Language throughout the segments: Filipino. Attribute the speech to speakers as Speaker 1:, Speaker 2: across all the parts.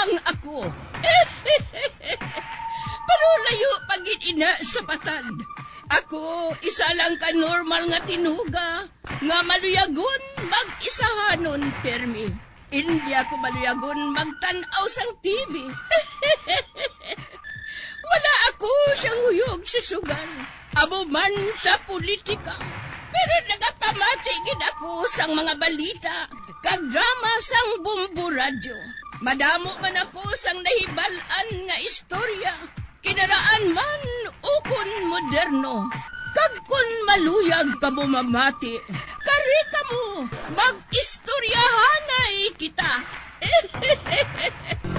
Speaker 1: lang ako. Pero layo pagit ina sa patag. Ako, isa lang ka normal nga tinuga, nga maluyagon mag-isahanon permi. Hindi ako maluyagon magtanaw sang TV. Wala ako siyang huyog sa sugal, abo man sa politika. Pero nagapamati gid ako sang mga balita, kag drama sang Bumbu Radyo. Madamo man ako sang nahibalan nga istorya, kinaraan man ukon moderno. Kag kun maluyag ka mo mamati, kari ka mo, mag-istoryahanay kita.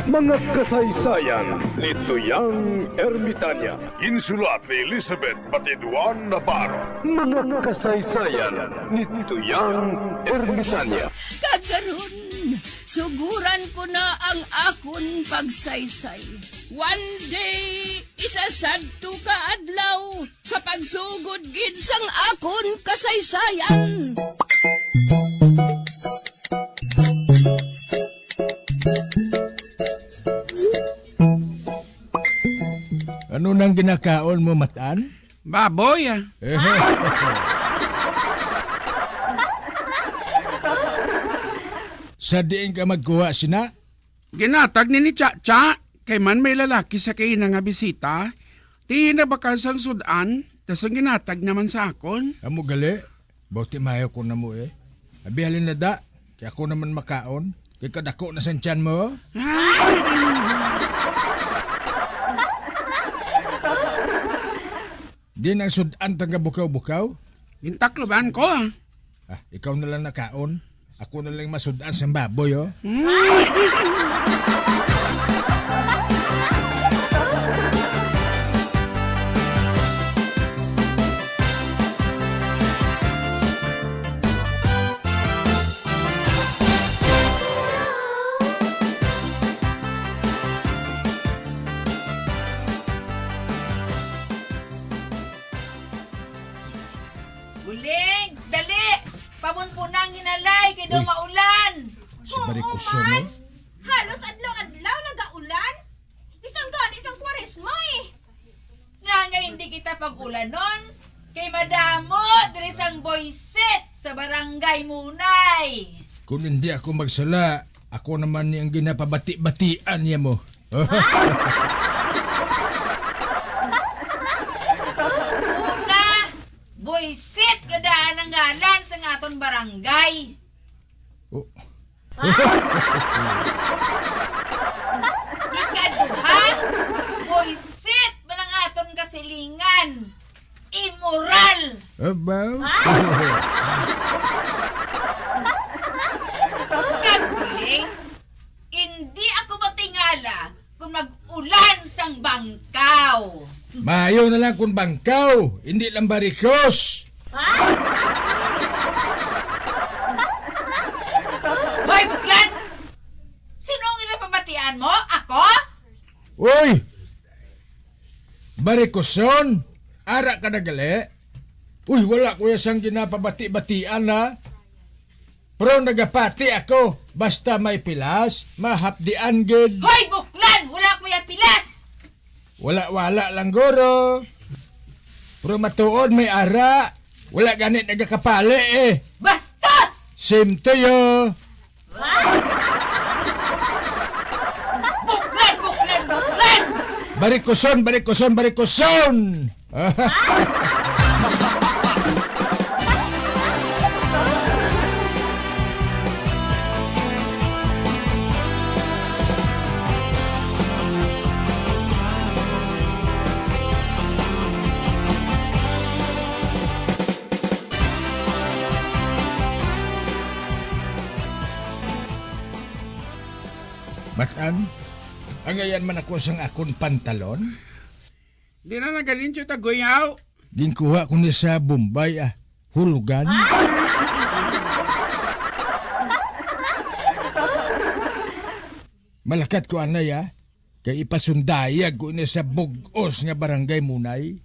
Speaker 2: Mga kasaysayan ni Tuyang Ermitanya. Insulat ni Elizabeth Batiduan Navarro. Mga kasaysayan ni Tuyang Ermitanya.
Speaker 1: Kagaron, suguran ko na ang akon pagsaysay. One day, isasadto ka adlaw sa pagsugod gid sang akon kasaysayan.
Speaker 3: Ano nang ginakaon mo, Matan?
Speaker 4: Baboy
Speaker 3: Sa diin ka magkuha sina?
Speaker 4: Ginatag ni Cha-Cha. Kay man may lalaki sa kay nga bisita. Di na bakal sang sudan. Tas ang ginatag naman sa akon.
Speaker 3: Amo gali? Bauti mayo ko na mo Abihalin na da. Kaya ako naman makaon. Kaya kadako na sa tiyan mo. Di nang sudan taga bukaw-bukaw?
Speaker 4: Gintakloban ko
Speaker 3: Ikaw na lang nakaon. Ako na lang masudan sa baboy
Speaker 5: Buling, dali! Pamunpunang hinalay, kay daw maulan!
Speaker 3: Si Barikuso, no?
Speaker 6: Halos adlaw-adlaw nagaulan? Isang gani, isang kwaresma
Speaker 5: Nga hindi kita pag-ulan nun, kay madamo, diri sang boyset sa barangay Munay!
Speaker 3: Kung hindi ako magsala, ako naman niyang ginapabati-batian niya mo.
Speaker 5: Una, boyset gadaan ang ngalan sa aton barangay!
Speaker 3: Oh.
Speaker 5: Ikaduha, boyset man ang aton kasilingan! Immoral!
Speaker 3: Abaw?
Speaker 5: Kaguling, hindi ako matingala kung mag-ulan sang bangkaw.
Speaker 3: Mayo na lang kung bangkaw, hindi lang barikos.
Speaker 5: Hoy, buklan! Sino ang inapabatian mo? Ako?
Speaker 3: Uy! Barikoson? Ara ka na gali? Uy, wala ko yasang ginapabati-batian ha. Pero nagapati ako, basta may pilas, mahapdian gid.
Speaker 5: Hoy, buklan! Wala ko yung pilas!
Speaker 3: Wala lang guro. Pero matuod may ara. Wala ganit nagakapali
Speaker 5: Bastos!
Speaker 3: Same to you.
Speaker 5: Buklan! Buklan! Buklan!
Speaker 3: Barikoson! Matan, angayan man ako sang akon pantalon.
Speaker 4: Di na nagalincho tagoyaw.
Speaker 3: Ginkuha ko ni sa Bombay hulugan. Malakat ko anay kay ipasundayag ko ni sa bugos nga barangay Munay.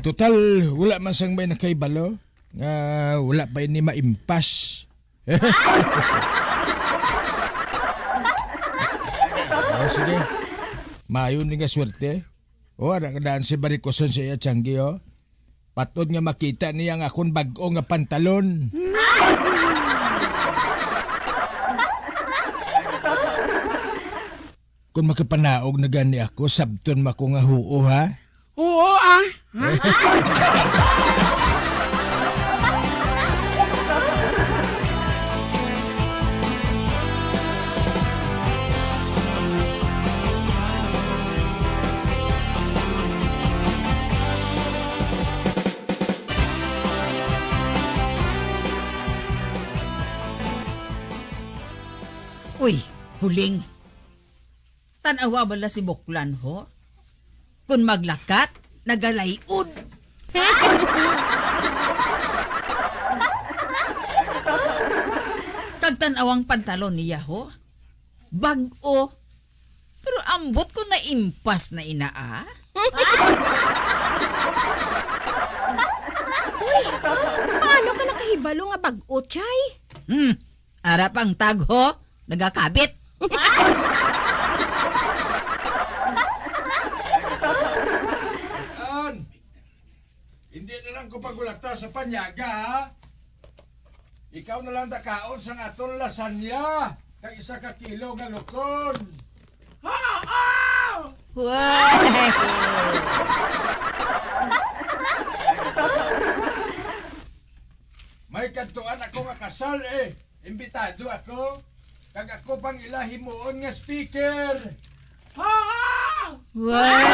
Speaker 3: Total, wala man sang may nakaibalo. Nga wala pa ni maimpas. sige. Mayon ni nga swerte. O, nakadaan si Barikoson sa iya, Changi, o. Patod nga makita niya ang akong bag-o nga pantalon. Kung makapanaog na gani ako, sabton mako nga huo, ha?
Speaker 4: Oo, ah. Ha?
Speaker 5: Uy, huling. Tanawa bala si Buklan ho? Kung maglakat, nagalayud. Kag tanawang pantalon niya ho? Bag-o. Pero ambot ko na impas na inaa.
Speaker 6: Paano ka nakahibalo nga bag-o, Chay?
Speaker 5: Arap ang tag ho, nagakabit.
Speaker 3: An, hindi na lang ko pagulata sa panyaga, ha? Ikaw na lang dakaon sa aton lasanya. Kag isa ka kilo nga lukon.
Speaker 5: Way!
Speaker 3: May kadtuan ako nga kasal, eh. Imbitado ako. Kag ako pang ilahimuon nga speaker.
Speaker 5: Way!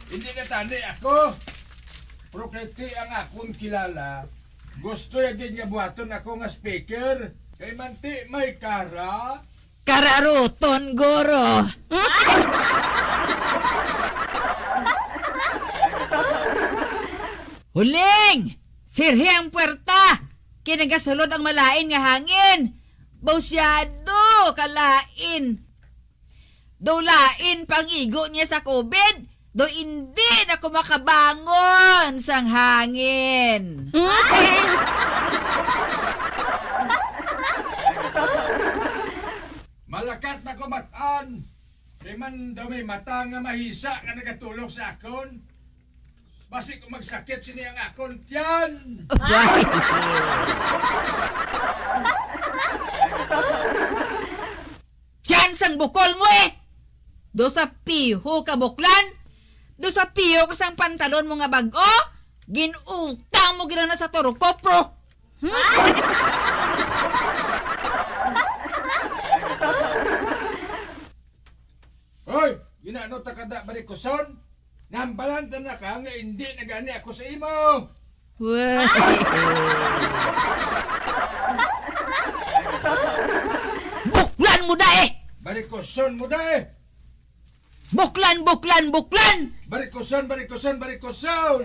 Speaker 3: Hindi na tani ako. Pero kiti ang akong kilala. Gusto yagin nga buhaton ako nga speaker. Kay manti may kara.
Speaker 5: Kararuton, guro. Huling! Sirhe ang puwerta! Kinagasulod ang malain nga hangin! Bausyado! Kalain! Do lain pangigo niya sa COVID! Do hindi na ko makabangon sang hangin!
Speaker 3: Malakat na kumatan. Kay man daw may mata nga mahisa nga nagatulog sa akon. Basi kung magsakit sini ang akon tiyan.
Speaker 5: Diyan sang bukol mo eh! Do sa piho ka buklan? Do sa piho ka sang pantalon mo nga bag-o? Ginutang mo gina na sa torokopro!
Speaker 3: Hoy, ginano ta kada barikoson? Nambalan ta na ka nga hindi nagani ako sa imo.
Speaker 5: Wey. Buklan mo da eh!
Speaker 3: Barikoson mo da eh.
Speaker 5: Buklan, buklan, buklan!
Speaker 3: Barikoson, barikoson, barikoson.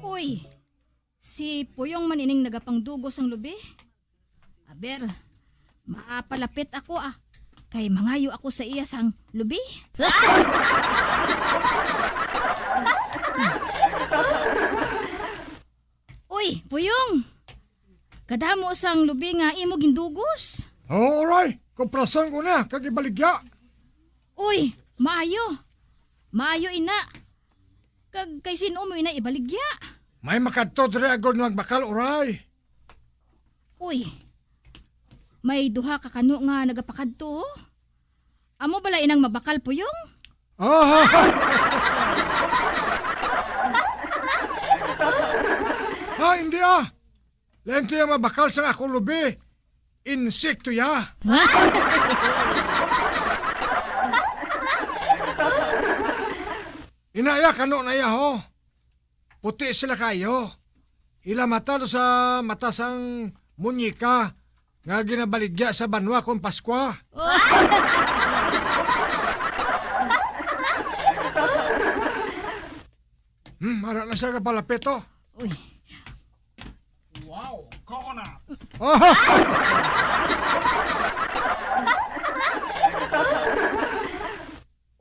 Speaker 6: Uy, si Puyong manining nagapangdugos ang lubi. Aber, maapalapit ako ah. Kay mangayo ako sa iya sang lubi. Uy, Puyong! Kadamo sang lubi nga imo gindugos.
Speaker 3: Oh, alright. Komprason ko na, kag ibaligya.
Speaker 6: Uy, maayo. Maayo ina. Kag kay sino mo ina ibaligya.
Speaker 3: May makadto diri agad magbakal, oray.
Speaker 6: Uy, may duha ka kano nga nagapakadto. Amo bala inang mabakal Puyong?
Speaker 3: Ah, ha, hindi ah. Lento yung mabakal sa akong lubi. Insekto ya. Inaya kano na ya ho. Puti sila kayo. Ila mata do sa mata sang munyika nga ginabaligya sa banwa kong Paskwa. Mara na siya kapalapit oh.
Speaker 6: Uy,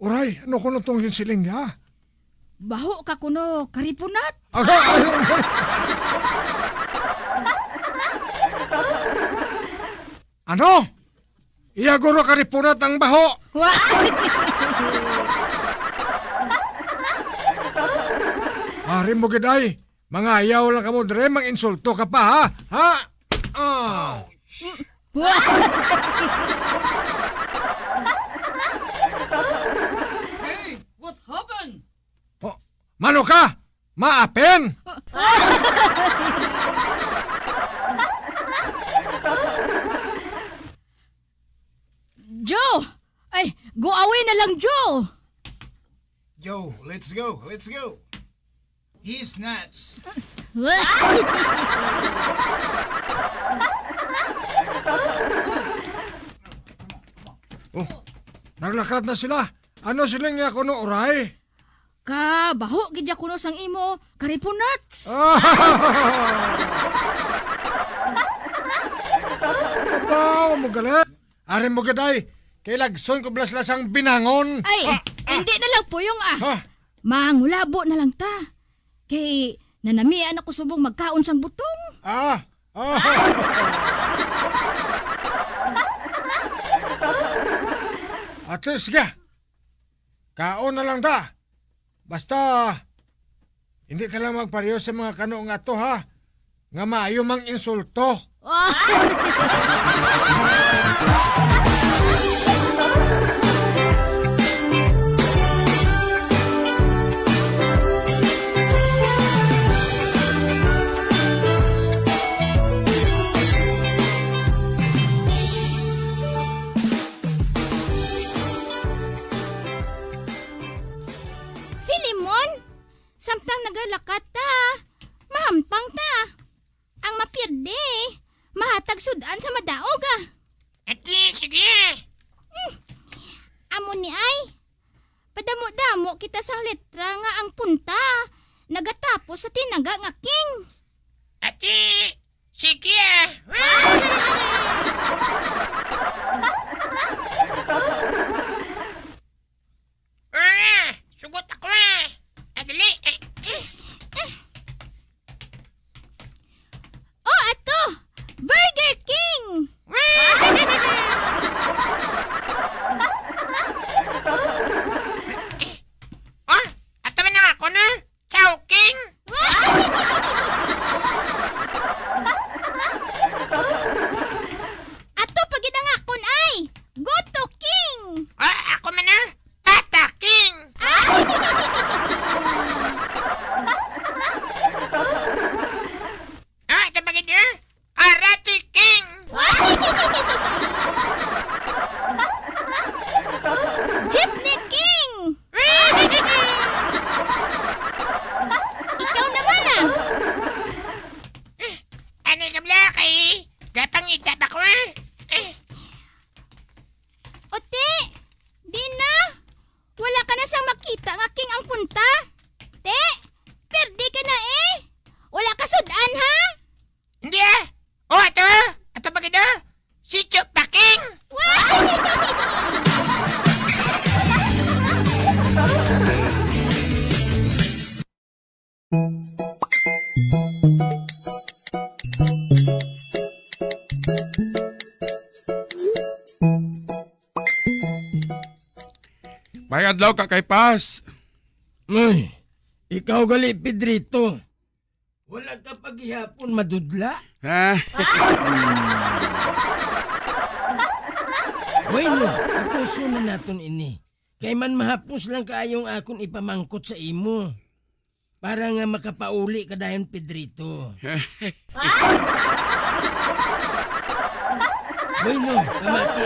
Speaker 3: Uray, ano ko nung tong siling niya?
Speaker 6: Baho ka kuno karipunat.
Speaker 3: Aga, ano? Iya guro karipunat ang baho. Ari mo giday. Mga ayaw lang ka mo dre, mang insulto ka pa ha? Ha? Ah.
Speaker 1: What happened?
Speaker 3: Oh, mano ka? Maapen?
Speaker 6: Joe! Ay, go away na lang, Joe!
Speaker 7: Yo, let's go, let's go. He's nuts.
Speaker 3: Oh, naglakad na sila. Ano siling nga kuno, uray?
Speaker 6: Ka, baho gidya kuno sang imo karipunats.
Speaker 3: Aba, mo galit. Ari mo gaday. Kay lagson ko blas-lasang binangon.
Speaker 6: Ay, hindi na lang po yung
Speaker 3: Ha?
Speaker 6: Mangulabo na lang ta. Kay nanamian ako subong magkaon sang butong.
Speaker 3: Ah. Ah. At least, sige. Kaon na lang ta. Basta, hindi ka lang magpareho sa mga kano nga to, ha? Nga maayo mang insulto.
Speaker 6: Filimon, samtang nagalakat ta, mahampang ta. Ang mapirde, mahatag sudan sa madaog ah.
Speaker 1: Ati, sige.
Speaker 6: Amo ni ay, padamo-damo kita sang letra nga ang punta, nagatapos sa tinaga nga king.
Speaker 1: Ati, sige. Sugot ako Adali.
Speaker 6: Oh, ato, Burger King!
Speaker 1: Oh, ato man na ako na. Chowking.
Speaker 6: Ato pagid ang akon ay, Goto King!
Speaker 1: Ako man na. Pataking. Ito bagay niya. Karate King.
Speaker 6: Jeepney King! Ikaw naman ah!
Speaker 1: Ano ka bala kay? Gapang itap ako
Speaker 6: Ote, di na! Wala ka na sa makita nga king ang punta. Te, perdi ka na eh! Wala ka sudan ha?
Speaker 1: Hindi Oh, ito. Ito bagay na. Si Chupaking.
Speaker 4: Bayad daw ka kay Pas.
Speaker 8: Ay, ikaw gali Pedrito. Wala ka paghihapon madudla?
Speaker 4: Ha?
Speaker 8: Bueno, tapuso na naton ini. Kay man mahapos lang kaayong akon ipamangkot sa imo. Para nga makapauli ka dayon Pedrito. Bueno, kamati.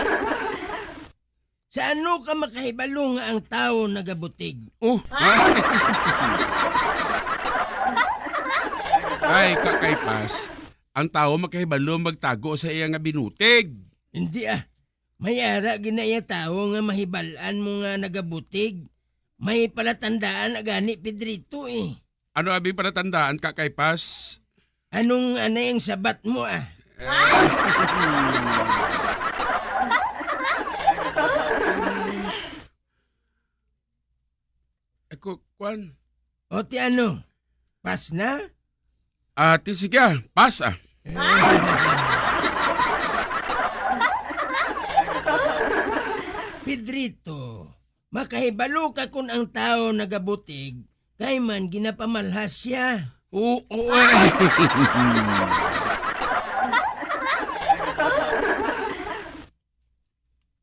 Speaker 8: Sa ano ka makahibalo nga ang tao nagabutig?
Speaker 4: Oh. Ay, kakay Pas. Ang tao makahibalo magtago sa iya nga binutig.
Speaker 8: Hindi ah. May ara ginaya tao nga mahibalan mo nga nagabutig. May palatandaan agani Pedrito eh.
Speaker 4: Ano abi para tandaan kakay Pas?
Speaker 8: Anong anay ang sabat mo ah?
Speaker 4: Ako, kwan.
Speaker 8: O ti ano? Pas na?
Speaker 4: Ate, sige pas ah.
Speaker 8: Pedrito, makahibalo ka kung ang tao nagabutig, kay man ginapamalhas siya.
Speaker 4: Oo,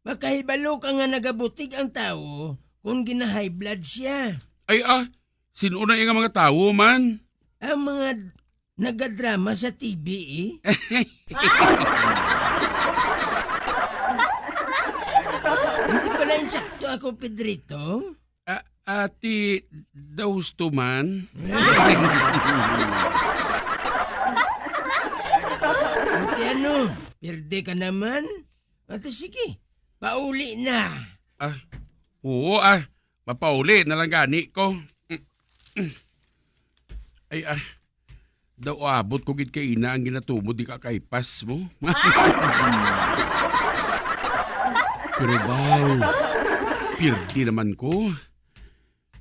Speaker 8: Makahibalo ka nga nagabutig ang tao kung gina-high blood siya.
Speaker 4: Ay sino na yung mga tao man?
Speaker 8: Ang mga nagadrama sa TV eh. Hindi pala insakto ako, Pedrito.
Speaker 4: Ate, daw gusto man?
Speaker 8: Ate ano, perde ka naman? Ate sige, pauli na.
Speaker 4: Oo mapauli na lang gani ko. Ay daw abot ko gid kay ina ang ginatumo di ka kay pas mo. Pero baw, pirdi naman ko.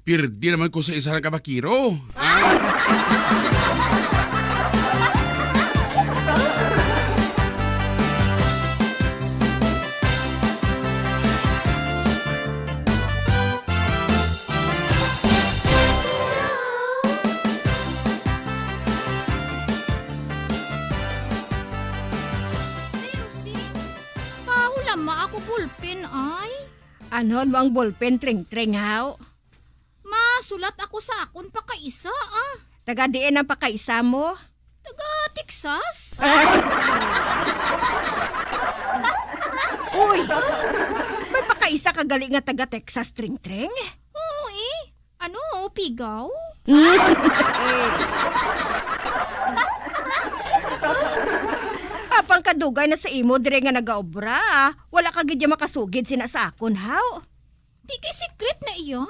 Speaker 4: Pirdi naman ko sa isa ng kabakiro.
Speaker 6: Pahulama ako bulpin ay.
Speaker 9: Anon mo ang ballpen tring-tring haw?
Speaker 6: Masulat ako sa akon pa kaisa ah.
Speaker 9: Taga diin ang pakaisa mo?
Speaker 6: Taga Texas.
Speaker 9: Uy! May pakaisa ka gali nga taga Texas tring-tring?
Speaker 6: Oo eh. Ano, pigaw?
Speaker 9: Apang kadugay na sa imo dire nga nagaobra. Wala ka gid makasugid sina sa akon haw.
Speaker 6: Di kay secret na iyo?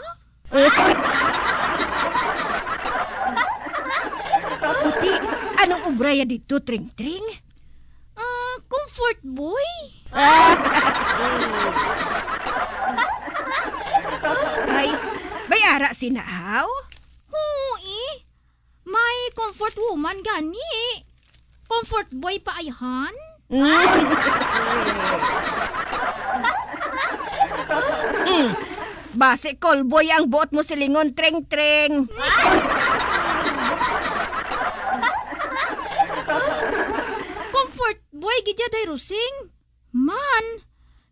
Speaker 9: Puti, anong obra ya dito tring-tring?
Speaker 6: Comfort boy?
Speaker 9: Ay, bayara sina haw?
Speaker 6: Oo eh. May comfort woman gani. Comfort boy pa ayhan?
Speaker 9: Base callboy ang buot mo silingon tring-tring.
Speaker 6: Comfort boy gidya day rusing. Man,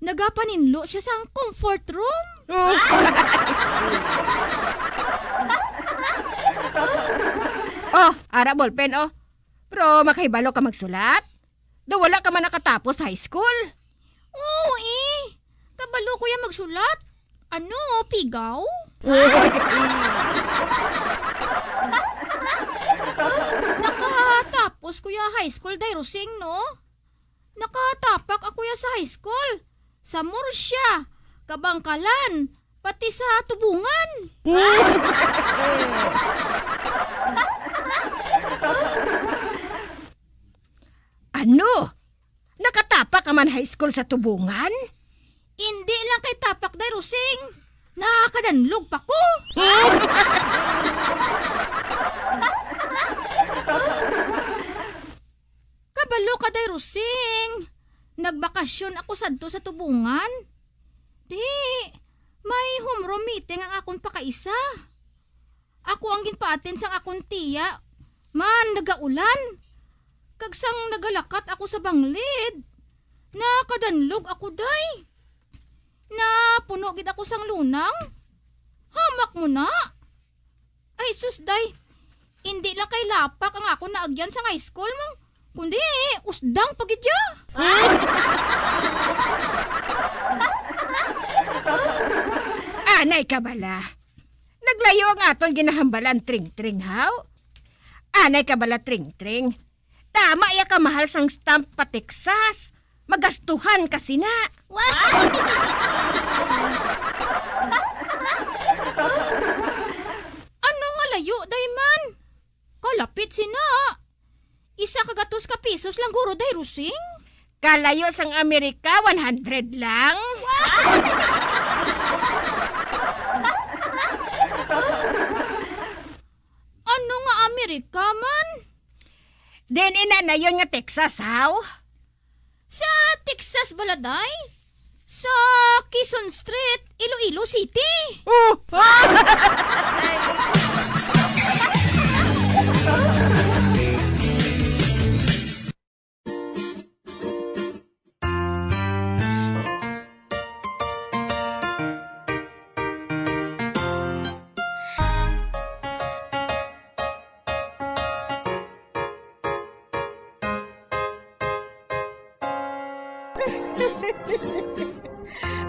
Speaker 6: nagapaninlo siya sang comfort room.
Speaker 9: Oh, ara ballpen oh. Pero makahibalo ka magsulat? Do wala ka man nakatapos high school?
Speaker 6: Oo eh. Kabalo ko yan magsulat. Ano, pigaw? Nakatapos ko ya high school day rusing no? Nakatapak ako ya sa high school. Sa Murcia, Kabangkalan, pati sa Tubungan.
Speaker 9: Ano? Nakatapak ka man high school sa Tubungan?
Speaker 6: Hindi lang kay tapak day rusing. Nakakadanlog pa ko. Kabalo ka day rusing. Nagbakasyon ako sadto sa Tubungan. Di, may homeroom meeting ang akon pakaisa. Ako ang ginpaaten sang akon tiya. Man, nagaulan. Kagsang nagalakat ako sa banglid. Nakadanlog ako day. Napuno gid ako sang lunang. Hamak mo na. Ay sus day. Hindi lang kay lapak ang ako naagyan sa high school mo. Kundi usdang pagidya.
Speaker 9: Anay ka bala. Naglayo ang aton ginahambalan tring-tring haw. Anay ka bala tring-tring. Tama iya ka mahal sang stamp pa Texas. Magastuhan kasi na.
Speaker 6: Ano nga layo, Dayman? Kalapit sina. Isa kagatos ka pisos lang guro day Rusing.
Speaker 9: Kalayo sang Amerika, 100 lang.
Speaker 6: Ano nga Amerika man?
Speaker 9: Then ina na yun nga Texas, how?
Speaker 6: Sa Texas baladay? Sa Quezon Street, Iloilo City.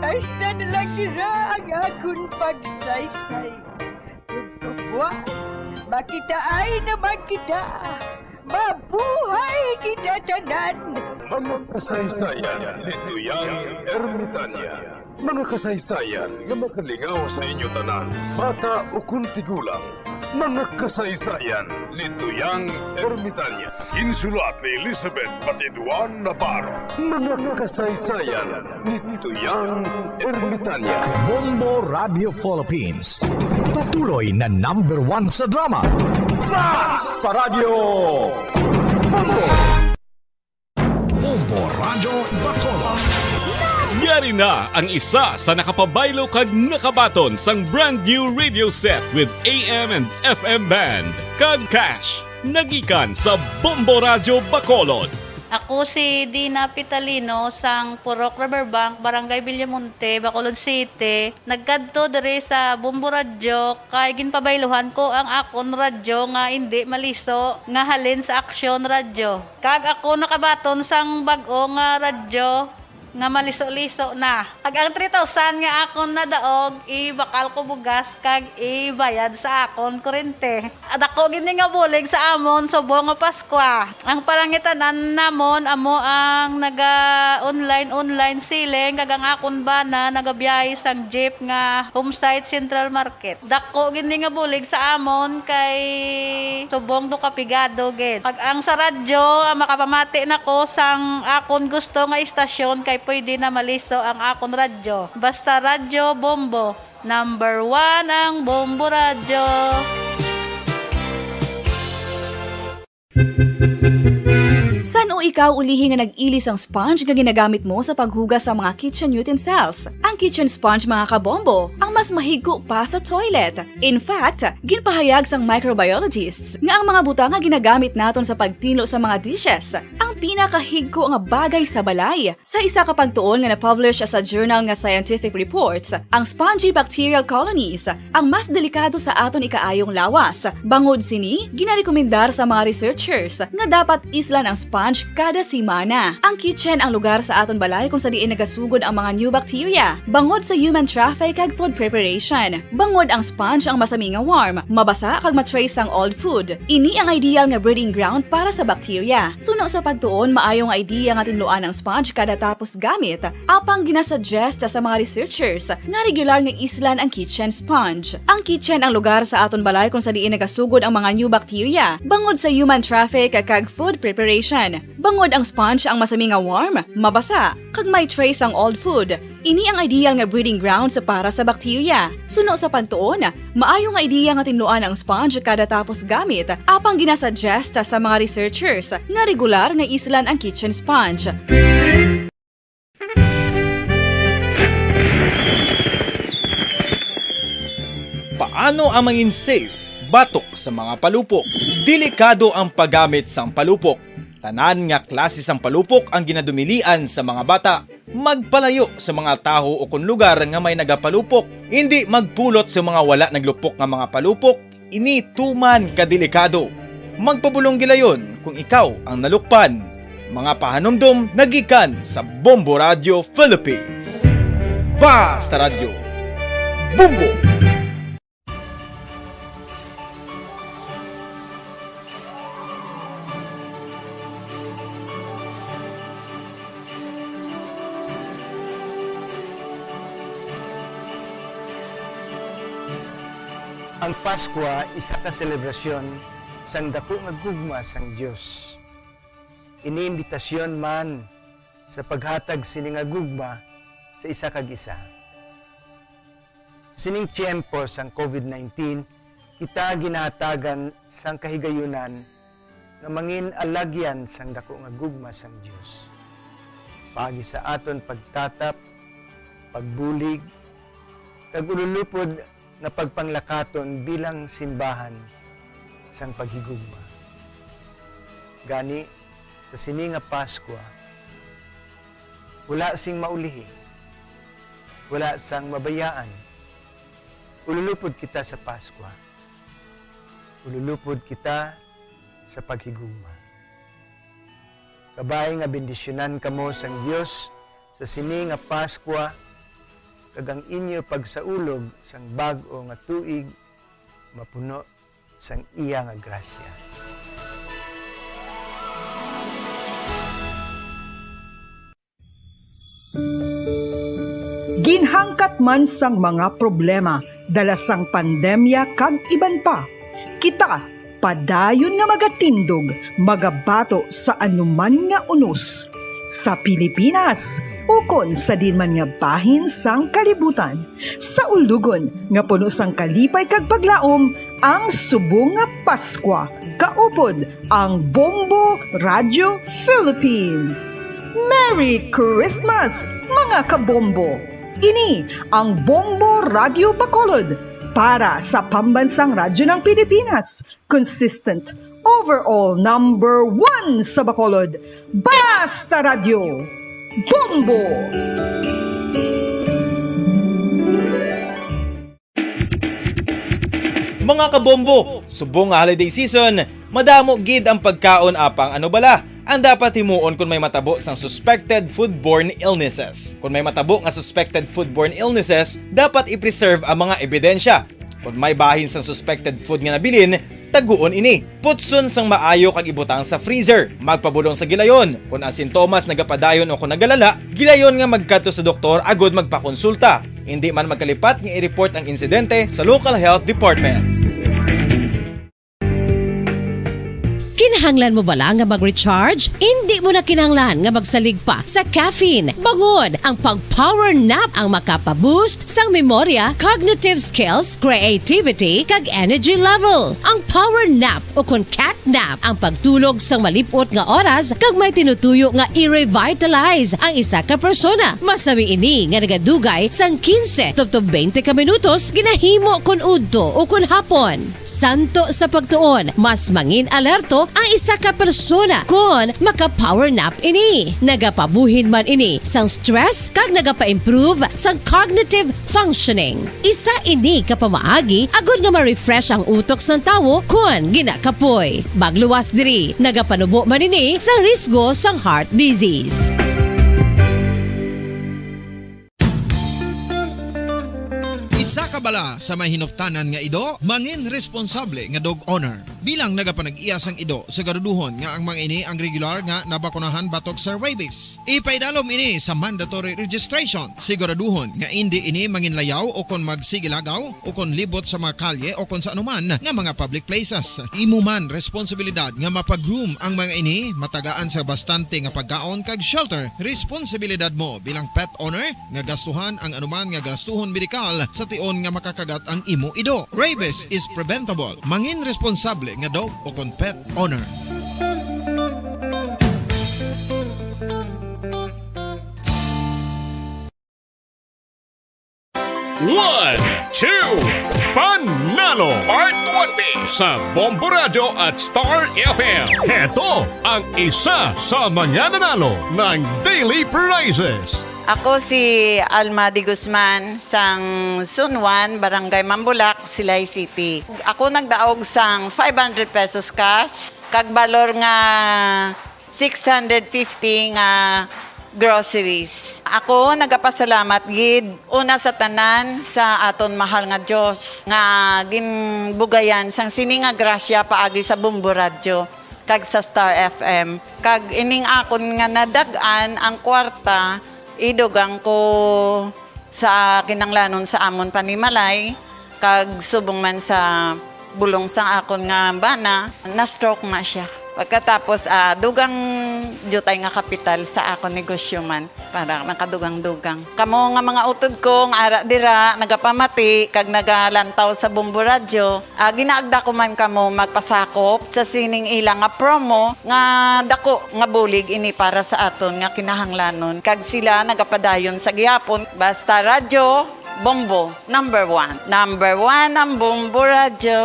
Speaker 10: Hasta na lang nila ang akong pagsaysay. Buwan, makitaan naman kita. Mabuhay kita tanan.
Speaker 2: Mga kasaysayan ni Tuyang Ermitanya. Mga kasaysayan nga makalingaw sa inyo tanan, bata o kuntigulang. Mga kasaysayan ni Tuyang Ermitanya. Insulat ni Elizabeth Batiduan Navarro. Mga kasaysayan ni Tuyang Ermitanya.
Speaker 11: Bombo Radio Philippines. Patuloy na #1 sa drama. Fast Paradio Bombo Radio Bacolod.
Speaker 12: Yari na ang isa sa nakapabaylo kag nakabaton sang brand new radio set with AM and FM band. Kag cash, nagikan sa Bombo Radio Bacolod.
Speaker 13: Ako si Dina Pitalino sang Purok Riverbank, Barangay Villamonte, Bacolod City. Nagkadto diri sa Bombo Radio kay ginpabayluhan ko ang akon radyo nga hindi maliso nga halin sa Aksyon Radio. Kag ako nakabaton sang bag-o nga radyo nga maliso-liso na. Pag ang 3,000 nga akon nadaog, ibakal ko bugas kag ibayad sa akon kurente. At ako gini nga bulig sa amon subong nga Paskwa. Ang palangitanan namon amo ang naga-online siling kag ang akon bana nagabiyahe sang jeep nga homesite Central Market. Dako gini nga bulig sa amon kay subong do kapigado gid. Pag ang sa radyo makapamati nako sang akon gusto nga istasyon kay pwede na maliso ang akon radyo. Basta Radyo Bombo. #1 ang Bombo Radyo.
Speaker 14: San o ikaw ulihi nga nag-ilis ang sponge nga ginagamit mo sa paghugas sa mga kitchen utensils? Ang kitchen sponge mga kabombo, ang mas mahigko pa sa toilet. In fact, ginpahayag sang microbiologists nga ang mga butang nga ginagamit naton sa pagtilo sa mga dishes ang pinakahigko nga bagay sa balay. Sa isa ka pagtuon nga na-publish sa journal nga Scientific Reports, ang spongy bacterial colonies ang mas delikado sa aton ikaayong lawas. Bangod sini, ginarekomendar sa mga researchers nga dapat islan ang sponge kada simana. Ang kitchen ang lugar sa aton balay kung sa diin nagasugod ang mga new bacteria. Bangod sa human traffic kag food preparation. Bangod ang sponge ang masami nga warm, mabasa kag matrace ang old food. Ini ang ideal nga breeding ground para sa bacteria. Suno sa pagtuon, maayong idea nga tinluan ang sponge kada tapos gamit. Apang ginasuggest sa mga researchers nga regular nga islan ang kitchen sponge. Ang kitchen ang lugar sa aton balay kung sa diin nagasugod ang mga new bacteria. Bangod sa human traffic kag food preparation. Bangod ang sponge ang masami nga warm, mabasa, kag may trace ang old food. Ini ang ideal nga breeding ground sa para sa bacteria. Suno sa pagtuon, maayo nga idea nga tinluan ang sponge kada tapos gamit, apang ginasuggest sa mga researchers nga regular nga islan ang kitchen sponge.
Speaker 15: Paano ang mangin safe batok sa mga palupok? Delikado ang paggamit sang palupok. Tanan nga klase sang palupok ang ginadumilian sa mga bata. Magpalayo sa mga taho o kun lugar nga may nagapalupok. Hindi magpulot sa mga wala naglupok nga mga palupok. Ini tuman kadelikado. Magpabulong gilayon kung ikaw ang nalukpan. Mga pahanumdum nagikan sa Bombo Radio Philippines. Basta Radio Bombo!
Speaker 16: Ang Paskwa isa ka selebrasyon sang dako nga gugma sang Dios. inimbitasyon man sa paghatag sini nga gugma sa isa kag isa. Sa sining tiyempo sang COVID-19, kita ginahatagan sang kahigayunan nga mangin alagyan sang dako nga gugma sang Dios. Pagi sa aton pagtatap, pagbulig, kag ululupod na pagpanglakaton bilang simbahan sang paghigugma. Gani, sa sini nga Paskwa, wala sing maulihi, wala sang mabayaan. Ululupod kita sa Paskwa. Ululupod kita sa paghigugma. Kabay nga bendisyonan kamo sang Dios sa sini nga Paskwa kag ang inyo pagsaulog sang bag-o nga tuig mapuno sang iya nga grasya.
Speaker 17: Ginhangkat man sang mga problema dala sang pandemya kag iban pa, kita padayon nga magatindog, magabato sa anuman nga unos sa Pilipinas ukon sa dinman nga bahin sang kalibutan. Sa ulugon nga puno sang kalipay kag paglaom ang subong nga Paskwa, kaupod ang Bombo Radio Philippines. Merry Christmas, mga kabombo! Ini ang Bombo Radio Bacolod para sa pambansang radyo ng Pilipinas. Consistent, overall number 1 sa Bacolod. Basta Radio! Bombo!
Speaker 15: Mga kabombo, subong nga holiday season, madamo gid ang pagkaon apang ano bala ang dapat himuon kung may matabo sang suspected foodborne illnesses. Kung may matabo nga suspected foodborne illnesses, dapat i-preserve ang mga ebidensya. Kung may bahin sang suspected food nga nabilin, taguon ini. Putson sang maayo kag ibutang sa freezer. Magpabulong sa gilayon. Kung ang sintomas nagapadayon o kung nagalala, gilayon nga magkadto sa doktor agud magpakonsulta. Hindi man magkalipat nga i-report ang insidente sa local health department.
Speaker 18: Kinahanglan mo bala nga mag-recharge? Hindi mo na kinahanglan nga magsalig pa sa caffeine. Bangod ang pag-power nap ang makapaboost sang memorya, cognitive skills, creativity, kag energy level. Ang power nap o kun cat nap ang pagtulog sang malipot nga oras kag may tinutuyo nga i-revitalize ang isa ka persona. Masami ini nga nagadugay sang 15 to 20 ka minutos ginahimo kun udto o kun hapon. Santo sa pagtuon, mas mangin alerto ang isa ka persona kung maka-power nap ini. Nagapabuhin man ini sang stress kag nagapa-improve sang cognitive functioning. Isa ini kapamaagi agud nga ma-refresh ang utok sang tawo kung ginakapoy. Magluwas diri, nagapanubo man ini sa risgo sang heart disease.
Speaker 19: Isa ka bala sa mahinuptanan nga ido, mangin responsable nga dog owner. Bilang nagapanag-iyas ang ido, siguraduhon nga ang mga ini ang regular nga nabakunahan batok sa rabies. Ipaidalom ini sa mandatory registration. Siguraduhon nga hindi ini manginlayaw o kon magsigilagaw o kon libot sa mga kalye o kon sa anuman nga mga public places. Imo man responsibilidad nga mapag-groom ang mga ini, matagaan sa bastante nga pagkaon kag shelter. Responsibilidad mo bilang pet owner nga gastuhan ang anuman nga gastuhon medikal sa tion nga makakagat ang imo ido. Rabies is preventable. Mangin responsable nga dog o kon pet owner.
Speaker 12: One, two, Panalo Part 1B sa Bombo Radio at Star FM. Heto ang isa sa mga nanalo ng Daily Prizes.
Speaker 20: Ako si Alma de Guzman sang Sunwan, Barangay Mambulak, Silay City. Ako nagdaog sang 500 pesos cash, kag balor nga 650 nga groceries. Ako nagapasalamat gid una sa tanan sa aton mahal nga Dios nga ginbugayan sang sini nga grasya paagi sa Bombo Radio kag sa Star FM. Kag ining akon nga nadagan ang kwarta idugang ko sa kinanglanon sa amon panimalay kag subong man sa bulong sa akon nga bana na stroke na siya. Pagkatapos, dugang jutay nga kapital sa ako negosyo man. Para nakadugang-dugang. Kamo nga mga utod ko, nga ara dira, nagapamati, kag nagalantaw sa Bombo Radyo, ginaagda ko man kamo magpasakop sa sining ilang nga promo, nga dako nga bulig ini para sa aton nga kinahanglanon. Kag sila nagapadayon sa gihapon. Basta Radyo, Bombo, number 1. Number 1 ang Bombo Radyo.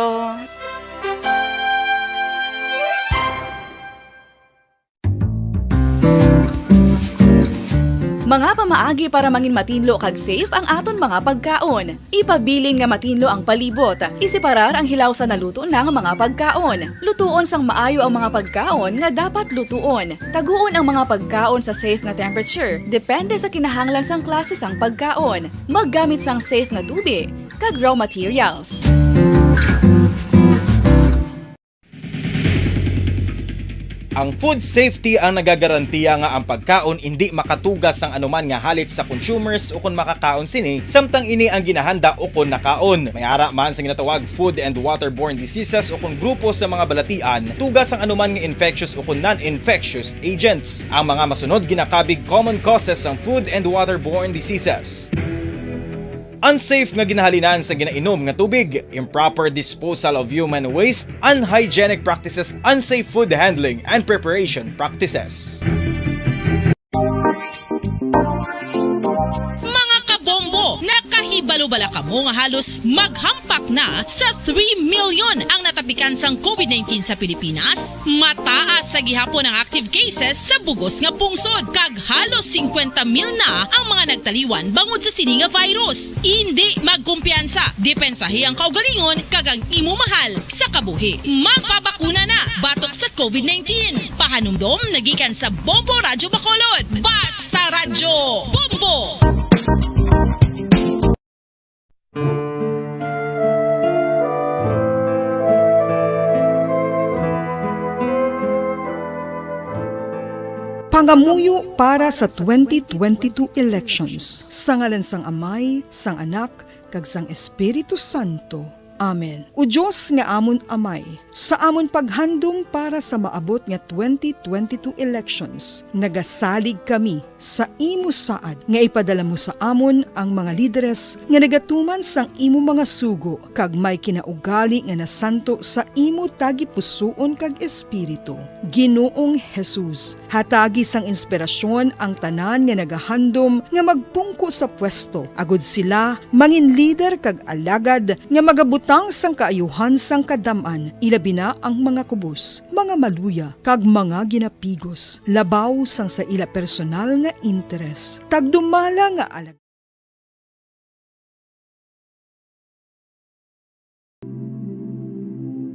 Speaker 14: Mga pamaagi para mangin matinlo kag safe ang aton mga pagkaon. Ipabilin nga matinlo ang palibot. Isiparar ang hilaw sa naluto ng mga pagkaon. Lutuon sang maayo ang mga pagkaon nga dapat lutuon. Taguon ang mga pagkaon sa safe nga temperature. Depende sa kinahanglan sang klase sang pagkaon. Maggamit sang safe nga tubig kag raw materials.
Speaker 15: Ang food safety ang nagagarantiya nga ang pagkaon hindi makatugas sang anuman nga halit sa consumers o kung makakaon sini, samtang ini ang ginahanda o kung nakaon. May ara man sa ginatawag food and waterborne diseases o kung grupo sa mga balatian, tugas ang anuman nga infectious o kung non-infectious agents. Ang mga masunod ginakabig common causes ng food and waterborne diseases. Unsafe nga ginahalinan sa ginainom nga tubig, improper disposal of human waste, unhygienic practices, unsafe food handling, and preparation practices.
Speaker 21: Mga kabombo, nakahibalo-bala ka mo nga halos maghampak na sa 3 million ang natapikan sang COVID-19 sa Pilipinas. Mataas sa gihapon ang active cases sa bugos nga pungsod, kag halos 50,000 na ang mga nagtaliwan bangod sa sini nga virus. Hindi magkumpiyansa, depensahi ang kaugalingon kag ang imo mahal sa kabuhi. Magpabakuna na batok sa COVID-19. Pahanumdom nagikan sa Bombo Radyo Bacolod. Basta Radyo Bombo!
Speaker 17: Pangamuyo para sa 2022 elections. Sa ngalan sang Amay, sang Anak, kag sang Espiritu Santo. Amen. O Diyos nga amon Amay, sa amon paghandom para sa maabot nga 2022 elections, nagasalig kami sa imo saad nga ipadala mo sa amon ang mga lideres nga nagatuman sang imo mga sugo kag may kinaugali nga nasanto sa imo tagi pusoon kag espiritu. Ginoong Jesus, hatagi sang inspirasyon ang tanan nga nagahandom nga magpungko sa pwesto, agud sila mangin lider kag alagad nga magabutang sang kaayuhan sang kadaman, ilabi na ang mga kubos, mga maluya, kag mga ginapigos, labaw sang sa ila personal nga interes, tagdumala nga alag.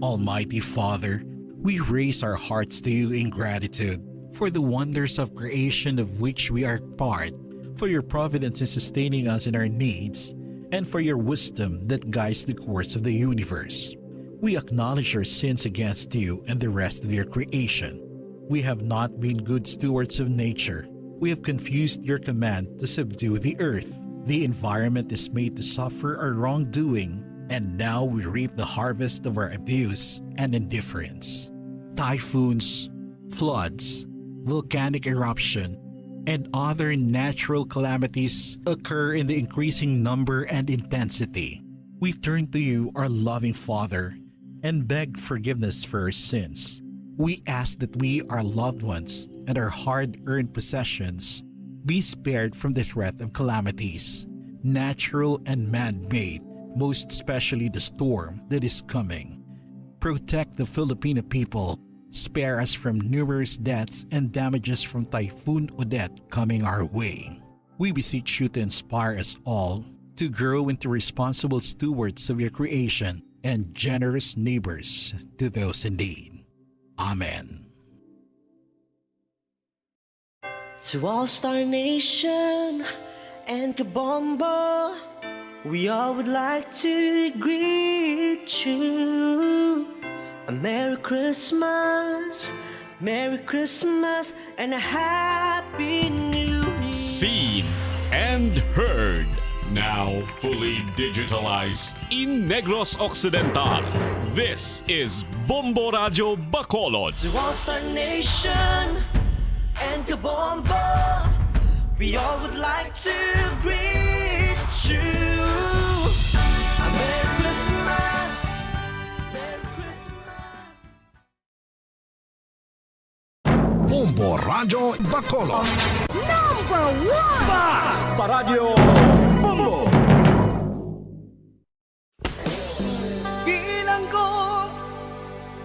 Speaker 22: Almighty Father, we raise our hearts to you in gratitude for the wonders of creation of which we are part, for your providence in sustaining us in our needs, and for your wisdom that guides the course of the universe. We acknowledge our sins against you and the rest of your creation. We have not been good stewards of nature. We have confused your command to subdue the earth. The environment is made to suffer our wrongdoing, and now we reap the harvest of our abuse and indifference. Typhoons, floods, volcanic eruption, and other natural calamities occur in the increasing number and intensity. We turn to you, our loving Father, and beg forgiveness for our sins. We ask that we, our loved ones, and our hard-earned possessions be spared from the threat of calamities, natural and man-made, most especially the storm that is coming. Protect the Filipino people. Spare us from numerous deaths and damages from Typhoon Odette coming our way. We beseech you to inspire us all to grow into responsible stewards of your creation and generous neighbors to those in need. Amen.
Speaker 23: To All Star Nation and Kabombo, we all would like to greet you. A Merry Christmas, and a Happy New Year.
Speaker 12: Seen and heard. Now fully digitalized in Negros Occidental. This is Bombo Radio Bacolod.
Speaker 23: To all Star Nation and Kabombo, we all would like to greet you. A Merry Christmas, Merry Christmas.
Speaker 11: Bombo Radio Bacolod.
Speaker 18: Number 1!
Speaker 11: Basta Radio Bombo!
Speaker 23: Bilang ko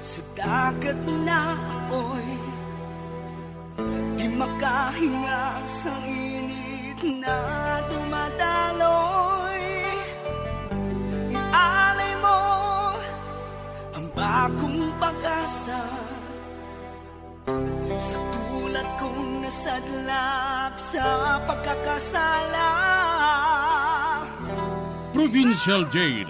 Speaker 23: sa dagat na apoy, di makahinga sa init na dumadaloy. Ialay mo ang bagong pag-asa sa tulad kong nasadlak sa pagkakasala.
Speaker 4: Provincial Jail.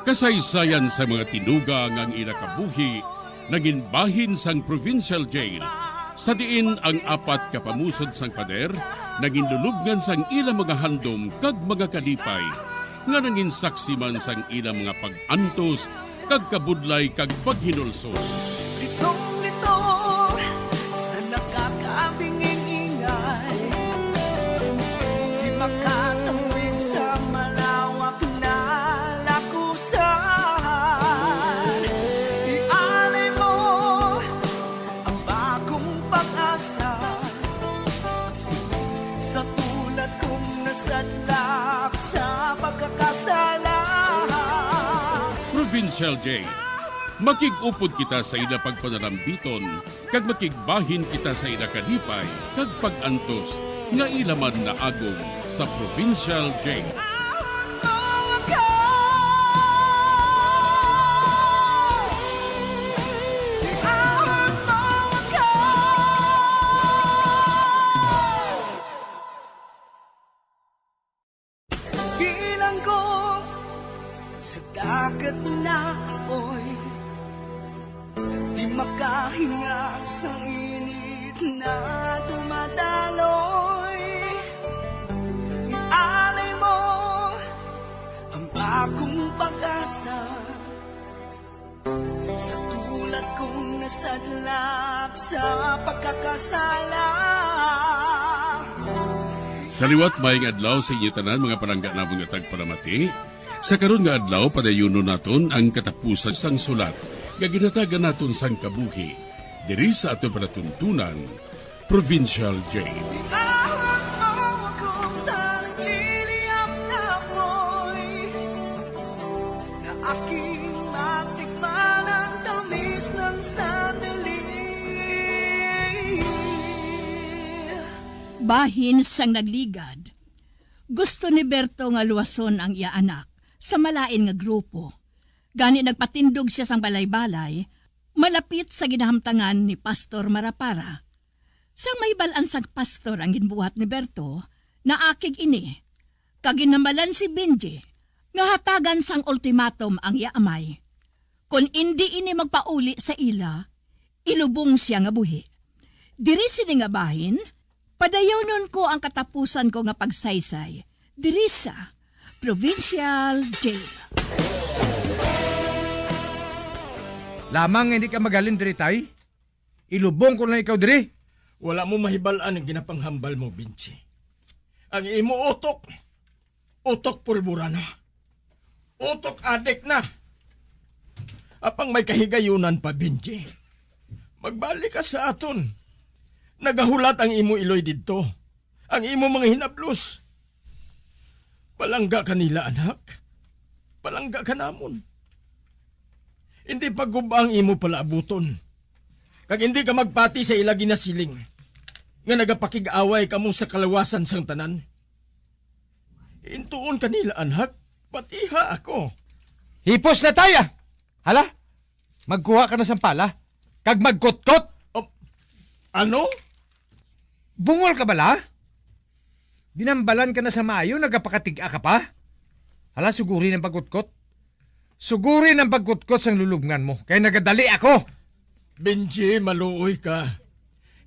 Speaker 4: Kasaysayan sa mga tinugang ang inakabuhi, naging bahin sang Provincial Jail. Sa diin ang apat kapamusod sang pader, naging lulubngan sang ilang mga handom kag mga kalipay, nga naging saksi man sang ilang mga pag-antos, kag kabudlay kag paghinulsol.
Speaker 23: Litong-lito sa nakakabinging ingay, di makatawid sa malawak na lakusan. Ialay mo ang bagong pag-asa sa tulad kong nasadlak sa pagkakasala.
Speaker 4: Provincial Jail. Makigupod kita sa ila pagpanarambiton, kag makigbahin kita sa ila kalipay, kag pag-antos, nga ilaman na agong sa Provincial Jail.
Speaker 23: Bilang ko sa dagat na apoy, di makahinga sa init na dumadaloy. Ialay mo ang bagong pag-asa sa tulad kong nasadlak sa pagkakasala.
Speaker 4: Sa liwat maing adlaw sa inyo tanan mga palangga na mga tagparamati, sa karon nga adlaw padayuno naton ang katapusan sang sulat nga ginatagan naton sang kabuhi diri sa aton panatuntunan, Provincial Jail.
Speaker 23: Sa nagliliyap na apoy, na aking matikman ang tamis ng sandali.
Speaker 1: Bahin sang nagligad. Gusto ni Berto nga luwason ang iya anak sa malain nga grupo. Gani nagpatindog siya sang balay-balay, malapit sa ginahamtangan ni Pastor Marapara. Sang may balansang pastor ang ginbuhat ni Berto, na akig ini, kaginamalan si Benji, nga hatagan sang ultimatum ang iya amay. Kung hindi ini magpauli sa ila, ilubong siya nga buhi. Diri sini nga bahin, padayawnon ko ang katapusan ko nga pagsaysay, diri sa Provincial Jail.
Speaker 3: Lamang hindi ka magaling diri tay. Ilubong ko na ikaw diri.
Speaker 8: Wala mo mahibalaan ang ginapanghambal mo, Benji. Ang imo utok. Utok pulbura na. Utok adik na. Apang may kahigayunan pa, Benji. Magbalik ka sa aton. Nagahulat ang imo iloy didto. Ang imo mga hinablos. Palangga kanila, anak. Palangga ka namon. Hindi pagguba ang imo pala abuton. Kag hindi ka magpati sa ilagi na siling. Nga nagapakig-away ka mo sa kalawasan sang tanan. Intuon kanila, anak. Patiha ako.
Speaker 3: Hipos na tayo. Hala, magkuha ka na sa pala. Kag magkotkot.
Speaker 8: Ano?
Speaker 3: Bungol ka bala? Binambalan ka na sa maayo, nagapakatiga ka pa? Hala, sugurin ang pagkutkot. Sugurin ang pagkutkot sang lulubngan mo, kaya nagadali ako.
Speaker 8: Benji, maluoy ka.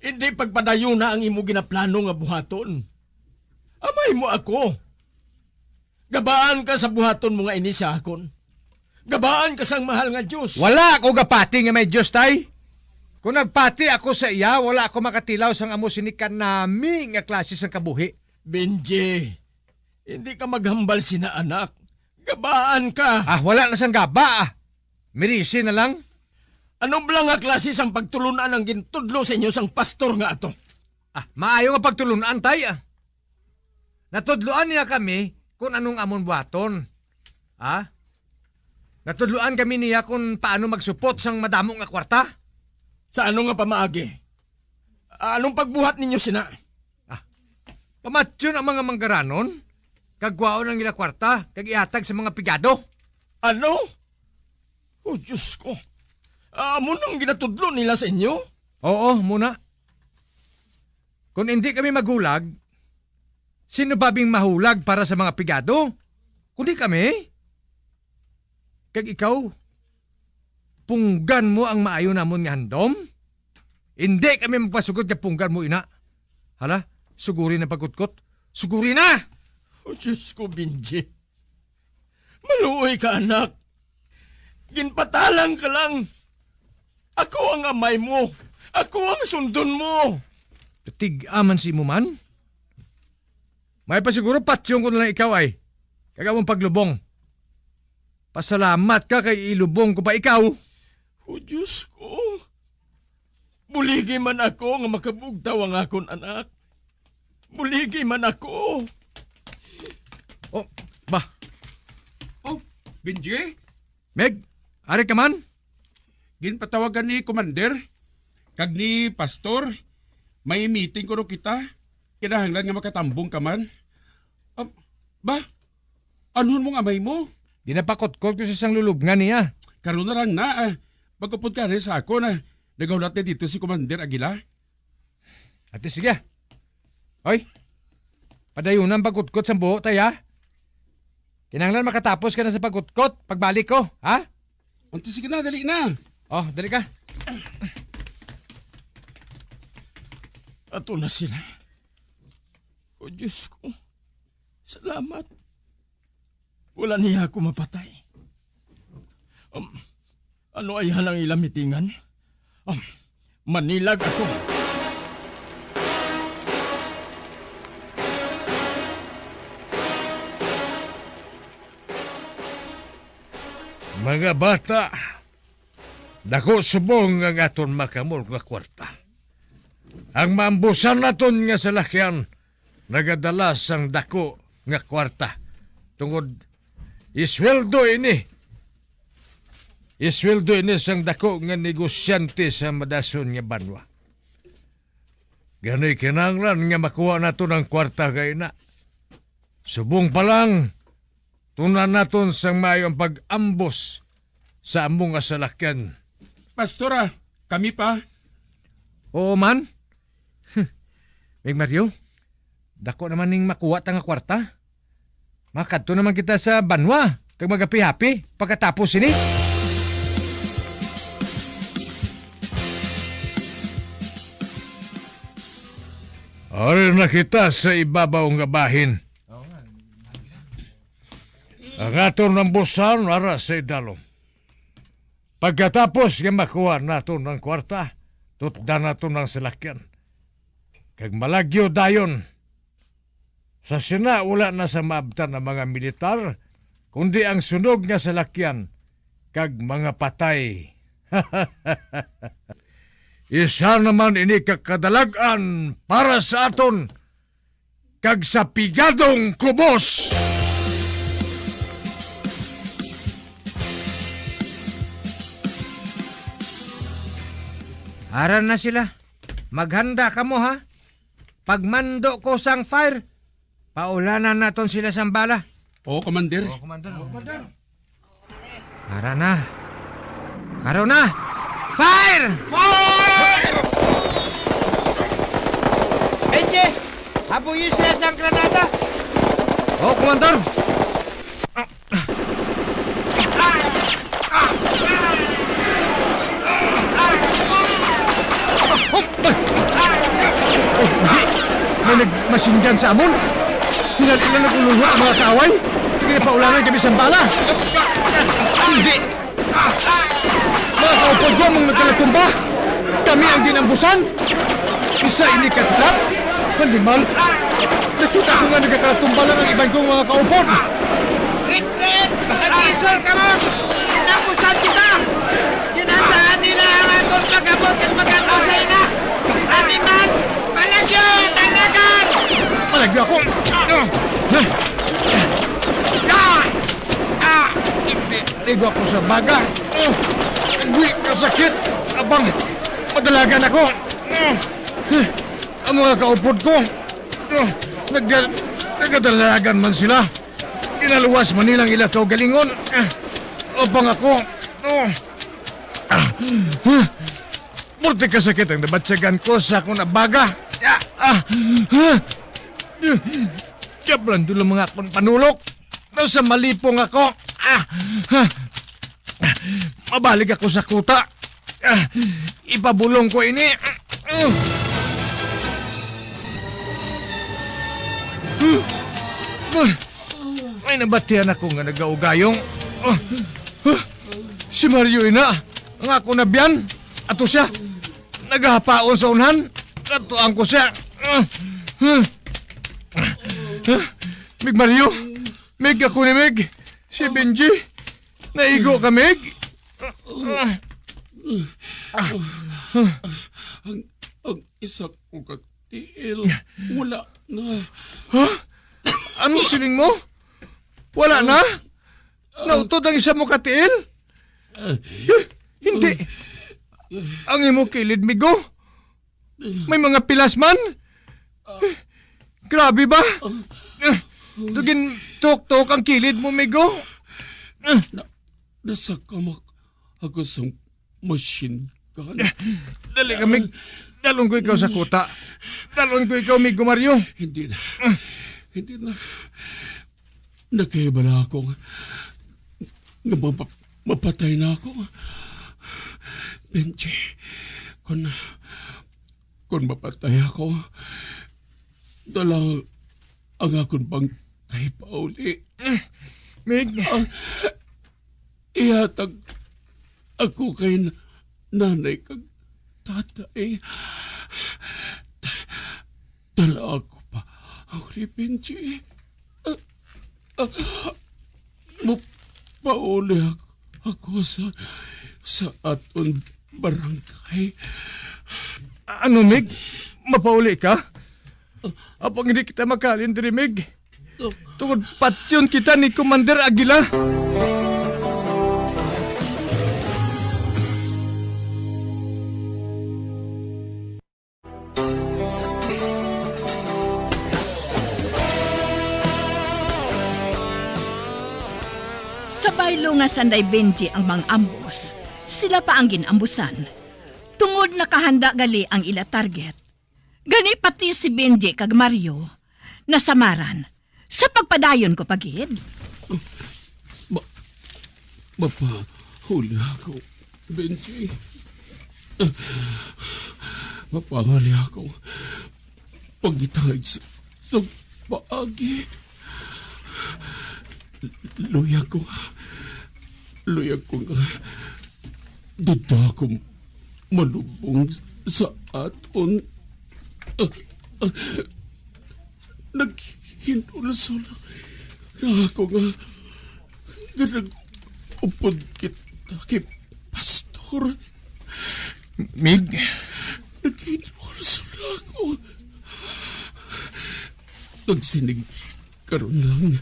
Speaker 8: Hindi pagpadayo na ang imo ginaplano nga buhaton. Amay mo ako. Gabaan ka sa buhaton mo nga ini sa akon. Gabaan ka sang mahal nga Diyos.
Speaker 3: Wala ako gapati nga may Diyos, tay. Kung nagpati ako sa iya, wala ako makatilaw sang amo sinikan nami nga klase sang kabuhi.
Speaker 8: Benji, hindi ka maghambal sina anak. Gabaan ka.
Speaker 3: Wala na sang gaba. Mirisi na lang.
Speaker 8: Anong blang nga klase sang pagtulunan ang gintudlo sa inyo sang pastor nga ato?
Speaker 3: Maayo nga pagtulunan, tay. Natudloan niya kami kung anong amon buhaton. Natudloan kami niya kung paano magsupot sang madamo nga kwarta.
Speaker 8: Sa ano nga pamaagi? Anong pagbuhat ninyo sina?
Speaker 3: Pamatyon ang mga manggaranon, kagwaon ang ila kwarta, kag ihatag sa mga pigado.
Speaker 8: Ano? Oh, Diyos ko. Amo nang ginatudlo nila sa inyo?
Speaker 3: Oo, muna. Kung hindi kami magulag, sino babing mahulag para sa mga pigado? Kundi kami. Kag ikaw, punggan mo ang maayo namon nga handom? Hindi kami magpasugod ka punggan mo, ina. Hala, suguri na pagkutkot. Suguri na!
Speaker 8: Oh, Diyos ko, Benji. Maluoy ka, anak. Ginpatalang ka lang. Ako ang amay mo. Ako ang sundon mo.
Speaker 3: Tig-aman si mo man? May pa siguro patyong ko na lang ikaw ay. Kagawang paglubong. Pasalamat ka kay ilubong ko pa ikaw.
Speaker 8: Oh, Diyos ko. Buligi man ako nga makabugtaw ang akon anak. Buligi man ako.
Speaker 4: Benji?
Speaker 3: Meg, ari ka man?
Speaker 4: Ginpatawagan ni Commander, kag ni Pastor, may meeting ko kita. Kinahanglan nga makatambong ka man. Anuhon mong amay mo?
Speaker 3: Ginapakot-kot ko sa isang lulubngan niya.
Speaker 4: Karoon na lang na. Pagkupod ka rin sa ako na nagawlat na dito si Commander Aguila.
Speaker 3: Ate sige. Hoy, padayunan pagkutkot sa buho tayo, Kinahanglan makatapos ka na sa pagkutkot pagbalik ko, ha?
Speaker 4: Ante sige na, dali na.
Speaker 3: Dali ka.
Speaker 8: Ato na sila. O Diyos ko, salamat. Wala niya ako mapatay. Ano ay halang ilamitingan? Manilag ako.
Speaker 3: Mga bata, dako subong ang aton makamol nga kwarta. Ang maambusan naton nga salakyan, nagadalas ang dako nga kwarta. Tungod, isweldo ini. Isweldo ini sang dako nga negosyante sa madason nga banwa. Gano'y kinanglan nga makuha naton ang kwarta kay na. Subong pa lang, tunan naton sang mayong pag-ambos sa among nga salakyan.
Speaker 4: Pastora, kami pa.
Speaker 3: Oo man. Meg Mario, dako naman ning makuha ta nga kwarta. Makadto naman kita sa banwa kag magapi-hapi pagkatapos ini. Ari na kita sa ibabaw nga bahin. Ang aton ng busan ara sa idalom. Pagkatapos nga makuha naton ng kwarta, tutdan naton ng salakyan. Kag malagyo dayon. Sa sina wala na sa maabtan ng mga militar, kundi ang sunog nga salakyan kag mga patay. Isa naman ini kakadalagan para sa aton kag sa pigadong kubos. Aran na sila. Maghanda ka mo, ha? Pagmando ko sang fire, paulanan naton sila sang bala.
Speaker 4: Oo, Commander.
Speaker 3: Aran na. Karon na. Fire!
Speaker 4: Fire!
Speaker 3: Benji! Habuyin sila sang granada. Oo, Commander. May nagmasinggan sa amon. Ilan nagulungan ang mga kaaway. Sige, paulangan kami sa bala. Hindi. Mga kaupod ko, mga nagkalatumba. Kami ang dinambusan. Isa ini katlap. Pandimal. Nakita ko nga nagkakalatumba lang ang ibang kong mga kaupod.
Speaker 23: Red! Nag-isol ka mo! Inambusan kita! Ginandaan nila ang atong pagabot at pagkakusay na! Animan! Palagyo! Talagan!
Speaker 3: Palagyo ako! Ligo ako sa baga. Agwi kasakit. Abang, madalagan ako. Ang mga kaupod ko, nagdadalagan man sila. Inaluwas man nilang ilakaw galingon. Abang ako. Murti kasakit ang nabatsagan ko sa akong nabaga. Kablan doon mga akong panulok. Nasa malipong ako. Mabalik ako sa kuta. Ipabulong ko ini. May nabatihan ako nga nagaugayong. Si Mario ina. Ang ako nabiyan. Ato siya. Nagahapaon sa unhan. Katuan ko siya. Mig Mario. Mig ako ni Mig. Si Benji. Naigo ka, Meg?
Speaker 4: Ang isa ko kaktiil, wala na.
Speaker 3: Ha? Anong siling mo? Wala na? Nautod ang isa mo katiil? Hindi. Ang imo kilid, Migo? May mga pilas man? Grabe ba? Dugin tok-tok ang kilid mo, Migo?
Speaker 4: Nasa kamak ako sa machine gun.
Speaker 3: Dali kami. Dalon ko ikaw sa kuta. Dalon ko ikaw, Migo Mario.
Speaker 4: Hindi na. Hindi na. Nagkaibala ako. Mapatay na ako. Benji, kung mapatay ako, dalang ang akong pang kay Pauli.
Speaker 3: Mig.
Speaker 4: Ihatag ako kay nanay kag tatay. Dala ako pa ang Benji. Pauli ako sa aton barangay.
Speaker 3: Ano, Mig? Mapauli ka? Apang hindi kita makalin diri, Mig. Tungod patsyon kita ni Commander Aguila.
Speaker 1: Sabay nga sanday Benji ang mga ambos, sila pa ang ginambusan. Tungod nakahanda gali ang ila target. Gani pati si Benji kag Mario, nasamaran sa pagpadayon ko pagid.
Speaker 4: Mapahuli ako, Benji. Mapahuli ako. Pagitangay sa paagi. Luyag ko nga. Dada ko malubong sa aton. Naghinulsol na ako nga nag-upod kita kay Pastor.
Speaker 3: Mig?
Speaker 4: Naghinulsol na ako. Nagsinig karon lang.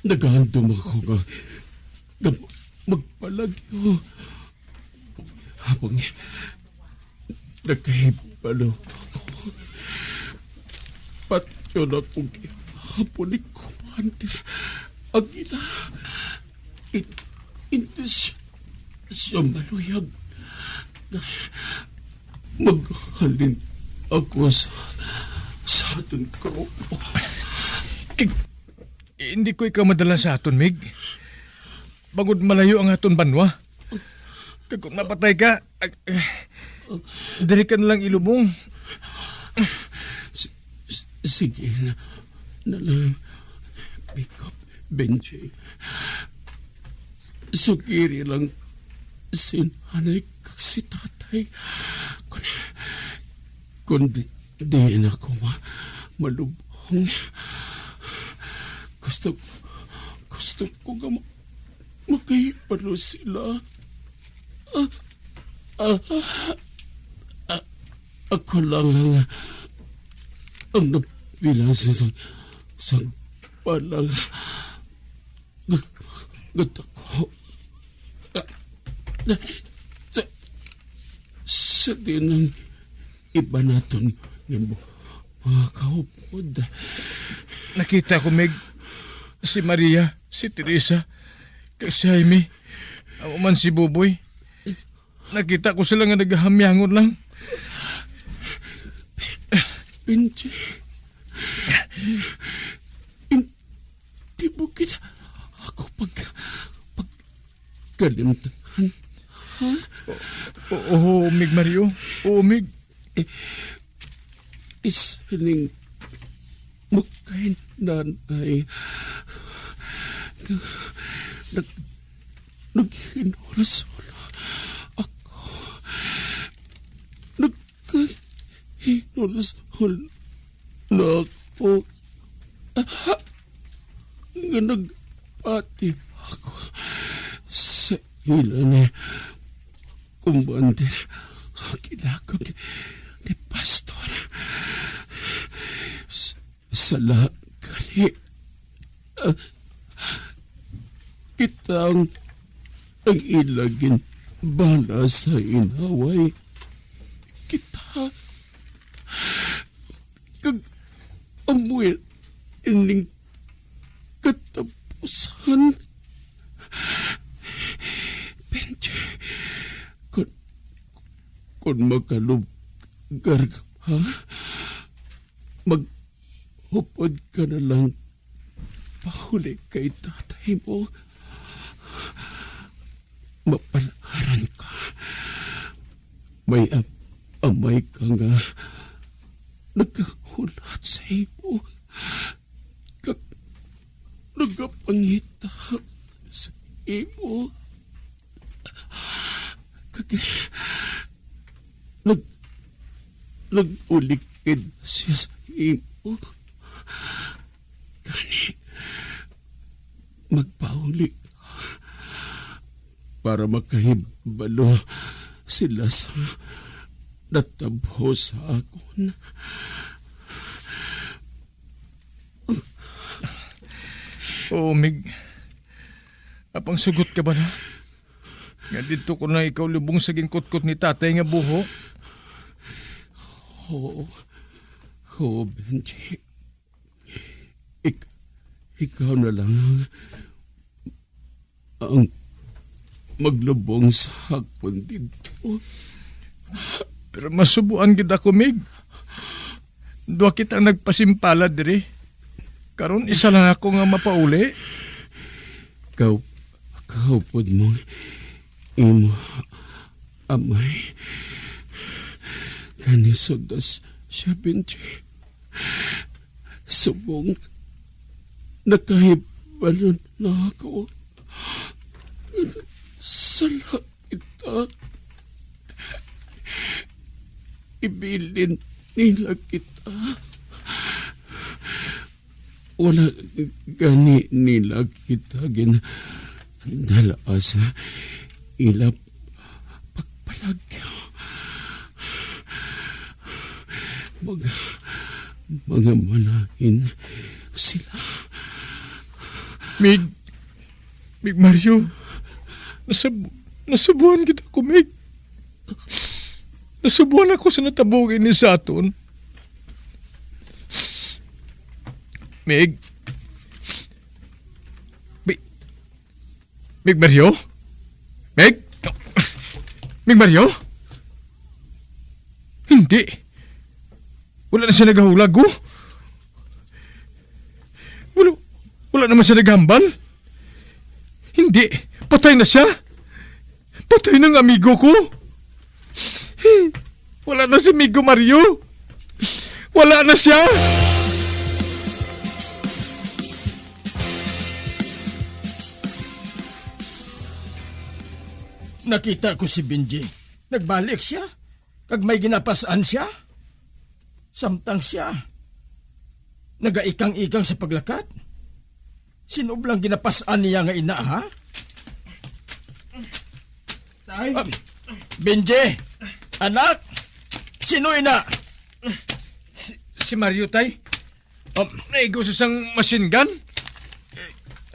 Speaker 4: Naghandom ako nga magpalagyo. Habang nagkahibalo ako, patyon akong hapon ni Commander Aguila. Hindi siya maluyag. Maghalin ako sa aton grupo.
Speaker 3: Hindi ko ikaw madala sa aton, Mig. Bangod malayo ang aton banwa. Kung mapatay ka, dali ka nalang ilubong.
Speaker 4: Sige, na lang. Pick up, Benji. Sugiri lang sinanay kag si tatay. Kundi di na ko malubong. Gusto ko nga makahiparo sila. Ako lang ang napilang sa palang gatako. Sa din ng iba naton ng mga kaupod.
Speaker 3: Nakita ko, Meg, si Maria, si Teresa, kay si Jaime, ako man si Buboy. Nakita ko sila nga naghahamyangon lang.
Speaker 4: Benji, hindi mo kita ako pagkalimtahan. Ha?
Speaker 3: Oo, Mig Mario. Oo, Mig.
Speaker 4: Isining makain nanay. Naghinurasol ako. Naghinurasol na ako. Nga nagpati ako sa ilan kumbandir kilakog ni Pastor. Sala kali kitang ang ilagin bala sa inaway kita kag amuin ining katapusan. Benji, kung makalubgar ka pa, maghupod ka na lang pahuli kay tatay mo. Mapalaran ka. May amay ka nga nagkahulat sa imo. Nagapangita sa imo. Nag-ulikid siya sa imo. Gani, magpauli ka para makahibalo sila sa natabho sa akon.
Speaker 3: Oo, Mig. Apang sugot ka ba na? Nga dito ko na ikaw lubong sa gingkot-kot ni tatay nga buho.
Speaker 4: Oo, Benji. Ikaw na lang ang maglubong sa hakon dito.
Speaker 3: Pero masubuan kita ko, Mig. Dua kita nagpasimpala diri. Karon isa lang ako nga mapauli.
Speaker 4: Kaupod mo imo amay kanisodas siya, Benji. Subong nakahibalo na ako. Sala kita. Ibilin nila kita. Wala gani nila kita dala sa ilap pagpalagyo. Mga manahin sila.
Speaker 3: Mig Mario, nasubuhan kita ko, Mig. Nasubuhan ako sa natabugin ni Saturn. Mig Mario? Mig Mario? Hindi. Wala na siya naghahulag, oh. Wala naman siya naghambal. Hindi. Patay na siya. Patay ng amigo ko. Wala na si Amigo Mario. Wala na siya.
Speaker 8: Nakita ko si Benji. Nagbalik siya. Kag may ginapasan siya. Samtang siya. Nagaikang-ikang sa paglakat. Sinublang ginapasan niya nga ina, ha?
Speaker 23: Tay?
Speaker 8: Benji! Anak! Sino ina?
Speaker 3: Si Mario, tay. Naigo sa isang machine gun.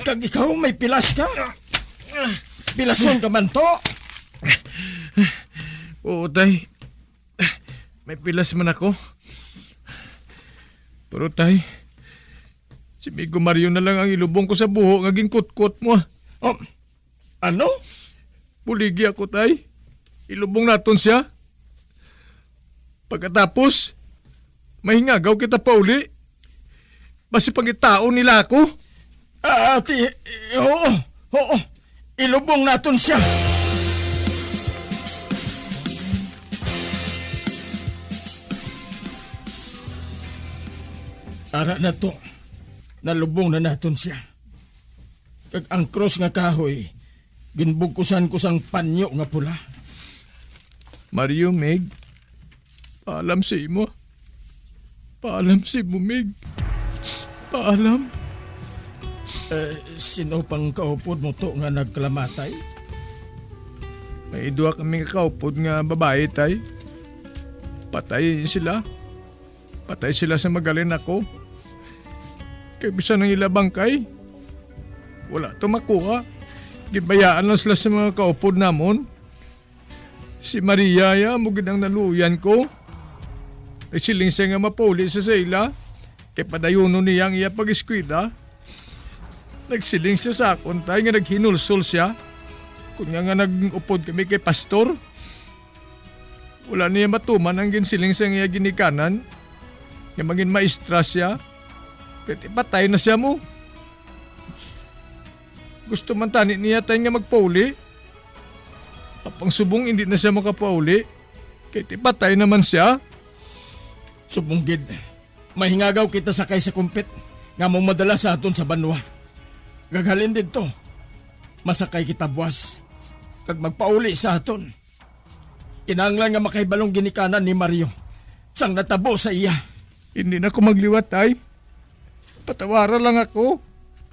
Speaker 8: Kag ikaw may pilas ka? Pilason ka man to?
Speaker 3: Oo, tay. May pilas man ako. Pero tay, si Migo Mario na lang ang ilubong ko sa buho nga ginkut-kut mo.
Speaker 8: Ano?
Speaker 3: Buligi ako, tay. Ilubong naton siya. Pagkatapos, mahingagaw kita pa uli. Basi pangitao nila ako.
Speaker 8: Oo. Ilubong naton siya. Ara na to. Nalubong na naton siya. Kag ang cross nga kahoy, ginbugkusan ko sang panyo nga pula.
Speaker 3: Mario, Meg, paalam sa imo. Paalam sa imo, Meg. Paalam.
Speaker 8: Sino pang kaupod mo to nga nagklamatay?
Speaker 3: May dua kami kaupod nga babae, tay. Patay sila. Patay sila sa magalin ako. Kaya bisa nang ilabang kay. Wala to makuha. Gibayaan lang sila sa mga kaupod namon. Si Maria ya, mugid ang naluyan ko. Nagsiling siya nga mapuli sa sila. Kaya padayuno niya ang iya pag-eskwida. Nagsiling siya sa akon tay nga naghinulsol siya. Kung nga nag-upod kami kay pastor. Wala niya matuman ang ginsiling siya nga ginikanan. Nga maging maestra siya. Kaya ipatay na siya mo. Gusto man tani niya tayo nga magpauli. Apang subong hindi na siya makapauli. Kaya ipatay naman siya.
Speaker 8: Subong gid. Mahingagaw kita sakay sa kumpit. Nga mong madala sa aton sa banwa. Gaghalin dito. Masakay kita buwas. Kag magpauli sa aton. Kinahanglan nga makaibalong ginikanan ni Mario. Sang natabo sa iya.
Speaker 3: Hindi na ako magliwat, tay. Patawaran lang ako.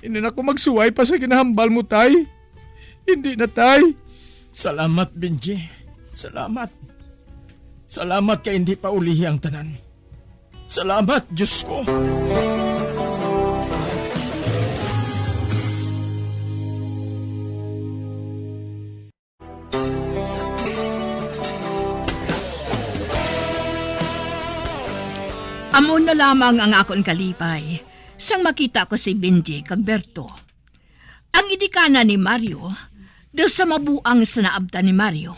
Speaker 3: Hindi na ako magsuway pa sa ginahambal mo, tay. Hindi na, tay.
Speaker 8: Salamat, Benji. Salamat. Salamat ka hindi pa ulihi ang tanan. Salamat, Diyos ko.
Speaker 1: Amo na lamang ang akon kalipay sang makita ko si Benji kag Berto. Ang idikana ni Mario do sa mabuang sa naabta ni Mario.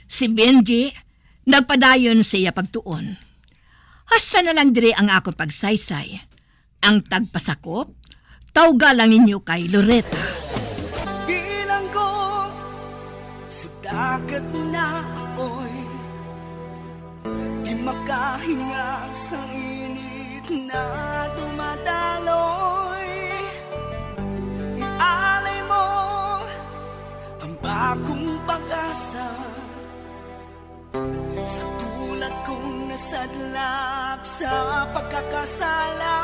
Speaker 1: Si Benji nagpadayon siya pagtuon. Hasta na lang dire ang akon pagsaysay. Ang tagpasakop, tawga lang ninyo kay Loretta.
Speaker 5: Bilang ko sa dagat na apoy, di makahinga sa init na dumadaloy. Ialay mo ang bagong pag-asa sa tulad kong nasadlak sa pagkakasala.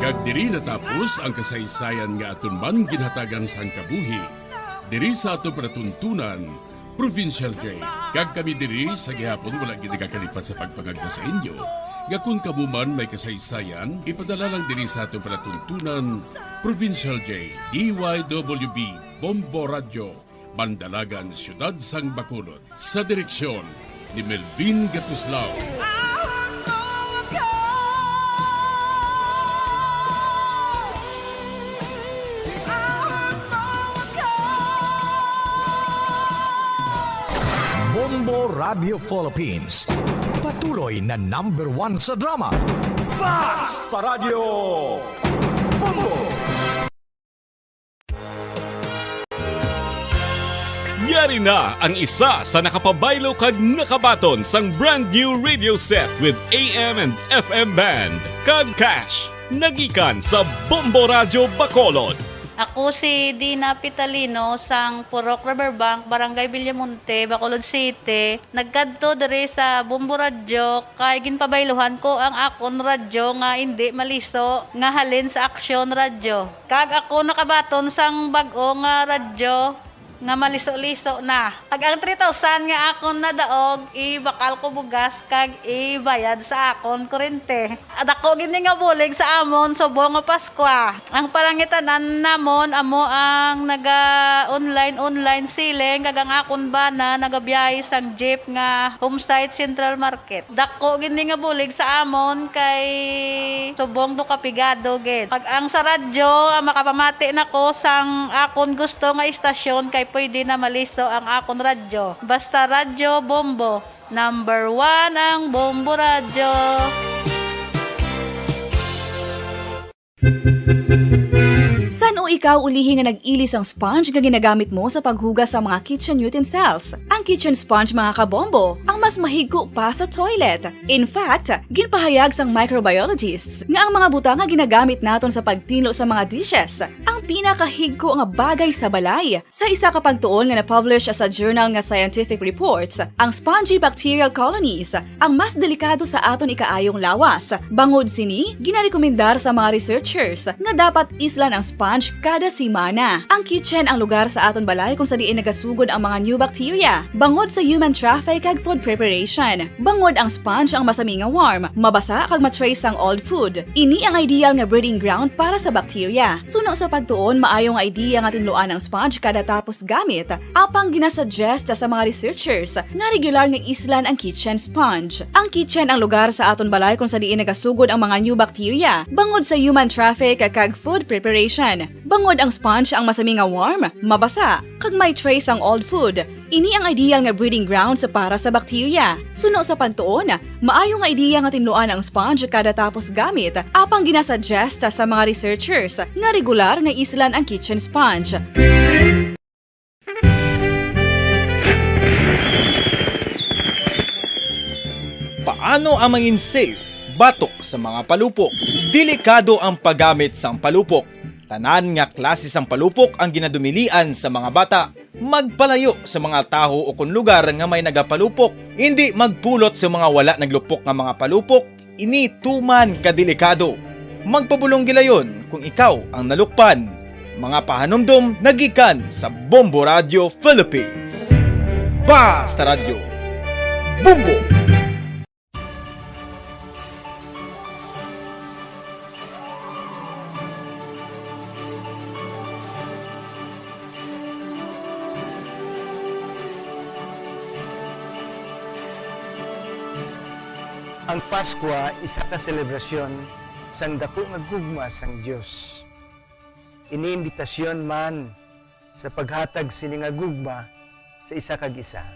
Speaker 4: Kag diri natapos ang kasaysayan nga aton man ginhatagan sa kabuhi. Diri sa aton panatuntunan, Provincial Jail. Kag kami diri sa gihapon wala gid nakakalipat sa pagpangagda sa inyo. Gakun kabuman may kasaysayan, ipadala lang diri sa aton panatuntunan, Provincial Jail. DYWB Bombo Radio, Bandalagan, Siyudad Sang Bacolod. Sa direksyon ni Melvin Gatuslao.
Speaker 11: Bombo Radio Philippines. Patuloy na #1 sa drama. Basta Radio Bombo!
Speaker 12: Yari na ang isa sa nakapabaylo kag nakabaton sang brand new radio set with AM and FM band. Kag cash, nagikan sa Bombo Radio Bacolod.
Speaker 13: Ako si Dina Pitalino sang Purok Riverbank, Barangay Villamonte, Bacolod City. Nagkadto diri sa Bombo Radyo kay ginpabayluhan ko ang akon radyo nga hindi maliso nga halin sa Aksyon Radyo. Kag ako nakabaton sang bag-o nga radyo nga maliso-liso na. Pag ang 3,000 nga akon nadaog, ibakal ko bugas kag ibayad sa akon kurente. At ako gini nga bulig sa amon subong nga Paskwa. Ang parangitanan namon amo ang naga-online siling kag ang akon bana nagabiyahe sang jeep nga homesite Central Market. Dako gini nga bulig sa amon kay subong do kapigado gid. Pag ang sa radyo makapamati nako sang akon gusto nga istasyon kay pwede na maliso ang akon radyo. Basta Radyo Bombo. Number 1 ang Bombo Radyo.
Speaker 14: San o ikaw ulihi nga nag-ilis ang sponge nga ginagamit mo sa paghugas sa mga kitchen utensils? Ang kitchen sponge mga kabombo, ang mas mahigko pa sa toilet. In fact, ginpahayag sang microbiologists nga ang mga butang nga ginagamit naton sa pagtilo sa mga dishes ang pinakahigko nga bagay sa balay. Sa isa ka pagtuon nga na-publish sa journal nga Scientific Reports, ang spongy bacterial colonies ang mas delikado sa aton ikaayong lawas. Bangod sini, ginarekomendar sa mga researchers nga dapat islan ang sponge kada simana. Ang kitchen ang lugar sa aton balay kung sa diin nagasugod ang mga new bacteria. Bangod sa human traffic kag food preparation. Bangod ang sponge ang masami nga warm, mabasa kag matrace ang old food. Ini ang ideal nga breeding ground para sa bacteria. Suno sa pagtuon, maayong idea nga tinluan ang sponge kada tapos gamit. Apang ginasuggest sa mga researchers nga regular nga islan ang kitchen sponge. Ang kitchen ang lugar sa aton balay kung sa diin nagasugod ang mga new bacteria. Bangod sa human traffic kag food preparation. Bangod ang sponge ang masami nga warm, mabasa, kag may trace ang old food. Ini ang ideal nga breeding ground sa para sa bacteria. Suno sa pagtuon, maayo nga idea nga tinluan ang sponge kada tapos gamit, apang ginasuggest sa mga researchers nga regular nga islan ang kitchen sponge.
Speaker 15: Paano ang mangin safe batok sa mga palupok? Delikado ang paggamit sang palupok. Tanan nga klase sang palupok ang ginadumilian sa mga bata. Magpalayo sa mga taho o kung lugar nga may nagapalupok. Hindi magpulot sa mga wala naglupok nga mga palupok. Ini tuman kadelikado. Magpabulong gilayon kung ikaw ang nalukpan. Mga pahanumdum nagikan sa Bombo Radio Philippines. Basta Radio Bombo!
Speaker 16: Ang Paskwa isa ka selebrasyon sang dako nga gugma sang Dios. Iniimbitasyon man sa paghatag sini nga gugma sa isa kag isa.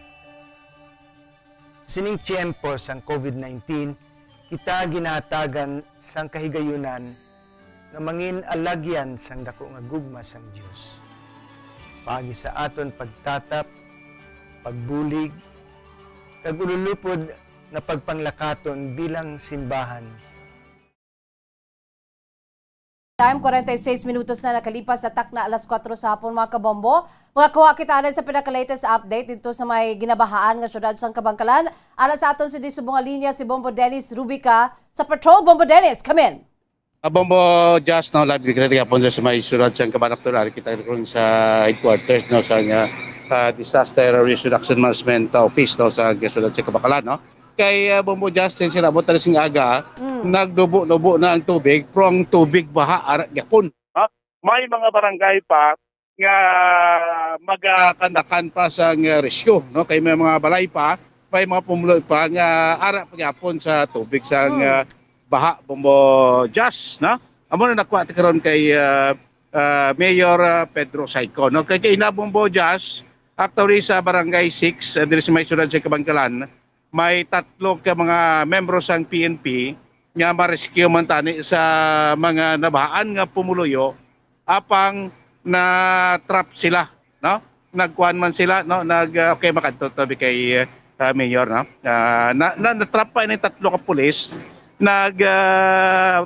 Speaker 16: Sining tiyempo sang COVID-19, kita ginahatagan sang kahigayunan nga mangin alagyan sang dako nga gugma sang Dios. Pagi sa aton pagtatap, pagbulig, kag ululupod na pagpanglakaton bilang simbahan.
Speaker 6: Time, 46 minutos na nakalipas sa takna alas 4 sa hapon mga kabombo. Mga kuha kita rin sa pinaka-latest update dito sa may ginabahaan nga syudad sa Kabangkalan. Alas sa aton si Disubong Linya si Bombo Dennis Rubica sa Patrol. Bombo Dennis, come in!
Speaker 7: Bombo Just, no, live dikritik po sa may syudad sa Kabangkalan. Kita rin sa headquarters no, sa Disaster Risk Reduction Management Office no, sa syudad sa Kabangkalan. No? Kay Bombo Justin sila mo talis ng aga, nagdubo-dubo na ang tubig, pero ang tubig baha arat gyapon. May mga barangay pa nga magakandakan pa sa rescue, no? Kay may mga balay pa, may mga pumuloy pa nga arat pa gyapon sa tubig sa baha. Bombo Just, no? Amo na nakuha karon kay Mayor Pedro Saico, no? Kay Bombo Just, actually sa barangay 6 diri sa may syudad sa Kabangkalan, may 3 ka mga membro sang PNP nga ma-rescue man tani sa mga nabahaan nga pumuluyo apang na-trap sila, no? Nagkuhan man sila, no? Okay makadto tabi kay Mayor, no? Na-trap pa ni 3 ka pulis,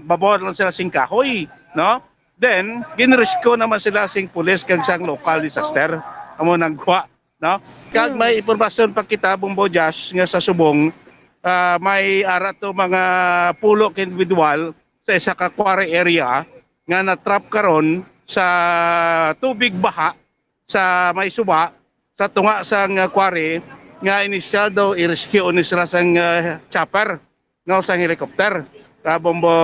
Speaker 7: babawal lang sila sing kahoy, no? Then ginrescue naman sila sing pulis kag sang local disaster amo nang kuha, no? Kag may impormasyon pa kita Bombo Josh nga sa Subong, may ara to mga pulo ka individual sa isa ka quarry area nga na-trap karon sa tubig baha sa may suba sa tunga sang quarry nga inisyal daw i-rescue ni sila sang chopper nga sang helicopter Bombo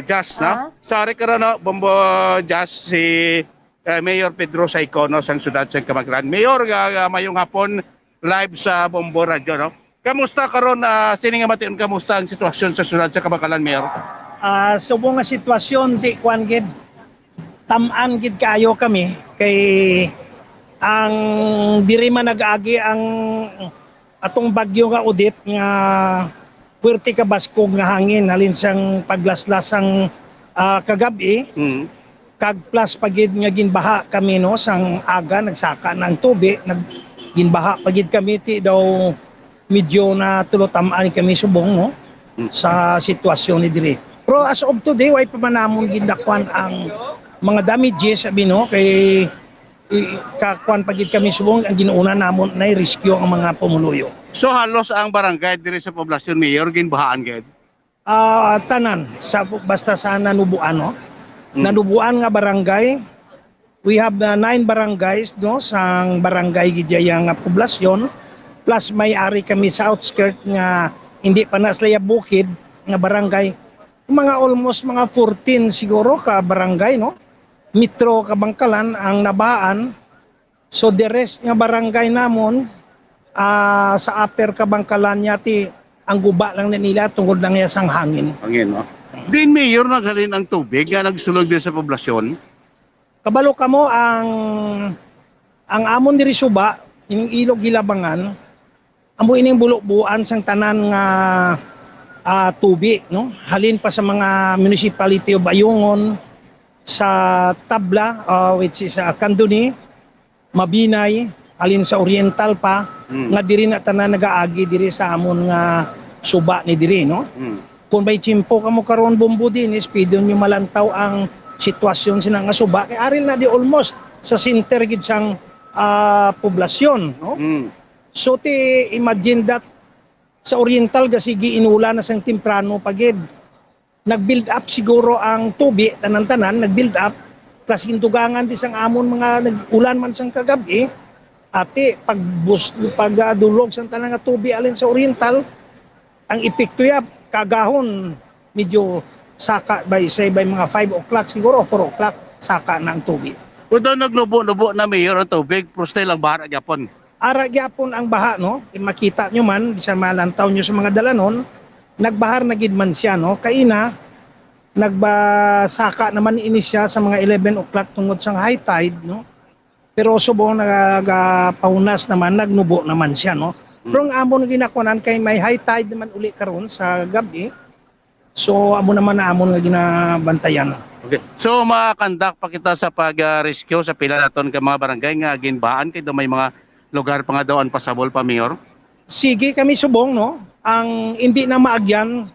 Speaker 7: Josh, no? Sorry ka no, Bombo Josh, si Mayor Pedro Saicono sang siyudad sa Kabangkalan. Mayor, mayong hapon live sa Bombo Radio, no? Kamusta karon sining matin kamusta ang sitwasyon sa siyudad sa Kabangkalan, Mayor?
Speaker 2: Subong nga sitwasyon di kwan gid tam-an gid kaayo kami kay ang diri man nag-agi ang atong bagyo nga udit nga puwerte ka baskog nga hangin halin sang paglaslasang kagabi. Kag plus pagid nga ginbaha kami no sang aga nagsaka ng tubig ginbaha pagid kami ti daw medyo na tulotamaan kami subong no sa sitwasyon ni diri. Pero as of today way pa man namon gindakwan ang mga damages sabi no kay kakwan pagid kami subong ang ginuuna namon na rescue ang mga pumuluyo.
Speaker 7: So halos ang barangay diri sa poblasyon Mayor ginbahaan gid.
Speaker 2: Tanan sa basta sa nanubuan no. Nanubuan nga barangay. We have 9 barangays no sang barangay gidya nga poblasyon plus may ari kami sa outskirt nga hindi pa naslaya bukid nga barangay. Mga almost mga 14 siguro ka barangay no. Metro Kabangkalan ang nabaan. So the rest nga barangay namon sa upper Kabangkalan yati ang guba lang na nila tungod lang ya sang hangin.
Speaker 7: Hangin no. Din Mayor naghalin ang tubig nga nagsulog din sa poblasyon.
Speaker 2: Kabalo kamo ang amon diri suba ining ilog gilabangan amo ining bulok-buan sang tanan nga tubig no halin pa sa mga municipality of Ayungon sa Tabla which is Kanduni, Mabinay, halin sa Oriental pa nga diri na tanan nagaagi diri sa amon nga suba ni diri no. Kung may tsimpo kamo karon Bombo din pido nyo malantaw ang sitwasyon sina nga suba kay aril na di almost sa center gid sang poblasyon no. So ti imagine that sa Oriental gasigi inula na sang temprano pagid. Nag-build up siguro ang tubig tanan-tanan nag-build up plus gintugangan di sang amon mga nag-ulan man sang kagabi ati pagdulog sang tanan nga tubig alin sa Oriental ang epekto ya kagahon medyo saka by mga 5 o'clock siguro 4 o'clock saka na ang tubig.
Speaker 7: Kung daw naglubo-lubo na Mayor ang tubig prostay lang bahara gyapon.
Speaker 2: Ara gyapon ang baha no makita nyo man bisan malantaw nyo sa mga dalanon nagbahar na gid man siya no kaina nagbasaka naman ini siya sa mga 11 o'clock tungod sang high tide no pero subong nagapahunas naman nagnubo naman siya no pero ang amon ginakunan kay may high tide naman uli karon sa gabi so amo naman na amon nga ginabantayan.
Speaker 7: Okay. So makandak pa kita sa pag-rescue sa pila naton ka mga barangay nga ginbaan kay daw may mga lugar pa nga daw ang pasabol pa Mayor.
Speaker 2: Sige kami subong no ang hindi na maagyan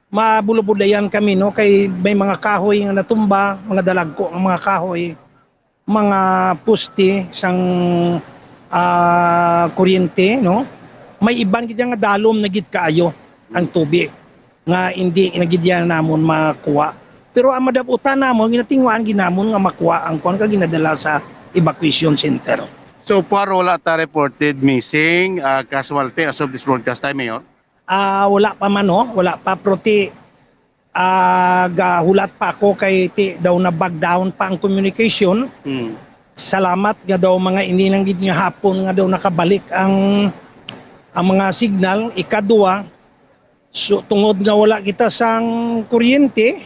Speaker 2: mabulubulayan kami no kay may mga kahoy nga natumba mga dalagko ang mga kahoy mga puste sang kuryente no may iban gid nga dalom na gid kaayo ang tubig nga hindi nagidyan namon makuha pero ang madabutan namon ginatingwaan ginamon nga makuha ang kon ka ginadala sa evacuation center.
Speaker 7: So far wala ta reported missing casualty as of this broadcast time Mayor.
Speaker 2: Wala pa man no, wala pa proti gahulat pa ako kay ti daw na bag down pa ang communication. Salamat nga daw mga ininang gid nga hapon nga daw nakabalik ang mga signal ikadua. So tungod nga wala kita sang kuryente,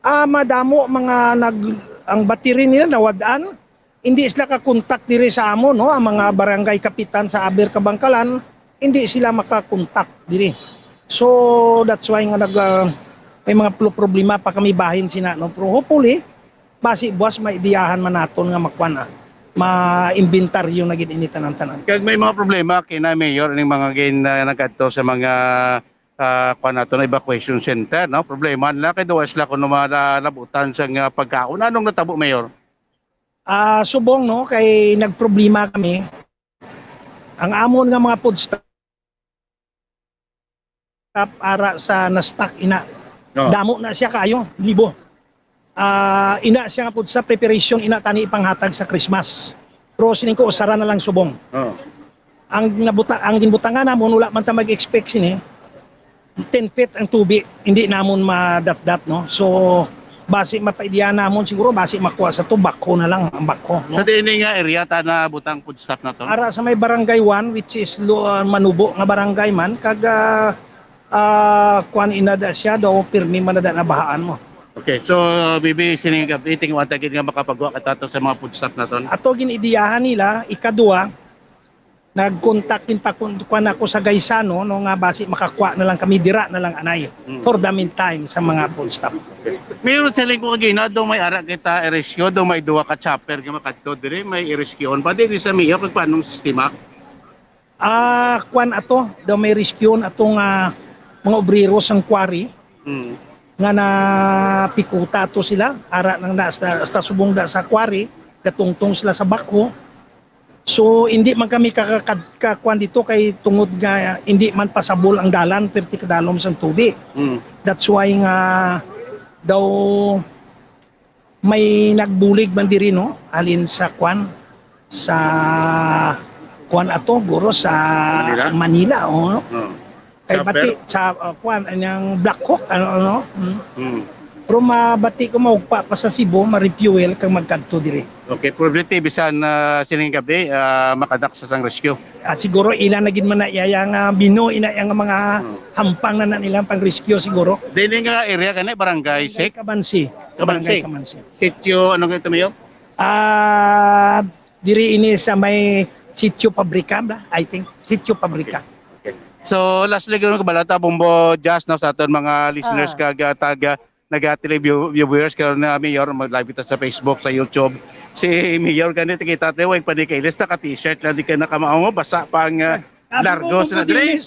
Speaker 2: madamo mga ang battery nila nawadaan. Hindi sila ka-contact diri sa amo no, ang mga barangay kapitan sa Aber Kabangkalan. Hindi sila makakontak diri. So that's why nga may mga problema pa kami bahin sina no. Pero hopefully basi buwas maidiyahan man naton nga makwana. Ma-inventaryo na gid ini tanan-tanan.
Speaker 7: Kag may mga problema kina Mayor ning mga nagkadto sa mga kuan nato na evacuation center, no? Problema nila kay duwa sila kuno malabutan sa pagkaon. Anong natabo, Mayor?
Speaker 2: Subong, no, kay nagproblema kami. Ang amon nga mga food stock ara sa na-stock ina. Damo na siya kayo, libo. Ina siya nga food sa preparation ina tani ipanghatag sa Christmas. Pero sining ko usara na lang subong. Ang ginbutangan namon wala man ta mag-expect sini. 10 feet ang tubig, hindi namon madat-dat, no. So base mapaidiyan namon siguro base makuha sa to bako na lang ang bako, no?
Speaker 7: Sa dinhi nga area ta na butang food stock na to.
Speaker 2: Ara sa may barangay 1 which is Manubo nga barangay man kaga kuan inada siya daw pirmi manada na bahaan mo.
Speaker 7: Okay, so bibi sining gabiting watagid nga makapagwa ka tato sa mga food stock na to.
Speaker 2: Ato ginidiyahan nila ikadua nagkontakin pa kuan ako sa Gaisano no nga base makakuha na lang kami dira na lang anay for the meantime sa mga food stock.
Speaker 7: Mayroon siling ko kagina do may ara kita eresyo do may duwa ka chopper nga makadto dire may eresyon pa di sa miyo kag paanong sistema.
Speaker 2: Kuan ato daw may rescue atong mga obrero sang quarry. Nga na pikuta to sila ara nang hasta subong da sa quarry katungtong sila sa bako. So hindi man kami kakuan dito kay tungod nga hindi man pasabol ang dalan perti kadalom sang tubig. That's why nga daw may nagbulig man diri no alin sa kuan sa kuan ato guro sa Manila no. Kay bati sa kuan anyang Black Hawk ano. Pero mabati ko maugpa pa sa Cebu, ma-refuel kang magkadto dire.
Speaker 7: Okay, probability bisan sining gabi makadak sa sang rescue.
Speaker 2: Siguro ilan na gid man na yang bino ina yang mga hampang na nilang pang rescue siguro.
Speaker 7: Dili nga area kanay barangay Sek
Speaker 2: Kabansi.
Speaker 7: Kabansi. Sitio ano kay tumayo?
Speaker 2: Diri ini sa may Sitio Pabrika, I think. Sitio Pabrika.
Speaker 7: Okay. So lastly gano kabalata Bombo Jazz no sa aton mga listeners kaga taga viewers karon na Mayor mag-live ita sa Facebook, sa YouTube. Si Mayor ganito kita tawag pa di kay lista ka t-shirt lang di ka nakamao basa pang largo sa dire.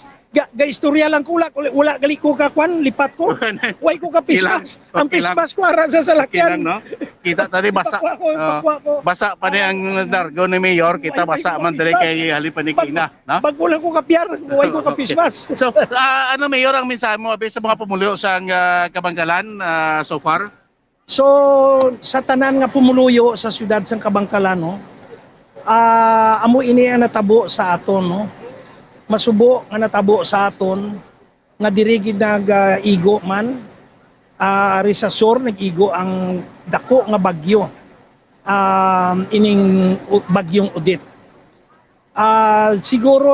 Speaker 2: Istorya lang ko wala gali ko ka kwan lipat ko. Way ko ka pispas. Ang pispas ko ara sa salakyan.
Speaker 7: No? Kita tadi basa. Basa pa ni ang largo ni Mayor, kita basa man dire kay halin pa ni Kina, no?
Speaker 2: Pag wala ko kapyar, way ko ka pispas.
Speaker 7: So ano Mayor ang mensahe mo abi sa mga pumulo sa Kabangkalan so far?
Speaker 2: So sa tanan nga pumuluyo sa siyudad sang Kabangkalan no. Amo ini ang natabo sa aton no. Masubo nga natabo sa aton nga diri gid nag-igo man ari sa sur nag-igo ang dako nga bagyo ining bagyong Odette. Siguro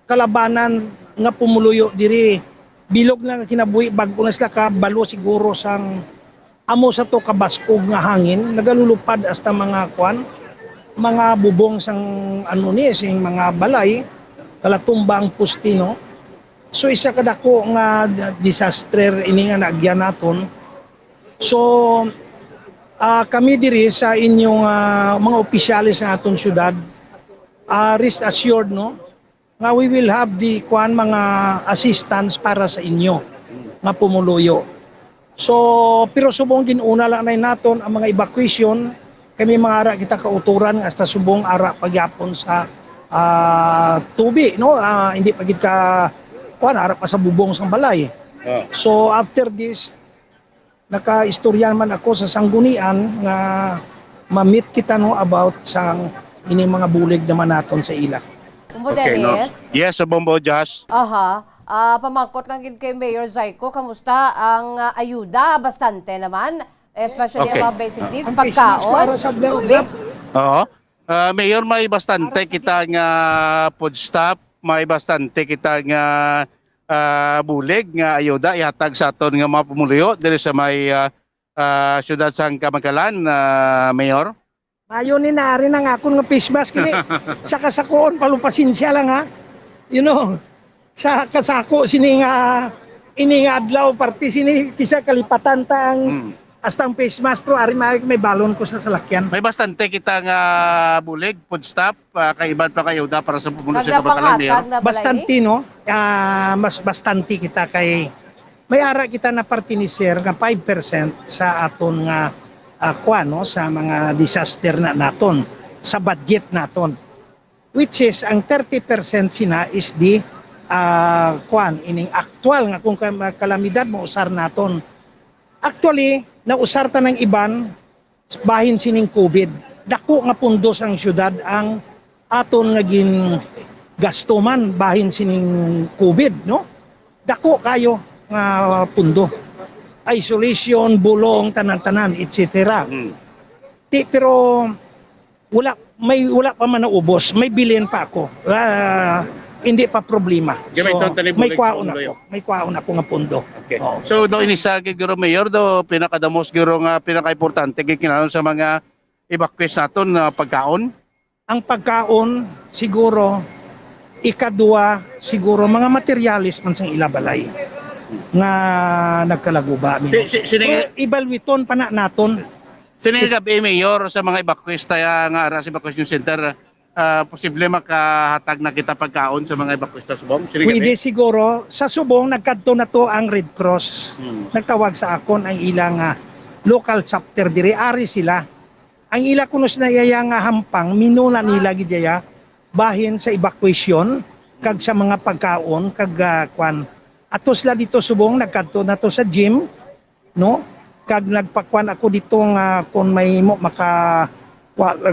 Speaker 2: kalabanan nga pumuluyo diri bilog na kinabuhi bag-o na sila kabalo siguro sang amo sa to kabaskog nga hangin nagalulupad hasta mga kwan mga bubong sang ano ni sing mga balay kalatumba ang pustino. So isa kadako nga disaster ini nga naagyan naton. So kami diri sa inyong mga opisyalis sa aton syudad rest assured no nga we will have the kuan mga assistance para sa inyo nga pumuluyo. So pero subong ginuna lang nay naton ang mga evacuation kami mga ara kita kauturan nga hasta subong ara pagyapon sa tubig no hindi pa gid ka kuan harap pa sa bubong sang balay. So after this nakaistoryan man ako sa sanggunian nga ma-meet kita no about sang ini mga bulig naman naton sa ila.
Speaker 6: Okay, no.
Speaker 7: Yes, sa Bombo Jazz.
Speaker 6: Pamangkot lang gid kay Mayor Zaiko, kamusta ang ayuda bastante naman especially about basic needs, pagkaon, tubig.
Speaker 7: Oo. Mayor, may bastante kita nga food stop, may bastante kita nga bulig nga ayuda ihatag sa aton nga mga pumuluyo diri sa may siyudad sang Kabangkalan, Mayor.
Speaker 2: Mayo ni nari na nga akong nga fish mask kini. Sa kasakoon palumpasin siya lang ha. You know, sa kasako sini nga ini nga adlaw party sini kisa kalipatan ta ang astang face mask pro ari may balon ko sa salakyan.
Speaker 7: May bastante kita nga bulig, food stop, kaiban pa kayo da para sa pumulo sa Kabangkalan.
Speaker 2: Bastante no. mas bastante kita kay may ara kita na partinisir nga 5% sa aton nga no, sa mga disaster na naton sa budget naton, which is ang 30% sina is di ining actual nga kung kalamidad mo usar naton. Actually nausar ta ng iban bahin sining COVID, dako nga pundos ang syudad ang aton nga gin gastuman bahin sining COVID, no? Dako kayo nga pundo. Isolation, bulong, tanan-tanan, etc. Pero wala pa man naubos. May bilin pa ako. Hindi pa problema. So, may kwaon ako nga pundo.
Speaker 7: Okay. So do inisa giro mayor do pinakadamos giro nga pinakaimportante gikinahanglan sa mga evacuees naton na pagkaon.
Speaker 2: Ang pagkaon siguro ikadua siguro mga materialis man sang ilabalay nga nagkalaguba. Ibalwiton pa na naton.
Speaker 7: Sini gabi mayor sa mga evacuees taya nga ara sa evacuation center, posible makahatag na kita pagkaon sa mga evacuees sa Subong?
Speaker 2: Pwede siguro. Sa Subong nagkadto na to ang Red Cross. Nagtawag sa akon ang ilang local chapter diri, ari sila. Ang ila kunos na iya nga hampang minula nila gidya bahin sa evacuation kag sa mga pagkaon kag atos la dito Subong nagkadto na to sa gym, no? Kag nagpakwan ako dito nga kung may mo maka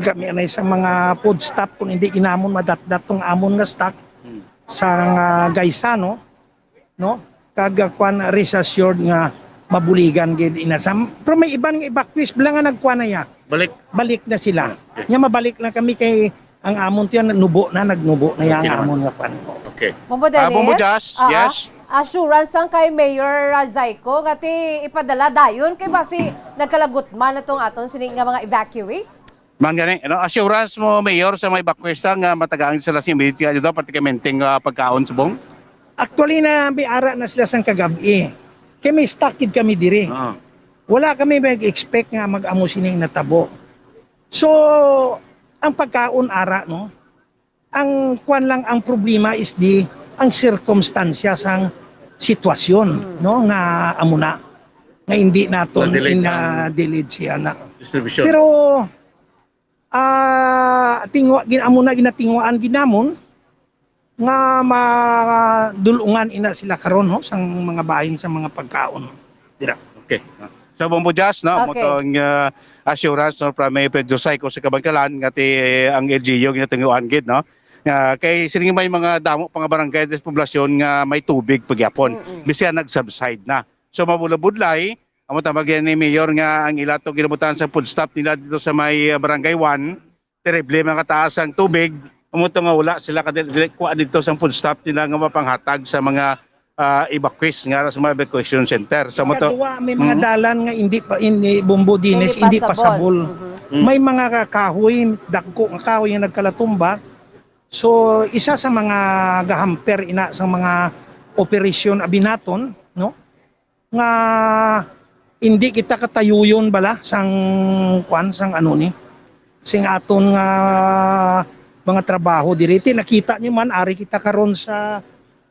Speaker 2: kami anay sa mga food stop kung hindi ginamon madatdat tong amon nga stock sa gaysa, no? Kag kwan rest assured nga mabuligan gid inasam. Pero may iban nga evacuees bala nga nagkwan na ya. Balik na sila. Nya mabalik na kami kay ang amon tiyan nagnubo na yang amon nga kwan.
Speaker 7: Okay.
Speaker 6: Bombo Dennis?
Speaker 7: Bombo Josh, yes.
Speaker 6: Assurance lang kay Mayor Zayco nga ti ipadala dayon kay basi nagkalagot man atong aton sining nga mga evacuees.
Speaker 7: Mangani, assurance mo mayor sa mga evacuees nga matagaan sila sa immediate dito particularmente pagkaon Subong?
Speaker 2: Actually na biara na sila sang kagabi. Kay may stocked kami diri. Wala kami mag-expect nga mag-amo sining natabo. So ang pagkaon ara, no? Ang kwan lang ang problema is ang circumstansya sang sitwasyon, no, nga amuna nga hindi naton delayed siya na
Speaker 7: distribution.
Speaker 2: Pero ginamuna ginatingwaan ginamon nga madulungan ina sila karon, no, sang mga bahin sa mga pagkaon dira.
Speaker 7: Okay. So Bombo Josh, no, motong assurance no from Pedro Zayco sa Kabangkalan ngati ang LGU ginatinguan gid, no. Kay sining may mga damo pang barangay des poblasyon nga may tubig pagyapon bisaya nag-subside na. So mabulabudlay amo tamagyan ni mayor nga ang ilato ginabutan sa food stop nila dito sa may barangay 1. Terrible mga taas ang tubig. Amo to nga wala sila kuha dito sa food stop nila nga mapanghatag sa mga evacuees nga sa mga evacuation center. So mo to
Speaker 2: may mga dalan nga hindi Bombo Dennis hindi pasabol. May mga kahoy dagko nga kahoy nga nagkalatumba. So isa sa mga gahamper ina sa mga operasyon abinaton, no? Nga hindi kita katayuyon bala sang kwan sang ano ni. Sing aton nga mga trabaho diriti nakita niyo man ari kita karon sa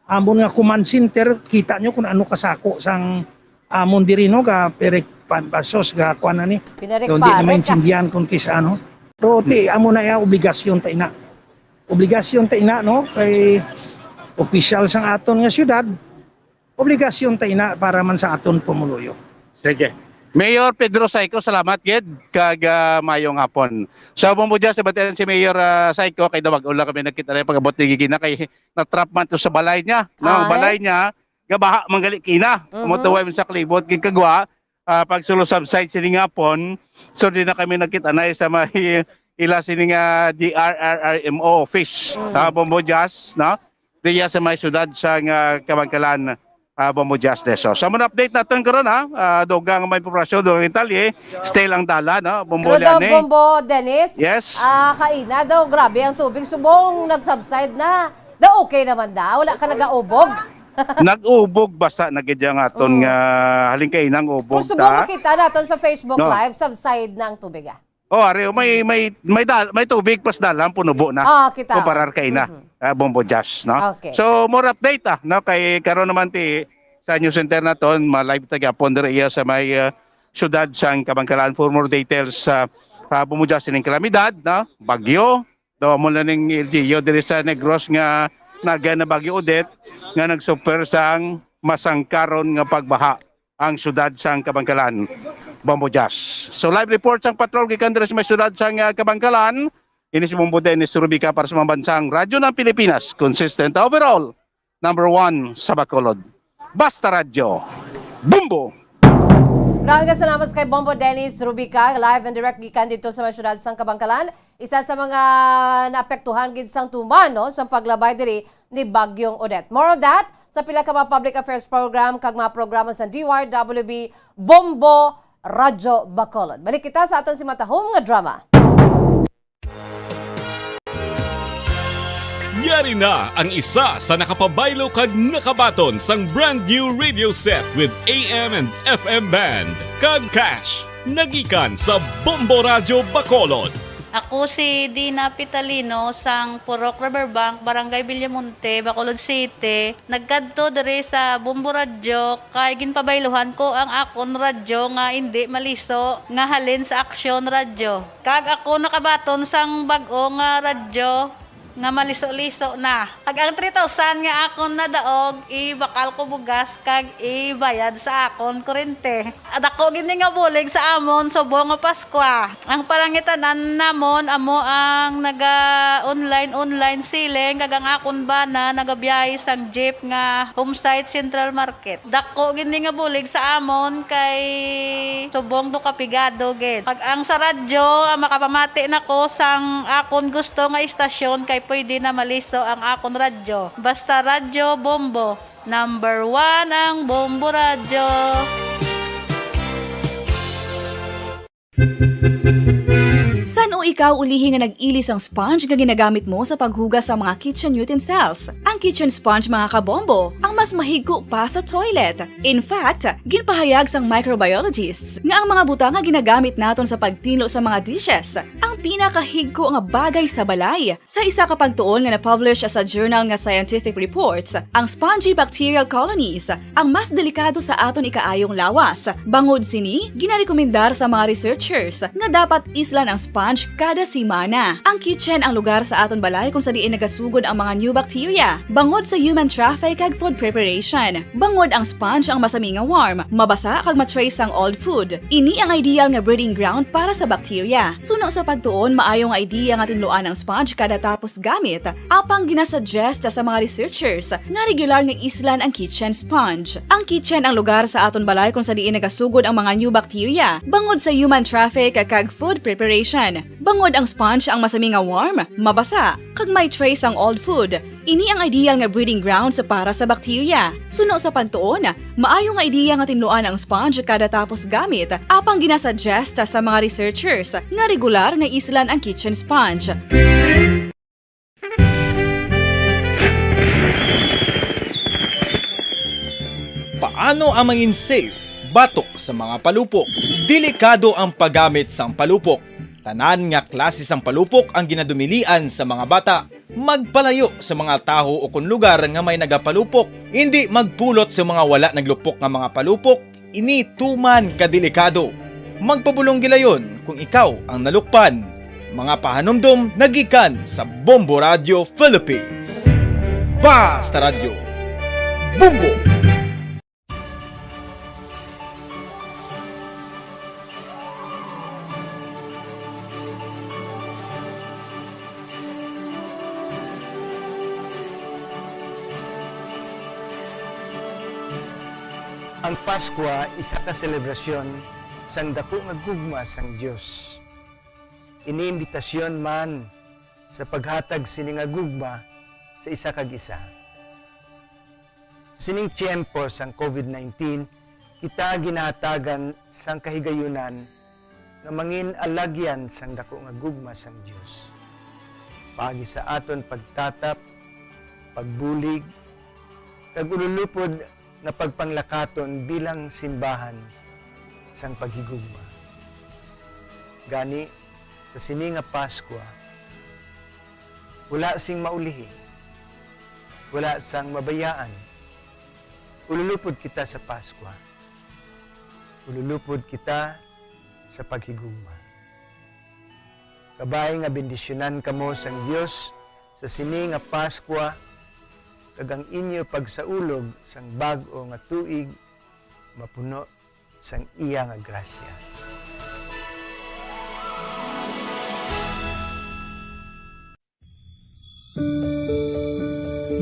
Speaker 2: amon nga command center, kita niyo kung ano kasako sang amon diri, no, ga perek pasos ga kwan ani. Hindi na maintindihan kung kisa ano. Pero amon na ya obligasyon ta ina. Obligasyon ta ina, no, kay opisyal sang aton nga syudad. Obligasyon ta ina para man sa aton pumuluyo.
Speaker 7: Sige. Mayor Pedro Zayco, salamat gid kag mayong hapon. So Bombo Josh, sabatan si Mayor Zayco kay dawag ulang kami nakita na pagabot ni gigina kay na-trap man to sa balay niya. No, balay niya gabaha manggali kina. Mutuway sa klibot gid kagwa pag sulo subside sining hapon. So di na kami nakita na sa may ila sining DRRMO office. Bombo Josh, no? Diya sa may syudad sa Kabangkalan. Bombo Josh Deso. So muna update natin karon dogang may populasyon dogang Italy, stay lang dala, no? Bombo Liane.
Speaker 6: Bombo Dennis.
Speaker 7: Yes.
Speaker 6: Kaina daw grabe ang tubig Subong nag-subside na. Okay naman daw, wala ka nagaubog.
Speaker 7: Nag-ubog basta nagidya nga aton nga halingkainang ubog
Speaker 6: ta. Subong makita naton sa Facebook Live subside na ang tubig
Speaker 7: ari may tubig pas dalan punubo na.
Speaker 6: Kita.
Speaker 7: Kumparar kay na. Bombo Jazz, no?
Speaker 6: Okay.
Speaker 7: So more update no, kay karon naman ti sa news center naton ma-live ta gyapon diri iya sa may syudad sang Kabangkalan. For more details sa Bombo Jazz ning kalamidad, no? Bagyo, daw mo na ning LGU diri sa Negros nga naga na Bagyo Odette nga nagsuper sang masangkaron nga pagbaha ang syudad sang Kabangkalan. Bombo Jazz. So live report sang patrol gikan diri sa may syudad sang Kabangkalan. Ini si Bombo Dennis Rubica para sa mga bansang radyo ng Pilipinas. Consistent overall. Number 1 sa Bacolod. Basta Radyo. Bombo!
Speaker 6: Maraming salamat kay Bombo Dennis Rubica, live and direct gikan dito sa syudad sang Kabangkalan. Isa sa mga naapektuhan gid sang tuman no sa paglabay diri ni Bagyong Odette. More of that sa pila ka mga public affairs program kag mga programa sa DYWB Bombo Radyo Bacolod. Balik kita sa aton si matahom nga drama.
Speaker 12: Yari na ang isa sa nakapabaylo kag nakabaton sang brand new radio set with AM and FM band. Kag cash, nagikan sa Bombo Radyo Bacolod.
Speaker 13: Ako si Dina Pitalino sang Purok Riverbank, Barangay Villamonte, Bacolod City. Nagkadto diri sa Bombo Radyo kay ginpabayluhan ko ang akon radyo nga hindi maliso nga halin sa Aksyon Radyo. Kag ako nakabaton sang bag-o nga radyo nga maliso-liso na. Kag ang 3,000 nga akon na daog, ibakal ko bugas kag ibayad sa akon kurente. At ako gini nga bulig sa amon subong nga Paskwa. Ang palangitanan namon amo ang naga-online siling kag ang akon bana nagabiyahe sang jeep nga Homesite Central Market. Dako gini nga bulig sa amon kay subong do kapigado gid. Kag ang sa radyo makapamati nako sang akon gusto nga istasyon kay pwede na maliso ang akon radyo. Basta Radyo Bombo. Number 1 ang Bombo Radyo.
Speaker 14: San o ikaw ulihi nga nag-ilis ang sponge nga ginagamit mo sa paghugas sa mga kitchen utensils? Ang kitchen sponge mga kabombo, ang mas mahigko pa sa toilet. In fact, ginpahayag sang microbiologists nga ang mga butang nga ginagamit naton sa pagtinlo sa mga dishes, ang pinakahigko nga bagay sa balay. Sa isa ka pagtuon nga na-publish sa journal nga Scientific Reports, ang spongy bacterial colonies ang mas delikado sa aton ikaayong lawas. Bangod sini, ginarekomendar sa mga researchers nga dapat islan ang sponge kada simana. Ang kitchen ang lugar sa aton balay kung sa diin nagasugod ang mga new bacteria. Bangod sa human traffic kag food preparation. Bangod ang sponge ang masami nga warm, mabasa kag matrace ang old food. Ini ang ideal nga breeding ground para sa bacteria. Suno sa pagtuon, maayo nga idea nga tinluan ang sponge kada tapos gamit. Apang ginasuggest sa mga researchers nga regular nga islan ang kitchen sponge. Ang kitchen ang lugar sa aton balay kung sa diin nagasugod ang mga new bacteria. Bangod sa human traffic kag food preparation. Bangod ang sponge ang masami nga warm, mabasa, kag may trace ang old food. Ini ang ideal nga breeding ground sa para sa bacteria. Suno sa pagtuon, maayo nga idea nga tinluan ang sponge kada tapos gamit, apang ginasuggest sa mga researchers nga regular nga islan ang kitchen sponge.
Speaker 15: Paano ang mangin safe batok sa mga palupok? Delikado ang paggamit sang palupok. Tanan nga klase sang palupok ang ginadumilian sa mga bata. Magpalayo sa mga taho o kung lugar nga may nagapalupok. Hindi magpulot sa mga wala naglupok nga mga palupok. Ini tuman kadelikado. Magpabulong gilayon kung ikaw ang nalukpan. Mga pahanumdum nagikan sa Bombo Radio Philippines. Basta Radio Bombo!
Speaker 16: Ang Pasko isa ka selebrasyon sang dako nga gugma sang Dios. Iniimbitasyon man sa paghatag sini nga gugma sa isa kag isa. Sining tiyempo sang COVID-19, kita ginahatagan sang kahigayunan nga mangin alagyan sang dako nga gugma sang Dios. Pagi sa aton pagtatap, pagbulig, kag ululupod na pagpanglakaton bilang simbahan sang paghigugma. Gani, sa sini nga Pasko, wala sing maulihi, wala sang mabayaan. Ululupod kita sa Paskwa. Ululupod kita sa paghigugma. Kabay nga bendisyonan kamo sang Dios sa sini nga Paskwa, kag ang inyo pagsaulog sang bag-o nga tuig mapuno sang iya nga grasya.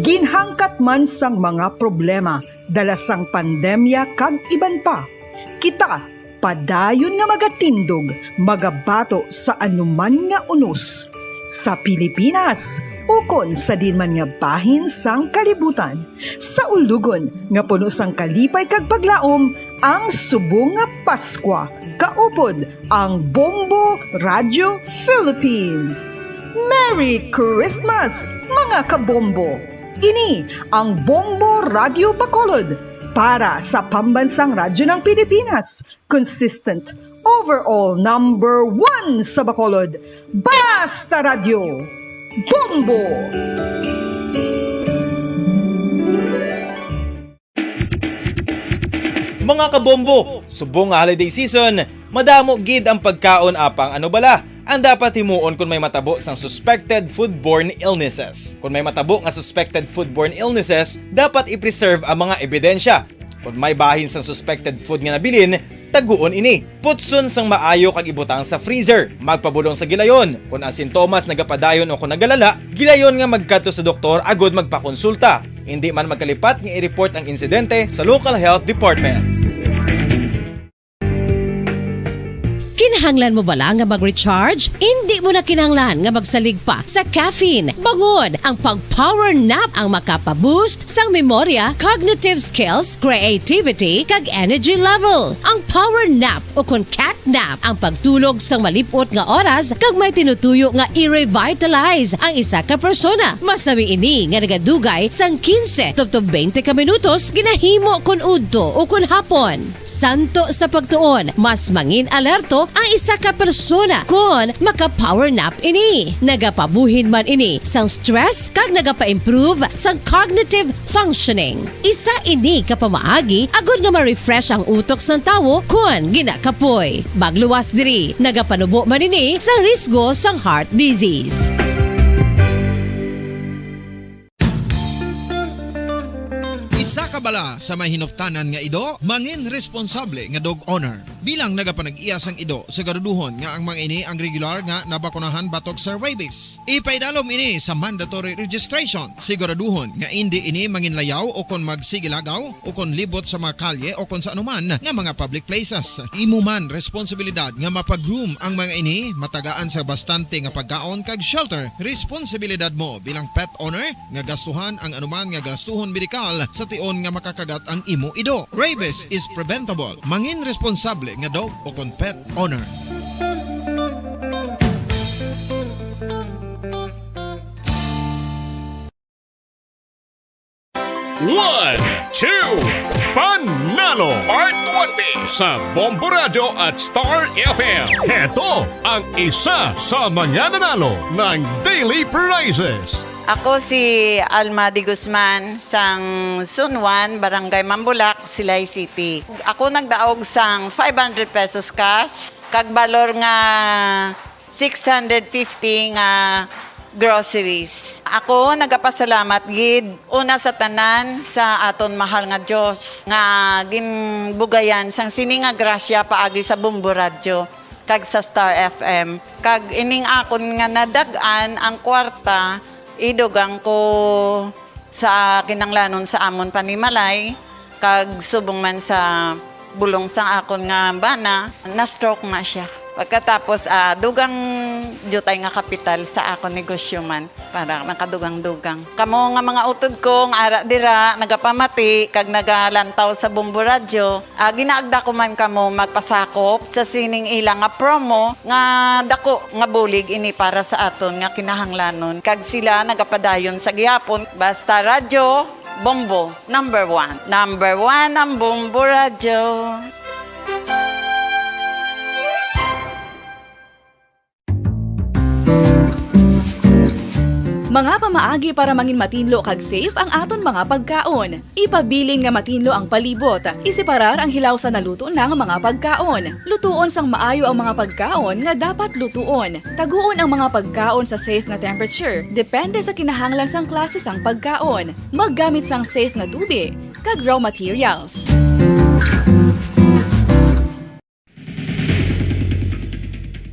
Speaker 17: Ginhangkat man sang mga problema dala sang pandemya kag iban pa, kita padayon nga magatindog, magabato sa anuman nga unos sa Pilipinas ukon sa dinman nga bahin sang kalibutan, sa ulugon nga puno sang kalipay kag paglaom ang subong nga Paskwa, kaupod ang Bombo Radio Philippines. Merry Christmas, mga kabombo! Ini ang Bombo Radio Bacolod para sa pambansang radyo ng Pilipinas. Consistent, overall number 1 sa Bacolod. Basta Radio! Bombo!
Speaker 15: Mga kabombo, subong nga holiday season, madamo gid ang pagkaon apang ano bala ang dapat himuon kung may matabo sang suspected foodborne illnesses. Kung may matabo nga suspected foodborne illnesses, dapat i-preserve ang mga ebidensya. Kung may bahin sang suspected food nga nabilin, taguon ini. Putson sang maayo kag ibutang sa freezer. Magpabulong sa gilayon. Kung ang sintomas nagapadayon o kung nagalala, gilayon nga magkadto sa doktor agod magpakonsulta. Hindi man magkalipat nga i-report ang insidente sa local health department.
Speaker 18: Kinahanglan mo bala nga mag-recharge? Hindi mo na kinahanglan nga magsalig pa sa caffeine. Bangod ang pag-power nap ang makapaboost sang memorya, cognitive skills, creativity, kag energy level. Ang power nap o kung cat nap ang pagtulog sang malipot nga oras kag may tinutuyo nga i-revitalize ang isa ka persona. Masami ini nga nagadugay sang 15 tubtob 20 ka minutos ginahimo kun udto o kun hapon. Santo sa pagtuon, mas mangin alerto ang isa ka persona kung maka-power nap ini. Nagapabuhin man ini sang stress kag nagapa-improve sang cognitive functioning. Isa ini kapamaagi agud nga ma-refresh ang utok sang tawo kung ginakapoy. Magluwas diri, nagapanubo man ini sa risgo sang heart disease.
Speaker 9: Isa ka bala sa may hinuptanan nga ido, mangin responsable nga dog owner. Bilang nagapanag-iyas ang ido, siguraduhon nga ang mga ini ang regular nga nabakunahan batok sa rabies. Ipaidalom ini sa mandatory registration. Siguraduhon nga hindi ini manginlayaw o kon magsigilagaw o kon libot sa mga kalye o kon sa anuman nga mga public places. Imo man responsibilidad nga mapag-groom ang mga ini, matagaan sa bastante nga pagkaon kag shelter. Responsibilidad mo bilang pet owner nga gastuhan ang anuman nga gastuhon medikal sa tion nga makakagat ang imo ido. Rabies is preventable. Mangin responsable nga dog o kon pet owner.
Speaker 12: One, two, Panalo Part 1B sa Bombo Radio at Star FM. Heto ang isa sa mananalo ng daily prizes.
Speaker 20: Ako si Alma de Guzman sang Sunwan, Barangay Mambulak, Silay City. Ako nagdaog sang 500 pesos cash, kag balor nga 650 nga groceries. Ako nagapasalamat gid una sa tanan sa aton mahal nga Dios nga ginbugayan sang sini nga grasya paagi sa Bombo Radio kag sa Star FM. Kag ining akon nga nadagan ang kwarta idugang ko sa kinanglanon sa amon panimalay kag subong man sa bulong sa akon nga bana na stroke na siya. Pagkatapos dugang jutay nga kapital sa akon negosyo man para nakadugang-dugang. Kamo nga mga utod ko nga ara dira nagapamati kag nagalantaw sa Bombo Radio, ginaagda ko man kamo magpasakop sa sining ilang nga promo nga dako nga bulig ini para sa aton nga kinahanglanon. Kag sila nagapadayon sa gihapon. Basta Radio Bombo number 1. Number 1 ang Bombo Radio.
Speaker 14: Mga pamaagi para mangin matinlo kag safe ang aton mga pagkaon. Ipabilin nga matinlo ang palibot. Isiparar ang hilaw sa naluto ng mga pagkaon. Lutuon sang maayo ang mga pagkaon nga dapat lutuon. Taguon ang mga pagkaon sa safe nga temperature. Depende sa kinahanglan sang klase sang pagkaon. Maggamit sang safe nga tubig kag raw materials.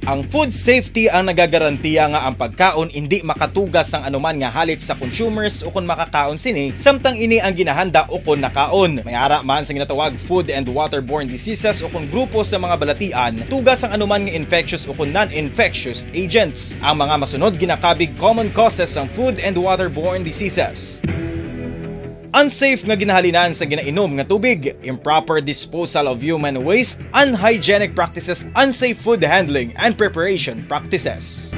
Speaker 15: Ang food safety ang nagagarantiya nga ang pagkaon hindi makatugas ang anuman nga halit sa consumers o kung makakaon sini, samtang ini ang ginahanda o kung nakaon. May ara man sa ginatawag food and waterborne diseases o kung grupo sa mga balatian, tugas ang anuman nga infectious o kung non-infectious agents. Ang mga masunod ginakabig common causes ng food and waterborne diseases. Unsafe nga ginahalinan sa ginainom nga tubig, improper disposal of human waste, unhygienic practices, unsafe food handling, and preparation practices.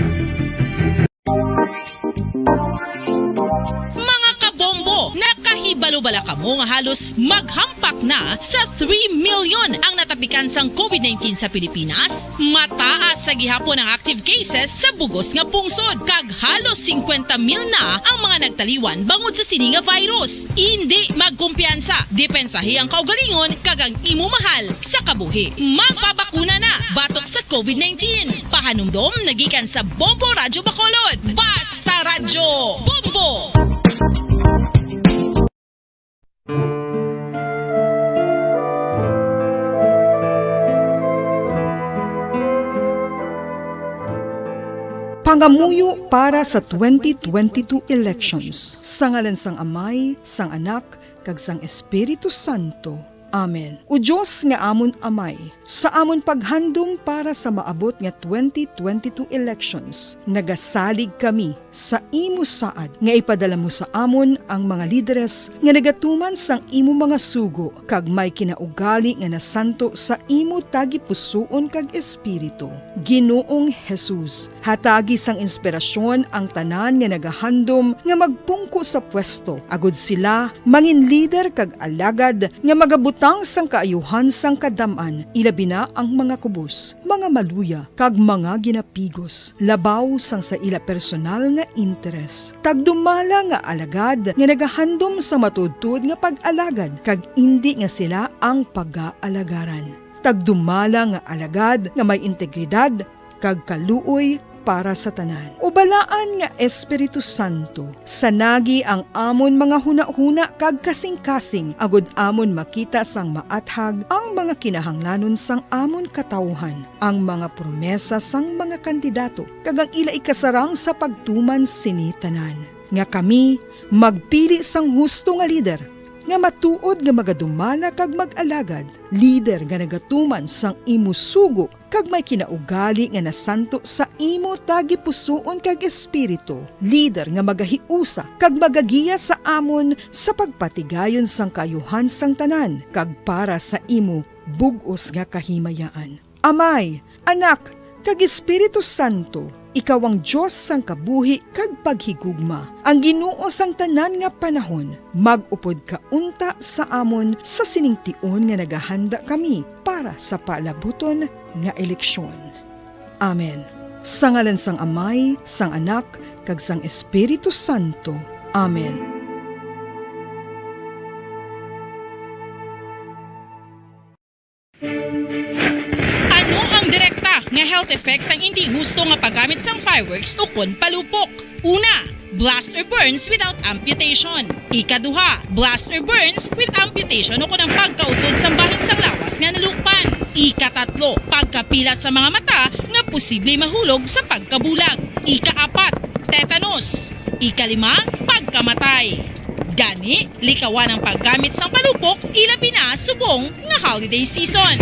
Speaker 10: Mga kabombo, nakahibalo-bala ka mo nga halos maghampak na sa 3 million ang natapikan sang COVID-19 sa Pilipinas. Mataas sa gihapon ang active cases sa bugos nga pungsod, kag halos 50 mil na ang mga nagtaliwan bangod sa sini nga virus. Hindi magkumpiyansa, depensahi ang kaugalingon kag ang imo mahal sa kabuhi. Magpabakuna na batok sa COVID-19. Pahanumdom nagikan sa Bombo Radyo Bacolod. Basta Radyo Bombo!
Speaker 17: Pangamuyo para sa 2022 elections. Sa ngalan sang Amay, sang Anak, kag sang Espiritu Santo. Amen. O Diyos nga amon Amay, sa amon paghandom para sa maabot nga 2022 elections, nagasalig kami sa imo saad nga ipadala mo sa amon ang mga lideres nga nagatuman sang imo mga sugo kag may kinaugali nga nasanto sa imo tagipusoon kag espiritu. Ginoong Jesus, hatagi sang inspirasyon ang tanan nga nagahandom nga magpungko sa pwesto, agud sila mangin leader kag alagad nga magabutang sang kaayuhan sang kadaman, ilabi na ang mga kubos, mga maluya kag mga ginapigos, labaw sang sa ila personal nga interes. Tagdumala nga alagad nga nagahandom sa matudtud nga pag-alagad kag indi nga sila ang pag-aalagaran. Tagdumala nga alagad nga may integridad kag kaluoy para sa tanan. Ubalaan nga Espiritu Santo, sanagi ang amon mga huna-huna kag kasing-kasing, agud amon makita sang maathag ang mga kinahanglanon sang amon katawhan, ang mga promesa sang mga kandidato, kag ang ila ikasarang sa pagtuman sini tanan. Nga kami magpili sang husto nga lider, nga matuod nga magadumala kag mag-alagad, lider nga nagatuman sang imo sugo kag may kinaugali nga nasanto sa imo tagipusoon kag espiritu, lider nga magahiusa kag magagiya sa amon sa pagpatigayon sang kayuhan sang tanan kag para sa imo bug-os nga kahimayaan. Amay, Anak, kag Espiritu Santo, ikaw ang Diyos sang kabuhi kag paghigugma. Ang Ginoo sang tanan nga panahon, mag-upod ka unta sa amon sa siningtion nga nagahanda kami para sa palabuton nga eleksyon. Amen. Sa ngalan sang Amay, sang Anak, kag sang Espiritu Santo. Amen.
Speaker 10: Direkta nga health effects ang hindi husto nga paggamit sang fireworks o kon palupok. Una, blast or burns without amputation. Ikaduha, blast or burns with amputation o kon ang pagkautod sa bahin sang lawas nga nalukpan. Ikatatlo, pagkapila sa mga mata nga posible mahulog sa pagkabulag. Ikaapat, tetanus. Ikalima, pagkamatay. Gani, likawan ang paggamit sang palupok ilabi na subong nga holiday season.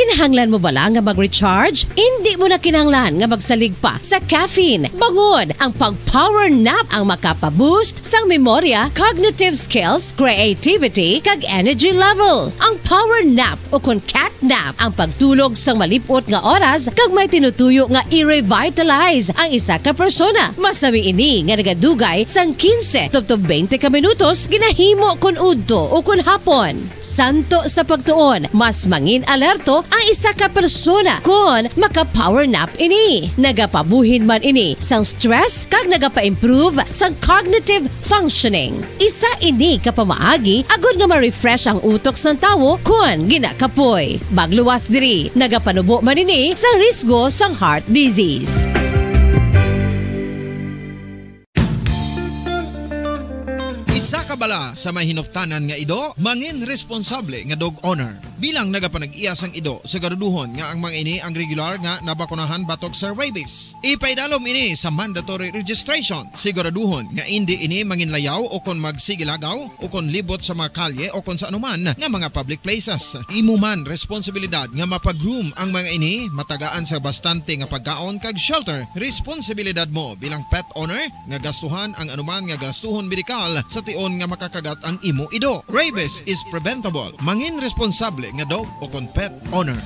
Speaker 18: Kinahanglan mo bala nga mag-recharge? Hindi mo na kinahanglan nga magsalig pa sa caffeine. Bangod ang pag-power nap ang makapaboost sang memorya, cognitive skills, creativity, kag energy level. Ang power nap o kon cat nap ang pagtulog sang malipot nga oras kag may tinutuyo nga i-revitalize ang isa ka persona. Masami ini nga nagadugay sang 15 tubtob 20 ka minutos ginahimo kun udto o kun hapon. Santo sa pagtuon, mas mangin alerto ang isa ka persona kung maka-power nap ini. Nagapabuhin man ini sang stress kag nagapa-improve sang cognitive functioning. Isa ini kapamaagi agud nga ma-refresh ang utok sang tawo kung ginakapoy. Magluwas diri, nagapanubo man ini sa risgo sang heart disease.
Speaker 9: Isa ka bala sa may hinuptanan nga ido, mangin responsable nga dog owner. Bilang nagapanag-iyas ang ido, siguraduhon nga ang mga ini ang regular nga nabakunahan batok sa rabies. Ipaidalom ini sa mandatory registration. Siguraduhon nga hindi ini manginlayaw o kon magsigilagaw o kon libot sa mga kalye o kon sa anuman nga mga public places. Imo man responsibilidad nga mapag-groom ang mga ini, matagaan sa bastante nga pagkaon kag shelter. Responsibilidad mo bilang pet owner nga gastuhan ang anuman nga gastuhon medikal sa tion nga makakagat ang imo ido. Rabies is preventable. Mangin responsable nga dog o kon pet owner.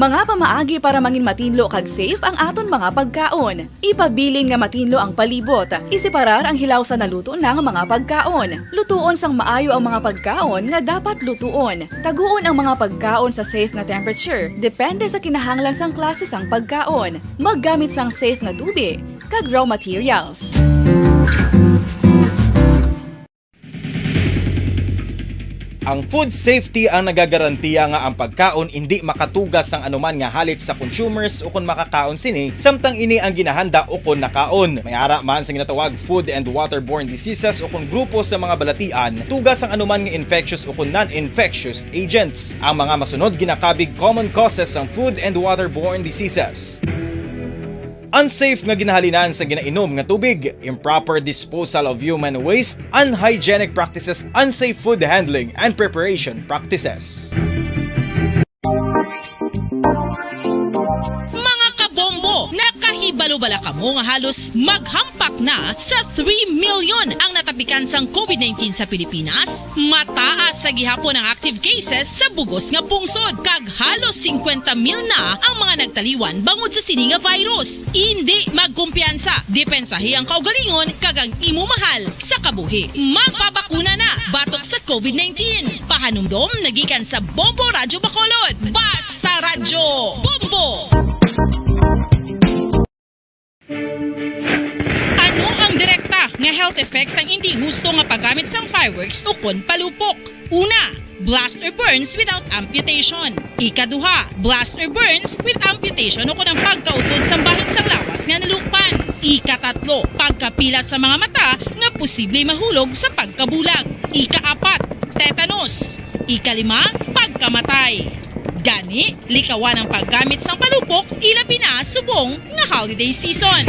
Speaker 14: Mga pamaagi para mangin matinlo kag safe ang aton mga pagkaon. Ipabilin nga matinlo ang palibot. Isiparar ang hilaw sa naluto ng mga pagkaon. Lutuon sang maayo ang mga pagkaon nga dapat lutuon. Taguon ang mga pagkaon sa safe nga temperature. Depende sa kinahanglan sang klase sang pagkaon. Maggamit sang safe nga tubig kag raw materials.
Speaker 15: Ang food safety ang nagagarantiya nga ang pagkaon hindi makatugas sang anuman nga halit sa consumers o kung makakaon sini, samtang ini ang ginahanda o kung nakaon. May ara man sa ginatawag food and waterborne diseases o kung grupo sa mga balatian, tugas ang anuman nga infectious o kung non-infectious agents. Ang mga masunod ginakabig common causes ng food and waterborne diseases. Unsafe nga ginahalinan sa ginainom nga tubig, improper disposal of human waste, unhygienic practices, unsafe food handling and preparation practices.
Speaker 10: Mga kabombo, nakahibalo-bala ka mo nga halos maghampak na sa 3 million ang natapikan sang COVID-19 sa Pilipinas. Mataas sa gihapon ang active cases sa bugos nga pungsod, kag halos 50 mil na ang mga nagtaliwan bangod sa sini nga virus. Hindi magkumpiyansa, depensahi ang kaugalingon kag ang imo mahal sa kabuhi. Magpabakuna na batok sa COVID-19. Pahanumdom nagikan sa Bombo Radyo Bacolod. Basta Radyo Bombo! Ano ang direkta nga health effects ang hindi husto nga paggamit sang fireworks o kon palupok? Una, blast or burns without amputation. Ikaduha, blast or burns with amputation o kon ang pagkautod sa bahin sang lawas nga nalukpan. Ikatatlo, pagkapila sa mga mata nga posible mahulog sa pagkabulag. Ikaapat, tetanus. Ikalima, pagkamatay. Gani, likawan ang paggamit sang palupok ilabi na subong nga holiday season.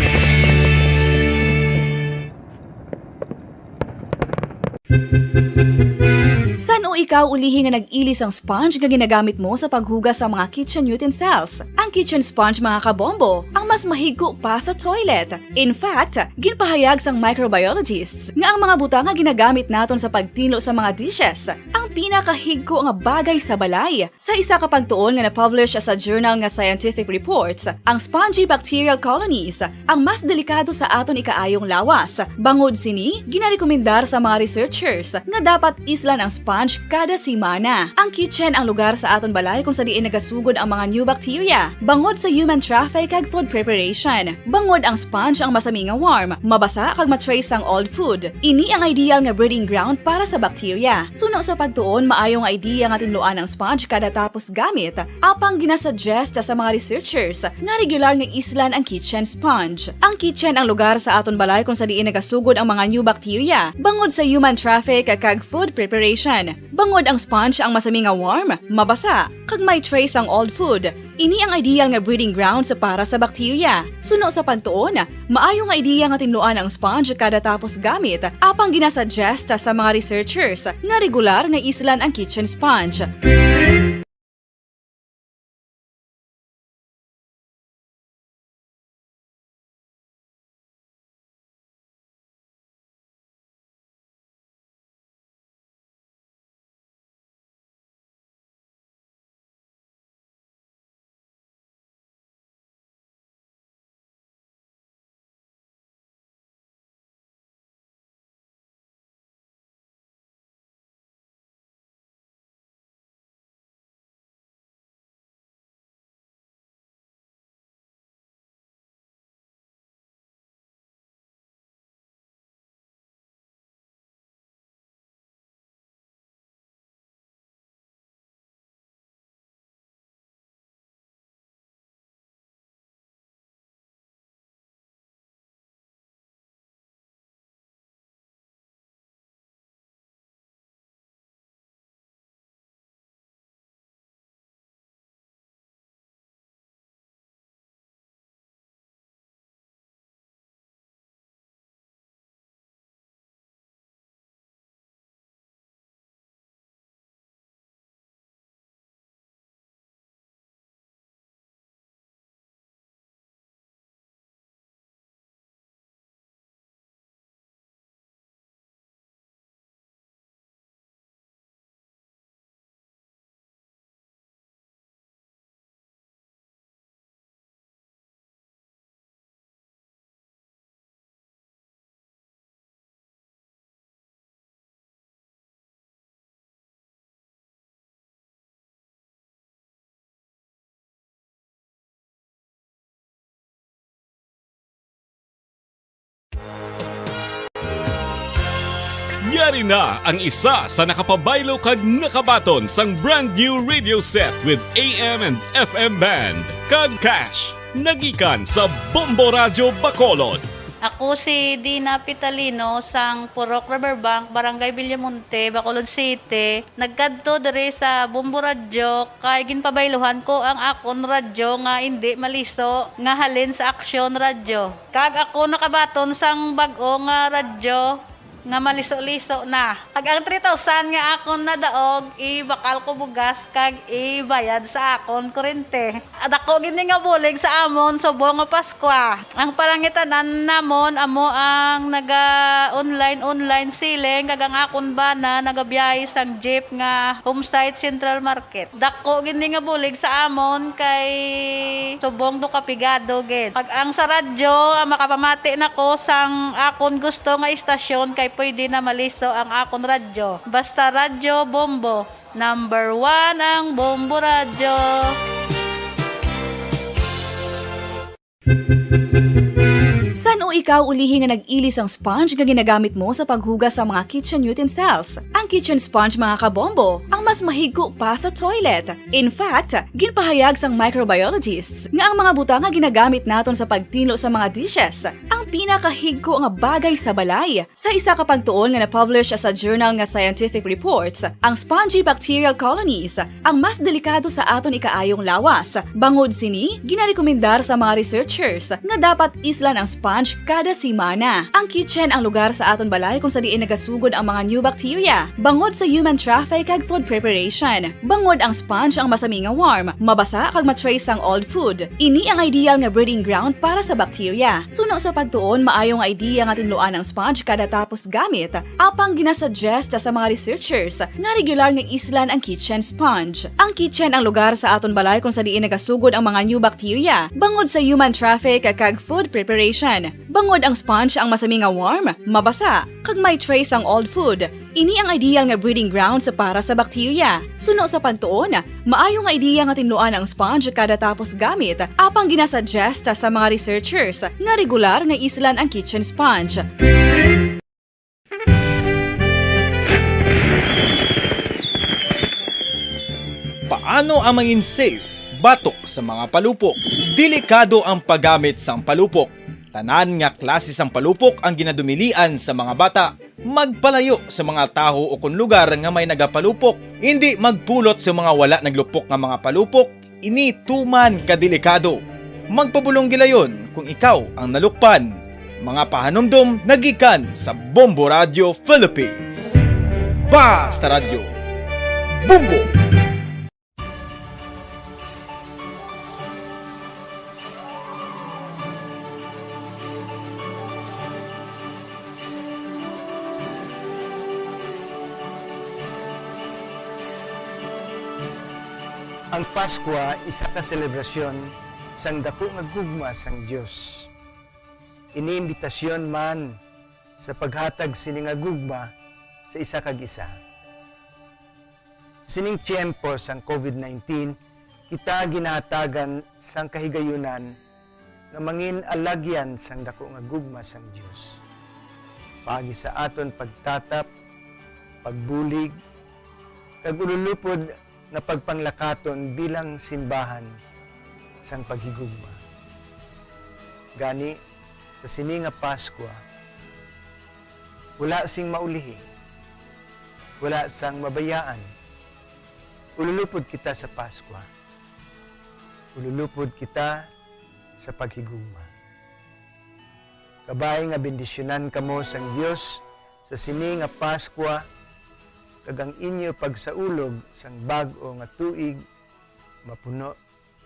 Speaker 14: San o ikaw ulihi nga nag-ilis ang sponge nga ginagamit mo sa paghugas sa mga kitchen utensils? Ang kitchen sponge mga kabombo, ang mas mahigko pa sa toilet. In fact, ginpahayag sang microbiologists nga ang mga butang nga ginagamit naton sa pagtinlo sa mga dishes ang pinakahigko nga bagay sa balay. Sa isa ka pagtuon nga na-publish sa journal nga Scientific Reports, ang spongy bacterial colonies ang mas delikado sa aton ikaayong lawas. Bangod sini, ginarekomendar sa mga researchers nga dapat islan ang sponge kada simana. Ang kitchen ang lugar sa aton balay kung sa diin nagasugod ang mga new bacteria. Bangod sa human traffic kag food preparation. Bangod ang sponge ang masami nga warm, mabasa kag matrace ang old food. Ini ang ideal nga breeding ground para sa bacteria. Suno sa pagtuon, maayong idea nga tinluan ang sponge kada tapos gamit. Apang ginasuggest sa mga researchers nga regular nga islan ang kitchen sponge. Ang kitchen ang lugar sa aton balay kung sa diin nagasugod ang mga new bacteria. Bangod sa human traffic kag food preparation. preparation. Bangod ang sponge ang masami nga warm, mabasa, kag may trace ang old food. Ini ang ideal nga breeding ground sa para sa bakterya. Suno sa pantuon, maayo nga ideya nga tinluan ang sponge kada tapos gamit, apang ginasuggest sa mga researchers nga regular nga islan ang kitchen sponge.
Speaker 12: Yari na ang isa sa nakapabaylo kag nakabaton sang brand new radio set with AM and FM band kag cash nagikan sa Bombo Radio Bacolod.
Speaker 13: Ako si Dina Pitalino sang Purok Riverbank, Barangay Villamonte, Bacolod City. Nagkadto diri sa Bombo Radio kay ginpabayluhan ko ang akon radyo nga hindi maliso nga halin sa Aksyon Radio. Kag ako nakabaton sang bag-o nga radyo nga maliso-liso na. Pag ang 3,000 nga akon na daog, ibakal ko bugas kag ibayad sa akon kurente. At ako gini nga bulig sa amon subong nga Paskwa. Ang parangitanan namon amo ang naga-online siling kag ang akon bana nagabiyahe sang jeep nga homesite Central Market. Dako gini nga bulig sa amon kay subong do kapigado gid. Pag ang sa radyo makapamati nako sang akon gusto nga istasyon kay pwede na maliso ang akon radyo. Basta Radyo Bombo. Number 1 ang Bombo Radyo.
Speaker 14: San o ikaw ulihi nga nag-ilis ang sponge nga ginagamit mo sa paghugas sa mga kitchen utensils? Ang kitchen sponge mga kabombo, ang mas mahigko pa sa toilet. In fact, ginpahayag sang microbiologists nga ang mga butang nga ginagamit naton sa pagtilo sa mga dishes ang pinakahigko nga bagay sa balay. Sa isa ka pagtuon nga na-publish sa journal nga Scientific Reports, ang spongy bacterial colonies ang mas delikado sa aton ikaayong lawas. Bangod sini, ginarekomendar sa mga researchers nga dapat islan ang sponge kada simana. Ang kitchen ang lugar sa aton balay kung sa diin nagasugod ang mga new bacteria. Bangod sa human traffic kag food preparation. Bangod ang sponge ang masami nga warm, mabasa kag matrace ang old food. Ini ang ideal nga breeding ground para sa bacteria. Suno sa pagtuon, maayo nga idea nga tinluan ang sponge kada tapos gamit. Apang ginasuggest sa mga researchers nga regular nga islan ang kitchen sponge. Ang kitchen ang lugar sa aton balay kung sa diin nagasugod ang mga new bacteria. Bangod sa human traffic kag food preparation. Bangod ang sponge ang masami nga warm, mabasa, kag may trace ang old food. Ini ang ideal nga breeding ground sa para sa bakterya. Suno sa pantuon, maayo nga ideya nga tinluan ang sponge kada tapos gamit, apang ginasuggest sa mga researchers nga regular nga islan ang kitchen sponge.
Speaker 15: Paano ang mangin safe batok sa mga palupok? Delikado ang paggamit sang palupok. Tanan nga klase sang palupok ang ginadumilian sa mga bata. magpalayo sa mga taho o kung lugar nga may nagapalupok. Hindi magpulot sa mga wala naglupok nga mga palupok, ini tuman kadelikado. Magpabulong gilayon kung ikaw ang nalukpan. Mga pahanumdum nagikan sa Bombo Radio Philippines. Basta Radio Bombo!
Speaker 16: Ang Pasko isa ka selebrasyon sang dako nga gugma sang Dios. Iniimbitasyon man sa paghatag sini nga gugma sa isa kag isa. Sining tiyempo sang COVID-19, kita ginahatagan sang kahigayunan nga mangin alagyan sang dako nga gugma sang Dios. Pagi sa aton pagtatap, pagbulig, kag ululupod na pagpanglakaton bilang simbahan sang paghigugma. Gani, sa sini nga Pasko, wala sing maulihi, wala sang mabayaan. Ululupod kita sa Pasko. Ululupod kita sa paghigugma. Kabay nga bendisyonan kamo sang Dios sa sini nga Pasko, kag ang inyo pagsaulog sang bag-o nga tuig mapuno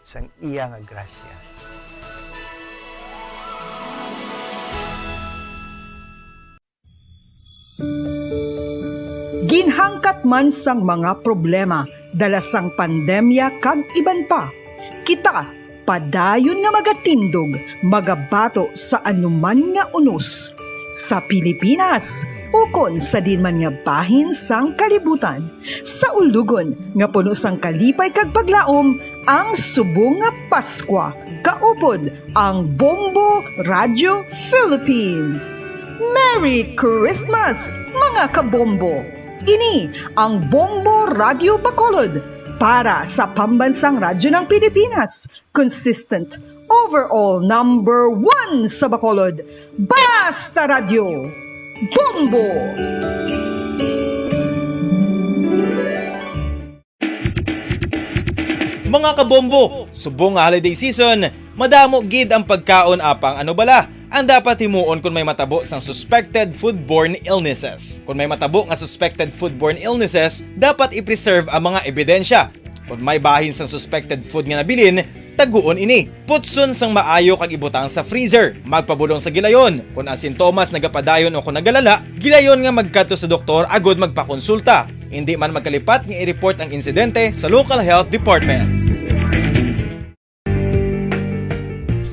Speaker 16: sang iya nga grasya.
Speaker 17: Ginhangkat man sang mga problema dala sang pandemya kag iban pa, kita padayon nga magatindog, magabato sa anuman nga unos sa Pilipinas ukon sa dinman nga bahin sang kalibutan. Sa ulugon nga puno sang kalipay kag paglaom ang subong nga Pasko, kaupod ang Bombo Radio Philippines. Merry Christmas mga kabombo! Ini ang Bombo Radio Bacolod para sa pambansang radyo ng Pilipinas. Consistent overall number 1 sa Bacolod. Basta Radio Bombo!
Speaker 15: Mga kabombo, subong nga holiday season, madamo gid ang pagkaon apang ano bala ang dapat himuon kung may matabo sang suspected foodborne illnesses. Kung may matabo nga suspected foodborne illnesses, dapat i-preserve ang mga ebidensya. Kung may bahin sang suspected food nga nabilin, taguon ini. Putson sang maayo kag ibutang sa freezer. Magpabulong sa gilayon. Kung ang sintomas nagapadayon o kung nagalala, gilayon nga magkadto sa doktor agod magpakonsulta. Hindi man magkalipat nga i-report ang insidente sa local health department.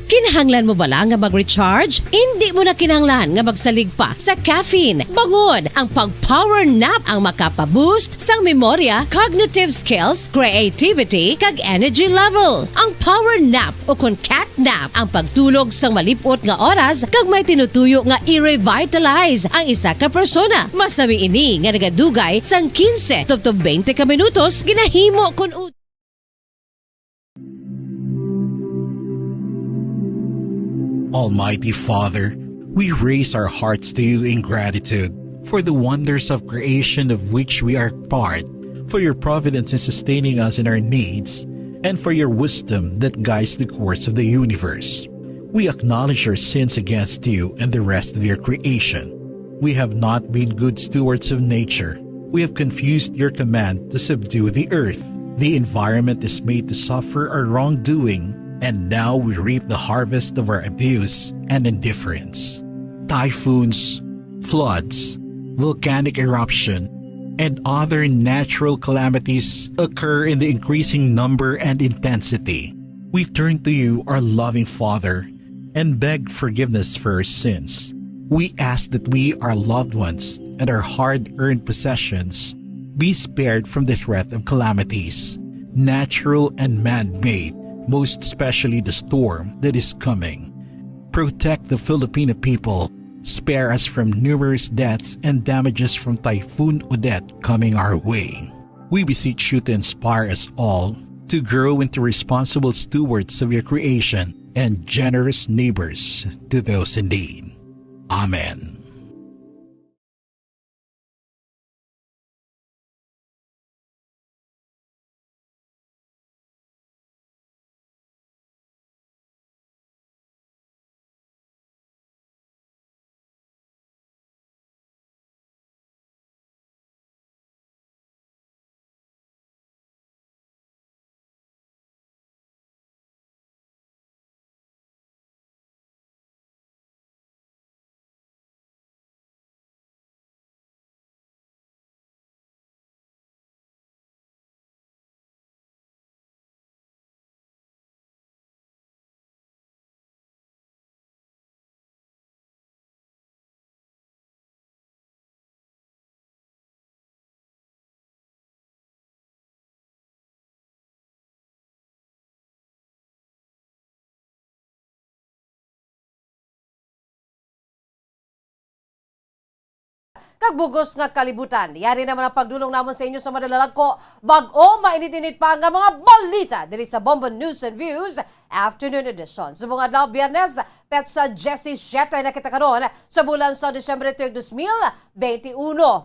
Speaker 18: Kinahanglan mo bala nga mag-recharge? Hindi mo na kinahanglan nga magsalig pa sa caffeine. Bangod ang pag-power nap ang makapaboost sang memorya, cognitive skills, creativity, kag energy level. Ang power nap o kun cat nap ang pagtulog sang malipot nga oras kag may tinutuyo nga i-revitalize ang isa ka persona. Masami ini nga nagadugay sang 15 to 20 ka minutos ginahimo kun
Speaker 19: Almighty Father, we raise our hearts to you in gratitude for the wonders of creation of which we are part, for your providence in sustaining us in our needs, and for your wisdom that guides the course of the universe. We acknowledge our sins against you and the rest of your creation. We have not been good stewards of nature. We have confused your command to subdue the earth. The environment is made to suffer our wrongdoing, and now we reap the harvest of our abuse and indifference. Typhoons, floods, volcanic eruption, and other natural calamities occur in the increasing number and intensity. We turn to you, our loving Father, and beg forgiveness for our sins. We ask that we, our loved ones, and our hard-earned possessions be spared from the threat of calamities, natural and man-made, most especially the storm that is coming. Protect the Filipino people. Spare us from numerous deaths and damages from Typhoon Odette coming our way. We beseech you to inspire us all to grow into responsible stewards of your creation and generous neighbors to those in need. Amen.
Speaker 6: kagbugos nga kalibutan. Yari naman ang pagdulong namon sa inyo sa madalag ko bag-o mainit-init pa nga mga balita diri sa Bombo News and Views Afternoon Edition. Subong adlaw Biyernes, Petsa Jessie 7 na kita karon sa bulan sa Disyembre 2021.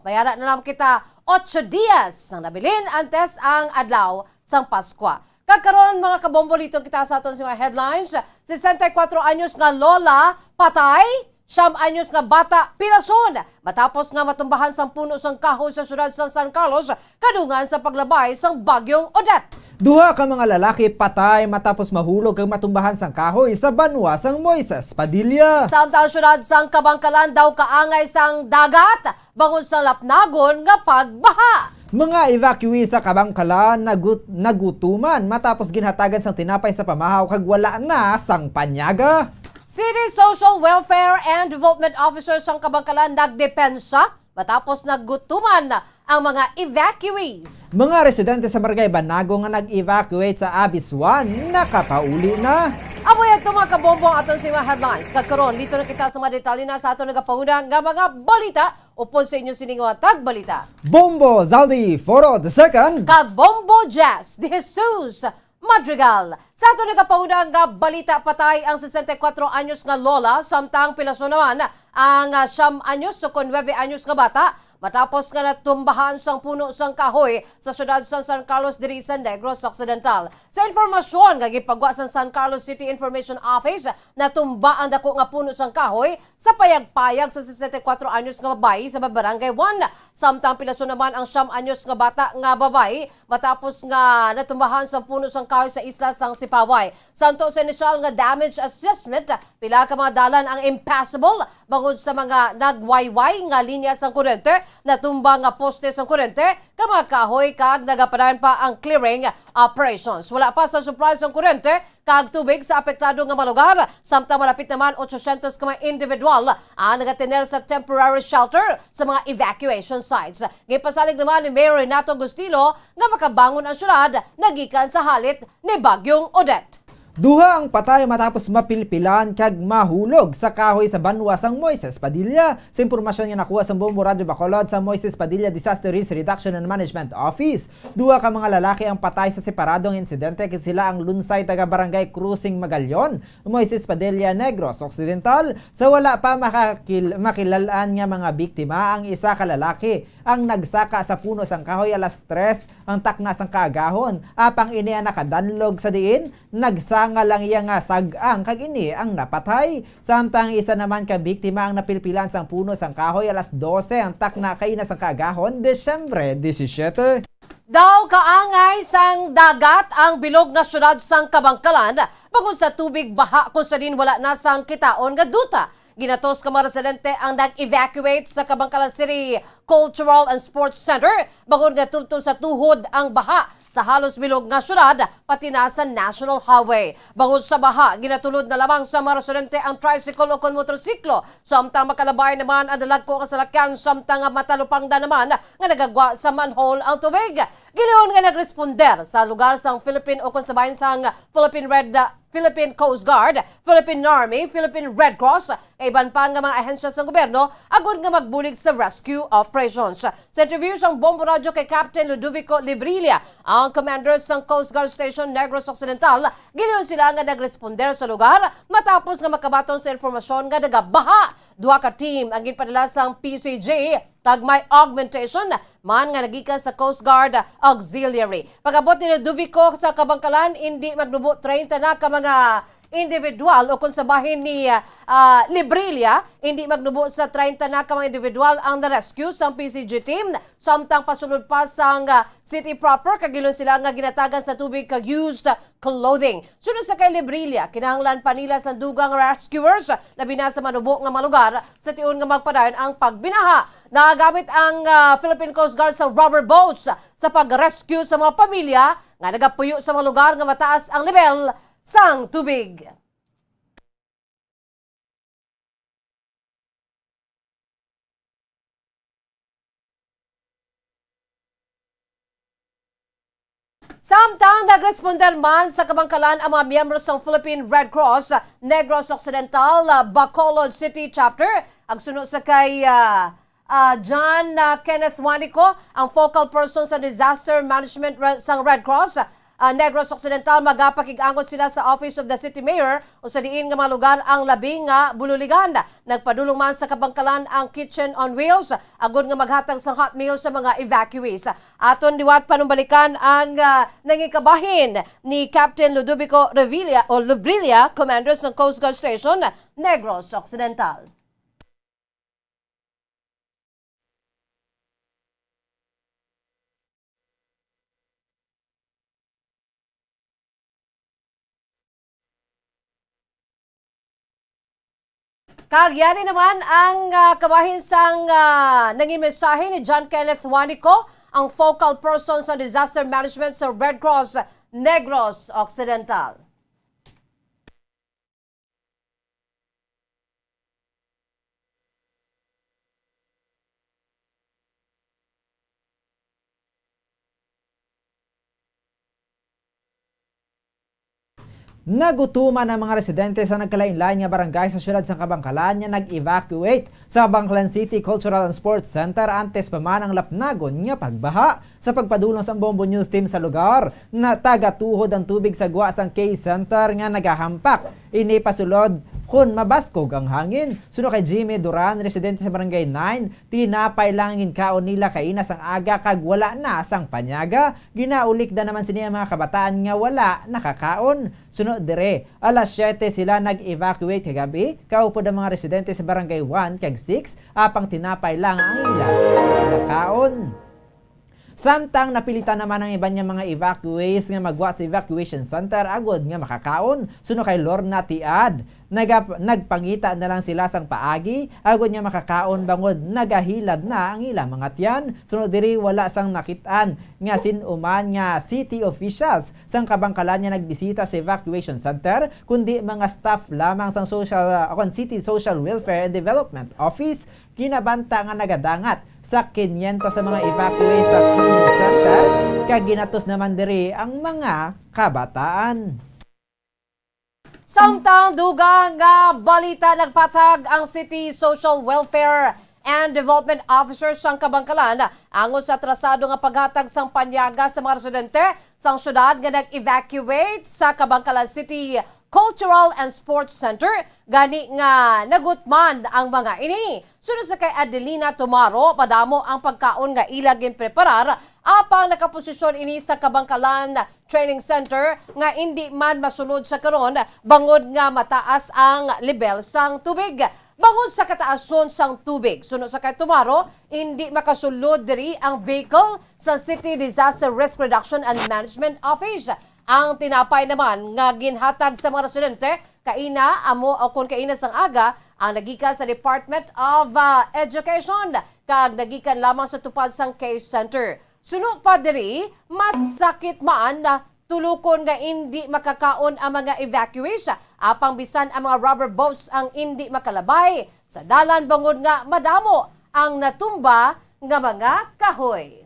Speaker 6: Bayara na naman kita 8 dias ang nabilin antes ang adlaw sang Paskwa. Kagkaroon mga kabombo dito kita sa aton sa mga headlines. 64 anyos nga lola patay, 9 anyos nga bata pirason. Matapos nga matumbahan sang puno sang kahoy sa syudad sa San Carlos, kadungan sa paglabay sang bagyong Odette.
Speaker 2: Duha ka mga lalaki patay matapos mahulog kang matumbahan sang kahoy sa banwa sang Moises Padilla.
Speaker 6: Samtang syudad sang Kabangkalan daw kaangay sang dagat, bangon sa lapnagon nga pagbaha.
Speaker 2: Mga evacuee sa Kabangkalan nagutuman matapos ginhatagan sang tinapay sa pamahaw kag wala na sang panyaga.
Speaker 6: City Social Welfare and Development Officer sang Kabangkalan nagdepensa matapos naggutuman ang mga evacuees.
Speaker 2: Mga residente sa Barangay Banago nga nag-evacuate sa Abis 1 nakapauli na.
Speaker 6: Amoy ito mga kabombong aton sa mga headlines. Kagkaroon, dito na kita sa mga detalye na sa aton nagapahuna nga mga balita upon sa inyo sining mga tagbalita.
Speaker 2: Bombo Zaldi Foro II
Speaker 6: Kag Bombo Jazz de Jesus Madrigal. Sa aton nagapahuna nga balita, patay ang 64 anyos nga lola samtang pilaso naman ang 9 anyos o 9 anyos nga bata matapos nga natumbahan sang puno sang kahoy sa syudad sa San Carlos diri sa Negros Occidental. Sa informasyon nga gipagwa sa San Carlos City Information Office, natumba ang dako nga puno sang kahoy sa payag-payag sa 64 anyos nga babae sa Barangay 1. Samtang pilaso naman ang 9 anyos nga bata nga babae matapos nga natumbahan sang puno sang kahoy sa isla sang Sipaway. Santo sa initial nga damage assessment, pila ka mga dalan ang impassable bangod sa mga nagwayway nga linya sang kuryente, natumba nga poste sang kuryente, mga kahoy kag nagapadayon pa ang clearing operations. Wala pa sa supply sang kuryente kag tubig sa apektado nga mga lugar, samtang malapit naman 800 ka mga individual ang nagatiner sa temporary shelter sa mga evacuation sites. Gipasalig naman ni Mayor Renato Gustilo nga makabangon ang syudad nagikan sa halit ni bagyong Odette.
Speaker 2: Duha ang patay matapos mapilpilan kag mahulog sa kahoy sa banwa sang Moises Padilla. Sa impormasyon nga nakuha sa Bombo Radio Bacolod sa Moises Padilla Disaster Risk Reduction and Management Office, duha ka mga lalaki ang patay sa separadong insidente kay sila ang lunsay taga Barangay Cruising Magalyon, Moises Padilla, Negros Occidental. Sa wala pa makilalaan nga mga biktima, ang isa ka lalaki ang nagsaka sa puno sang kahoy alas 3 ang takna sang kaagahon. Apang ini ang nakadanlog sa diin, nagsanga lang iya nga sag-ang kag ini ang napatay. Samtang isa naman ka biktima ang napilpilan sang puno sang kahoy alas 12 ang takna kay na sang kaagahon, Desyembre 17.
Speaker 6: Daw kaangay sang dagat ang bilog nga syudad sang Kabangkalan bangod sa tubig baha kung sa din wala na sang kitaon nga duta. Ginatos ka mga residente ang nag-evacuate sa Kabangkalan City Cultural and Sports Center bangod nga tubtong sa tuhod ang baha sa halos bilog nga syudad pati na sa National Highway. Bangod sa baha, ginatulod na lamang sa mga residente ang tricycle o motorsiklo. Samtang makalabay naman ang dalagko kasalakyan, samtang matalupang da naman nga nagagwa sa manhole ang tubig. Giliyon nga nagresponder sa lugar sang Philippine o konsabayan sang Philippine Coast Guard, Philippine Army, Philippine Red Cross, iban pa nga mga ahensya sa gobyerno, agad nga magbulig sa rescue operations. Sa interview sang Bombo Radio kay Captain Ludovico Librilia, ang commander sang Coast Guard Station Negros Occidental, giliyon sila nga nagresponder sa lugar matapos nga makabaton sa informasyon nga nagabaha. Duha ka team ang ginpadala sang PCG tag may augmentation man nga nagikan sa Coast Guard Auxiliary. Pagabot ni Ludovico sa Kabangkalan, hindi magnubo 30 na ka mga individual o kung sabahin ni Librilia, hindi magnubo sa 30 na ka mga individual ang na-rescue sa PCG team. Samtang pasunod pa sa city proper, kagilon sila nga ginatagan sa tubig kag used clothing. Sunod sa kay Librilia, kinahanglan pa nila sa dugang rescuers labi na sa manubo nga malugar sa tiun nga magpadayon ang pagbinaha. Nagagamit ang Philippine Coast Guard sa rubber boats sa pag-rescue sa mga pamilya nga nagapuyo sa mga lugar nga mataas ang level sang tubig. Samtang nagresponder man sa Kabangkalan ang mga miyembro ng Philippine Red Cross, Negros Occidental, Bacolod City Chapter, ang sunod sa kay John Kenneth Juanico, ang focal person sa disaster management sa Red Cross Negros Occidental, magapakig-angot sila sa Office of the City Mayor o sa diin nga mga lugar ang labing nga bululigan. Nagpadulong man sa kabangkalan ang Kitchen on Wheels, agod nga maghatag sa hot meals sa mga evacuees. Aton diwat panumbalikan ang nangikabahin ni Captain Ludovico Lubrilla, Commander ng Coast Guard Station, Negros Occidental. Kagyari naman ang kabahin sang naging mensahe ni John Kenneth Juanico, ang focal person sa disaster management sa Red Cross Negros Occidental.
Speaker 2: Nagutuman ang mga residente sa nagkalain-lain nga barangay sa syudad sa Kabangkalan nga nag-evacuate sa Bangkalan City Cultural and Sports Center antes pa man ang lapnagon nga pagbaha. Sa pagpadulong sa Bombo News team sa lugar, na taga-tuhod ang tubig sa guwa sang K-Center nga nagahampak. Ini pasulod kun mabaskog ang hangin. Suno kay Jimmy Duran, residente sa Barangay 9, tinapay langin kaon nila kaina sang aga kag wala na sang panyaga. Ginaulik da naman siniya mga kabataan nga wala nakakaon. Suno dire, alas 7 sila nag-evacuate kagabi. Kaupod ang mga residente sa Barangay 1 kag 6, apang tinapay lang ang ilang nakaon. Samtang napilitan naman ang iba niya mga evacuees nga magwa sa evacuation center agod nga makakaon. Suno kay Lorna Tiad, nagpangita na lang sila sang paagi agod nga makakaon bangod nagahilab na ang ilang mga tiyan. Suno diri wala sang nakitaan nga sinuman nga city officials sang Kabangkalan nga nagbisita sa evacuation center, kundi mga staff lamang sang City Social Welfare and Development Office. Ginabanta nga nagadangat sa 500 sa mga evacuees sa King Center, kag ginatos naman diri ang mga kabataan.
Speaker 6: Samtang dugang nga balita, nagpatag ang City Social Welfare and Development Officer sang Kabangkalan angos sa atrasado nga paghatag sang panyaga sa mga residente sang syudad nga nag-evacuate sa Kabangkalan City Cultural and Sports Center. Gani nga nagutman ang mga ini. Sunod sa kay Adelina Tomaro, padamo ang pagkaon nga ilagin preparar apang nakaposisyon ini sa Kabangkalan Training Center nga hindi man masulod sa karon bangod nga mataas ang level sang tubig. Bangod sa kataason sang tubig, sunod sa kay Tomaro, hindi makasulod diri ang vehicle sa City Disaster Risk Reduction and Management Office. Ang tinapay naman nga ginhatag sa mga residente kaina amo o kun kaina sang aga ang nagikan sa Department of Education kag nagikan lamang sa tupad sang case center. Suno pa diri, mas sakit man na tulukon nga hindi makakaon ang mga evacuees apang bisan ang mga rubber boats ang hindi makalabay sa dalan bangod nga madamo ang natumba nga mga kahoy.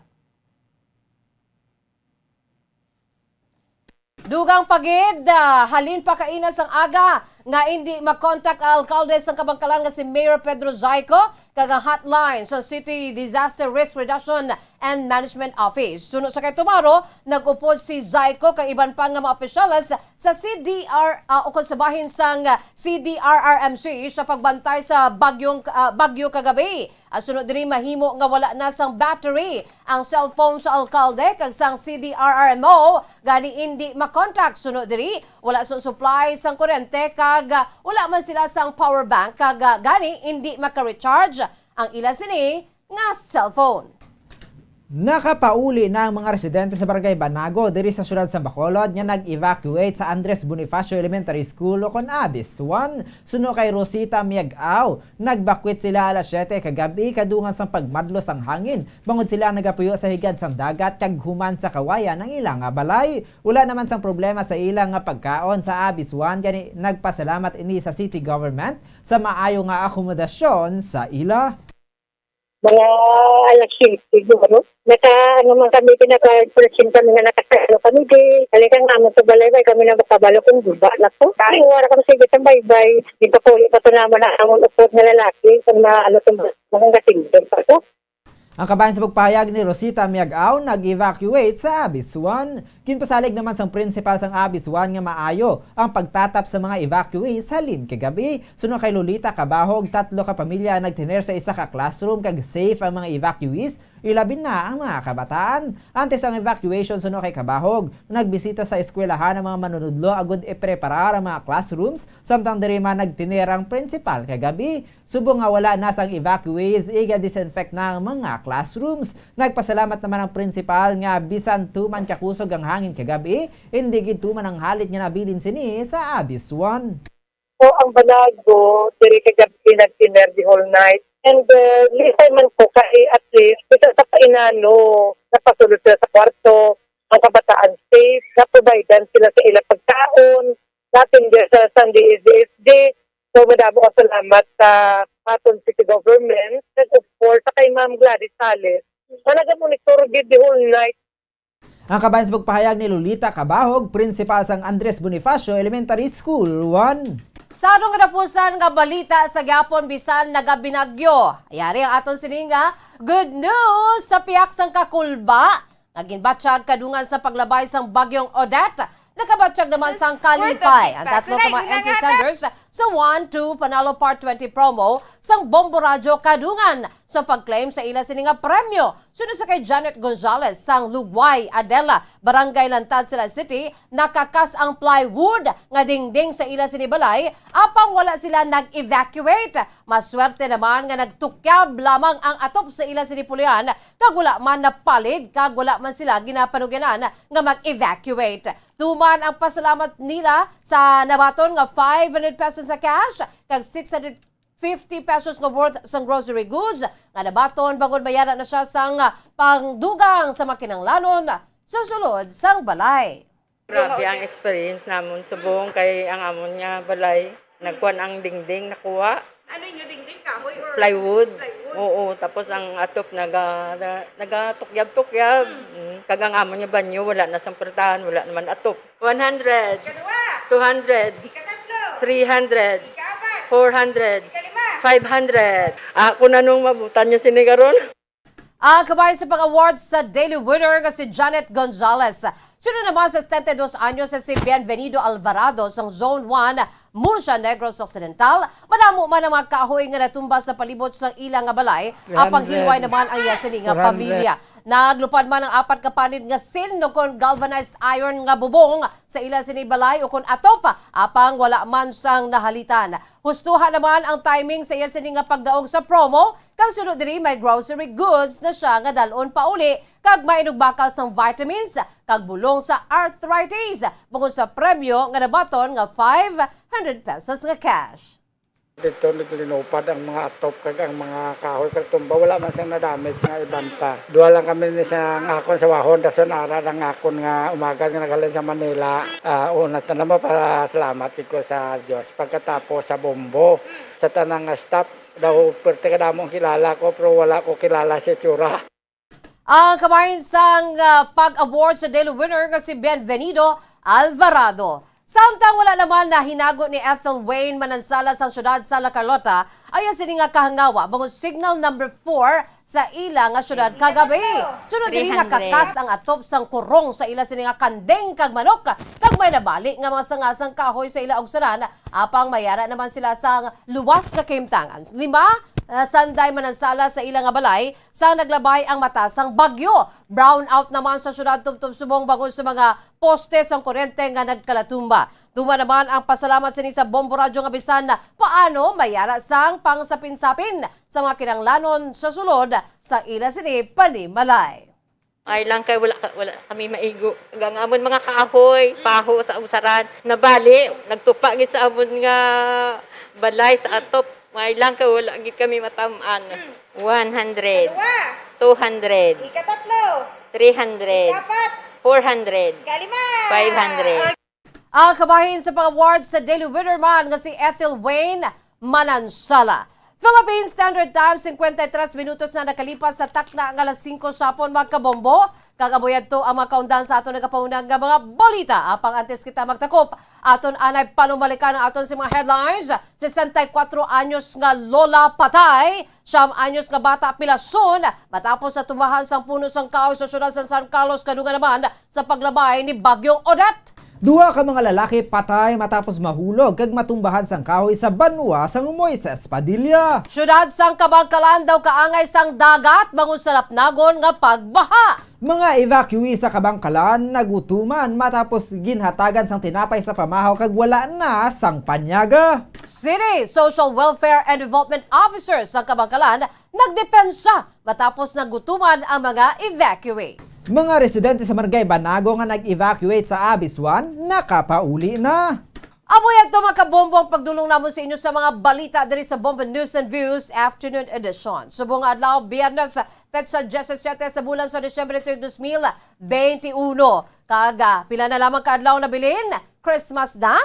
Speaker 6: Dugang pagid, halin pa kaina sang aga nga hindi makontak ang alkalde sang Kabangkalan nga si Mayor Pedro Zaico kag ang hotline sa City Disaster Risk Reduction and Management Office. Sunod sa kay Tomaro, nag-upod si Zaico kay iban pa nga mga opisyalis sa CDR o kung sabahin sang CDRRMC sa pagbantay sa bagyo kagabi. Sunod diri mahimo nga wala na sang battery ang cellphone sa alkalde kag sang CDRRMO gani hindi makontak. Sunod diri wala sa supply sang kuryente kag wala man sila sang power bank kag gani hindi maka-recharge ang ila sini nga cellphone.
Speaker 2: Nakapauli na ang mga residente sa Barangay Banago diri sa syudad sa Bacolod nga nag-evacuate sa Andres Bonifacio Elementary School o kon Abis 1. Suno kay Rosita Miagaw, nagbakwit sila alas 7 kagabi kadungan sang pagmadlos ang hangin. Bangod sila nagapuyo sa higad sang dagat kag human sa kawayan ng ilang nga balay. Wala naman sang problema sa ilang nga pagkaon sa Abis 1 gani nagpasalamat ini sa city government sa maayo nga akomodasyon sa ila.
Speaker 21: mga alas 5 siguro. Man kami pinaka-person kami nga nakasalo kami di. Talagang naman sa balay kami na makabalo kung guba na to. Kaya wala kami sige sa baybay. Dito po ulit pa to naman na amon upot na lalaki kung na ano itong mga katingdor pa to.
Speaker 22: Ang kabayan sa pagpahayag ni Rosita Miagaw nag-evacuate sa Abis 1. Kinpasalig naman sang principal sang Abis 1 nga maayo ang pagtatap sa mga evacuees halin kagabi. Sunod kay Lolita Kabahog, 3 ka pamilya nagtiner sa isa ka classroom kag safe ang mga evacuees. Ilabin na ang mga kabataan. Antes ang evacuation sunod kay Kabahog, nagbisita sa eskwelahan ang mga manunudlo agud ipreparar ang mga classrooms samtang diri man nagtiner ang principal kagabi. Subong nga wala na sang evacuees, iga-disinfect na ang mga classrooms. Nagpasalamat naman ang principal nga bisan tuman kakusog ang hangin kagabi, hindi gid tuman ang halit nga nabilin sini sa Abis 1.
Speaker 21: So, ang banago, diri kagabi nag-dinner the whole night. And listen man ko kay at least, isa sa painano, napasulod sila sa kwarto, ang kabataan safe, naprovidean sila sa ilang pagkaon, natin din sa Sunday is day. So, madami ko salamat sa aton city government, and of course, sa kay Ma'am Gladys Sales, na nag-monitor the whole night.
Speaker 22: Ang kabayan sa pagpahayag ni Lolita Kabahog, principal sang Andres Bonifacio Elementary School 1.
Speaker 6: Sa anong kadapusan nga balita sa Gyapon bisan nagabinagyo. Ayari ang aton sininga, good news sa piyak sang Kakulba. Naginbatsyag kadungan sa paglabay sang bagyong Odette. Nakabatsyag naman sang Kalipay. Ang tatlo ka mga empty senders sa 1-2 Panalo Part 20 promo sang Bombo Radyo kadungan sa pag-claim sa ila sininga premyo. Sunod sa kay Janet Gonzalez sang Lugway, Adela, Barangay Lantad, Sila City, nakakas ang plywood nga dingding sa ila sinibalay apang wala sila nag-evacuate. Maswerte naman nga nagtukyab lamang ang atop sa ila sinipulian kag wala man napalid kag wala man sila ginapanuganan nga mag-evacuate. Tuman ang pasalamat nila sa nabaton nga 500 pesos sa cash kag 650 pesos nga worth sang grocery goods nga nabaton bangod bayaran na siya sang pangdugang sa makinanglanon sa sulod sang balay.
Speaker 23: Grabe ang experience namon subong kay ang amon nga balay nagkuan ang dingding nakuha.
Speaker 24: Ano yung dingding kahoy or
Speaker 23: Plywood. Oo, tapos ang atop nagatukyab-tukyab. Kagang amon nga banyo wala na sang pertahan, wala naman atop. 100. 200. 300. 400. 500. Ako na nung mabutan niya sinigaron.
Speaker 6: Kabayan sa pang-awards sa Daily Winner kasi Janet Gonzalez. Sunod naman sa 72 anyos sa si Bienvenido Alvarado sa Zone 1, Murcia, Negros Occidental. Madamo man ang mga kahoy nga natumba sa palibot sa ilang nga balay. Apang hilway naman ang yasini nga pamilya. Naglupad man ang 4 kapanid nga silno kon galvanized iron nga bubong sa ilang sinibalay o kon atop apang wala man sang nahalitan. Hustuhan naman ang timing sa yasini nga pagdaog sa promo. Kang sunod diri may grocery goods na siya nga dalon pauli kag mainog bakal sang vitamins kag bulong sa arthritis bukod sa premyo nga nabaton nga 500 pesos nga cash.
Speaker 25: Dito naglinupad ang mga atop kag ang mga kahoy kag tumba wala man siyang nadamage nga ibanta. Duha lang kami ni sa akon sa wahon dason ara ang akon nga umaga nga nagalan sa Manila. Una ta naman para salamat ko sa Dios pagkatapos sa bombo sa tanang staff daw perte ka damong kilala ko pero wala ko kilala si tsura.
Speaker 6: Ang kabayan sang pag-award sa Daily Winner kasi Bienvenido Alvarado. Samtang wala naman na hinago ni Ethel Wayne Manansala sa syudad sa La Carlota, ay sini nga kahangawa bangon signal number 4 sa ila nga syudad kagabi. Sunod diri nakakas ang atop sang kurong sa ila sini nga kandeng kag manok kag may nabali nga mga sangasang kahoy sa ila og saran apang mayara naman sila sang luwas nga kahimtangan. 5 Sanday Manansala sa ilang nga balay sa naglabay ang mata sang bagyo. Brown out naman sa syudad Tubtub Subong bangon sa mga poste sang kuryente nga nagkalatumba. Tuma naman ang pasalamat sini sa Bombo Radyo nga bisan na paano mayara sang pangsapin-sapin sa mga kinanglanon sa sulod sa ila sini Panimalay.
Speaker 23: Ay lang kay wala kami maigo. Hanggang amon mga kahoy, paho sa usaran, nabali, nagtupa gid sa amon nga balay sa atop. May lang kay wala gid kami matamaan. 100. 200.
Speaker 24: Ikatatlo.
Speaker 23: 300. 400. 500.
Speaker 6: Ang kabahin sa pang-award sa Daily Winner man nga si Ethel Wayne Manansala. Philippine Standard Time, 53 minutos na nakalipas sa takna ng alas 5 sapon mga kabombo. Kagaboyan to ang mga kaundan sa aton nagapaunang nga mga balita. Apang antes kita magtakop, aton anay panumalikan ang aton si mga headlines. 64 anyos nga lola patay, 9 anyos nga bata pilason, matapos sa tumahan sang puno sang kahoy sa syudad sa San Carlos, Kadungan naman sa paglabay ni Bagyong Odette.
Speaker 22: Duha ka mga lalaki patay matapos mahulog kag matumbahan sang kahoy sa banwa sang Moises Padilla.
Speaker 6: Syudad sang Kabangkalan daw kaangay sang dagat bangon sa lapnagon nga pagbaha.
Speaker 22: Mga evacuee sa Kabangkalan nagutuman matapos ginhatagan sang tinapay sa pamahaw kag wala na sang panyaga.
Speaker 6: City Social Welfare and Development Officers sa Kabangkalan nagdepensa matapos nagutuman ang mga evacuees.
Speaker 22: Mga residente sa Barangay Banago nga nag-evacuate sa Abiswan nakapauli na.
Speaker 6: Amoy ito mga kabombo ang pagdulong namin sa inyo sa mga balita diri sa Bombo News and Views Afternoon Edition. Subong adlaw, Biyernes, petsa 17 sa bulan sa Disyembre 2021. Kaga, pila na lamang kaadlaw na bilin? Christmas na?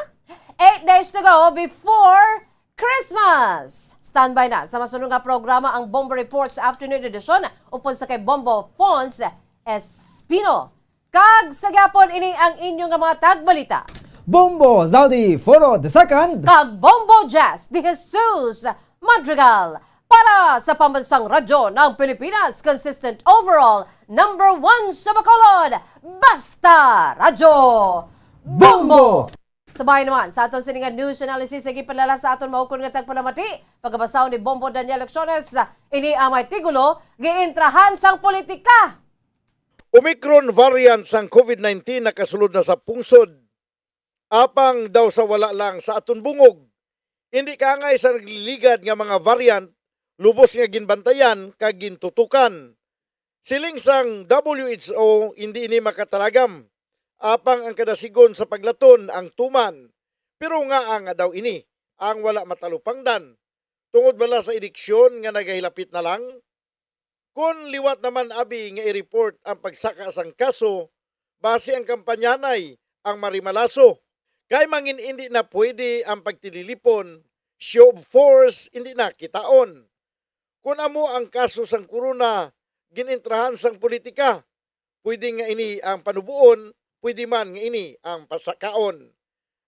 Speaker 6: 8 days to go before Christmas! Standby na sa masunod nga programa ang Bombo Reports Afternoon Edition upon sa kay Bombo Fons Espino. Kag sa gyapon ini ang inyong mga tagbalita.
Speaker 22: Bombo Zaldi Foro II
Speaker 6: kag Bombo Jazz de Jesus Madrigal para sa pambansang radyo ng Pilipinas, consistent overall, number 1 sa Bacolod, Basta Radyo Bombo! Sabay naman sa aton siningan news analysis sa gipadala sa aton maukon nga tagpanamati pagkabasaw ni Bombo Daniel Lecciones, ini ang may tigulo giintrahan sang politika.
Speaker 1: Omicron variant sang COVID-19 nakasulod na sa pungsod. Apang daw sa wala lang sa aton bungog. Hindi kaangay sa nagliligad nga mga variant, lubos nga ginbantayan kag gintutukan. Siling sang WHO hindi ini makatalagam. Apang ang kadasigon sa paglaton ang tuman. Pero nga ang daw ini ang wala matalupangdan. Tungod bala sa ediksyon nga nagahilapit na lang. Kung liwat naman abi nga i-report ang pagsaka sang kaso, base ang kampanyanay ang marimalaso. Kay mangin hindi na pwede ang pagtililipon, show of force hindi na kitaon. Kung amo ang kaso sang corona, ginintrahan sang politika, pwede nga ini ang panubuon, pwede man nga ini ang pasakaon.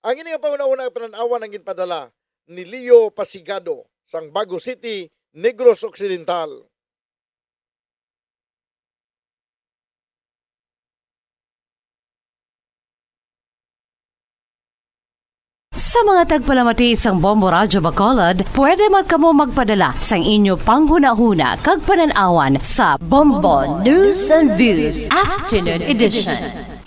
Speaker 1: Ang ini nga pangunauna pananawan ang ginpadala ni Leo Pasigado sang Bago City, Negros Occidental.
Speaker 18: Sa mga tagpalamati isang Bombo Radyo Bacolod, pwede man kamo magpadala sang inyo panghuna-huna kag pananawan sa Bombo News and Views Afternoon Edition.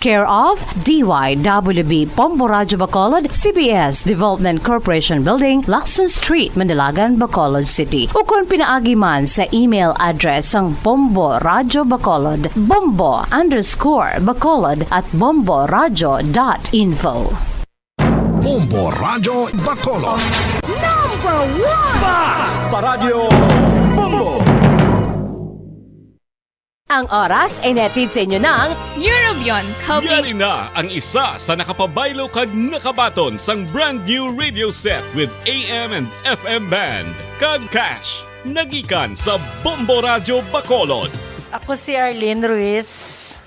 Speaker 18: Care of DYWB Bombo Radyo Bacolod, CBS Development Corporation Building, Lacson Street, Mandilagan, Bacolod City. O kung pinaagi man sa email address ang Bombo Radyo Bacolod, bombo_bacolod@bomboradyo.info.
Speaker 11: Bombo Radyo Bacolod.
Speaker 24: Number 1!
Speaker 11: Basta Radio Bombo!
Speaker 18: Ang oras ay netid sa inyo ng
Speaker 10: Eurobion,
Speaker 12: Yari na ang isa sa nakapabaylo kag nakabaton sang brand new radio set with AM and FM band. Kag cash, nagikan sa Bombo Radyo Bacolod.
Speaker 3: Ako si Arlene Ruiz,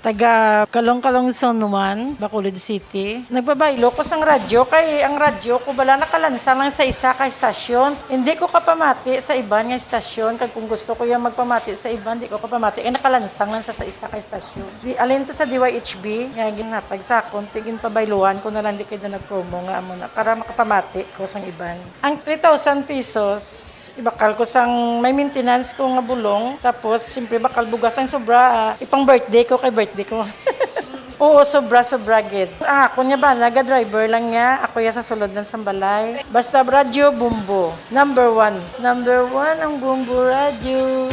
Speaker 3: taga Kalong-Kalong Zone 1, Bacolod City. Nagbabaylo ko sang radyo, kay ang radyo ko bala nakalansang lang sa isa ka estasyon. Hindi ko kapamati sa iban nga estasyon, kag kung gusto ko yung magpamati sa iban, hindi ko kapamati, kay nakalansang lang sa isa ka estasyon. Alin to sa DYHB, nga ginatag sa akon, tigin pabayluan ko na lang di kayo na nag-promo nga amo na, para makapamati ko sang iban. Ang 3,000 pesos, ibakal ko sang may maintenance ko nga bulong, tapos siyempre bakal bugas ang sobra, ipang birthday ko kay birthday ko. Oo, sobra gid. Ang ako niya ba, naga-driver lang niya, ako ya sa sulod ng sambalay. Basta Radyo Bombo, number 1. Number 1 ang Bombo Radyo.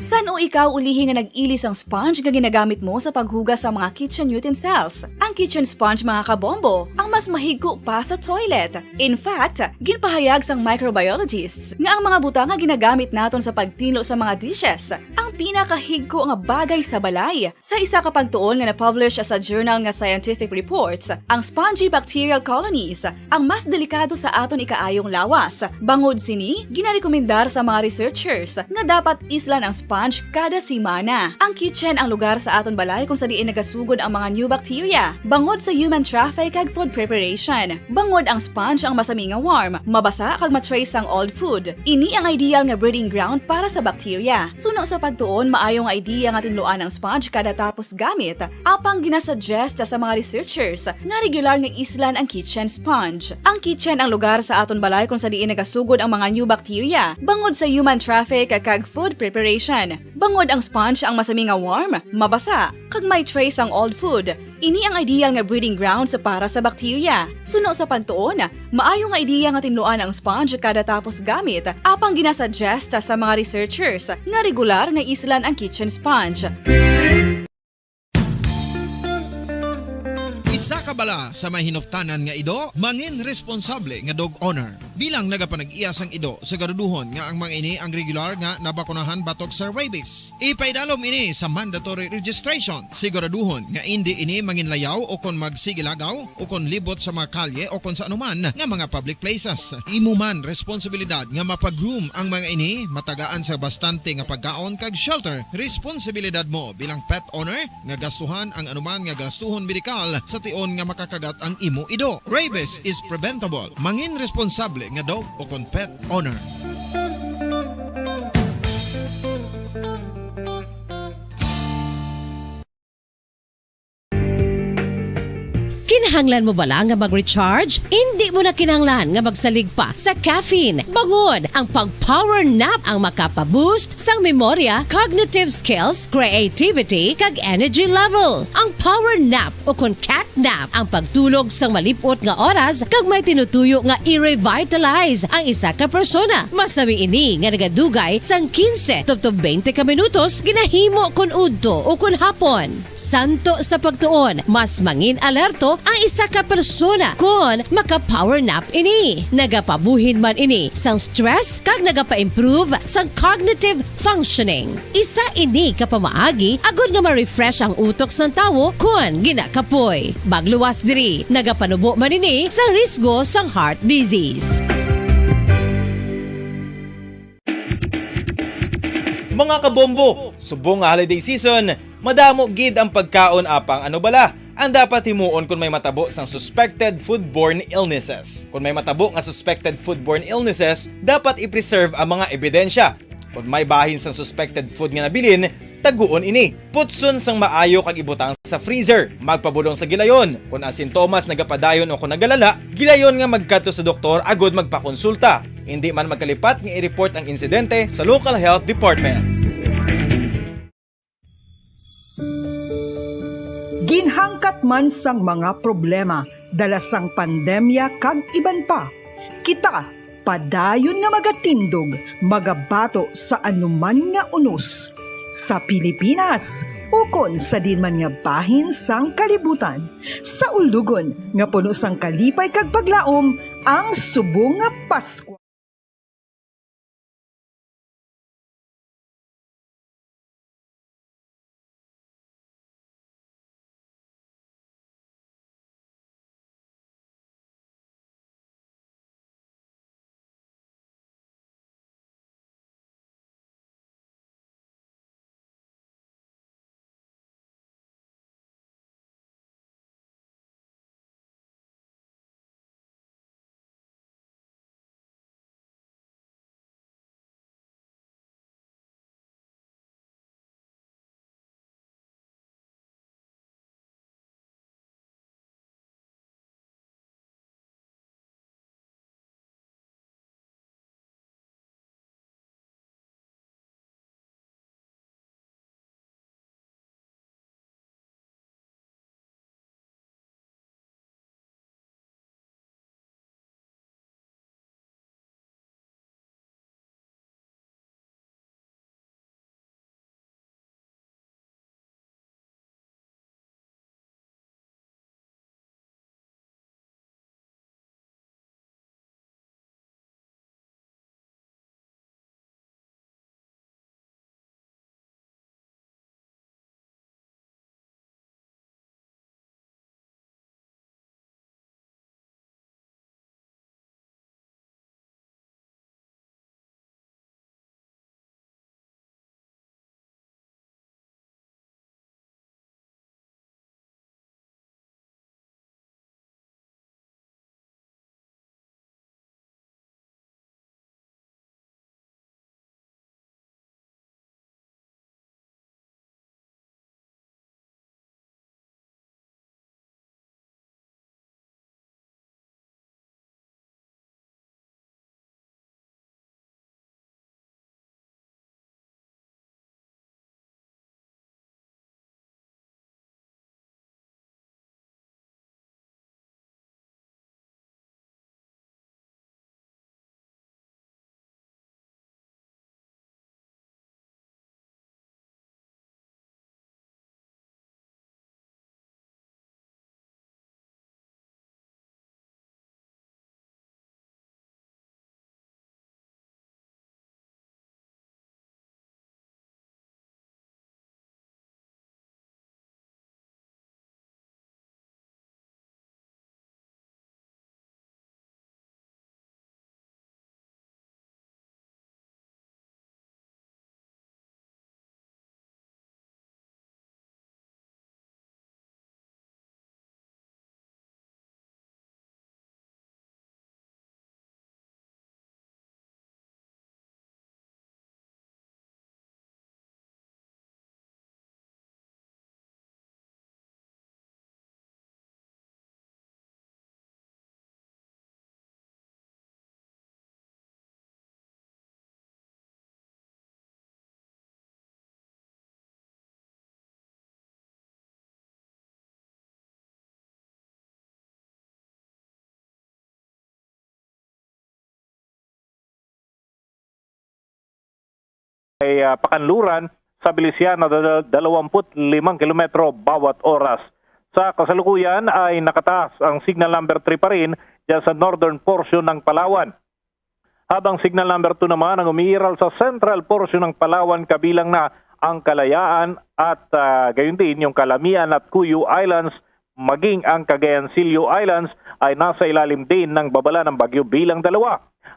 Speaker 14: Sa San o ikaw ulihi nga nag-ilis ang sponge nga ginagamit mo sa paghugas sa mga kitchen utensils? Ang kitchen sponge mga kabombo, ang mas mahigko pa sa toilet. In fact, ginpahayag sang microbiologists nga ang mga butang nga ginagamit naton sa pagtilo sa mga dishes ang pinakahigko nga bagay sa balay. Sa isa ka pagtuon nga na-publish sa journal nga Scientific Reports, ang spongy bacterial colonies ang mas delikado sa aton ikaayong lawas. Bangod sini, ginarekomendar sa mga researchers nga dapat islan ang sponge kada semana. Ang kitchen ang lugar sa aton balay kung sa diin nagasugod ang mga new bacteria. Bangod sa human traffic kag food preparation. Bangod ang sponge ang masami nga warm, mabasa kag matrace ang old food. Ini ang ideal nga breeding ground para sa bacteria. Suno sa pagtuon, maayong idea nga tinluan ang sponge kada tapos gamit. Apang ginasuggest sa mga researchers nga regular nga islan ang kitchen sponge. Ang kitchen ang lugar sa aton balay kung sa diin nagasugod ang mga new bacteria. Bangod sa human traffic kag food preparation. Bangod ang sponge ang masami nga warm, mabasa, kag may trace ang old food. Ini ang ideal nga breeding ground sa para sa bacteria. Suno sa pagtuon, maayo nga ideya nga tinluan ang sponge kada tapos gamit, apang ginasuggest sa mga researchers nga regular nga islan ang kitchen sponge.
Speaker 9: Isa ka bala sa may hinuptanan nga ido, mangin responsable nga dog owner. Bilang nagapanag-iyas ang ido, siguraduhon nga ang mga ini ang regular nga nabakunahan batok sa rabies. Ipaidalom ini sa mandatory registration. Siguraduhon nga hindi ini manginlayaw o kon magsigilagaw o kon libot sa mga kalye o kon sa anuman nga mga public places. Imo man responsibilidad nga mapag-groom ang mga ini, matagaan sa bastante nga pagkaon kag shelter. Responsibilidad mo bilang pet owner nga gastuhan ang anuman nga gastuhon medikal sa tion nga makakagat ang imo ido. Rabies is preventable. Mangin responsable nga dog o kon pet owner.
Speaker 18: Kinahanglan mo bala nga mag-recharge? Hindi mo na kinahanglan nga magsalig pa sa caffeine. Bangod ang pag-power nap ang makapaboost sang memorya, cognitive skills, creativity, kag energy level. Ang power nap o kon cat nap ang pagtulog sang malipot nga oras kag may tinutuyo nga i-revitalize ang isa ka persona. Masami ini nga nagadugay sang 15 tubtob 20 ka minutos ginahimo kun udto o kun hapon. Santo sa pagtuon, mas mangin alerto ang isa ka persona kung maka-power nap ini. Nagapabuhin man ini sang stress kag nagapa-improve sang cognitive functioning. Isa ini kapamaagi agud nga ma-refresh ang utok sang tawo kung ginakapoy. Magluwas diri, nagapanubo man ini sa risgo sang heart disease.
Speaker 15: Mga kabombo, subong nga holiday season, madamo gid ang pagkaon apang ano bala ang dapat himuon kung may matabo sang suspected foodborne illnesses. Kung may matabo nga suspected foodborne illnesses, dapat i-preserve ang mga ebidensya. Kung may bahin sang suspected food nga nabilin, taguon ini. Putson sang maayo kag ibutang sa freezer. Magpabulong sa gilayon. Kung ang sintomas nagapadayon o kung nagalala, gilayon nga magkadto sa doktor agud magpakonsulta. Hindi man magkalipat nga i-report ang insidente sa local health department.
Speaker 17: Ginhangkat man sang mga problema dala sang pandemya kag iban pa. Kita padayon nga magatindog, magabato sa anuman nga unos. Sa Pilipinas, ukon sa dinman nga bahin sang kalibutan. Sa ulugon nga puno sang kalipay kag paglaom ang subong nga Pasko.
Speaker 4: ay pakanluran sa bilisyan na 25 kilometro bawat oras. Sa kasalukuyan ay nakataas ang signal number 3 pa rin dyan sa northern portion ng Palawan. Habang signal number 2 naman ang umiiral sa central portion ng Palawan kabilang na ang Kalayaan at gayon din yung Calamian at Cuyo Islands, maging ang Cagayan-Silio Islands ay nasa ilalim din ng babala ng bagyo bilang 2.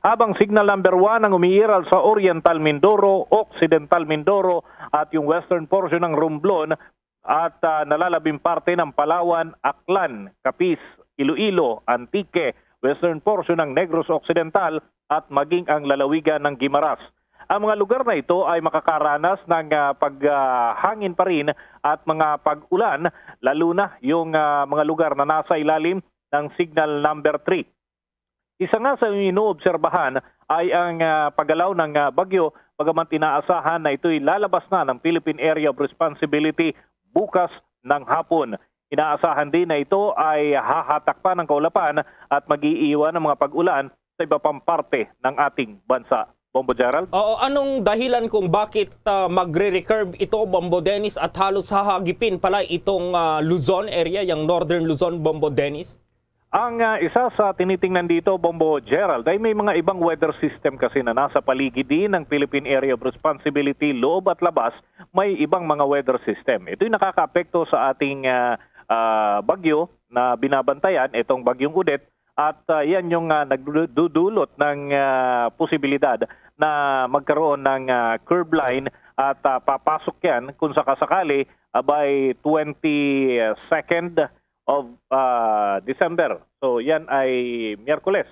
Speaker 4: Habang signal number 1 ang umiiral sa Oriental Mindoro, Occidental Mindoro at yung western portion ng Romblon at nalalabing parte ng Palawan, Aklan, Capiz, Iloilo, Antique, western portion ng Negros Occidental at maging ang lalawigan ng Guimaras. Ang mga lugar na ito ay makakaranas ng paghangin pa rin at mga pag-ulan, lalo na yung mga lugar na nasa ilalim ng signal number 3. Isa nga sa inoobserbahan ay ang paggalaw ng bagyo, bagaman inaasahan na ito'y lalabas na ng Philippine Area of Responsibility bukas ng hapon. Inaasahan din na ito ay hahatak pa ng kaulapan at mag-iiwan ng mga pag-ulan sa iba pang parte ng ating bansa. Bombo Gerald?
Speaker 5: Oo, anong dahilan kung bakit magre-recurve ito, Bombo Dennis, at halos hahagipin pala itong Luzon area, yung Northern Luzon, Bombo Dennis?
Speaker 4: Ang isa sa tinitingnan dito, Bombo Gerald, ay may mga ibang weather system kasi na nasa paligid din ng Philippine Area of Responsibility, loob at labas, may ibang mga weather system. Ito'y nakakaapekto sa ating bagyo na binabantayan, itong bagyong Udet, at yan yung nagdudulot ng posibilidad na magkaroon ng curve line at papasok yan kung sakasakali by 22nd of December. So yan ay Miyerkules,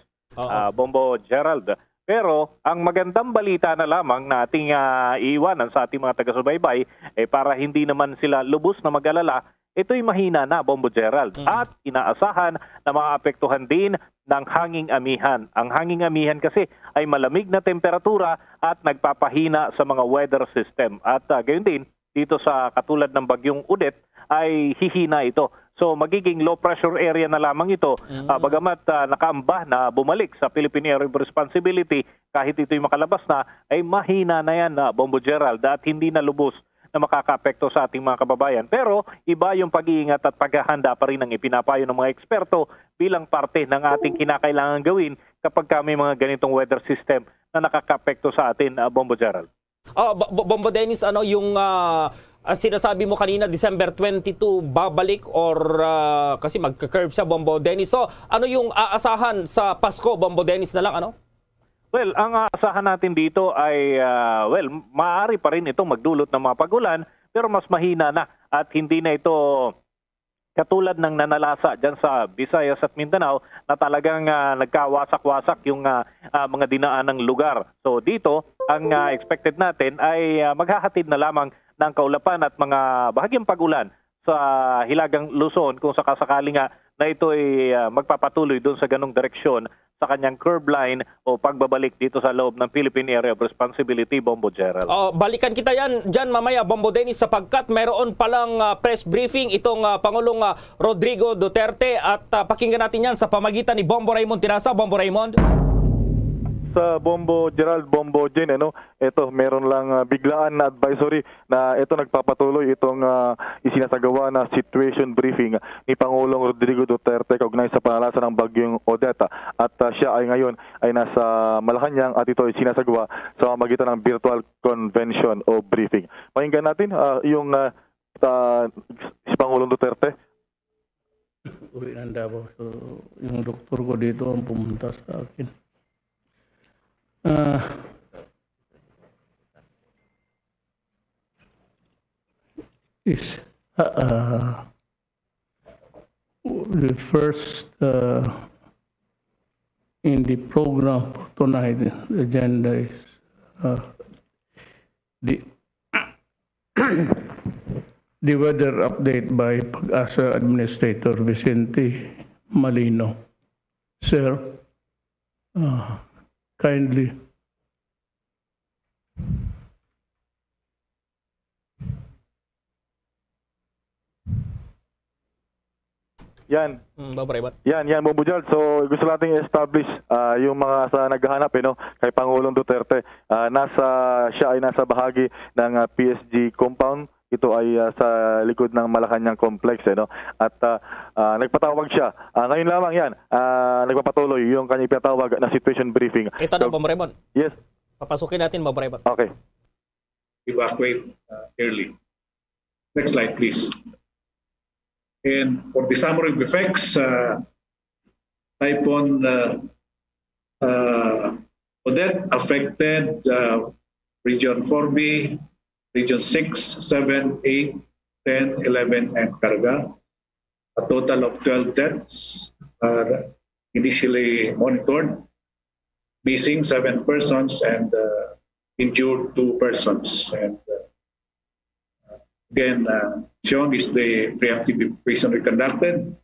Speaker 4: Bombo Gerald. Pero ang magandang balita na lamang na ating iiwanan sa ating mga taga-subaybay para hindi naman sila lubos na mag-alala, ito'y mahina na, Bombo Gerald. At inaasahan na maapektuhan din ng hanging amihan. Ang hanging amihan kasi ay malamig na temperatura at nagpapahina sa mga weather system. At gayon din, dito sa katulad ng bagyong Udet, ay hihina ito. So magiging low pressure area na lamang ito. Bagamat nakaamba na bumalik sa Philippine Area of Responsibility, kahit ito'y makalabas na, ay mahina na yan, Bombo Gerald, at hindi na lubos na makakaapekto sa ating mga kababayan. Pero iba yung pag-iingat at paghahanda pa rin ang ipinapayo ng mga eksperto bilang parte ng ating kinakailangan gawin kapag may mga ganitong weather system na nakakaapekto sa atin, Bombo Gerald.
Speaker 5: Bombo Dennis, ano yung sinasabi mo kanina, December 22 babalik or kasi magka-curve siya, Bombo Dennis. So ano yung aasahan sa Pasko, Bombo Dennis na lang, ano?
Speaker 4: Well, ang aasahan natin dito ay, maaari pa rin itong magdulot ng mga pag-ulan, pero mas mahina na at hindi na ito katulad ng nanalasa dyan sa Visayas at Mindanao na talagang nagkawasak-wasak yung mga dinaanang lugar. So dito, ang expected natin ay maghahatid na lamang ng kaulapan at mga bahagyang pag-ulan sa Hilagang Luzon kung sakasakali nga na ito ay magpapatuloy doon sa ganong direksyon sa kanyang curve line o pagbabalik dito sa loob ng Philippine Area of Responsibility, Bombo Gerald.
Speaker 5: Balikan kita dyan mamaya, Bombo Dennis, sapagkat meron palang press briefing itong Pangulong Rodrigo Duterte at pakinggan natin yan sa pamagitan ni Bombo Raymond Tirasa. Bombo Raymond.
Speaker 7: Sa Bombo Gerald, Bombo Jen, ito meron lang biglaan na advisory na ito nagpapatuloy itong isinasagawa na situation briefing ni Pangulong Rodrigo Duterte kaugnay sa panalasa ng bagyong Odette. At siya ay ngayon ay nasa Malacanang at ito ay sinasagawa sa pamamagitan ng virtual convention o briefing. Pakinggan natin yung si Pangulong Duterte.
Speaker 8: Uwi ng Davao. So, yung doktor ko dito ang pumunta sa akin. Is the first in the program for tonight, the agenda is the the weather update by Pag-asa Administrator Vicente Malino. Sir, kindly.
Speaker 7: Yan.
Speaker 5: Babarebat.
Speaker 7: Yan, Bombo Gerald. So, gusto nating i-establish yung mga sa naghahanap, kay Pangulong Duterte. Siya ay nasa bahagi ng PSG compound. Ito ay sa likod ng Malacanang Complex. At nagpatawag siya. Ngayon lamang yan, nagpapatuloy yung kanyang pinatawag na situation briefing.
Speaker 5: Ito na, Babarebat.
Speaker 7: Yes.
Speaker 5: Papasukin natin, Babarebat.
Speaker 7: Okay.
Speaker 2: Evacuate early. Next slide, please. And for the summary of effects, Typhoon Odette affected Region 4B, Region 6, 7, 8, 10, 11, and Caraga. A total of 12 deaths are initially monitored, missing 7 persons and injured 2 persons. And again, shown is the preemptive evacuation we conducted.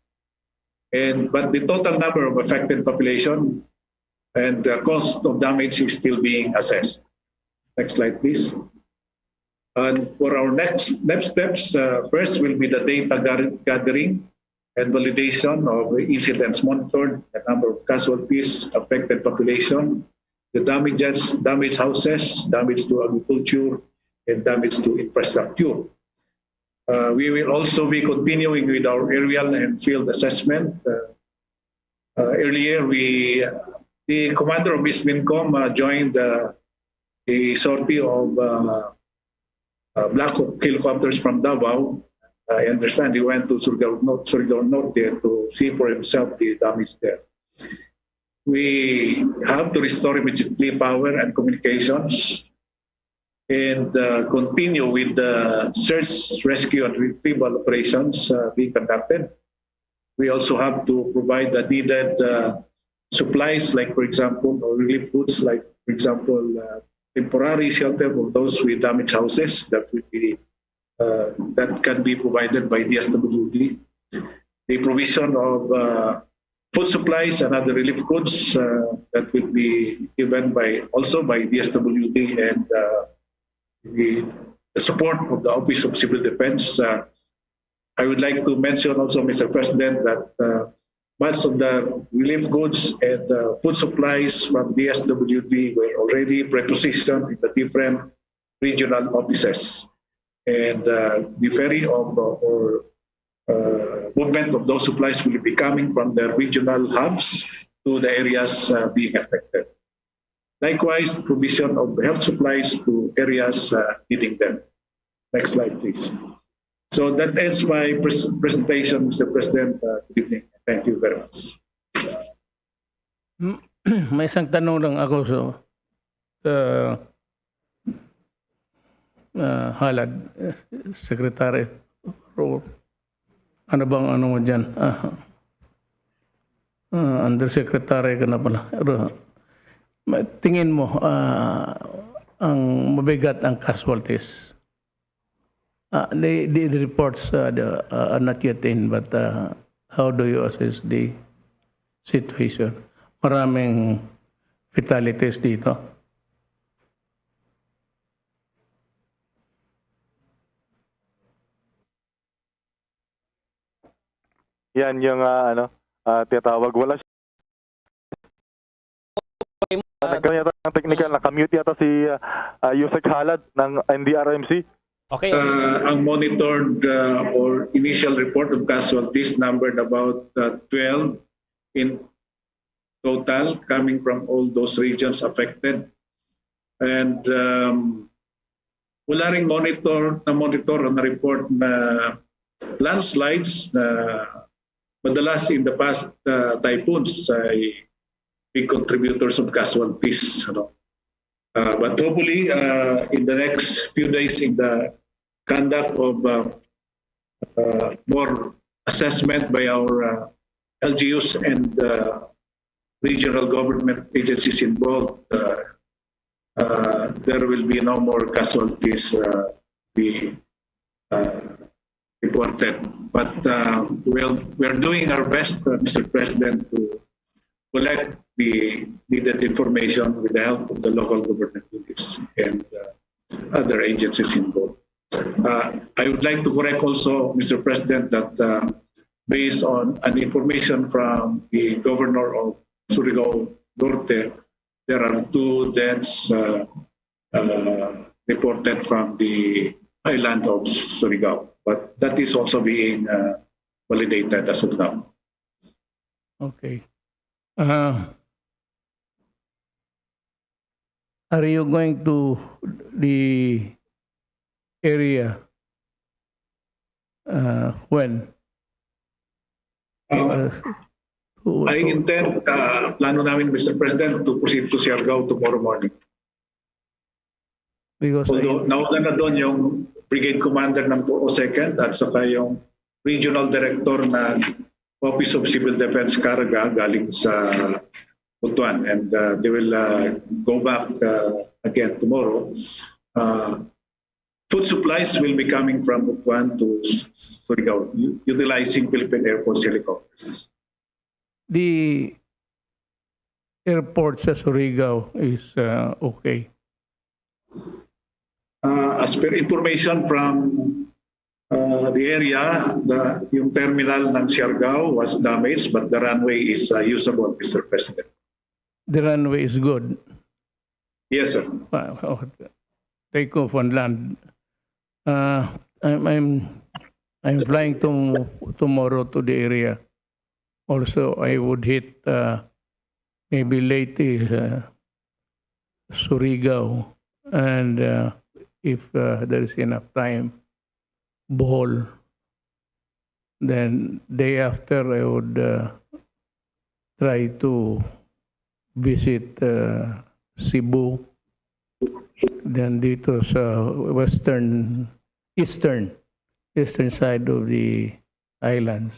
Speaker 2: But the total number of affected population and the cost of damage is still being assessed. Next slide, please. And for our next steps, first will be the data gathering and validation of incidents monitored, the number of casualties, affected population, the damaged houses, damage to agriculture, and damage to infrastructure. We will also be continuing with our aerial and field assessment. Earlier, the commander of Mismincom joined a sortie of Black Hawk helicopters from Davao. I understand he went to Surigao Norte to see for himself the damage there. We have to restore immediately power and communications and continue with the search, rescue, and retrieval operations being conducted. We also have to provide the needed supplies, like, for example, or relief goods, like, for example, temporary shelter for those with damaged houses that will be that can be provided by DSWD. The provision of food supplies and other relief goods that will be given also by DSWD and the support of the Office of Civil Defense. I would like to mention also, Mr. President, that much of the relief goods and food supplies from DSWD were already prepositioned in the different regional offices. And the ferry of or movement of those supplies will be coming from the regional hubs to the areas being affected. Likewise, provision of health supplies to areas needing them. Next slide, please. So that ends my presentation, Mr. President. Good evening. Thank you very much.
Speaker 8: May isang tanong lang ako sa halad, Secretary. Ano bang ano mo dyan? Undersecretary ka na pala. Tingin mo, ang mabigat ang casualties. The reports are not yet in, but how do you assess the situation? Maraming fatalities dito.
Speaker 7: Yan yung tinatawag. Wala siya. Nagkaroon yata ng technical, nakamute yata si Yusek Halad ng NDRMC.
Speaker 5: Okay.
Speaker 2: Ang monitored or initial report of casualties numbered about 12 in total, coming from all those regions affected. And wala ring monitor na report na landslides na madalas in the past typhoons ay big contributors of casualties. But hopefully, in the next few days, in the conduct of more assessment by our LGUs and regional government agencies involved, there will be no more casualties be reported. But we're doing our best, Mr. President, to collect the needed information with the help of the local government units and other agencies involved. I would like to correct also, Mr. President, that based on an information from the governor of Surigao Norte, there are 2 deaths reported from the island of Surigao. But that is also being validated as of now.
Speaker 8: Okay. Are you going to the area when?
Speaker 2: I intend, plano namin, Mr. President, to proceed to Siargao tomorrow morning.
Speaker 8: Because
Speaker 2: although nauna na doon yung brigade commander ng 202nd at saka yung regional director ng Office of Civil Defense Caraga galing sa Butuan, and they will go back again tomorrow. Food supplies will be coming from Butuan to Surigao, utilizing Philippine Air Force helicopters.
Speaker 8: the airport sa Surigao is okay.
Speaker 2: As per information from the area, yung terminal ng Siargao was damaged, but the runway is usable, Mr. President.
Speaker 8: The runway is good.
Speaker 2: Yes, sir.
Speaker 8: Take off on land. I'm flying tomorrow to the area. Also, I would hit maybe late Surigao, and if there is enough time, Bohol. Then day after, I would try to visit Cebu. Then dito sa eastern side of the islands,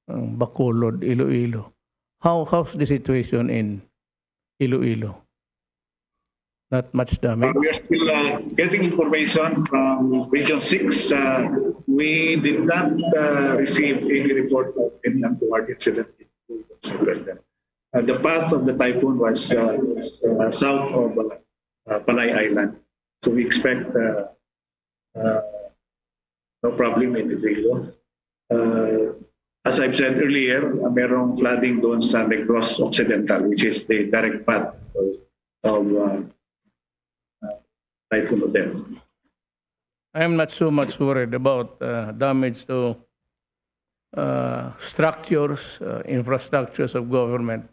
Speaker 8: Bacolod, Iloilo. How's the situation in Iloilo? Not much damage.
Speaker 2: We are still getting information from Region 6. We did not receive any report of any untoward incident. The path of the typhoon was south of Panay Island. So we expect no problem in Iloilo. As I've said earlier, merong flooding doon sa Negros Occidental, which is the direct path of Typhoon Odette.
Speaker 8: I'm not so much worried about damage to structures, infrastructures of government.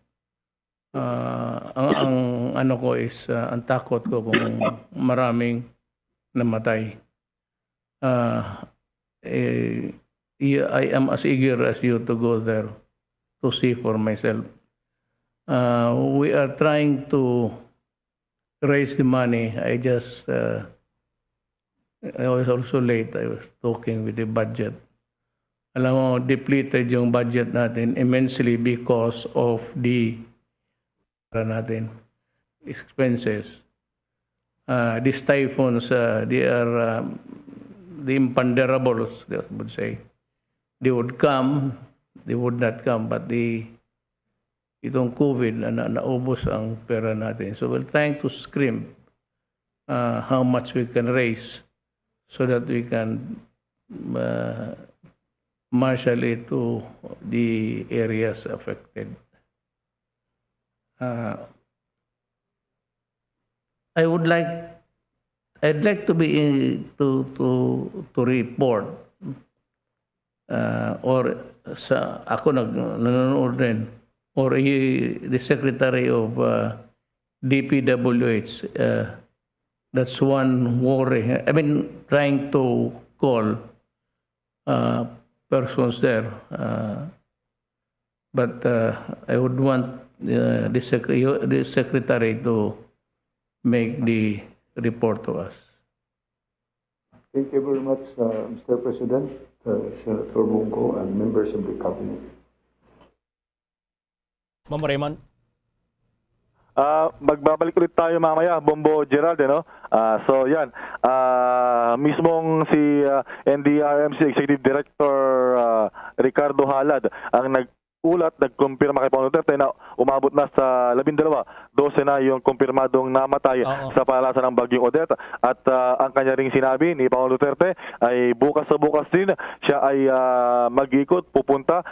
Speaker 8: Ang ano ko is, ang takot ko kung maraming namatay. I am as eager as you to go there to see for myself. We are trying to raise the money. I was also late. I was talking with the budget. Alam mo, depleted yung budget natin immensely because of the expenses. These typhoons, they are the imponderables, they would say. They would come, they would not come, but itong COVID, naubos ang pera natin. So we're trying to scrimp how much we can raise so that we can marshal it to the areas affected. I'd like to be to report or sa ako nanonood rin, or the secretary of DPWH. That's one worry. I mean, trying to call persons there, but I would want the secretary to make the report to us.
Speaker 13: Thank you very much, Mr. President, Senator Bongo, and members of the cabinet.
Speaker 5: Ma'am Raymond?
Speaker 7: Magbabalik ulit tayo mamaya, Bombo Gerald, no? So yan, mismong si NDRMC Executive Director Ricardo Halad ang ulat, nagkumpirma kay Pangulong Duterte na umabot na sa 12, 12 na yung kumpirmadong namatay sa palasan ng Bagyong Odette. At ang kanya ring sinabi ni Pangulong Duterte ay bukas din siya ay mag-ikot, pupunta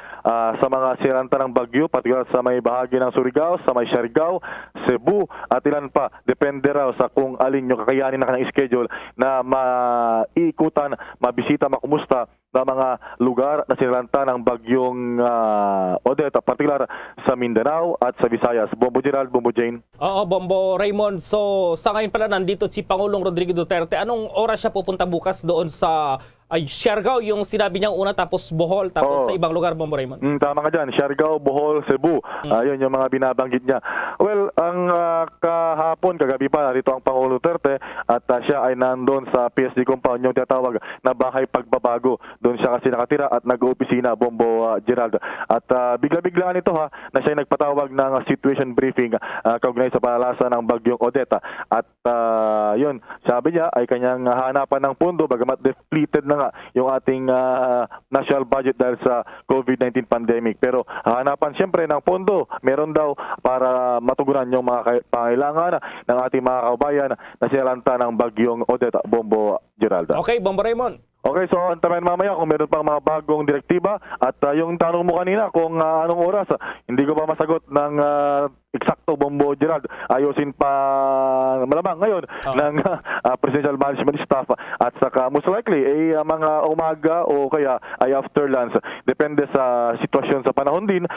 Speaker 7: sa mga siranta ng bagyo, partikular sa may bahagi ng Surigao, sa may Siargao, Cebu at ilan pa. Depende raw sa kung alin yung kakayanin na kanyang schedule na maikutan, mabisita, makumusta na mga lugar na sinalanta ng Bagyong Odette, partikular sa Mindanao at sa Visayas. Bombo Gerald, Bombo Jane.
Speaker 5: Oo, Bombo Raymond. So, sa ngayon pala nandito si Pangulong Rodrigo Duterte. Anong oras siya pupunta bukas doon sa Siargao, yung sinabi niyang una, tapos Bohol, tapos sa ibang lugar, Bombo Raymond?
Speaker 7: Tama ka dyan. Siargao, Bohol, Cebu. Yun yung mga binabanggit niya. Well, ang kahapon, kagabi pa, narito ang Pangulong Duterte at siya ay nandun sa PSD compound, yung tinatawag na bahay pagbabago. Doon siya kasi nakatira at nag-opisina, Bombo Gerald. At bigla-biglaan ito na siya ay nagpatawag ng situation briefing kaugnay sa palasan ng Bagyong Odette. At yun, sabi niya ay kanyang hanapan ng pondo, bagamat depleted na nga yung ating national budget dahil sa COVID-19 pandemic. Pero hanapan siyempre ng pondo, meron daw para matugunan yung mga pangailangan ng ating mga kababayan na sinalanta ng Bagyong Odette, Bombo Gerald.
Speaker 5: Okay, Bombo Raymond.
Speaker 7: Okay, so antabayan mamaya kung meron pang mga bagong direktiba at yung tanong mo kanina kung anong oras, hindi ko pa masagot ng eksakto, Bombo Gerald. Ayusin pa malamang ngayon ng Presidential Management Staff at saka most likely ay mga umaga o kaya ay after lunch. Depende sa sitwasyon sa panahon din,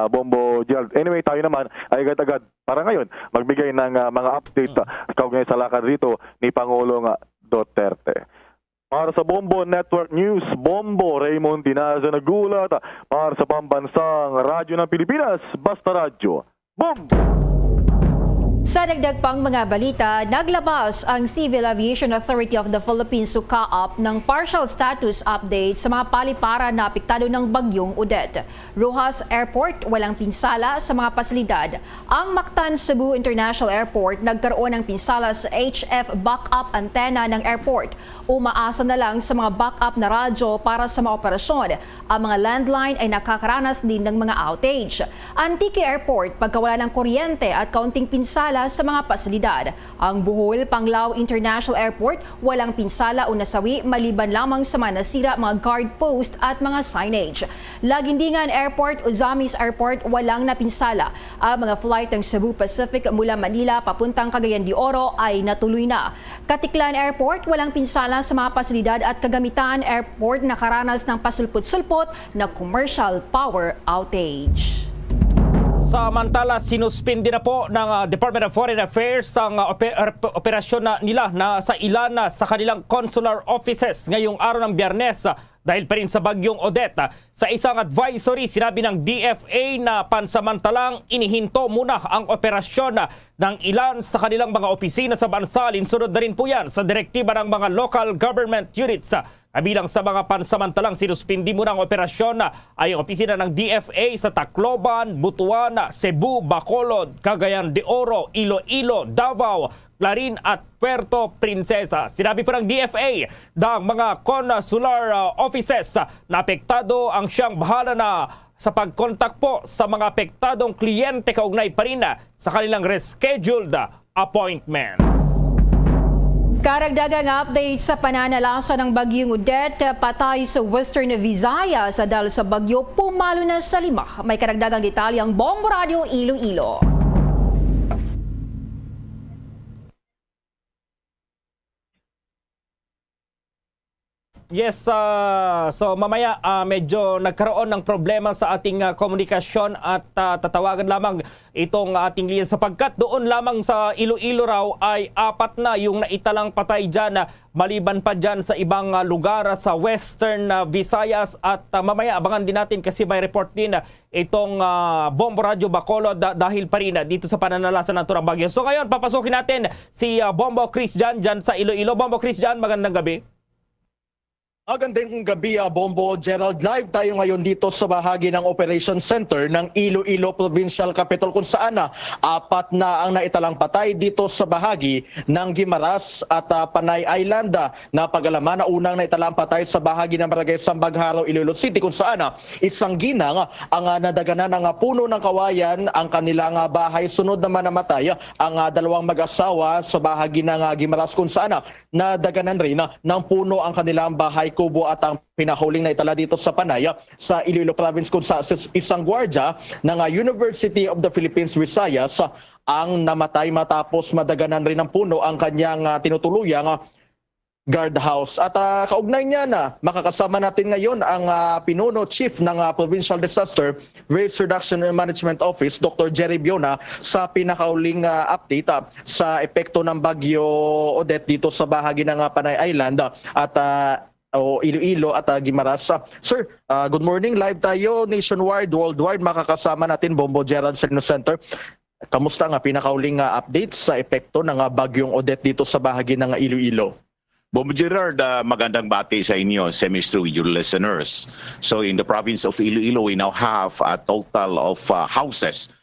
Speaker 7: Bombo Gerald. Anyway, tayo naman ay agad-agad para ngayon magbigay ng mga update kaugnay sa lakad rito ni Pangulong Duterte. Para sa Bombo Network News, Bombo Raymond Tinaza nagulat. Para sa pambansang radyo ng Pilipinas, Basta Radyo. Bombo!
Speaker 16: Sa dagdag pang mga balita, naglabas ang Civil Aviation Authority of the Philippines o CAAP ng partial status update sa mga paliparan na apektado ng Bagyong Odette. Rojas Airport, walang pinsala sa mga pasilidad. Ang Mactan Cebu International Airport, nagkaroon ng pinsala sa HF backup antenna ng airport. Umaasa na lang sa mga backup na radyo para sa mga operasyon. Ang mga landline ay nakakaranas din ng mga outage. Antique Airport, pagkawala ng kuryente at kaunting pinsala sa mga pasilidad. Ang Bohol Panglao International Airport, walang pinsala o nasawi maliban lamang sa mga nasira mga guard post at mga signage. Lagindingan Airport, Ozamis Airport, walang napinsala. Ang mga flight ng Cebu Pacific mula Manila papuntang Cagayan de Oro ay natuloy na. Katiklan Airport, walang pinsala sa mga pasilidad at Kagamitan Airport nakaranas ng pasulpot-sulpot na commercial power outage.
Speaker 5: Samantala, sinuspindi na po ng Department of Foreign Affairs ang operasyon nila na sa ilan sa kanilang consular offices ngayong araw ng Biyernes dahil pa rin sa Bagyong Odette. Sa isang advisory, sinabi ng DFA na pansamantalang inihinto muna ang operasyon ng ilan sa kanilang mga opisina sa bansa. Linsunod na rin po yan sa direktiba ng mga local government units. Kabilang sa mga pansamantalang sinuspindi muna ang operasyon ay ang opisina ng DFA sa Tacloban, Butuan, Cebu, Bacolod, Cagayan de Oro, Iloilo, Davao, Clarin at Puerto Princesa. Sinabi po ng DFA ng mga consular offices na apektado ang siyang bahala na sa pag-contact po sa mga apektadong kliyente kaugnay pa rin sa kanilang rescheduled appointments.
Speaker 16: Karagdagang update sa pananalasa ng Bagyong Odette, patay sa Western Visayas dahil sa bagyo, pumalo na sa 5. May karagdagang detalye ang Bombo Radio Iloilo.
Speaker 5: Yes, so mamaya medyo nagkaroon ng problema sa ating komunikasyon at tatawagan lamang itong ating linya sapagkat doon lamang sa Iloilo raw ay 4 na yung naitalang patay dyan maliban pa dyan sa ibang lugar sa Western Visayas at mamaya abangan din natin kasi may report din itong Bombo Radio Bacolod dahil pa rin dito sa pananalasa ng Turang Bagyo. So ngayon papasukin natin si Bombo Chris dyan sa Iloilo. Bombo Chris dyan, magandang gabi.
Speaker 19: Magandang gabi, Bombo Gerald. Live tayo ngayon dito sa bahagi ng Operation Center ng Iloilo Provincial Capital kung saan apat na ang naitalang patay dito sa bahagi ng Guimaras at Panay Island. Napag-alaman na unang naitalang patay sa bahagi ng Barangay Sambagharaw, Iloilo City kung saan isang ginang ang nadaganan ng puno ng kawayan ang kanilang bahay. Sunod naman namatay ang dalawang mag-asawa sa bahagi ng Guimaras kung saan nadaganan rin ng puno ang kanilang bahay. Kubo at ang pinahuling na itala dito sa Panay sa Iloilo Province kung sa isang gwardya ng University of the Philippines Visayas ang namatay matapos madaganan rin ng puno ang kanyang tinutuluyang guardhouse. At kaugnay niya na makakasama natin ngayon ang pinuno chief ng Provincial Disaster Risk Reduction and Management Office, Dr. Jerry Biona, sa pinakauling update sa epekto ng Bagyo Odette dito sa bahagi ng Panay Island at Iloilo at Guimaras. Sir, good morning. Live tayo nationwide, worldwide. Makakasama natin Bombo Gerald sa News Center. Kamusta ang pinakauling update sa epekto ng Bagyong Odette dito sa bahagi ng Iloilo?
Speaker 20: Bombo Gerard, magandang bati sa inyo, semester with your listeners. So in the province of Iloilo, we now have a total of houses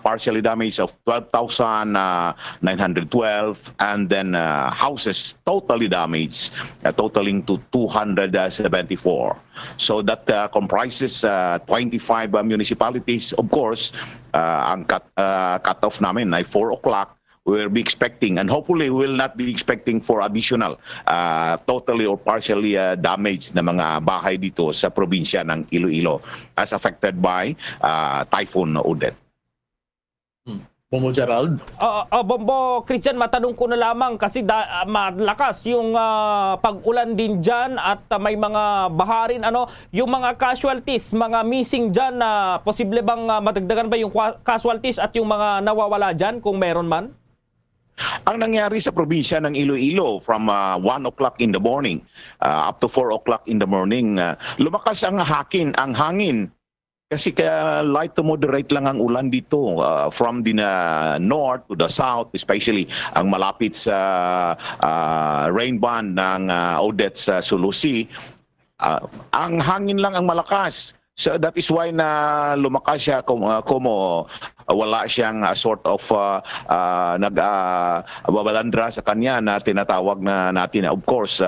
Speaker 20: partially damaged of 12,912 and then houses totally damaged, totaling to 274. So that comprises 25 municipalities. Of course, ang cut-off namin ay 4 o'clock. We'll be expecting, and hopefully we will not be expecting for additional totally or partially damaged na mga bahay dito sa probinsya ng Iloilo as affected by Typhoon Odette.
Speaker 19: Bombo Gerald?
Speaker 5: Bombo Christian, matanong ko na lamang kasi malakas yung pag-ulan din dyan at may mga baharin. Yung mga casualties, mga missing dyan, posible bang madagdagan ba yung casualties at yung mga nawawala dyan kung meron man?
Speaker 20: Ang nangyari sa probinsya ng Iloilo from 1 o'clock in the morning up to 4 o'clock in the morning, lumakas ang hangin. Kasi kaya light to moderate lang ang ulan dito from the north to the south, especially ang malapit sa rain band ng Odette sa Sulusi. Ang hangin lang ang malakas. So that is why na lumakas siya como wala siyang sort of nagbabalandra sa kanya na tinatawag na natin, of course,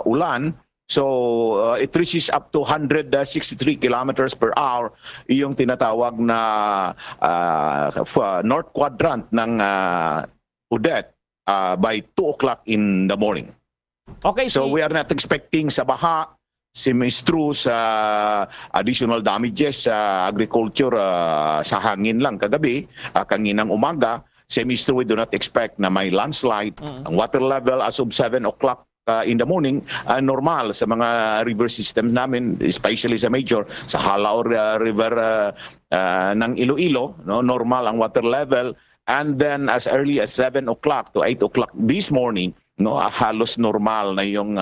Speaker 20: ulan. So it reaches up to 163 kilometers per hour, yung tinatawag na north quadrant ng Odette by 2 o'clock in the morning.
Speaker 5: Okay,
Speaker 20: so we are not expecting sa baha, semestro sa additional damages sa agriculture sa hangin lang kagabi, kanginang umaga. Semestro we do not expect na may landslide. Ang water level as of 7 o'clock in the morning, normal sa mga river system namin, especially sa major, sa Halao River ng Iloilo, normal ang water level. And then as early as 7 o'clock to 8 o'clock this morning, halos normal na yung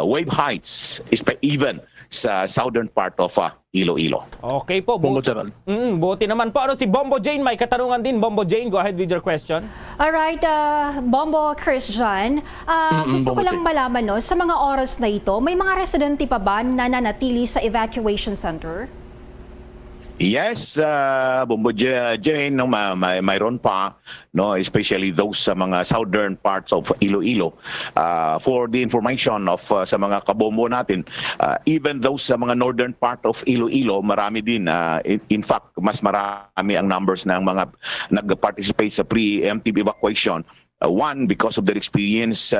Speaker 20: wave heights, even sa southern part of Iloilo.
Speaker 5: Okay po.
Speaker 19: Bombo Gerald.
Speaker 5: Buti naman po. Si Bombo Jane, may katanungan din. Bombo Jane, go ahead with your question.
Speaker 16: Alright, Bombo Christian, gusto ko lang malaman, sa mga oras na ito, may mga residente pa ba na nanatili sa evacuation center?
Speaker 20: Yes, Bombo Jane, mayroon pa, especially those sa mga southern parts of Iloilo. For the information of sa mga kabombo natin, even those sa mga northern part of Iloilo, marami din. In fact, mas marami ang numbers ng mga nag-participate sa preemptive evacuation. One, because of their experience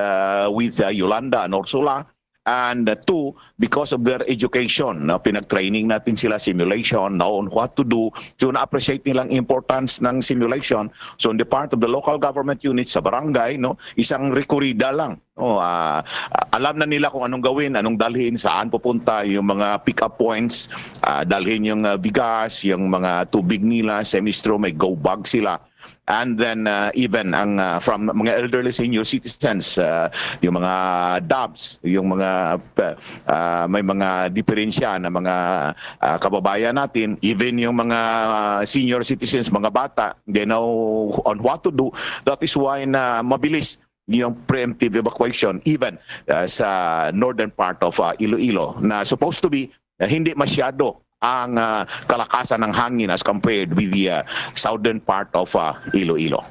Speaker 20: with Yolanda and Ursula. And two, because of their education, pinag-training natin sila, simulation, on what to do. So na-appreciate nilang importance ng simulation. So on the part of the local government unit sa barangay, isang rekurida lang. Alam na nila kung anong gawin, anong dalhin, saan pupunta, yung mga pick-up points, dalhin yung bigas, yung mga tubig nila, semestro, may go bag sila. And then even ang from mga elderly senior citizens, yung mga DABs, yung mga may mga diferensya na mga kababayan natin, even yung mga senior citizens, mga bata, they know on what to do. That is why na mabilis yung preemptive evacuation even sa northern part of Iloilo na supposed to be hindi masyado ang kalakasan ng hangin as compared with the southern part of Iloilo.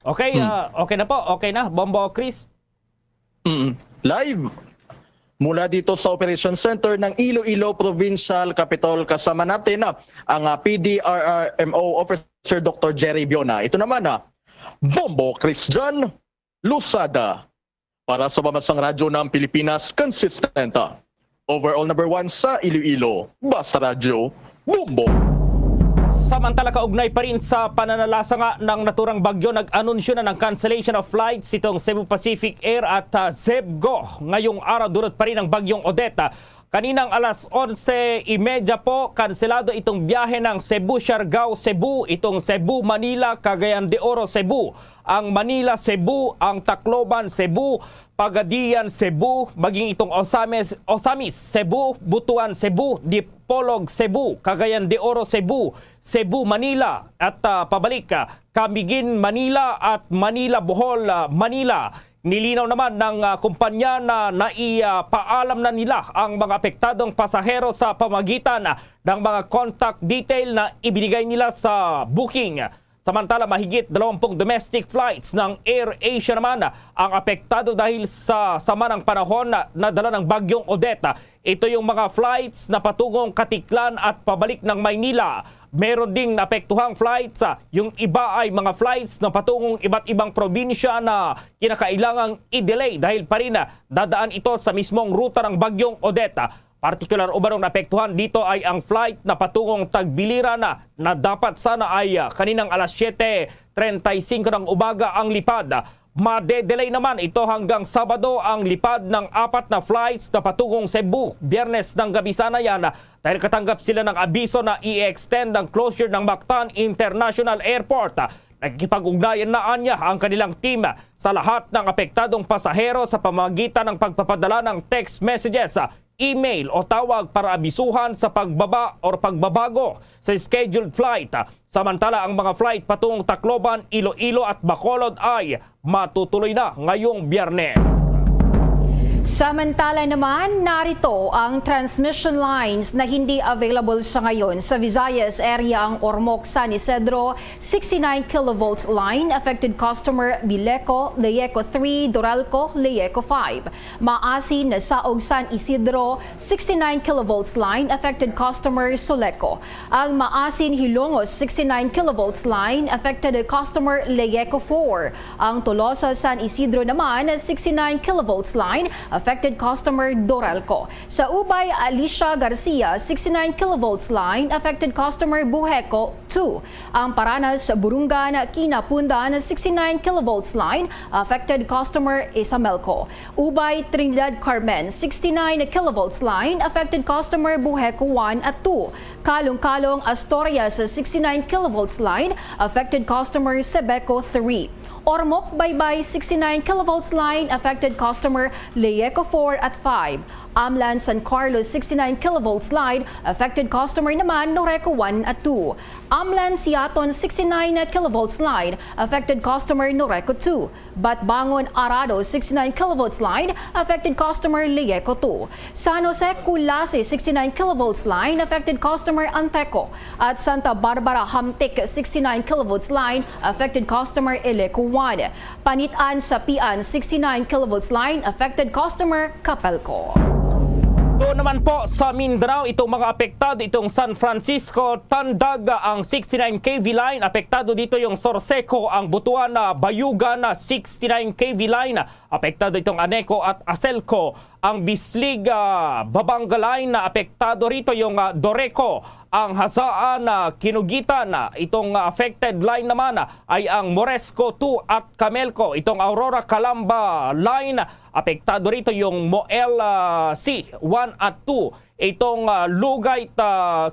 Speaker 5: Okay, okay na po. Okay na, Bombo Chris.
Speaker 19: Live mula dito sa Operation Center ng Iloilo Provincial Capital, kasama natin ang PDRRMO Officer Dr. Jerry Biona. Ito naman Bombo Christian Lusada para sa Pambansang Radyo ng Pilipinas, consistent. Overall number 1 sa Iloilo, Basta Radyo, Bombo.
Speaker 5: Samantala, kaugnay pa rin sa pananalasa nga ng naturang bagyo, nag-anunsyo na ng cancellation of flights itong Cebu Pacific Air at Zebgo. Ngayong araw, durot pa rin ang bagyong Odette. Kaninang alas 11:30 po, kanselado itong biyahe ng Cebu-Siargao, Cebu, itong Cebu-Manila, Cagayan de Oro, Cebu, ang Manila-Cebu, ang Tacloban, Cebu, Pagadian, Cebu, maging itong Osamis, Cebu, Butuan, Cebu, Dipolog, Cebu, Cagayan de Oro, Cebu, Cebu, Manila, at pabalik Camiguin, Manila, at Manila, Bohol, Manila. Nilinaw naman ng kumpanya na naipaalam na nila ang mga apektadong pasahero sa pamagitan ng mga contact detail na ibinigay nila sa booking. Samantala, mahigit 20 domestic flights ng AirAsia naman ang apektado dahil sa sama ng panahon na dala ng bagyong Odette. Ito yung mga flights na patungong Katiklan at pabalik ng Maynila. Meron ding naapektuhang flights. Yung iba ay mga flights na patungong iba't ibang probinsya na kinakailangang i-delay dahil pa rin dadaan ito sa mismong ruta ng bagyong Odette. Partikular ubarong naapektuhan dito ay ang flight na patungong Tagbiliran na dapat sana ay kaninang alas 7:35 ng umaga ang lipad. Madedelay naman ito hanggang Sabado ang lipad ng 4 na flights na patungong Cebu. Biyernes ng gabi sana yan dahil katanggap sila ng abiso na i-extend ang closure ng Mactan International Airport. Nagkipag-ugnayan na anya ang kanilang team sa lahat ng apektadong pasahero sa pamagitan ng pagpapadala ng text messages, email o tawag para abisuhan sa pagbaba o pagbabago sa scheduled flight. Samantala, ang mga flight patungong Tacloban, Iloilo at Bacolod ay matutuloy na ngayong Biyernes.
Speaker 16: Samantala naman, narito ang transmission lines na hindi available sa ngayon. Sa Visayas area ang Ormoc San Isidro 69 kV line, affected customer Bileco, Leyeco 3, Doralco, Leyeco 5. Maasin na Saog San Isidro 69 kV line, affected customer Soleco. Ang Maasin Hilongos 69 kV line, affected customer Leyeco 4. Ang Tolosa San Isidro naman 69 kV line, affected customer Doralco. Sa Ubay, Alicia Garcia, 69 kV line, affected customer Buheco 2. Ang Paranas, Burungan, Kinapundan, 69 kV line, affected customer Isamelco. Ubay, Trinidad Carmen, 69 kV line, affected customer Buheco 1 at 2. Kalong-Kalong, Asturias, 69 kV line, affected customer Sebeco 3. Ormoc, Baybay, 69 kV line, affected customer Leyeco 4 at 5. Amlan, San Carlos, 69 kV line, affected customer naman Noreco 1 at 2. Amlan, Siaton, 69 kV line, affected customer Noreco 2. Batbangon, Arado, 69 kV line, affected customer Leyeco 2. San Jose, Culase, 69 kV line, affected customer Anteco. At Santa Barbara, Hamtik, 69 kV line, affected customer Eleco 1. Panitan, Sapian, 69 kV line, affected customer Capelco.
Speaker 5: Doon naman po sa Mindanao, itong mga apektado, itong San Francisco, Tandaga, ang 69 kV line. Apektado dito yung Sorseco, ang Butuan, Bayugan, 69 kV line. Apektado itong Aneco at Aselco. Ang Bislig, Babanga line na apektado rito yung Doreco. Ang Hasaan, Kinugitan. Itong affected line naman ay ang Moresco 2 at Camelco. Itong Aurora Calamba line, apektado rito yung Moel C 1 at 2. Itong Lugayt,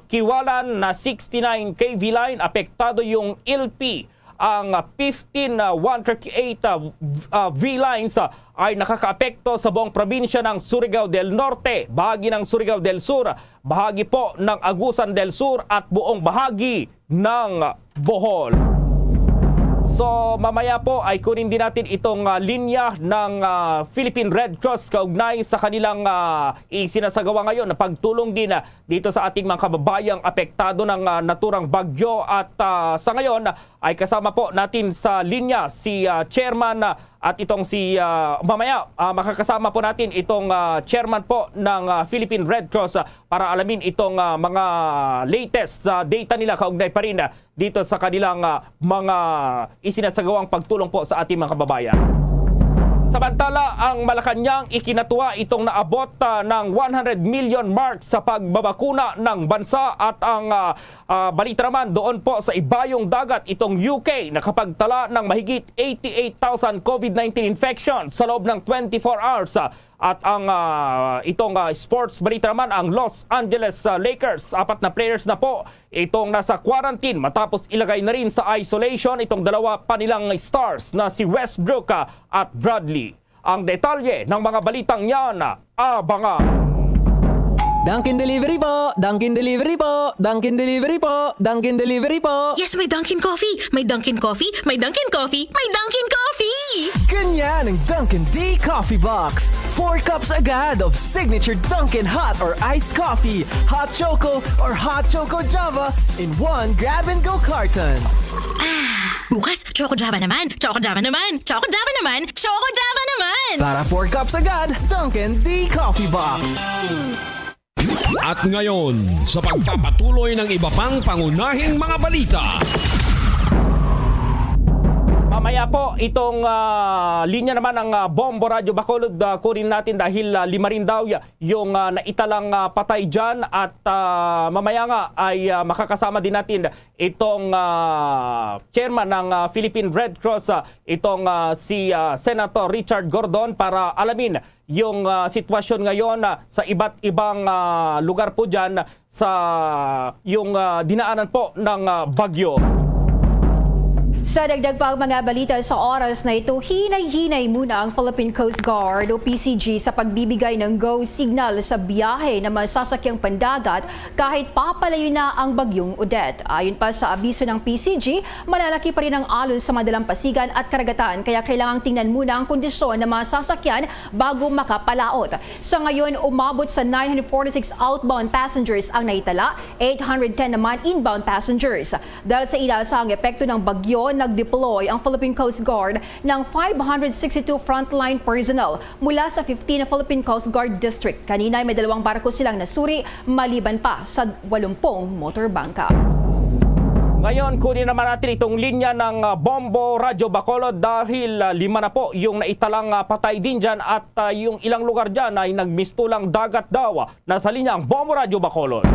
Speaker 5: Kiwalan na 69 kV line, apektado yung LP. Ang 15138 V-lines ay nakakaapekto sa buong probinsya ng Surigao del Norte, bahagi ng Surigao del Sur, bahagi po ng Agusan del Sur at buong bahagi ng Bohol. So mamaya po ay kunin din natin itong linya ng Philippine Red Cross kaugnay sa kanilang isinasagawa ngayon na pagtulong din dito sa ating mga kababayang apektado ng naturang bagyo. At sa ngayon ay kasama po natin sa linya si Chairman at itong si mamaya makakasama po natin itong Chairman po ng Philippine Red Cross para alamin itong mga latest data nila kaugnay pa rin dito sa kanilang mga isinasagawang pagtulong po sa ating mga kababayan. Samantala, ang Malacanang ikinatuwa itong naabot ng 100 million mark sa pagbabakuna ng bansa at ang balita naman doon po sa ibayong dagat itong UK nakapagtala ng mahigit 88,000 COVID-19 infections sa loob ng 24 hours. At ang itong sports balita naman, ang Los Angeles Lakers, 4 na players na po itong nasa quarantine matapos ilagay na rin sa isolation itong dalawa pa nilang stars na si Westbrook at Bradley. Ang detalye ng mga balitang yan, abangan.
Speaker 6: Dunkin Delivery po! Dunkin Delivery po! Dunkin Delivery po! Dunkin Delivery po!
Speaker 10: Yes, may Dunkin Coffee! May Dunkin Coffee! May Dunkin Coffee! May Dunkin Coffee!
Speaker 6: Ganyan ang Dunkin D Coffee Box! 4 cups agad of signature Dunkin Hot or Iced Coffee, Hot Choco or Hot Choco Java in 1 grab-and-go carton.
Speaker 10: Bukas, Choco Java naman! Choco Java naman! Choco Java naman! Choco Java naman!
Speaker 6: Para 4 cups agad, Dunkin D Coffee Box!
Speaker 11: At ngayon, sa pagpapatuloy ng iba pang pangunahing mga balita.
Speaker 5: Mamaya po, itong linya naman ng Bombo Radyo Bacolod, kunin natin dahil 5 rin daw yung naitalang patay dyan. At mamaya nga ay makakasama din natin itong chairman ng Philippine Red Cross, itong si Senator Richard Gordon para alamin yung sitwasyon ngayon sa iba't ibang lugar po dyan sa yung dinaanan po ng bagyo.
Speaker 16: Sa dagdag pang mga balita sa oras na ito, hinay-hinay muna ang Philippine Coast Guard o PCG sa pagbibigay ng go signal sa biyahe ng mga sasakyang pandagat kahit papalayo na ang bagyong Odette. Ayon pa sa abiso ng PCG, malalaki pa rin ang alon sa Madalampasigan at Karagatan kaya kailangang tingnan muna ang kondisyon ng mga sasakyan bago makapalaot. Sa ngayon, umabot sa 946 outbound passengers ang naitala, 810 naman inbound passengers. Dahil sa inaasahang epekto ng bagyo, nag-deploy ang Philippine Coast Guard ng 562 frontline personnel mula sa 15 na Philippine Coast Guard District. Kanina ay may 2 barko silang nasuri maliban pa sa 80 motorbangka.
Speaker 5: Ngayon, kunin naman natin itong linya ng Bombo Radyo Bacolod dahil 5 na po yung naitalang patay din dyan at yung ilang lugar dyan ay nagmistulang dagat daw. Nasa linya ang Bombo Radyo Bacolod.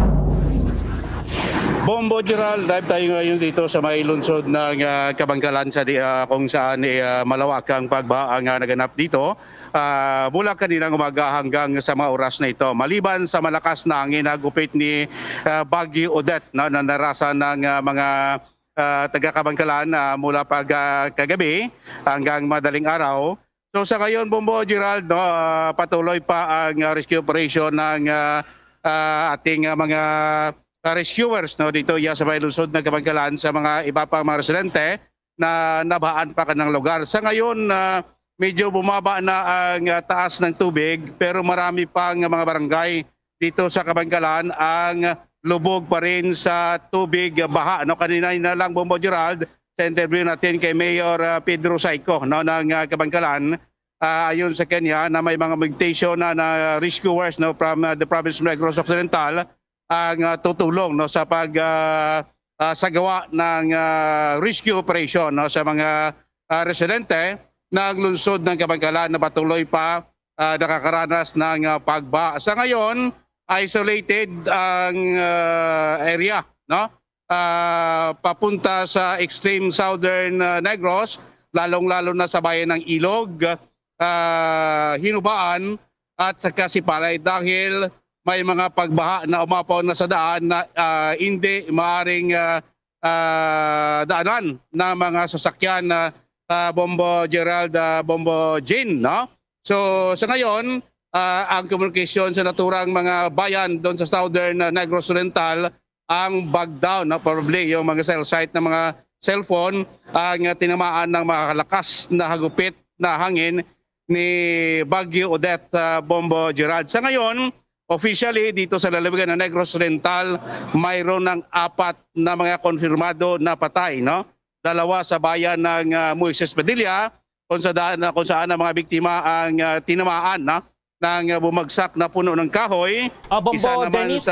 Speaker 21: Bombo Gerald, live tayo ngayon dito sa may lungsod ng Kabangkalan kung saan malawak ang pagbaha ang naganap dito. Mula kaninang umaga hanggang sa mga oras na ito. Maliban sa malakas na hangin na gupit ni Bagyo Odette na narasa ng mga taga-Kabangkalan mula kagabi hanggang madaling araw. So sa ngayon, Bombo Gerald, patuloy pa ang rescue operation ng ating mga rescuers dito sa may lungsod ng Kabangkalan sa mga iba pang mga residente na nabahaan pa ng lugar. Sa ngayon, medyo bumaba na ang taas ng tubig pero marami pang mga barangay dito sa Kabangkalan ang lubog pa rin sa tubig baha. Kanina na lang, Bombo Gerald, sa interview natin kay Mayor Pedro Saico ng Kabangkalan, ayon sa kanya na may mga meditation na rescuers from the province of Negros Occidental ang tutulong sa pagsagawa ng rescue operation sa mga residente ng lungsod ng Kabangkalan na patuloy pa nakakaranas ng pagbaha. Sa ngayon, isolated ang area papunta sa extreme southern Negros, lalong-lalo na sa bayan ng Ilog, Hinubaan at saka Sipalay dahil may mga pagbaha na umapaw na sa daan na hindi maaring daanan ng mga sasakyan na Bombo Gerald, Bombo Jane. So sa ngayon, ang komunikasyon sa naturang mga bayan doon sa southern Negros Oriental ang bag down, probably yung mga cell site ng mga cellphone ang tinamaan ng makakalakas na hagupit na hangin ni Bagyo Odette Bombo Gerald. Sa ngayon, officially dito sa lalawigan ng Negros Oriental, mayroon ng 4 na mga konfirmado na patay, no? 2 sa bayan ng Moises Padilla, kung saan ang mga biktima ang tinamaan ng bumagsak na puno ng kahoy.
Speaker 5: Bombo,
Speaker 21: Isa naman
Speaker 5: Dennis,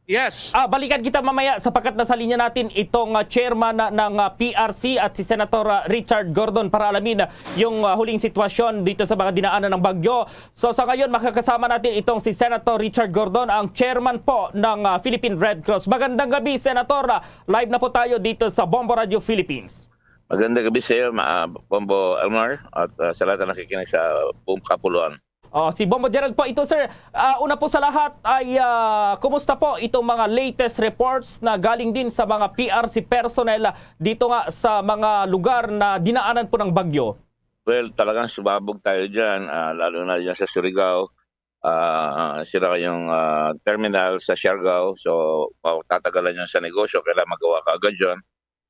Speaker 21: yes.
Speaker 5: balikan kita mamaya sapagkat nasa linya natin itong chairman ng PRC at si Senator Richard Gordon para alamin yung huling sitwasyon dito sa mga dinaanan ng bagyo. So sa ngayon makakasama natin itong si Senator Richard Gordon, ang chairman po ng Philippine Red Cross. Magandang gabi, Senator. Live na po tayo dito sa Bombo Radio Philippines.
Speaker 1: Magandang gabi sa iyo, Bombo Elmar, at sa lahat na nakikinig sa buong kapuluan.
Speaker 5: Si Bombo Gerald po ito, sir. Una po sa lahat ay kumusta po itong mga latest reports na galing din sa mga PRC personnel dito nga sa mga lugar na dinaanan po ng bagyo?
Speaker 1: Well, talagang subabog tayo dyan, lalo na dyan sa Surigao. Sira yung terminal sa Siargao, so tatagalan yan sa negosyo, kailangan magawa ka agad dyan.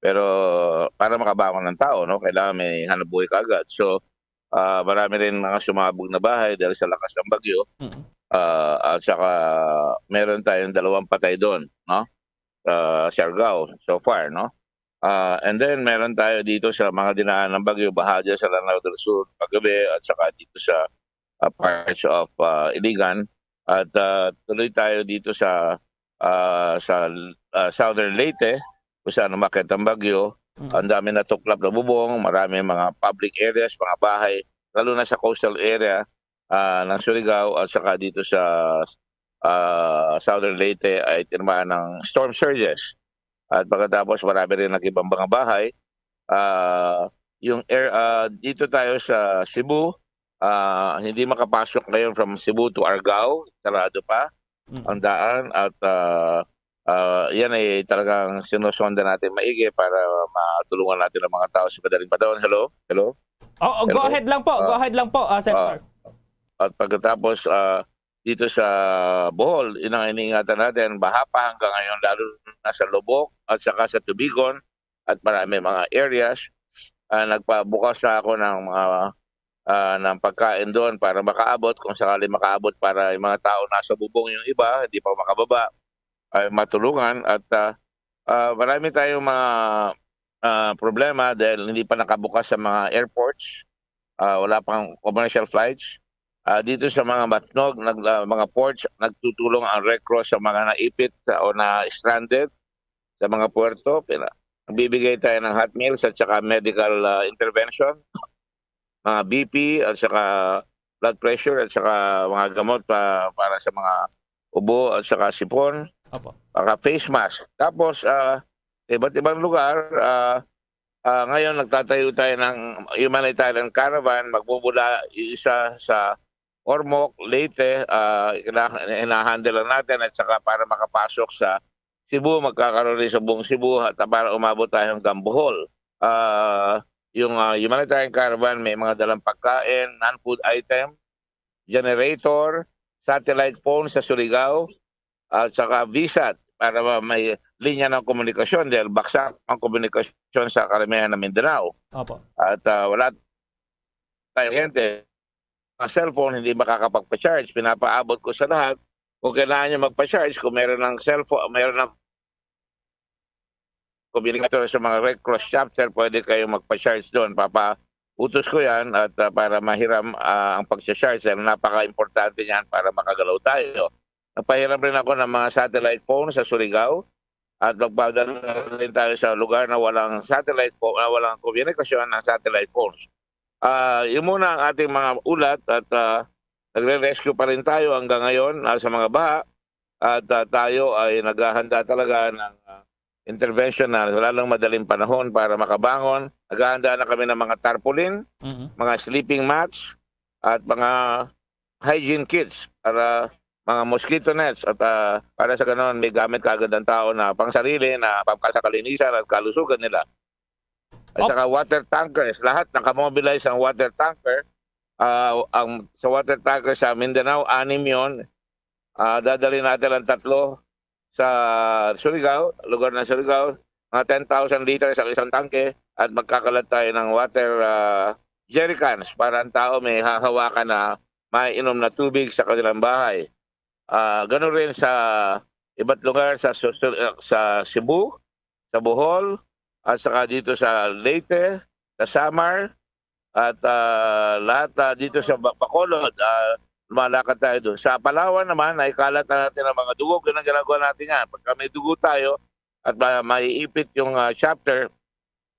Speaker 1: Pero para makabangon ng tao, no, kailangan may hanapbuhay ka agad. So, marami rin mga sumabog na bahay dahil sa lakas ng bagyo. At saka meron tayong 2 patay doon, no? Siargao so far, no? And then meron tayo dito sa mga dinaan ng bagyo, bahagya sa Lanao del Sur paggabi, at saka dito sa parts of Iligan. At tuloy tayo dito sa Southern Leyte, kung saan umakyat ang bagyo. Ang dami na tuklap na bubong, marami mga public areas, mga bahay, lalo na sa coastal area ng Surigao at saka dito sa Southern Leyte ay tinamaan ng storm surges. At pagkatapos marami rin nag-ibang mga bahay. Dito tayo sa Cebu, hindi makapasok ngayon from Cebu to Argao, sarado pa ang daan, at yan ay talagang sinusonda natin maigi para matulungan natin ang mga tao sa madaling panahon. Hello? Hello?
Speaker 5: Go ahead lang po. Go ahead lang po, Senator.
Speaker 1: At pagkatapos dito sa Bohol, inang iniingatan natin, baha pa hanggang ngayon, lalo na sa Lubok at saka sa Tubigon at marami mga areas. Nagpabukas na ako ng pagkain doon para makaabot, kung sakali makaabot, para yung mga tao nasa bubong, yung iba hindi pa makababa, ay matulungan. At marami tayong mga problema dahil hindi pa nakabukas sa mga airports, wala pang commercial flights. Dito sa mga matnog, mga ports, nagtutulong ang Red Cross sa mga naipit o na-stranded sa mga puerto. Nagbibigay tayo ng hot meals at saka medical intervention, mga BP at saka blood pressure at saka mga gamot para sa mga ubo at saka sipon. Face mask. Tapos, iba't ibang lugar, ngayon nagtatayo tayo ng humanitarian caravan, magbubula isa sa Ormoc, Leyte, hinahandle lang natin, at saka para makapasok sa Cebu, magkakaroon rin sa buong Cebu, at para umabot tayo hanggang Bohol. Yung humanitarian caravan, may mga dalang pagkain, non-food item, generator, satellite phone sa Surigao, at saka VSAT para may linya ng komunikasyon dahil baksak ang komunikasyon sa karamihan ng Mindanao. At wala tayong gente. Ang cellphone hindi makakapagpa-charge. Pinapaabot ko sa lahat. Kung kailangan nyo magpa-charge, kung meron ng cellphone, meron ng communicator sa mga Red Cross chapter, pwede kayong magpa-charge doon. Utos ko yan at para mahiram ang pag-charge. Napaka-importante yan para makagalaw tayo. Napahiram rin ako ng mga satellite phone sa Surigao at magpadala rin tayo sa lugar na walang satellite phone, walang komunikasyon ng satellite phones. Yun muna ang ating mga ulat at nagre-rescue pa rin tayo hanggang ngayon sa mga baha at tayo ay naghahanda talaga ng intervention na lalong madaling panahon para makabangon. Naghahanda na kami ng mga tarpaulin, mga sleeping mats at mga hygiene kits para mga mosquito nets at para sa ganoon may gamit kaagad ang tao na pangsarili na pangkasakalinisan at kalusugan nila. At saka water tankers, lahat nakamobilize ang water tanker. Sa water tanker sa Mindanao, 6 yun. Dadali natin ang 3 sa Surigao, lugar ng Surigao. mga 10,000 liters ang isang tangke at magkakalat tayo ng water jerrycans para ang tao may hahawakan na maiinom na tubig sa kanilang bahay. Ganun rin sa iba't lugar sa Cebu, sa Bohol, at saka dito sa Leyte, sa Samar, at lahat dito sa Bacolod, lumalakad tayo doon. Sa Palawan naman, ay kalat na natin ang mga dugo. Ganun ang ginagawa natin yan. Pagka may dugo tayo at maiipit yung chapter,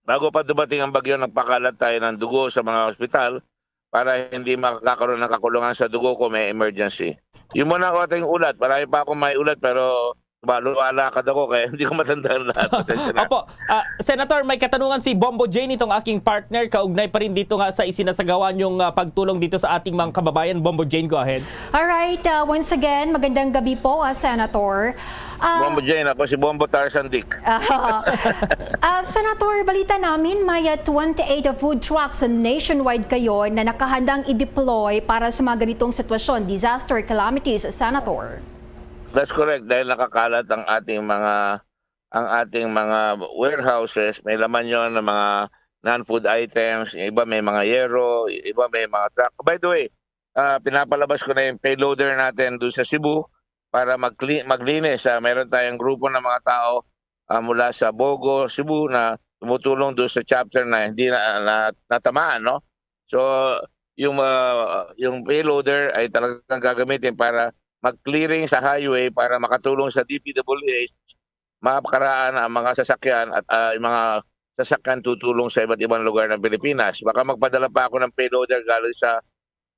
Speaker 1: bago pa dumating ang bagyo, nagpakalat tayo ng dugo sa mga ospital para hindi makakaroon ng kakulungan sa dugo kung may emergency. Yun muna ang ating ulat. Marami pa akong may ulat pero lumalakad ako kaya hindi ko matandaan lahat.
Speaker 5: Opo, Senator, may katanungan si Bombo Jane, itong aking partner. Kaugnay pa rin dito nga sa isinasagawa niyong pagtulong dito sa ating mga kababayan. Bombo Jane, go ahead.
Speaker 16: Alright, once again, magandang gabi po, Senator.
Speaker 1: Bombo Jane, ako si Bombo Tarzan Dick.
Speaker 16: Senator, balita namin may 28 food trucks nationwide kayo na nakahandang i-deploy para sa mga ganitong sitwasyon, disaster calamities, Senator.
Speaker 1: That's correct, dahil nakakalat ang ating mga warehouses, may laman yon ng mga non-food items, iba may mga yero, iba may mga truck. By the way, pinapalabas ko na yung payloader natin doon sa Cebu para maglinis. Meron tayong grupo ng mga tao mula sa Bogo, Cebu na tumutulong doon sa chapter na hindi natamaan, no? So, yung payloader ay talagang gagamitin para mag-clearing sa highway para makatulong sa DPWH, mapakaraan ang mga sasakyan at yung mga sasakyan tutulong sa iba't ibang lugar ng Pilipinas. Baka magpadala pa ako ng payloader galing sa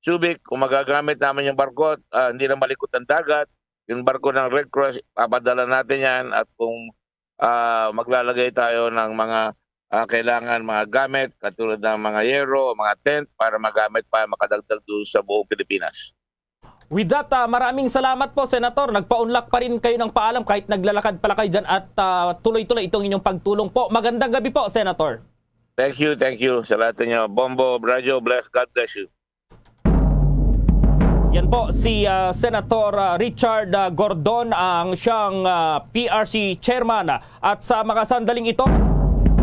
Speaker 1: Subic. Kung magagamit namin yung barko, hindi na malikot ng dagat, yung barko ng Red Cross, papadala natin yan. At kung maglalagay tayo ng mga kailangan mga gamit, katulad ng mga yero, mga tent, para magamit pa, makadagdag doon sa buong Pilipinas.
Speaker 5: With that, maraming salamat po, Senator. Nagpa-unlock pa rin kayo ng paalam kahit naglalakad pala kayo dyan at tuloy-tuloy itong inyong pagtulong po. Magandang gabi po, Senator.
Speaker 1: Thank you sa lahat ninyo. Bombo, Brajo, bless, God bless you.
Speaker 5: Yan po si Senator Richard Gordon, ang siyang PRC chairman. At sa mga sandaling ito,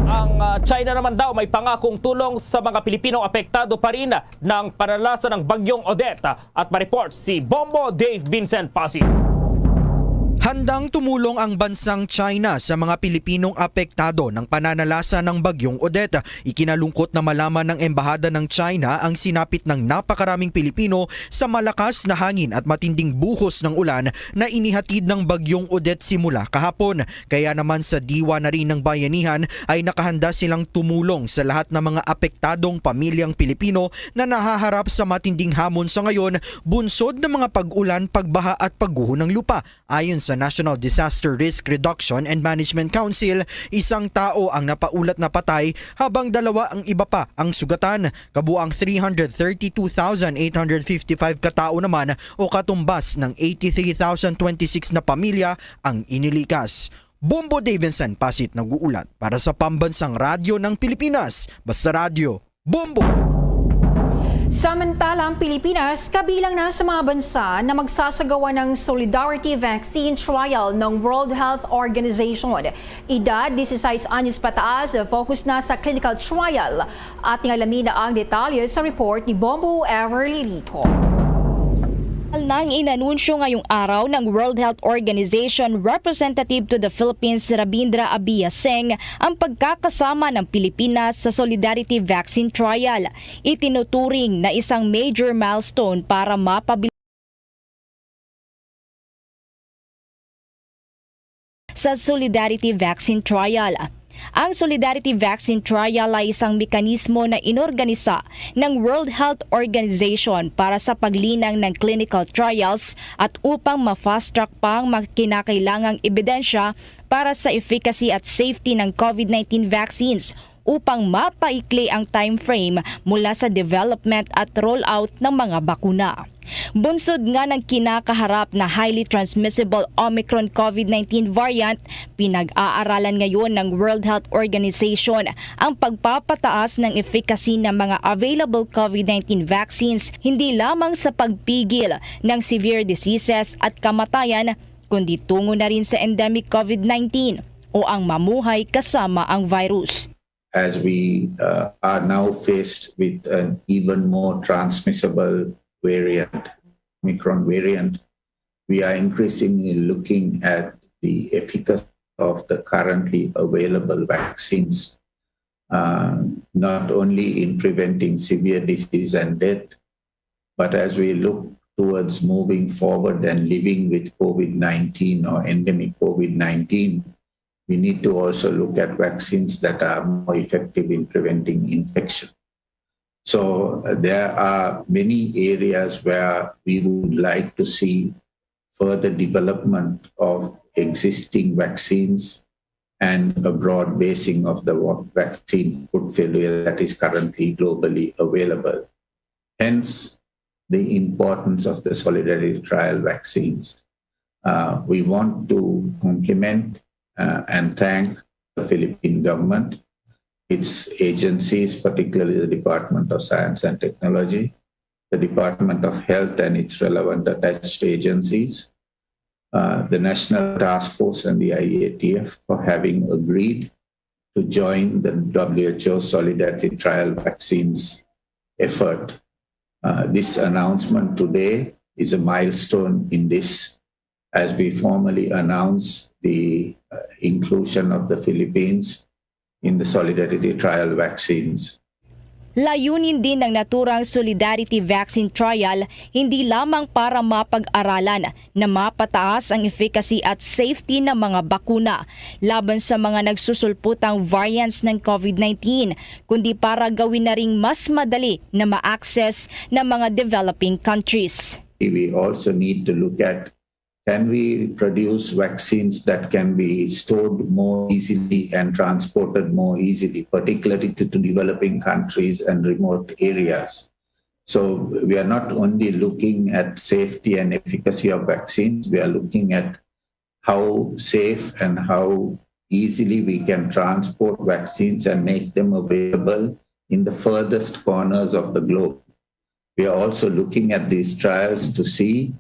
Speaker 5: ang China naman daw may pangakong tulong sa mga Pilipinong apektado pa rin ng panalasa ng bagyong Odette. At ma-report si Bombo Dave Vincent Pasig.
Speaker 12: Handang tumulong ang bansang China sa mga Pilipinong apektado ng pananalasa ng bagyong Odette. Ikinalungkot na malaman ng Embahada ng China ang sinapit ng napakaraming Pilipino sa malakas na hangin at matinding buhos ng ulan na inihatid ng bagyong Odette simula kahapon. Kaya naman sa diwa na rin ng bayanihan ay nakahanda silang tumulong sa lahat ng mga apektadong pamilyang Pilipino na nahaharap sa matinding hamon sa ngayon, bunsod ng mga pag-ulan, pagbaha at pagguho ng lupa. Ayon sa National Disaster Risk Reduction and Management Council, isang tao ang napaulat na patay habang 2 ang iba pa ang sugatan. Kabuang 332,855 katao naman o katumbas ng 83,026 na pamilya ang inilikas. Bombo Davidson Pasit nag-uulat para sa Pambansang Radyo ng Pilipinas. Basta Radio, Bombo!
Speaker 16: Samantala, ang Pilipinas kabilang na sa mga bansa na magsasagawa ng Solidarity Vaccine Trial ng World Health Organization. Edad 16 anyos pataas, focus na sa clinical trial. Ating alamin na ang detalye sa report ni Bombo Everly Rico.
Speaker 22: Nang inanunsyo ngayong araw ng World Health Organization Representative to the Philippines, Rabindra Abiyaseng, ang pagkakasama ng Pilipinas sa Solidarity Vaccine Trial. Itinuturing na isang major milestone para mapabilis sa Solidarity Vaccine Trial. Ang Solidarity Vaccine Trial ay isang mekanismo na inorganisa ng World Health Organization para sa paglinang ng clinical trials at upang ma-fast track pa ang kinakailangang ebidensya para sa efficacy at safety ng COVID-19 vaccines upang mapaikli ang time frame mula sa development at rollout ng mga bakuna. Bunsod nga ng kinakaharap na highly transmissible Omicron COVID-19 variant, pinag-aaralan ngayon ng World Health Organization ang pagpapataas ng efficacy ng mga available COVID-19 vaccines hindi lamang sa pagpigil ng severe diseases at kamatayan, kundi tungo na rin sa endemic COVID-19 o ang mamuhay kasama ang virus.
Speaker 3: As we are now faced with an even more transmissible variant, Omicron variant, we are increasingly looking at the efficacy of the currently available vaccines, not only in preventing severe disease and death, but as we look towards moving forward and living with COVID-19 or endemic COVID-19, we need to also look at vaccines that are more effective in preventing infection. So there are many areas where we would like to see further development of existing vaccines and a broad basing of the vaccine portfolio that is currently globally available. Hence, the importance of the solidarity trial vaccines. We want to compliment and thank the Philippine government, its agencies, particularly the Department of Science and Technology, the Department of Health and its relevant attached agencies, the National Task Force and the IATF for having agreed to join the WHO Solidarity Trial Vaccines effort. This announcement today is a milestone in this, as we formally announce the inclusion of the Philippines in the Solidarity Trial Vaccines.
Speaker 22: Layunin din ng naturang Solidarity Vaccine Trial hindi lamang para mapag-aralan na mapataas ang efficacy at safety ng mga bakuna laban sa mga nagsusulputang variants ng COVID-19, kundi para gawin na ring mas madali na ma-access ng mga developing countries.
Speaker 3: We also need to look at, can we produce vaccines that can be stored more easily and transported more easily, particularly to developing countries and remote areas? So we are not only looking at safety and efficacy of vaccines, we are looking at how safe and how easily we can transport vaccines and make them available in the furthest corners of the globe. We are also looking at these trials to see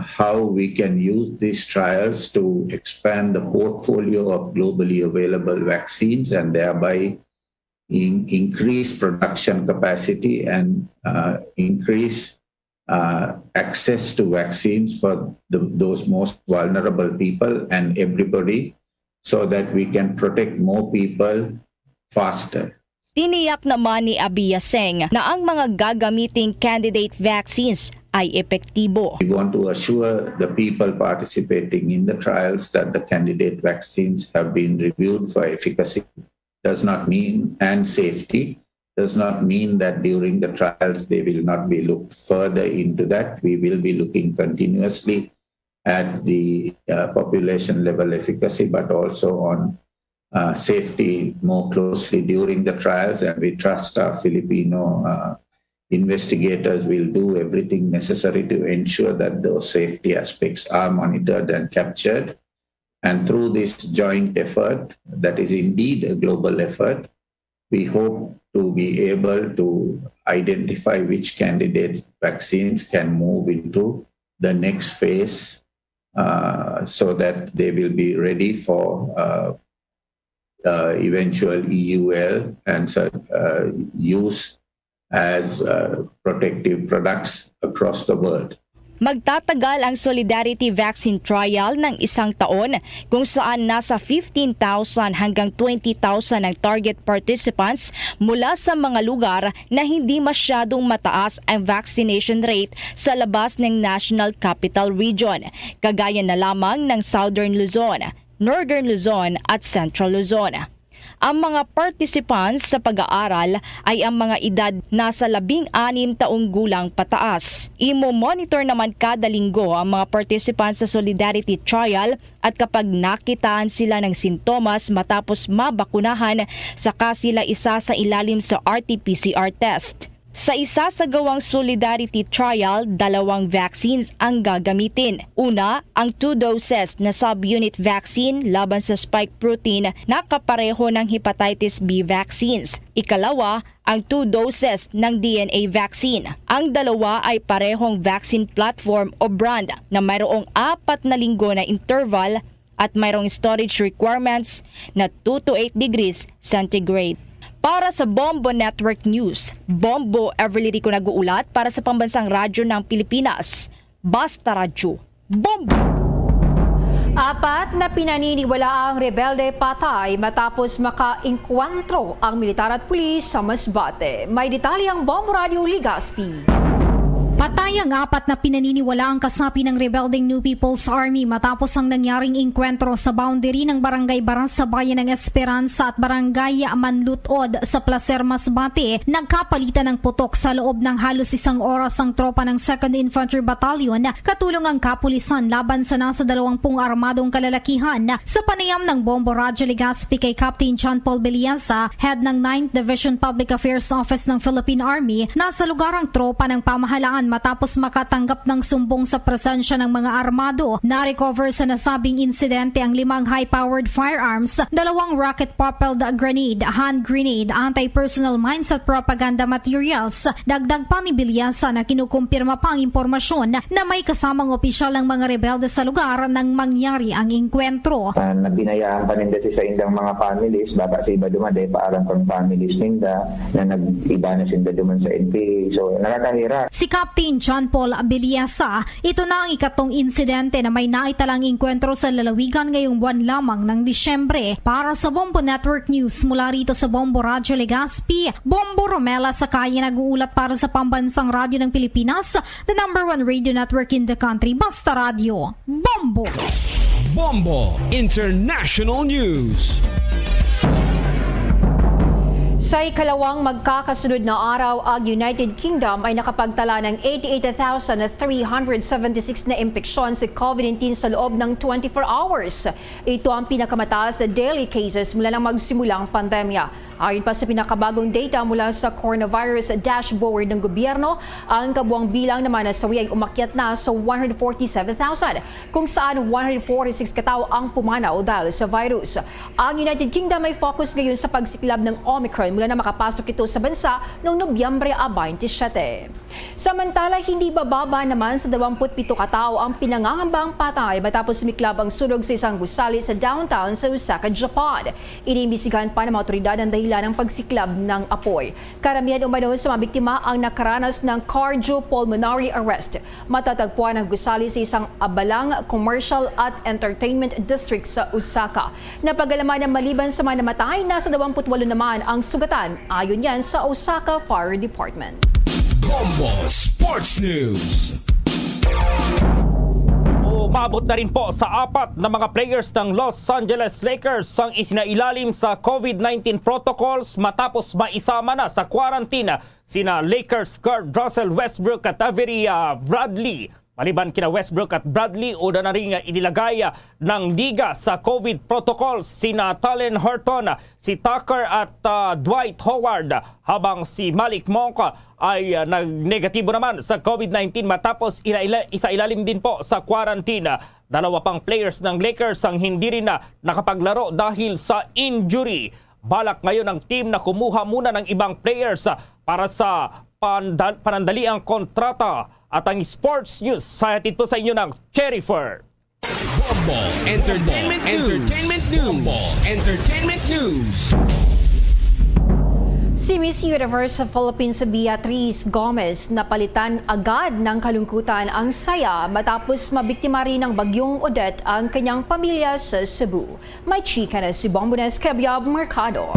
Speaker 3: how we can use these trials to expand the portfolio of globally available vaccines and thereby increase production capacity and increase access to vaccines for those most vulnerable people and everybody, so that we can protect more people faster.
Speaker 22: Tiniyak naman ni Abiyaseng na ang mga gagamiting candidate vaccines ay epektibo.
Speaker 3: We want to assure the people participating in the trials that the candidate vaccines have been reviewed for efficacy, does not mean, and safety, does not mean that during the trials they will not be looked further into that. We will be looking continuously at the population level efficacy, but also on safety more closely during the trials, and we trust our Filipino investigators will do everything necessary to ensure that those safety aspects are monitored and captured. And through this joint effort, that is indeed a global effort, we hope to be able to identify which candidates vaccines can move into the next phase, so that they will be ready for eventual EUL and use as protective products across the world.
Speaker 22: Magtatagal ang Solidarity Vaccine Trial ng 1 taon kung saan nasa 15,000 hanggang 20,000 ang target participants mula sa mga lugar na hindi masyadong mataas ang vaccination rate sa labas ng National Capital Region, kagaya na lamang ng Southern Luzon, Northern Luzon at Central Luzon. Ang mga participants sa pag-aaral ay ang mga edad nasa 16 taong gulang pataas. Imo-monitor naman kada linggo ang mga participants sa Solidarity Trial at kapag nakitaan sila ng sintomas matapos mabakunahan, saka sila isa sa ilalim sa RT-PCR test. Sa isasagawang Solidarity Trial, 2 vaccines ang gagamitin. Una, ang 2 doses na subunit vaccine laban sa spike protein na kapareho ng hepatitis B vaccines. Ikalawa, ang 2 doses ng DNA vaccine. Ang dalawa ay parehong vaccine platform o brand na mayroong 4 na linggo na interval at mayroong storage requirements na 2 to 8 degrees centigrade. Para sa Bombo Network News, Bombo Everly Rico nag-uulat para sa Pambansang Radyo ng Pilipinas. Basta Radyo, Bombo!
Speaker 16: 4 na pinaniniwalaang rebelde patay matapos maka-inkwentro ang militar at pulis sa Masbate. May detalye ang Bombo Radio Ligaspi.
Speaker 9: Patay ang 4 na pinaniniwalaang kasapi ng rebelding New People's Army matapos ang nangyaring inkwentro sa boundary ng Barangay Baras sa bayan ng Esperanza at Barangay Manlutod sa Placer, Masbate. Nagkapalitan ng putok sa loob ng halos 1 oras ang tropa ng 2nd Infantry Battalion katulong ang kapulisan laban sa nasa 20 armadong kalalakihan. Sa panayam ng Bombo Radyo Ligaspi kay Captain John Paul Beliasa, head ng 9th Division Public Affairs Office ng Philippine Army, nasa lugar ang tropa ng pamahalaan matapos makatanggap ng sumbong sa presensya ng mga armado. Na-recover sa nasabing insidente ang 5 high-powered firearms, 2 rocket-propelled grenade, hand grenade, anti-personal mines at propaganda materials. Dagdag pa ni Bilyasa na kinukumpirma pa ang impormasyon na may kasamang opisyal ng mga rebelde sa lugar nang mangyari ang inkwentro.
Speaker 14: Nabinayaan pa ninda sa indang mga families, baka sa iba dumade, paalam pang families ninda na nag-iba na sinda duman sa NPA. So, nakakahira.
Speaker 9: Si Captain John Paul Beliasa, ito na ang 2nd insidente na may naitalang inkwentro sa lalawigan ngayong buwan lamang ng Disyembre. Para sa Bombo Network News mula rito sa Bombo Radyo Legazpi, Bombo Romela Sakaya nag-uulat para sa Pambansang Radyo ng Pilipinas, the #1 radio network in the country. Basta Radio, Bombo!
Speaker 11: Bombo International News.
Speaker 16: Sa ikalawang magkakasunod na araw, ang United Kingdom ay nakapagtala ng 88,376 na impeksyon sa COVID-19 sa loob ng 24 hours. Ito ang pinakamataas na daily cases mula nang magsimula ang pandemya. Ayon pa sa pinakabagong data mula sa coronavirus dashboard ng gobyerno, ang kabuang bilang naman na sawi ay umakyat na sa 147,000, kung saan 146 katao ang pumanaw dahil sa virus. Ang United Kingdom ay focus ngayon sa pagsiklab ng Omicron mula na makapasok ito sa bansa noong Nobyembre 27. Samantala, hindi bababa naman sa 27 katao ang pinangangambang patay matapos sumiklab ang sunog sa isang gusali sa downtown sa Osaka, Japan. Inimbisigahan pa ng mga otoridad ang dahilan ng pagsiklab ng apoy. Karamihan umano sa mga biktima ang nakaranas ng cardiopulmonary arrest. Matatagpuan ang gusali sa isang abalang commercial at entertainment district sa Osaka. Napagalaman na maliban sa mga namatay, nasa 28 naman ang sugatan, ayon yan sa Osaka Fire Department.
Speaker 11: Bombo Sports News.
Speaker 5: Umabot na rin po sa 4 na mga players ng Los Angeles Lakers ang isinailalim sa COVID-19 protocols matapos maisama na sa quarantine sina Lakers guard Russell Westbrook at Avery Bradley. Maliban kina Westbrook at Bradley, una na rin inilagay ng liga sa COVID protocols sina Talen Horton, si Tucker at Dwight Howard, habang si Malik Monk ay nag-negatibo naman sa COVID-19 matapos isailalim din po sa quarantine. 2 pang players ng Lakers ang hindi rin na nakapaglaro dahil sa injury. Balak ngayon ng team na kumuha muna ng ibang players para sa panandaliang kontrata. At ang sports news sa hatid po sa inyo ng Cherryfer.
Speaker 11: Bombo Entertainment News. Bombo Entertainment News.
Speaker 16: Si Miss Universe Philippines Beatrice Gomez napalitan agad ng kalungkutan ang saya matapos mabiktima rin ng bagyong Odette ang kanyang pamilya sa Cebu. May chika na si Bombones Kebyab Mercado.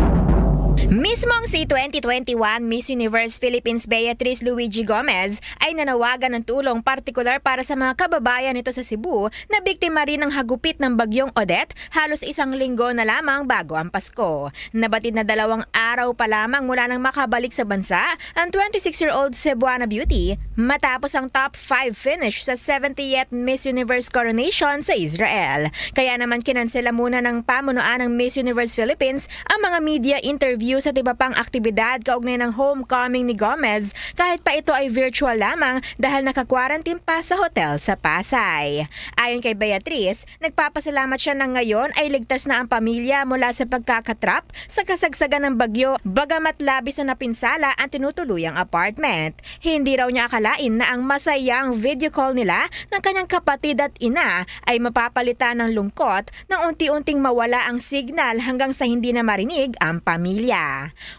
Speaker 23: Mismong si 2021 Miss Universe Philippines Beatrice Luigi Gomez ay nanawagan ng tulong partikular para sa mga kababayan nito sa Cebu na biktima rin ng hagupit ng bagyong Odette halos 1 linggo na lamang bago ang Pasko. Nabatid na 2 araw pa lamang mula nang makabalik sa bansa ang 26-year-old Cebuana beauty matapos ang top 5 finish sa 70th Miss Universe coronation sa Israel. Kaya naman kinansela muna ng pamunuan ng Miss Universe Philippines ang mga media interview reviews at iba pang aktibidad kaugnay ng homecoming ni Gomez kahit pa ito ay virtual lamang dahil naka-quarantine pa sa hotel sa Pasay. Ayon kay Beatriz, nagpapasalamat siya na ngayon ay ligtas na ang pamilya mula sa pagkakatrap sa kasagsagan ng bagyo bagamat labis na napinsala ang tinutuluyang apartment. Hindi raw niya akalain na ang masayang video call nila ng kanyang kapatid at ina ay mapapalitan ng lungkot nang unti-unting mawala ang signal hanggang sa hindi na marinig ang pamilya.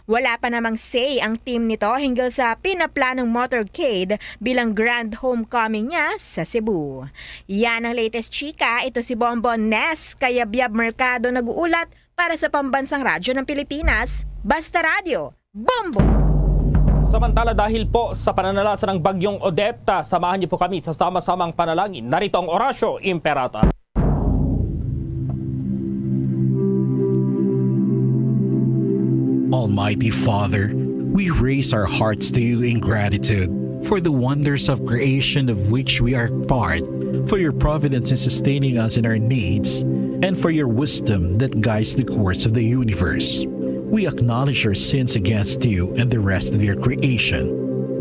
Speaker 23: Wala pa namang say ang team nito hinggil sa pinaplanong motorcade bilang grand homecoming niya sa Cebu. Yan ang latest chika. Ito si Bonbon Nes, kaya Biab Mercado nag-uulat para sa Pambansang Radyo ng Pilipinas, Basta Radio, Bombo!
Speaker 5: Samantala dahil po sa pananalasa ng Bagyong Odette, samahan niyo po kami sa sama-samang panalangin. Narito ang Orasyo Imperata.
Speaker 15: Almighty Father, we raise our hearts to you in gratitude for the wonders of creation of which we are part, for your providence in sustaining us in our needs, and for your wisdom that guides the course of the universe. We acknowledge our sins against you and the rest of your creation.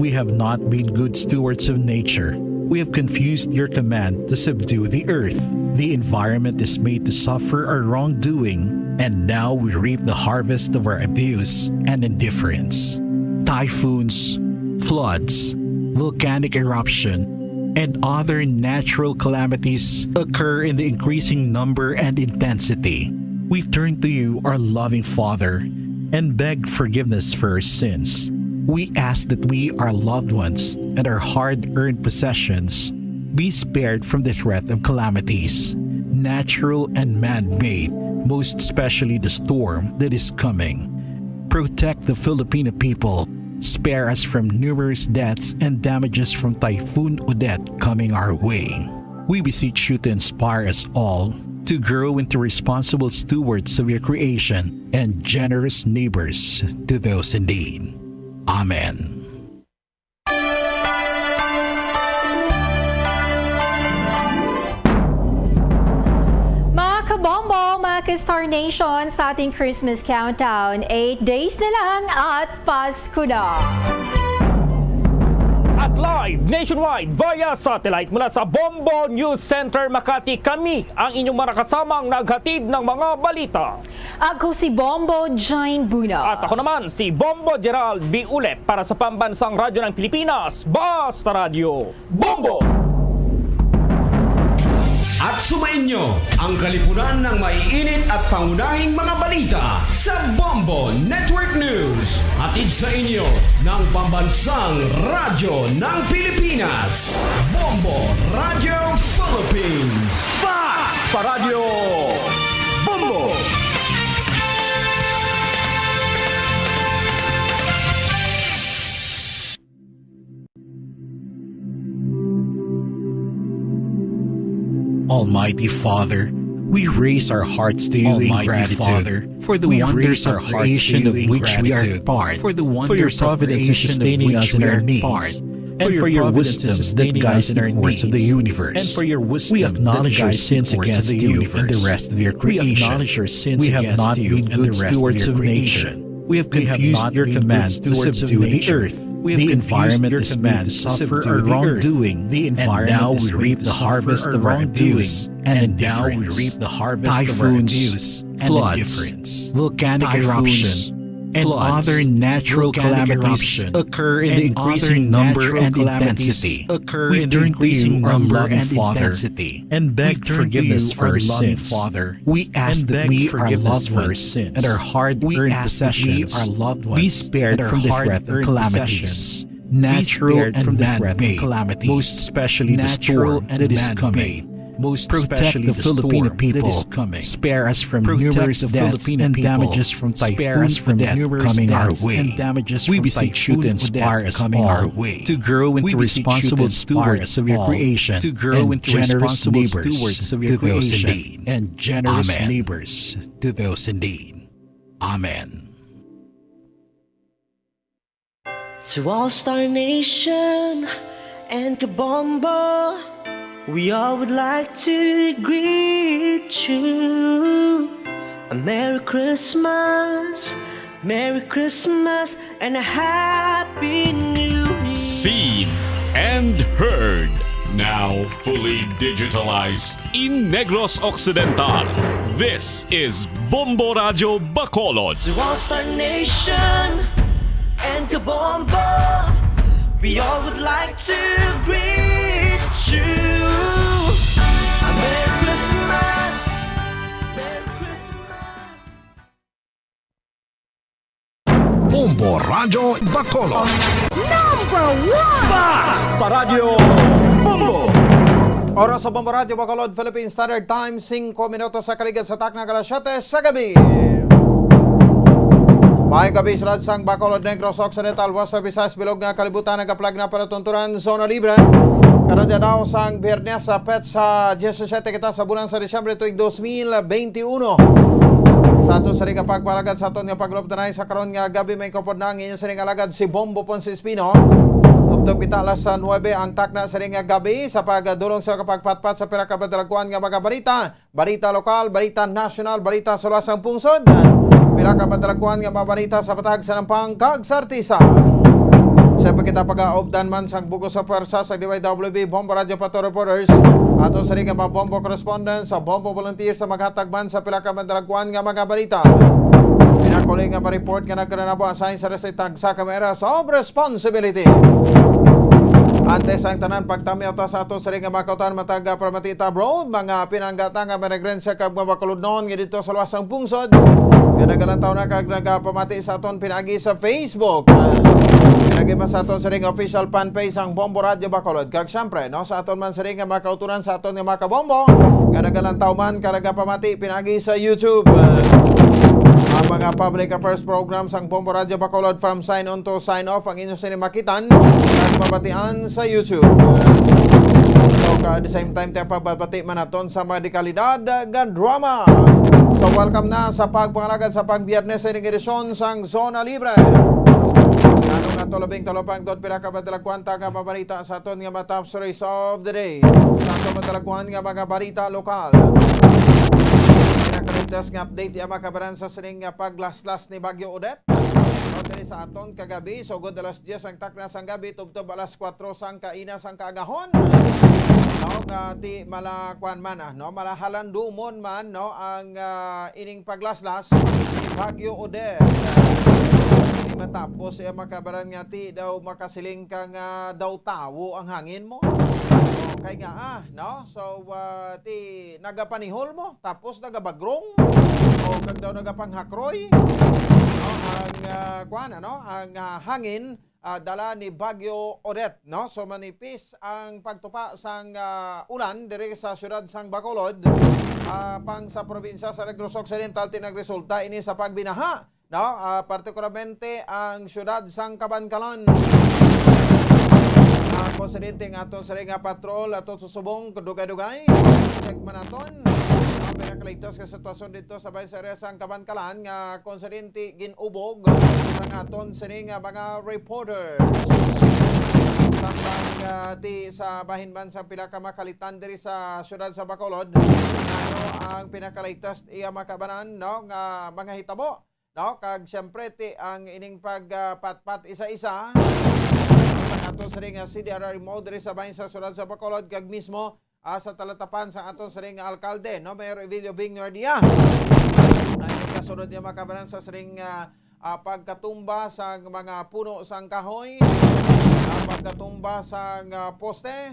Speaker 15: We have not been good stewards of nature. We have confused your command to subdue the earth. The environment is made to suffer our wrongdoing, and now we reap the harvest of our abuse and indifference. Typhoons, floods, volcanic eruption, and other natural calamities occur in the increasing number and intensity. We turn to you, our loving Father, and beg forgiveness for our sins. We ask that we, our loved ones, and our hard-earned possessions be spared from the threat of calamities, natural and man-made, most especially the storm that is coming. Protect the Filipino people. Spare us from numerous deaths and damages from Typhoon Odette coming our way. We beseech you to inspire us all to grow into responsible stewards of your creation and generous neighbors to those in need. Amen.
Speaker 16: Mga kabombo, mga ka-Star Nation, sa ating Christmas countdown, 8 days na lang at Pasko na.
Speaker 5: At live nationwide via satellite mula sa Bombo News Center Makati, kami ang inyong mga kasamang naghatid ng mga balita.
Speaker 16: Ako si Bombo Jane Buna.
Speaker 5: At ako naman si Bombo Gerald B. Ulep para sa Pambansang Radyo ng Pilipinas, Basta Radio, Bombo!
Speaker 11: At sumainyo ang kalipunan ng maiinit at pangunahing mga balita sa Bombo Network News. Hatid sa inyo ng Pambansang Radyo ng Pilipinas, Bombo Radio Philippines. Basta Radio Bombo!
Speaker 15: Almighty Father, we raise our hearts to you in gratitude, Father, for the wonders of creation of which we are part, for your providence in sustaining us in our needs, and for your wisdom that guides the course of the universe, and for your wisdom we acknowledge our sins against you and the rest of your creation. We acknowledge our sins we have not been good stewards of nature. We have confused your command to subdue the earth. The environment is made to suffer our wrongdoing, and now we reap the harvest of our abuse and indifference. Typhoons, floods, volcanic eruption, and other natural calamities occur in the increasing number and intensity. We turn to you, our loving Father, and beg forgiveness for our sins. We ask that we, our loved ones, and our hard-earned possessions be spared from the threat of calamities, natural and man-made, most especially the storm that is coming. Most especially the Filipino people. Spare us from numerous deaths and damages from Typhoon Odette coming our way. We beseech you to inspire us all to grow into responsible stewards of your creation, to grow into generous neighbors to those in need, and generous neighbors to those in need. Amen.
Speaker 17: To all Star Nation and Kabombo, we all would like to greet you. A Merry Christmas, Merry Christmas and a Happy New Year.
Speaker 11: Seen and heard. Now fully digitalized in Negros Occidental. This is Bombo Radio Bacolod.
Speaker 17: To All Star Nation and Kabombo, we all would like to greet you. A Merry Christmas, Merry Christmas.
Speaker 11: Bombo Radio Bacolod.
Speaker 2: Number 1!
Speaker 5: Basta Radio Bombo!
Speaker 4: Oras sa Bombo Radio Bacolod, Philippine Standard Time, 5 minutos sa kaligid sa takna alas 7 sa gabi. May gabi sa Radsang Bacolod, Negros Occidental, West Visayas, bilog nga kalibutan nagaplag na para tuntunan, zona libre. Karon dyan daw sang Biyernes sa PET sa 17 kita sa bulan sa Disyembre tuig 2021. Sa ato sa ring pagpalagad sa aton nga paglobtanay sa karon nga gabi may kapod na ang inyong sa ring alagad si Bombo Ponce Espino. Tubtob kita alas 9 ang takna sa ring gabi sa pagdulong sa kapagpatpat sa pinakabadalaguan nga mga balita. Balita lokal, balita national, balita sa lasang pungsod. Pinakabadalaguan nga mga balita sa patag sa nampang kag sa artista. Siyempre kita pag-aobdan man sa buko sa pwersa sa DYWB Bombo Radio Pato Reporters. Ato sa ring mga Bombo Correspondents sa Bombo Volunteers sa maghatagban sa pinakabadalaguan nga mga balita. Pinakuling nga ma-report nga nagkanabo assign sa resitag sa kamera of responsibility. Antes ang tanan pagtami ato sa ato sa ring mga kautan matag Pramatita Road, mga pinanggata nga managren sa kag mga bakuludnon nga dito sa luwasang pungsod. Nga nagalantaw na kag nagapamati sa aton pinagi sa Facebook. Pinagi pa sa aton sa ring official fan page ang Bombo Radio Bacolod. Kag syempre no sa aton man sa ring nga mga kauturan sa aton nga mga kabombo. Nga nagalantaw man karagapamati pinagi sa YouTube. Ang mga public affairs programs ang Bombo Radio Bacolod from sign on to sign off ang inyong sinimakitan at mabatian sa YouTube. So at the same time tayo pagbabati man naton sa medikalidad gan drama. So welcome na sa pagpangalagad sa pagbiyernes sa edisyon sang Zona Libre. Ano nga to labing talopang doon pinakabadalaguan nga mabalita sa aton nga mga top stories of the day. Sa aton madalaguan nga mga balita lokal. Pinakaligtas nga update yung makabaran sa sining paglaslas ni Bagyo Odette. Dili sa aton kagabi, so good alas 10 ang takna sang gabi, tubtob alas 4 sang kaina sang kaagahon. No, ti malakwan man no, malahalan dumon man no ang ining paglaslas ni Bagyo Odette. Matapos ay makabaran nga ti daw makasiling ka nga daw tawo ang hangin mo. Kay nga no? So ti nagapanihol mo tapos nagabagrong o kag daw nagapanghakroy. No, ang hangin dala ni Bagyo Odette no. So manipis ang pagtupa sang ulan diri sa syudad sang Bacolod pang sa probinsya sa Negros Occidental tinagresulta ini sa pagbinaha. No, partikularmente ang syudad sang Kabankalan. Konsidente nga ato sa ring patrol ato susubong kadugay-dugay. Check man aton. Pinakaligtas ka sitwasyon dito sa bayan sa area sang Kabankalan nga konsidente ginubog sang aton sa ring mga reporters. Samtang di sa bahinban sa pinakamakalitan diri sa syudad sa Bacolod. Ano ang pinakaligtas iya makabanan no nga mga hitabo. No, kag syempre ti ang ining pagpatpat isa-isa sa aton sa ring CDRR mode diri sa bahin sa syudad sa Bacolod kag mismo sa talatapan sa aton sa ring alkalde no Mayor Evilio Bing Nordia. Ang kasunod niya makabaran sa ring pagkatumba sa mga puno sang kahoy, pagkatumba sa poste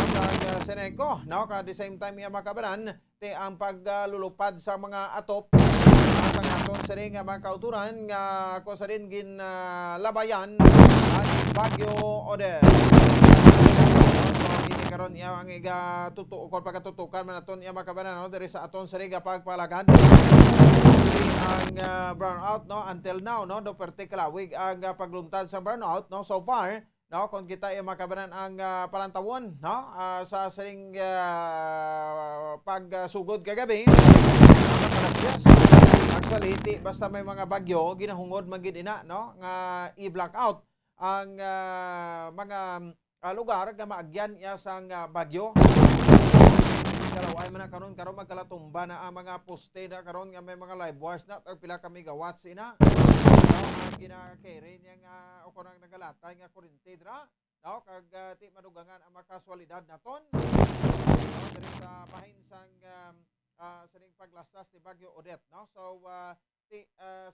Speaker 4: sa Seneco no at the same time niya makabaran ti ang paglulupad sa mga atop sa aton sa ring mga kauturan nga ko sa rin ginlabayan at Bagyo Odette. Ini karon iya ang tutukon pagkatutukan man aton iya makabanan no diri sa aton sa ring pagpalagad. Ang burnout no until now no do particularly ang pagluntad sa burnout no so far no kung kita ay makabanan ang palantawon no sa siring pagsugod kagabi. Actually, basta may mga bagyo, ginahungod magid ina no nga i-blackout ang mga lugar nga maagyan iya sang bagyo. Kalaway man na karon magkalatumba na ang mga poste na karon nga may mga live wires na tag pila ka megawatts ina. Ang gina-carry niya nga o kunang nagalatay nga kuryente dira. No, kag ti madugangan ang makaswalidad naton. Diri sa bahin sang sining paglaslas ni Bagyo Odette, no? So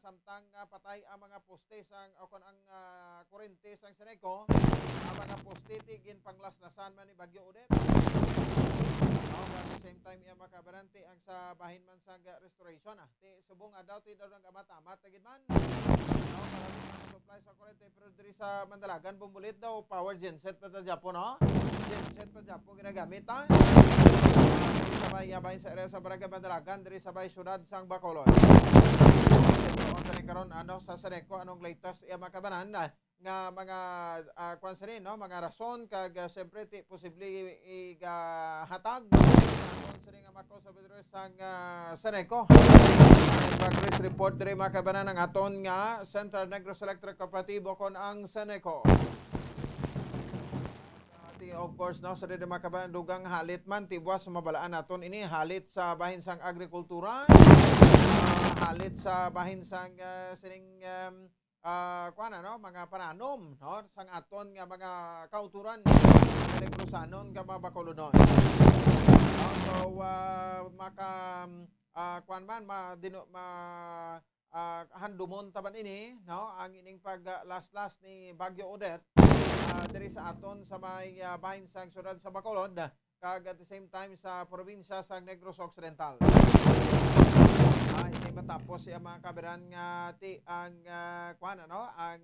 Speaker 4: samtang patay ang mga poste sang o kun ang kuryente sang Seneco, ang mga poste ti gin panglaslasan man ni Bagyo Odette. At the same time iya makabarante ang sa bahin man sa restoration ti subong daw ti daw nang amat-amat tagid man. Supply sa kuryente pero diri sa Mandalagan bumbulit daw power genset pa ta Japon, no? Genset pa Japon ginagamit ha. Sabay bahin sa area sa Barangay Mandalagan diri sa bay syudad sang Bacolod. Karon sa Seneco anong latest iya makabanan nga mga kwansarin, no, mga rason kag siyempre ti posible hatag kwansarin nga mako sa bidro sang Seneco. Progress report diri makabanan ang aton nga Central Negros Electric Cooperativo kon ang Seneco. Of course, no, sa diri makabanan dugang halit man tibwas mabalaan naton ini halit sa bahin sang agrikultura, halit sa bahin sang sining no, mga pananom, no, sang aton nga mga kauturan Negrosanon nga mga Bacolonon. So handumon taban ini, no, ang ining paglaslas ni Bagyo Odette diri sa aton sa may bahin sang syudad sa Bacolod kag at the same time sa probinsya sa Negros Occidental. Hindi matapos siya mga kaberan nga ti ang ang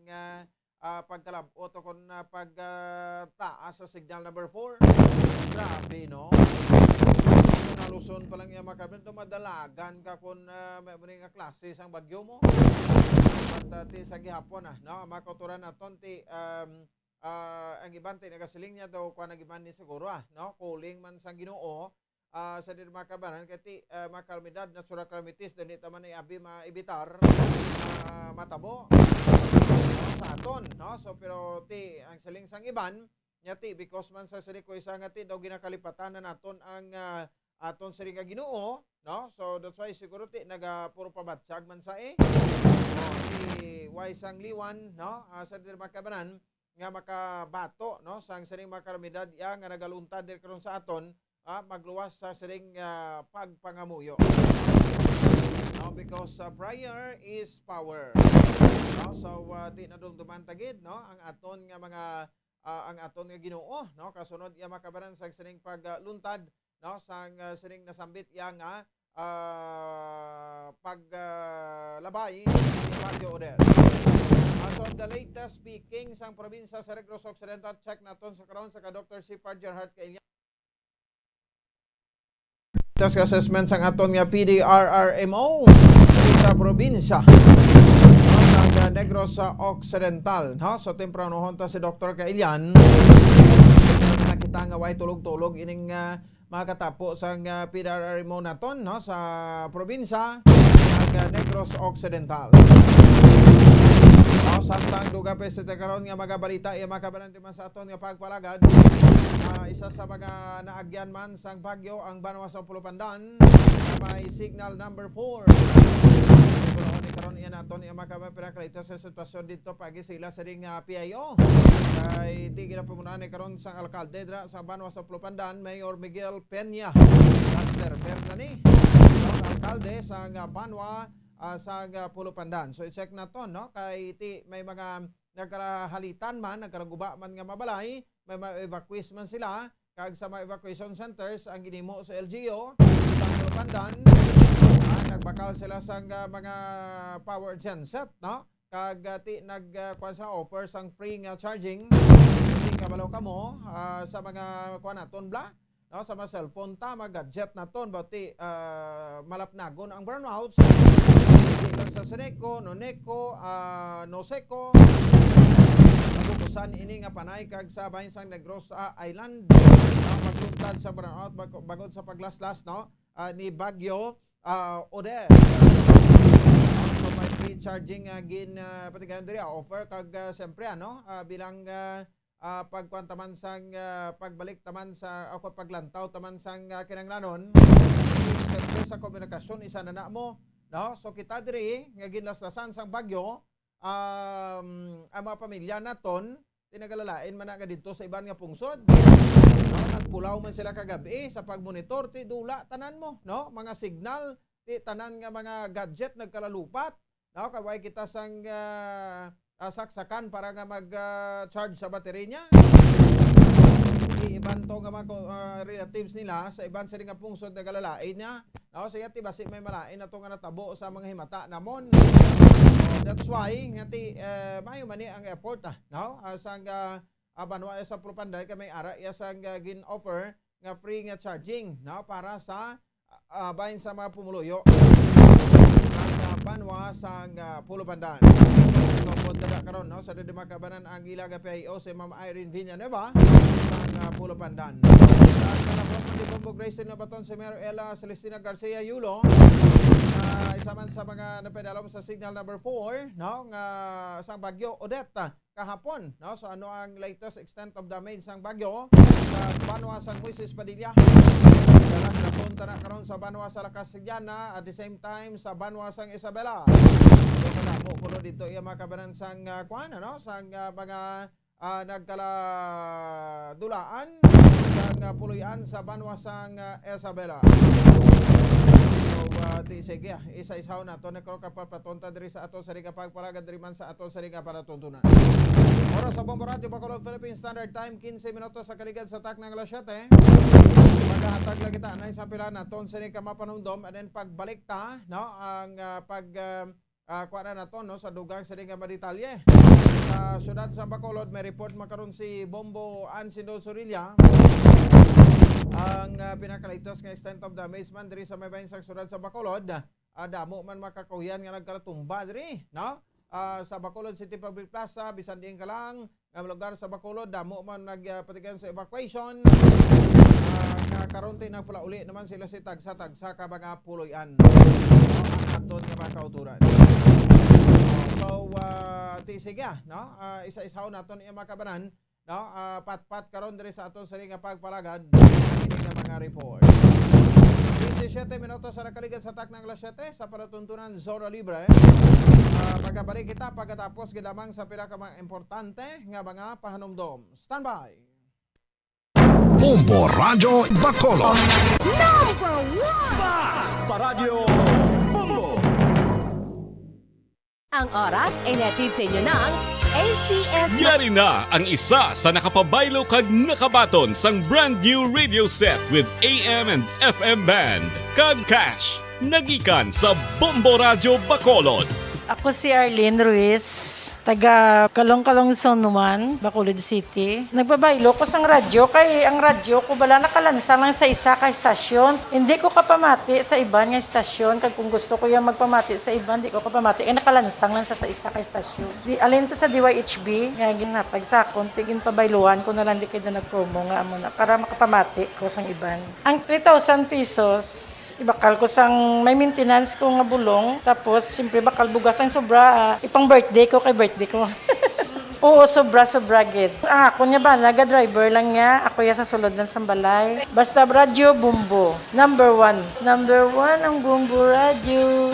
Speaker 4: pagkalabot o kung pagtaas sa signal number 4. Grabe, no? Naluson pa lang yung mga kaberan, dumadalagan ka kung may nga klase sang bagyo mo. At ti sa gihapon, no? Mga kauturan naton ti ang iban ti nagasiling niya daw kung nagiban ni siguro, no? Calling man sang Ginoo. Sa dir makabanan kati makalamidad natural calamities dili ta man abi maibitar matabo sa aton, no? So pero ti ang saling sang iban nya ti because man sa Seneco isa nga ti daw ginakalipatan na naton ang aton siri nga Ginoo, no? So that's why siguro ti puro pabatsag man sa ti why sang liwan, no? Sa dir makabanan nga makabato, no, sang siring makalamidad ya nga nagaluntad dir karon sa aton magluwas sa siring pagpangamuyo. No, because prayer is power. No, so di na dumduman tagid, no, ang aton nga mga ang aton nga Ginoo, no, kasunod iya makabaran sa siring pagluntad, no, sang siring nasambit iya nga paglabay ni Bagyo Odette. As on the latest speaking sang probinsya sa Negros Occidental, check naton sa karon sa Dr. C. Gerhard Kailyan. Task assessment sang aton nga PDRRMO sa probinsya ng Negros Occidental, no? So tempranohon ta si Dr. Kailyan nakita nga way tulog-tulog ining makatapo sang PDRRMO naton, no, sa probinsya ng Negros Occidental. Samtang duga pa sa karon nga mga balita iya makabanan man sa aton nga pagpalagad. Isa sa mga naagyan man sang bagyo ang Banwa sa Pulupandan may signal number 4. Karon iya naton iya makabanan pinakalita sa sitwasyon dito pagi sila sa ding PIO. Kay di ginapamunan ni karon sang alkalde dra sa Banwa sa Pulupandan, Mayor Miguel Peña. Master Fernani, alkalde sang Banwa sa Pulupandan. So i-check na to, no, kay ti may mga nagkarahalitan man, nagkaraguba man nga mabalay, may ma-evacuate man sila kag sa mga evacuation centers ang ginimo sa LGU sa Pulupandan. Nagbakal sila sa mga power genset, no, kag ti nagkuan sa offer sang free nga charging hindi kabalaw kamo sa mga kuan naton bla, no, sa mga cellphone ta, mga gadget naton bati malapnagon ang burnouts sa Seneco, Noneco, Noseco. Nagubusan ini nga panay kag sa bahin sang Negros Island magluntad sa brownout bagod sa paglaslas, no, ni Bagyo Odette. So may free charging gin patigan diri offer kag siyempre bilang pagkuan taman sang pagbalik taman sa ako paglantaw taman sang kinanglanon sa komunikasyon isa na mo, no? So kita diri nga ginlastasan sang bagyo, ang mga pamilya naton tinagalalain man nga dito sa iban nga pungsod, no? Nagpulaw man sila kagabi sa pagmonitor ti dula tanan mo, no? Mga signal ti tanan nga mga gadget nagkalalupat, no? Kaway kita sang saksakan para nga mag-charge sa battery niya. Iban to nga mga relatives nila sa iban sa nga pungsod na galalain niya. No, so yati basi may malain na to nga natabo sa mga himata namon. That's why ngati mayo man ang effort no? Sang banwa sa Propanday kay may ara sang gin-offer nga free nga charging, no? Para sa bahin sa mga pumuluyo. Banwa sang Pulo Pandan. Punta na karon, no? Sa Dimakabanan ang ilaga PIO si Ma'am Irene Villanueva sang Pulo Pandan. Sa kalapot ni Bombo Grayson na baton si Mayor Ella Celestina Garcia Yulo, isa man sa mga napedalom sa signal number 4, no? Nga sang bagyo Odette kahapon, no? So ano ang latest extent of damage sang bagyo sa banwa sang Moises Padilla? Napunta na karon sa banwa sa Lacasiana at the same time sa banwa sang Isabela. So kada mo kuno dito iya makabanan sang kuan, no? Sang mga nagkaladulaan sang puluyan sa banwa sang Isabela. Sige, isa-isaw na to na kapapatonta diri sa aton sa riga pagpalagad diri man sa aton sa riga para tuntunan. Oras sa Bombo Radio Bacolod Philippine Standard Time 15 minutos sa kaligad sa tak ng alas 7. Maghahatag lang kita na sa pila na ton sa riga mapanumdom and then pagbalik ta, no, ang kuha na to, no, sa dugang sa riga Maritalye. Sa syudad sa Bacolod may report makaron si Bombo Ansindo Sorilla. Ang pinakalitos nga extent of damage man diri sa may bahin sa syudad sa Bacolod, damo man makakahuyan nga nagkalatumba diri, no? Sa Bacolod City Public Plaza bisan diin ka lang nga lugar sa Bacolod, damo man nagpatigan sa evacuation. Karonte nagpula uli naman sila si tagsa-tagsa ka mga puloy-an, no? Ang aton nga mga kauturan. So sige, no? Isa-isaw naton iya makabanan, no? Pat-pat karon diri sa aton sa nga pagpalagad ini nga mga report. 17 minutos sa nakaligad sa tak ng alas 7 sa palatuntunan Zona Libre. Magabalik kita pagkatapos gidamang sa pila ka mga importante nga mga pahanumdom. Standby.
Speaker 11: Bombo Radio Bacolod.
Speaker 2: Number 1!
Speaker 11: Basta Radio Bombo.
Speaker 2: Ang oras ay natin sa inyo ng ACS.
Speaker 8: Yari na ang isa sa nakapabaylo kag nakabaton sang brand new radio set with AM and FM band. Kag cash, nagikan sa Bombo Radio Bacolod.
Speaker 13: Ako si Arlene Ruiz, taga Kalong-Kalong Zone 1, Bacolod City. Nagbabaylo ko sang radyo, kay ang radyo ko bala nakalansang lang sa isa ka estasyon. Hindi ko kapamati sa iban nga estasyon, kag kung gusto ko yung magpamati sa iban, hindi ko kapamati, nakalansang lang sa isa ka estasyon. Alin to sa DYHB, nga ginatag sa akon, tigin pabayluan ko na lang di kayo na nag-promo nga amo na, para makapamati ko sang iban. Ang 3,000 pesos, ibakal ko sang may maintenance ko nga bulong, tapos siyempre bakal bugas ang sobra, ipang birthday ko kay birthday ko. Oo, sobra gid. Ako niya ba, naga-driver lang niya, ako ya sa sulod ng Sambalay. Basta Radio Bombo, number 1. Number 1 ang Bombo Radio.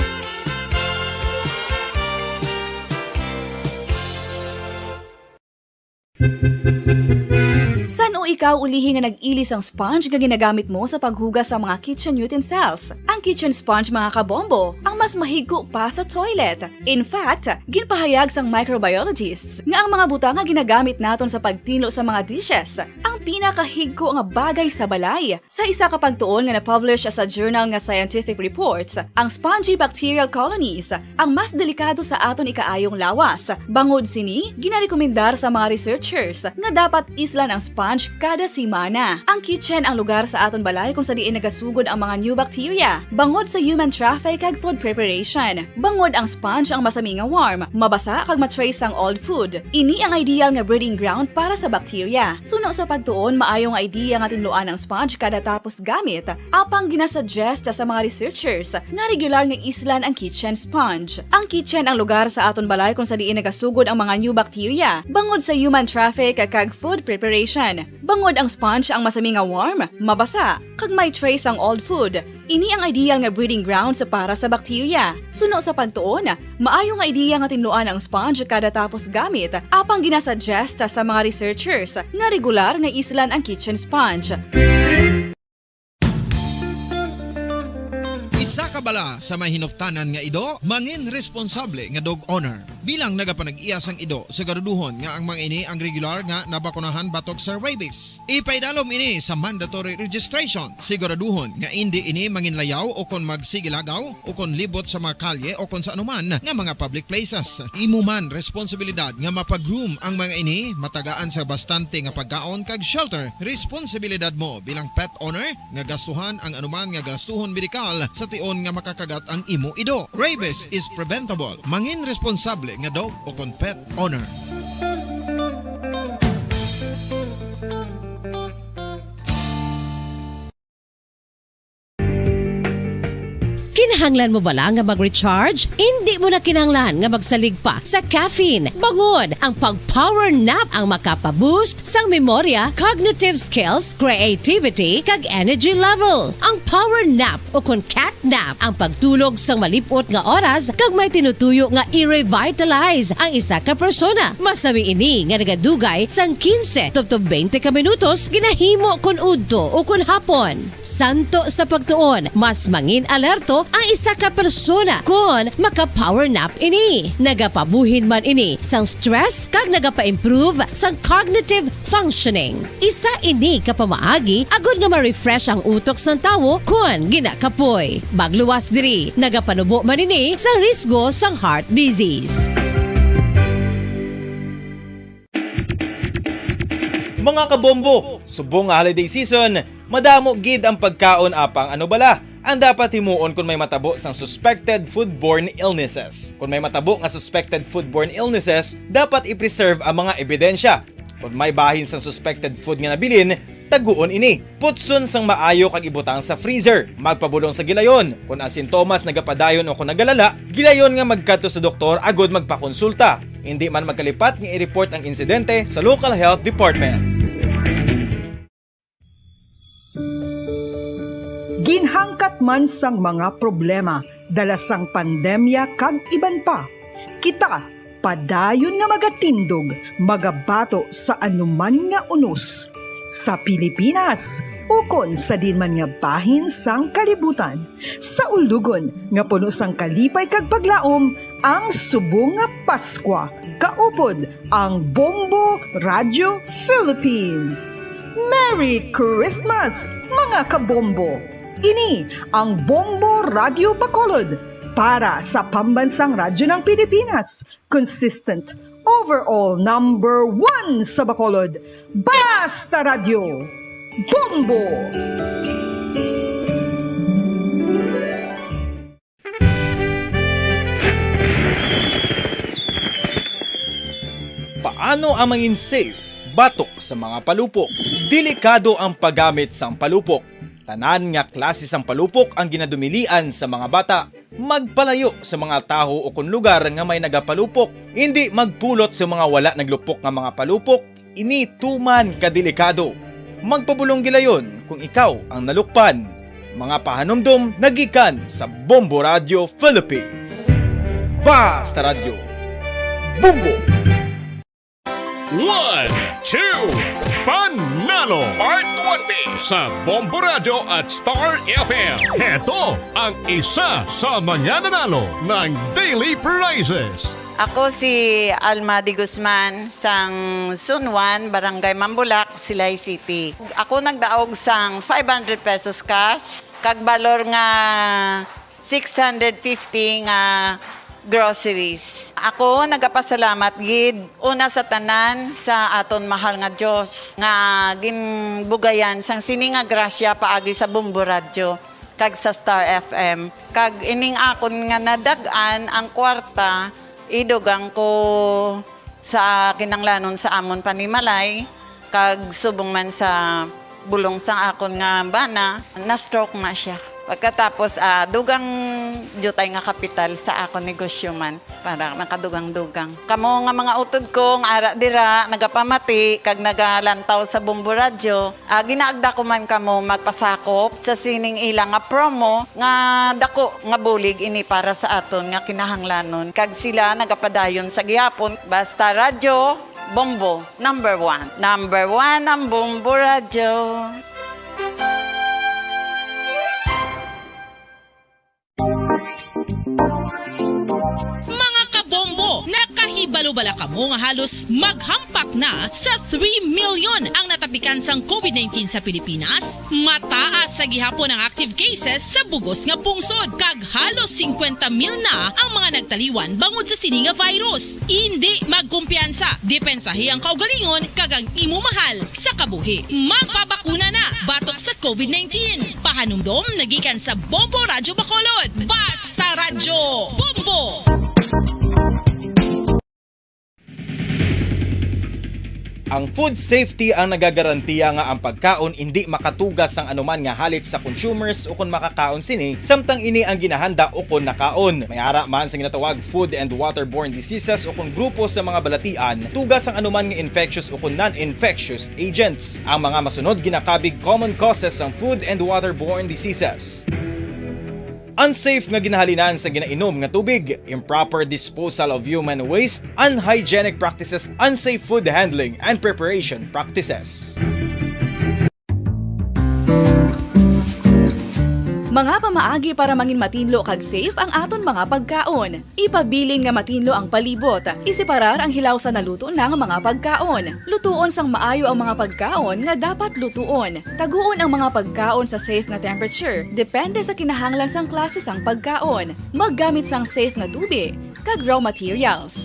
Speaker 18: San o ikaw ulihi nga nag-ilis ang sponge nga ginagamit mo sa paghugas sa mga kitchen utensils? Ang kitchen sponge mga kabombo, ang mas mahigko pa sa toilet. In fact, ginpahayag sang microbiologists nga ang mga butang nga ginagamit naton sa pagtinlo sa mga dishes ang pinakahigko nga bagay sa balay. Sa isa ka pagtuon nga na-publish sa journal nga Scientific Reports, ang spongy bacterial colonies ang mas delikado sa aton ikaayong lawas. Bangod sini, ginarekomendar sa mga researchers nga dapat islan ang sponge sponge kada semana. Ang kitchen ang lugar sa aton balay kung sa diin nagasugod ang mga new bacteria. Bangod sa human traffic kag food preparation. Bangod ang sponge ang masami nga warm, mabasa kag matrace ang old food. Ini ang ideal nga breeding ground para sa bacteria. Suno sa pagtuon, maayong idea nga tinluan ang sponge kada tapos gamit. Apang ginasuggest sa mga researchers nga regular nga islan ang kitchen sponge. Ang kitchen ang lugar sa aton balay kung sa diin nagasugod ang mga new bacteria. Bangod sa human traffic kag food preparation. Bangod ang sponge ang masami nga warm, mabasa, kag may trace ang old food. Ini ang ideal nga breeding ground para sa bacteria. Suno sa pagtuon, maayo nga idea nga tinluan ang sponge kada tapos gamit. Apang ginasuggest sa mga researchers nga regular nga islan ang kitchen sponge.
Speaker 12: Isa ka bala sa may hinuptanan nga ido, mangin responsable nga dog owner. Bilang nagapanag-iyas ang ido, siguraduhon nga ang mga ini ang regular nga nabakunahan batok sa rabies. Ipaidalom ini sa mandatory registration. Siguraduhon nga hindi ini manginlayaw o kon magsigilagaw o kon libot sa mga kalye o kon sa anuman nga mga public places. Imo man responsibilidad nga mapag-groom ang mga ini, matagaan sa bastante nga pagkaon kag shelter. Responsibilidad mo bilang pet owner nga gastuhan ang anuman nga gastuhon medikal sa tion nga makakagat ang imo ido. Rabies is preventable. Mangin responsable nga dog o kon pet owner.
Speaker 2: Kinahanglan mo bala nga mag-recharge? Hindi mo na kinahanglan nga magsalig pa sa caffeine. Bangod ang pag-power nap ang makapaboost sang memorya, cognitive skills, creativity, kag energy level. Ang power nap o kon cat nap ang pagtulog sang malipot nga oras kag may tinutuyo nga i-revitalize ang isa ka persona. Masami ini nga nagadugay sang 15 to 20 ka minutos ginahimo kun udto o kun hapon. Santo sa pagtuon, mas mangin alerto ang isa ka persona kung maka-power nap ini. Nagapabuhin man ini sang stress kag nagapa-improve sang cognitive functioning. Isa ini kapamaagi agud nga ma-refresh ang utok sang tawo kung ginakapoy. Magluwas diri, nagapanubo man ini sa risgo sang heart disease.
Speaker 7: Mga kabombo, subong nga holiday season, madamo gid ang pagkaon apang ano bala ang dapat himuon kung may matabo sang suspected foodborne illnesses. Kung may matabo nga suspected foodborne illnesses, dapat i-preserve ang mga ebidensya. Kung may bahin sang suspected food nga nabilin, taguon ini. Putson sang maayo kag ibutang sa freezer. Magpabulong sa gilayon. Kung ang sintomas nagapadayon o kung nagalala, gilayon nga magkadto sa doktor agud magpakonsulta. Hindi man magkalipat nga i-report ang insidente sa local health department.
Speaker 19: Ginhangkat man sang mga problema dala sang pandemya kag iban pa. Kita padayon nga magatindog, magabato sa anuman nga unos. Sa Pilipinas, ukon sa dinman nga bahin sang kalibutan. Sa ulugon nga puno sang kalipay kag paglaom, ang subong nga Paskwa. Kaupod ang Bombo Radio Philippines. Merry Christmas, mga kabombo! Ini ang Bombo Radio Bacolod para sa pambansang radyo ng Pilipinas. Consistent, overall number 1 sa Bacolod. Basta Radio! Bombo!
Speaker 7: Paano ang mangin safe batok sa mga palupok? Delikado ang paggamit sang palupok. Tanan nga klase sang palupok ang ginadumilian sa mga bata. Magpalayo sa mga taho o kung lugar nga may nagapalupok. Hindi magpulot sa mga wala naglupok nga mga palupok. Ini tuman kadelikado. Magpabulong gilayon kung ikaw ang nalukpan. Mga pahanumdum nagikan sa Bombo Radio Philippines. Basta Radio Bombo!
Speaker 8: 1, 2, Panalo Part 1B sa Bombo Radio at Star FM. Ito ang isa sa mananalo ng daily prizes.
Speaker 20: Ako si Alma de Guzman sang Sunwan, Barangay Mambulak, Silay City. Ako nagdaog sang 500 pesos cash, kag balor nga 650 nga groceries. Ako nagapasalamat gid una sa tanan sa aton mahal nga Dios nga ginbugayan sang sini nga grasya paagi sa Bombo Radio kag sa Star FM. Kag ining akon nga nadag-an ang kwarta idugang ko sa kinanglanon sa amon panimalay kag subong man sa bulong sa akon nga bana na stroke na siya. Pagkatapos dugang jutay nga kapital sa akon negosyo man para nakadugang-dugang. Kamo nga mga utod ko nga ara dira nagapamati kag nagalantaw sa Bombo Radio, ginaagda ko man kamo magpasakop sa sining ilang nga promo nga dako nga bulig ini para sa aton nga kinahanglanon. Kag sila nagapadayon sa gihapon basta radyo Bombo number 1. Number 1 ang Bombo Radio.
Speaker 6: Nakahibalo-bala ka mo nga halos maghampak na sa 3 million ang natapikan sang COVID-19 sa Pilipinas. Mataas sa gihapon ang active cases sa bugos nga pungsod kag halos 50 mil na ang mga nagtaliwan bangod sa sini nga virus. Hindi magkumpiyansa, depensahi ang kaugalingon kag ang imo mahal sa kabuhi. Magpabakuna na batok sa COVID-19. Pahanumdom nagikan sa Bombo Radio Bacolod. Basta Radyo Bombo!
Speaker 7: Ang food safety ang nagagarantiya nga ang pagkaon hindi makatugas ang anuman nga halit sa consumers o kung makakaon sini, samtang ini ang ginahanda o kung nakaon. May ara man sa ginatawag food and waterborne diseases o kung grupo sa mga balatian, tugas ang anuman nga infectious o kung non-infectious agents. Ang mga masunod ginakabig common causes ng food and waterborne diseases. Unsafe nga ginahalinan sa ginainom nga tubig, improper disposal of human waste, unhygienic practices, unsafe food handling and preparation practices.
Speaker 18: Mga pamaagi para mangin matinlo kag safe ang aton mga pagkaon. Ipabilin nga matinlo ang palibot. Isiparar ang hilaw sa naluto ng mga pagkaon. Lutuon sang maayo ang mga pagkaon nga dapat lutuon. Taguon ang mga pagkaon sa safe nga temperature. Depende sa kinahanglan sang klase sang pagkaon. Maggamit sang safe nga tubig kag raw materials.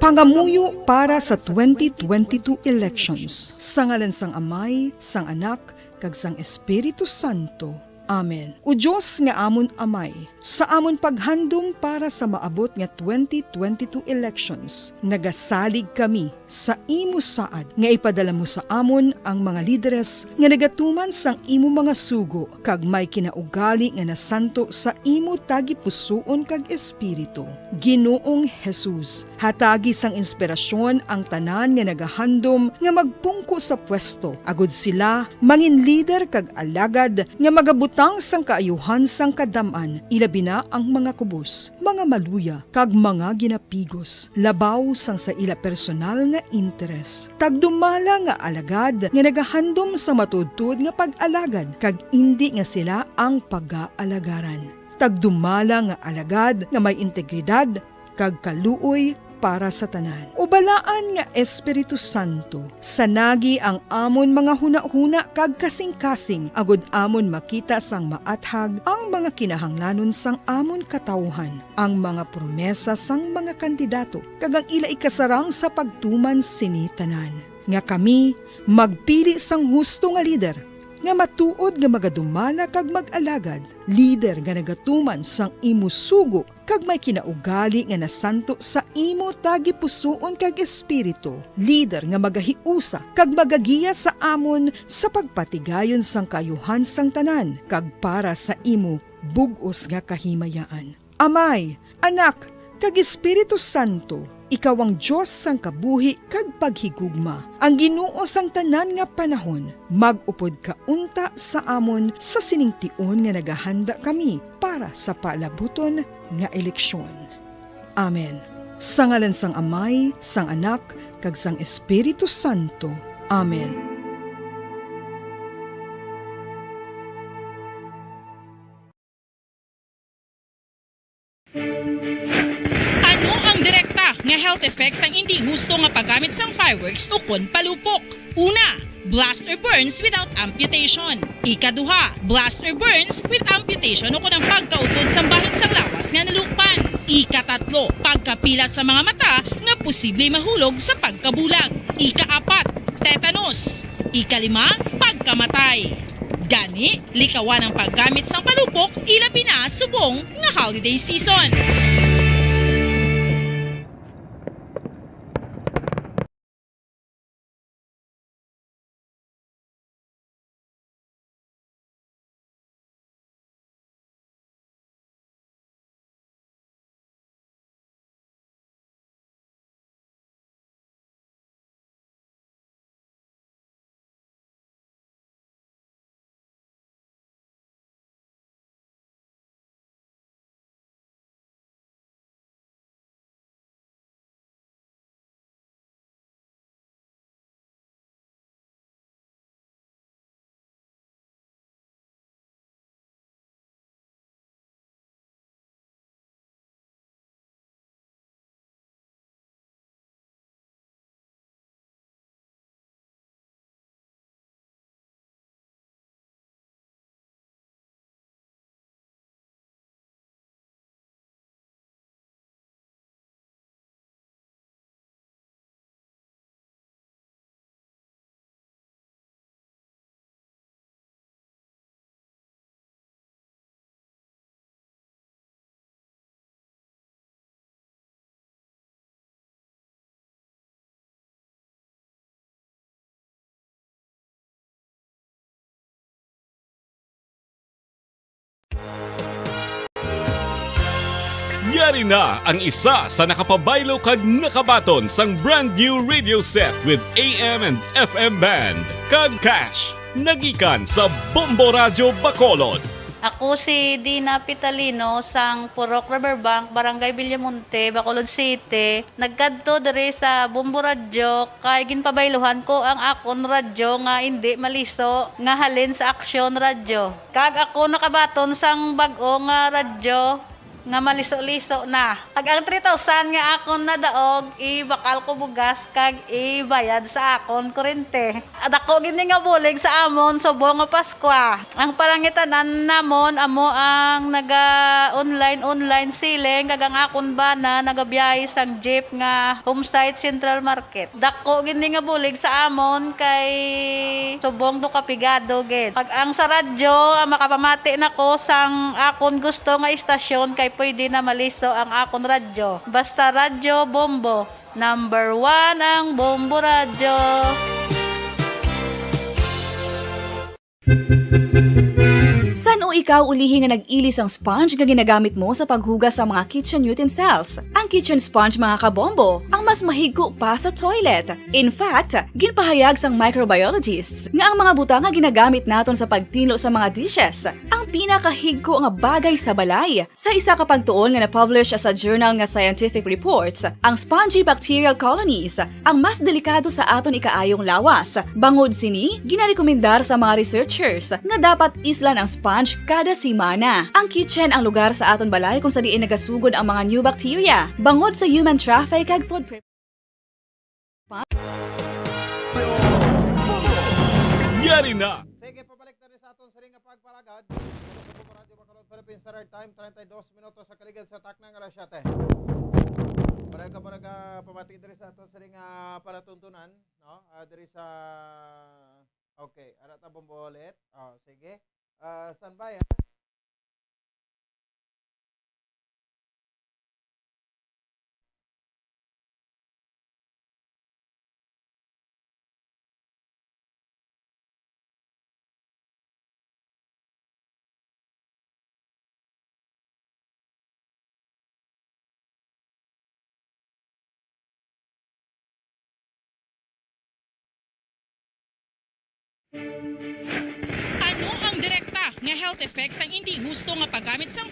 Speaker 19: Pangamuyo para sa 2022 elections. Sa ngalan sang Amay, sang Anak, kag sang Espiritu Santo. Amen. O Diyos nga amon Amay, sa amon paghandom para sa maabot nga 2022 elections, nagasalig kami sa imo saad nga ipadala mo sa amon ang mga lideres nga nagatuman sang imo mga sugo kag may kinaugali nga nasanto sa imo tagipusoon kag espiritu. Ginoong Jesus, hatagi sang inspirasyon ang tanan nga nagahandom nga magpungko sa pwesto, agud sila mangin lider kag alagad nga magabutang sang kaayuhan sang kadaman, ilabi na ang mga kubos, mga maluya kag mga ginapigos, labaw sang sa ila personal nga interes. Tagdumala nga alagad nga nagahandom sa matudtod nga pag-alagad kag indi nga sila ang pag-aalagaran. Tagdumala nga alagad nga may integridad kag kaluoy para sa tanan. Ubalaan nga Espiritu Santo, sanagi ang amon mga huna-huna kag kasing-kasing, agud amon makita sang maathag ang mga kinahanglanon sang amon katawhan, ang mga promesa sang mga kandidato, kag ang ila ikasarang sa pagtuman sini tanan. Nga kami magpili sang husto nga lider, nga matuod nga magadumala kag mag-alagad, lider nga nagatuman sang imo sugo kag may kinaugali nga nasanto sa imo tagipusoon kag espiritu, lider nga magahiusa kag magagiya sa amon sa pagpatigayon sang kayuhan sang tanan kag para sa imo bug-os nga kahimayaan. Amay, Anak, kag Espiritu Santo, ikaw ang Diyos sang kabuhi kag paghigugma. Ang Ginoo sang tanan nga panahon, mag-upod ka unta sa amon sa siningtion nga nagahanda kami para sa palabuton nga eleksyon. Amen. Sa ngalan sang Amay, sang Anak, kag sang Espiritu Santo. Amen.
Speaker 6: Ano ang direkta nga nga health effects ang hindi husto nga paggamit sang fireworks o kon palupok. Una, blast or burns without amputation. Ikaduha, blast or burns with amputation o kung ang pagkautod sa bahin sang lawas nga nalukpan. Ikatatlo, pagkapila sa mga mata nga posible mahulog sa pagkabulag. Ikaapat, tetanus. Ikalima, pagkamatay. Gani, likawan ang paggamit sang palupok ilabi na subong nga holiday season.
Speaker 8: Yari na ang isa sa nakapabaylo kag nakabaton sang brand new radio set with AM and FM band. Kag cash, nagikan sa Bombo Radio Bacolod.
Speaker 1: Ako si Dina Pitalino sang Purok Riverbank, Barangay Villamonte, Bacolod City. Nagkadto diri sa Bombo Radio kay ginpabayluhan ko ang akon radyo nga hindi maliso nga halin sa Aksyon Radio. Kag ako nakabaton sang bag-o nga radyo nga maliso-liso na. Pag ang 3,000 nga akon nadaog, ibakal ko bugas kag ibayad sa akon kurente. At ako gini nga bulig sa amon subong nga Paskwa. Ang palangitanan namon amo ang naga-online siling kag ang akon bana nagabiyahe sang jeep nga Homesite Central Market. Dako gini nga bulig sa amon kay subong do kapigado gid. Pag ang sa radyo makapamati nako sang akon gusto nga istasyon kay pwede na maliso ang akon radyo. Basta Radyo Bombo. Number 1 ang Bombo Radyo.
Speaker 18: San o ikaw ulihi nga nag-ilis ang sponge nga ginagamit mo sa paghugas sa mga kitchen utensils? Ang kitchen sponge mga kabombo, ang mas mahigko pa sa toilet. In fact, ginpahayag sang microbiologists nga ang mga buta nga ginagamit naton sa pagtino sa mga dishes, ang pinakahigko nga bagay sa balay. Sa isa ka pagtuon nga na-publish sa journal nga Scientific Reports, ang spongy bacterial colonies ang mas delikado sa aton ikaayong lawas. Bangod sini, ginarekomendar sa mga researchers nga dapat islan ang sponge kada simana. Ang kitchen ang lugar sa aton balay kung sa diin nagasugod ang mga new bacteria. Bangod sa human traffic kag food
Speaker 8: Yari na!
Speaker 4: Sige, pabalik na rin sa aton sa ring pagpalagad. Sa Radyo Bacolod Philippines Standard Time, 32 minutos sa kaligid sa taknang alas 7. Paraga pamati diri sa aton sa ring palatuntunan, no? Diri sa okay, ara ta bombo ulit. Sige. Standby.
Speaker 6: Ano ang direkta nga health effects ang hindi husto nga paggamit sang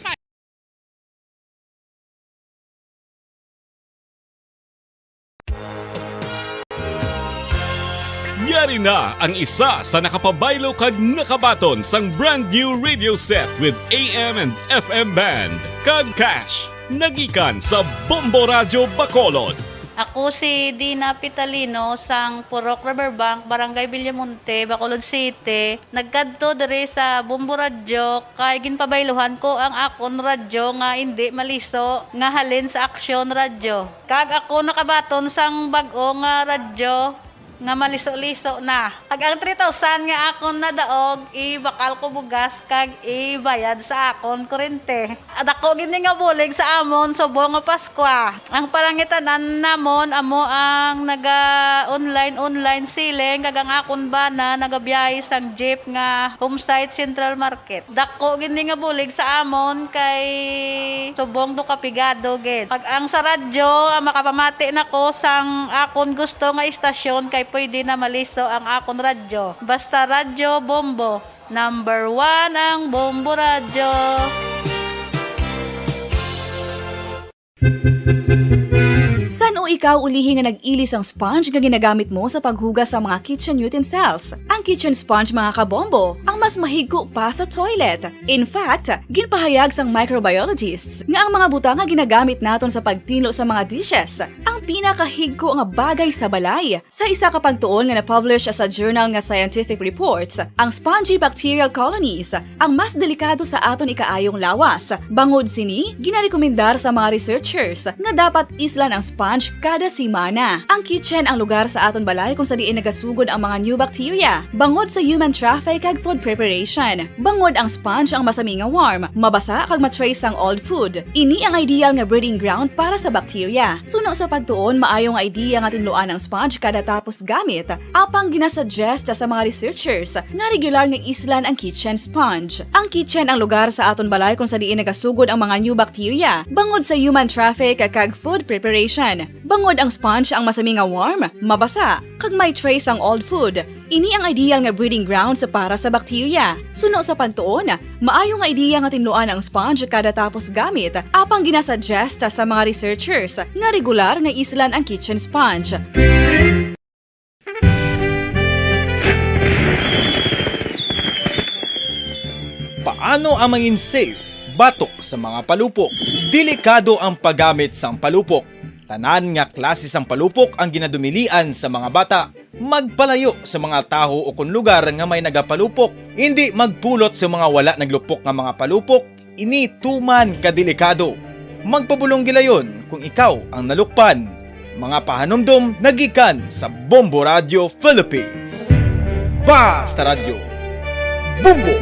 Speaker 8: Yari na ang isa sa nakapabaylo kag nakabaton sang brand new radio set with AM and FM band. Kag cash, nagikan sa Bombo Radio Bacolod.
Speaker 1: Ako si Dina Pitalino sang Purok Riverbank, Barangay Villamonte, Bacolod City. Nagkadto diri sa Bombo Radyo kay ginpabayluhan ko ang akon radyo nga hindi maliso nga halin sa Aksyon Radyo. Kag ako nakabaton sang bag-o nga radyo nga maliso-liso na. Pag ang 3,000 nga akon nadaog, ibakal ko bugas kag ibayad sa akon kurente. At ako gini nga bulig sa amon subong nga Paskwa. Ang parangitanan namon amo ang naga-online siling kag ang akon bana nagabiyahe sang jeep nga Homesite Central Market. Dako gini nga bulig sa amon kay subong do kapigado gid. Pag ang sa radyo makapamati nako sang akon gusto nga istasyon kay pwede na maliso ang akon radyo. Basta Radyo Bombo. Number 1 ang Bombo Radyo.
Speaker 18: San o ikaw ulihi nga nag-ilis ang sponge nga ginagamit mo sa paghugas sa mga kitchen utensils? Ang kitchen sponge mga kabombo, ang mas mahigko pa sa toilet. In fact, ginpahayag sang microbiologists nga ang mga butang nga ginagamit naton sa pagtino sa mga dishes ang pinakahigko nga bagay sa balay. Sa isa ka pagtuon nga na-publish sa journal nga Scientific Reports, ang spongy bacterial colonies ang mas delikado sa aton ikaayong lawas. Bangod sini, ginarekomendar sa mga researchers nga dapat islan ang sponge kada simana. Ang kitchen ang lugar sa aton balay kung sa diin nagasugod ang mga new bacteria. Bangod sa human traffic kag food preparation. Bangod ang sponge ang masami nga warm, mabasa kag matrace ang old food. Ini ang ideal nga breeding ground para sa bacteria. Suno sa pagtuon, maayong idea nga tinluan ang sponge kada tapos gamit. Apang ginasuggest sa mga researchers nga regular nga islan ang kitchen sponge. Ang kitchen ang lugar sa aton balay kung sa diin nagasugod ang mga new bacteria. Bangod sa human traffic kag food preparation. Bangod ang sponge ang masami nga warm, mabasa, kag may trace ang old food. Ini ang ideal nga breeding ground sa para sa bacteria. Suno sa pagtuon, maayo nga idea nga tinluan ang sponge kada tapos gamit, apang ginasuggest sa mga researchers nga regular nga islan ang kitchen sponge.
Speaker 7: Paano ang mangin safe batok sa mga palupok? Delikado ang paggamit sang palupok. Tanan nga klase sang palupok ang ginadumilian sa mga bata. Magpalayo sa mga taho o kun lugar nga may nagapalupok. Hindi magpulot sa mga wala naglupok nga mga palupok. Ini tuman kadelikado. Magpabulong gilayon kung ikaw ang nalukpan. Mga pahanumdum nagikan sa Bombo Radio Philippines. Basta Radio Bombo!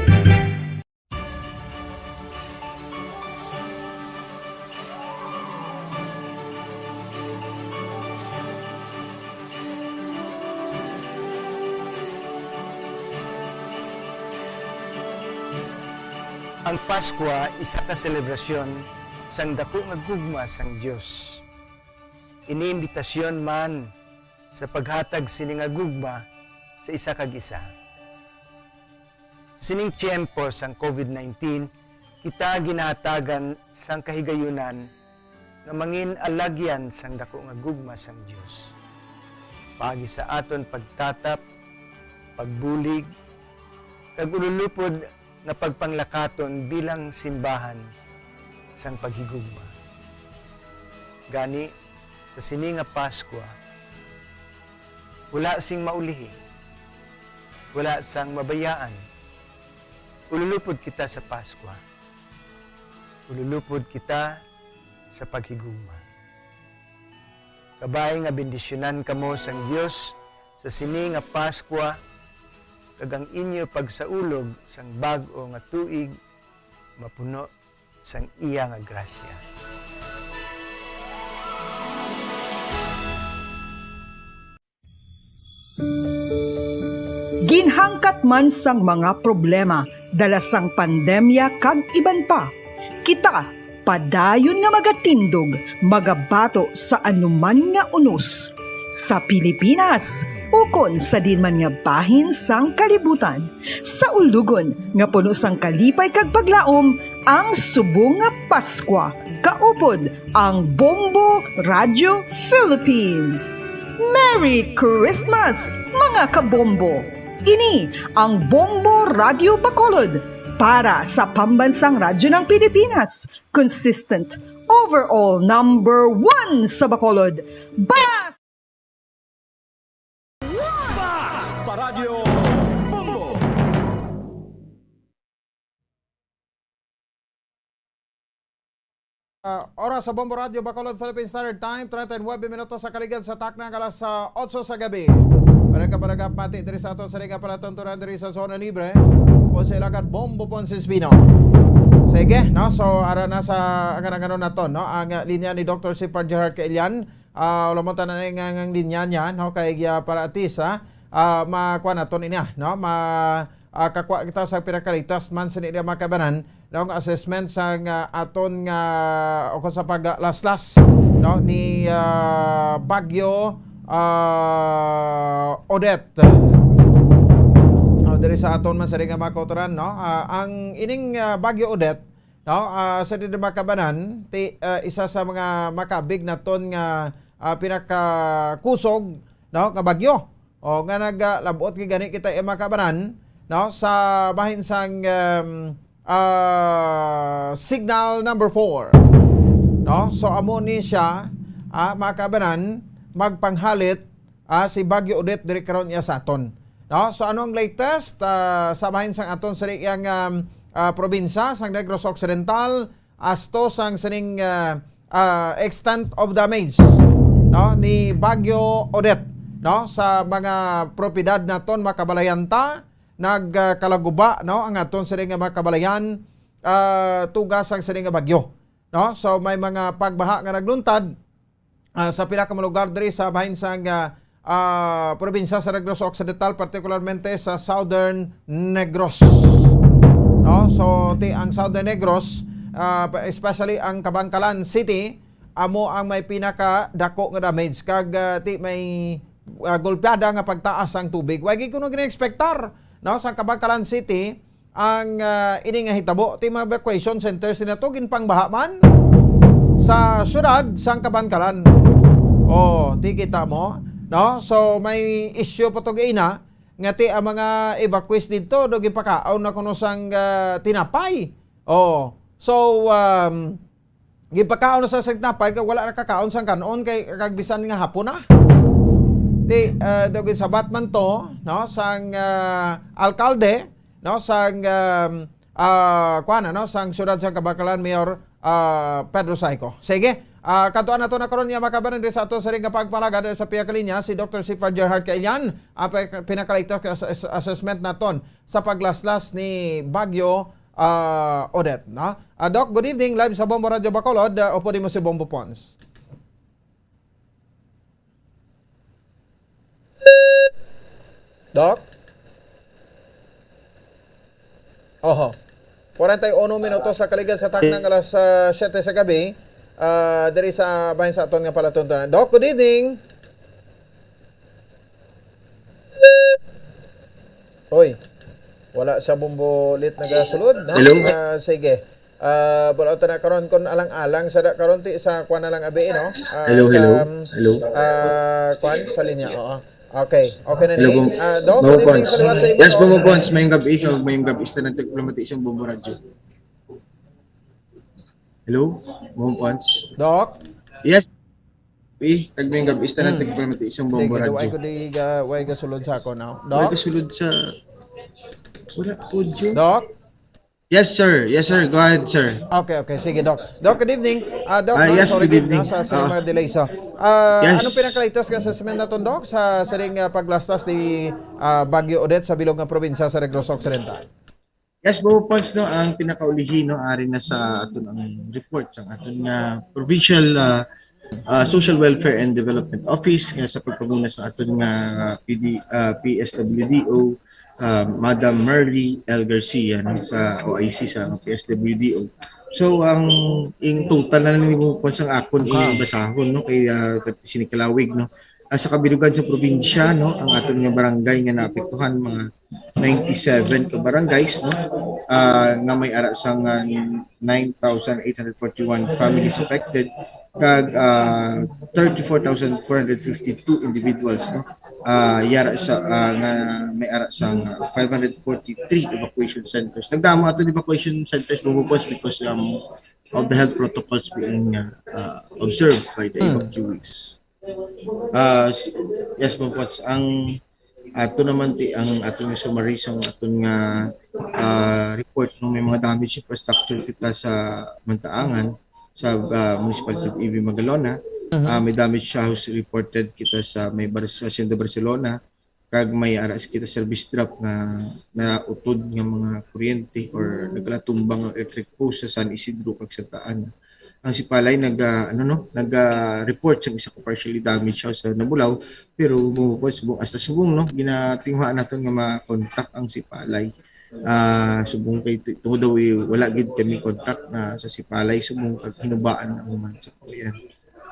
Speaker 3: Ang Paskwa isa ka selebrasyon sang dako nga gugma sang Dios. Iniimbitasyon man sa paghatag sini nga gugma sa isa kag isa. Sa sining tiyempo sang COVID-19, kita ginahatagan sang kahigayunan nga mangin alagyan sang dako nga gugma sang Dios. Paagi sa aton pagtatap, pagbulig, kag ululupod na pagpanglakaton bilang simbahan sang paghigugma. Gani, sa sini nga Paskwa, wala sing maulihi, wala sang mabayaan. Ululupod kita sa Paskwa. Ululupod kita sa paghigugma. Kabay nga bendisyonan kamo sang Dios sa sini nga Paskwa, kag ang inyo pagsaulog sang bag-o nga tuig mapuno sang iya nga grasya.
Speaker 19: Ginhangkat man sang mga problema dala sang pandemya kag iban pa. Kita padayon nga magatindog, magabato sa anuman nga unos sa Pilipinas, ukon sa dinman nga bahin sang kalibutan, sa ulugon nga puno sang kalipay kag paglaom, ang subong nga Paskwa, kaupod ang Bombo Radio Philippines. Merry Christmas, mga kabombo! Ini ang Bombo Radio Bacolod para sa pambansang radyo ng Pilipinas, consistent, overall number 1 sa Bacolod. Bas!
Speaker 11: Paradyo Bombo!
Speaker 4: Oras sa Bombo Radio, Bacolod, Philippine Standard Time, 39 minutos sa kaligid sa takna alas 8 sa gabi. Paragap mati diri sa ato sa Riga para tonturan diri sa Zona Libre o sa Ilagad Bombo Ponce Espino. Sige, no? So ara na sa ang na to, no? Ang linya ni Dr. Sipar Gerard Kailian, ulamontan na ang linya niya, no? Kay para atisa, makuha na to niya, no? Kakwa kita sa pinakalitas man sa nila makabanan ng assessment sa aton nga o sa paglaslas, no? Ni Bagyo Odette. Diri sa aton man sa ring makotoran, no? Ang ining Bagyo Odette, no? Sa di makabanan isa sa mga makabig naton nga pinakakusog, no? Nga bagyo. O nga naglabot kay gani kita makabanan, no? Sa bahin sang signal number 4, no? So amo ni siya makabanan magpanghalit si Bagyo Odette diri karon niya sa aton, no? So ano ang latest sa bahin sang aton sa iyang probinsya sang Negros Occidental asto sang sining extent of damage, no? Ni Bagyo Odette, no? Sa mga propiedad naton makabalayanta nagkalaguba, no? Ang aton sa nga makabalayan tugas ang sining bagyo, no? So may mga pagbaha nga nagluntad sa pila ka lugar diri sa bahin sang probinsya sa Negros Occidental, particularmente sa Southern Negros, no? So ang Southern Negros, especially ang Kabangkalan City, amo ang may pinaka dako nga damage kag may golpeada nga pagtaas ang tubig. Wa gyud kuno gina-expectar, no? Sa Kabangkalan City ang ini nga hitabo ti mga evacuation centers sinato ginpangbaha man sa syudad sang Kabangkalan. Ti kita mo, no? So may issue pa to gaina nga ti ang mga evacuees dito do gipakaon na kuno sang tinapay. So gipakaon na sa tinapay kay wala na kakaon sang kanon kay kag bisan nga hapon na. Ti do sabat man to, no? Sang alkalde, no? Sang kuana, no? Sang syudad sang Kabangkalan, Mayor Pedro Saico. Sige. Katuan nato na karon niya makabanan sa ato sa ring pagpalagad sa piyakalinya si Dr. Sipar Gerard Kailian, pinakalitos assessment naton sa paglaslas ni Bagyo Odette, no? Doc, good evening, live sa Bombo Radio Bacolod. Upo din mo si Bombo Pons. Doc? 41 minutos sa kaligid sa taknang alas 7 sa gabi. Dari sa bahin sa aton nga palatuntunan. Doc, good evening. Hoy, wala sa Bombo lit nagasulod, no?
Speaker 14: Hello?
Speaker 4: Sige. Bulautan na karon kon alang-alang sa karon ti sa kuan na lang abi, no?
Speaker 14: Hello.
Speaker 4: Kuan sa linya. Oo. Okay na ni.
Speaker 14: Hello,
Speaker 4: Doc, good evening sa liwat sa imo.
Speaker 14: Yes, Bombo Pons, mayong gabi siya, mayong gabi ista ng diplomatisang Bombo Radio. Hello, Bombo Pons.
Speaker 4: Doc?
Speaker 14: Yes. Tag mayong gabi ista ng diplomatisang Bombo Radio.
Speaker 4: Sige, way ka sulod sa ako now.
Speaker 14: Way
Speaker 4: Doc?
Speaker 14: ka sulod sa wala audio.
Speaker 4: Doc?
Speaker 14: Yes, sir. Go ahead, sir.
Speaker 4: Okay. Sige, Doc. Doc, good evening. Doc,
Speaker 14: yes,
Speaker 4: sorry
Speaker 14: good evening.
Speaker 4: Sa mga delay. So,
Speaker 14: Yes.
Speaker 4: anong pinakalitos ka sa assessment naton, Doc, sa saring paglastas ni Bagyo Odette sa bilog ng probinsya sa Negros Occidental?
Speaker 14: Yes, Bombo Pons, no, ang pinakauligi, no, ari na sa aton ang report sa aton nga provincial Social Welfare and Development Office nga sa pagpamuna sa aton nga PSWDO, Madam Merly L. Garcia, no, sa OIC sa PSWDO. So ang total na Bombo Pons ang akon basahon, no, kay sinikalawig, no, sa kabilugan sa probinsya, no, ang aton nga barangay nga naapektuhan mga 97 ka barangays, no, nga may ara sang 9,841 families affected kag 34,452 individuals, no, yara sa nga may ara sang 543 evacuation centers. Nagdamo ato evacuation centers bumubos because of the health protocols being observed by the evacuees. Yes po, Pots, ang ato naman ang atong summary sa atong report no, may mga damage infrastructure kita sa Mantaangan sa municipality of EB Magalona. May damage house reported kita sa may Hacienda Barcelona, kag may aras kita service drop na utod nga mga kuryente or nagkatumbang ang electric post sa San Isidro kag Santaan. Ang Sipalay nag-report sa isa ko partially damaged house sa Nabulaw, pero subong hasta subong no ginatingwa naton nga ma-contact ang Sipalay. Subong kay tuod daw wala gid kami contact na sa Sipalay, subong kag hinubaan ang man sa kuyan.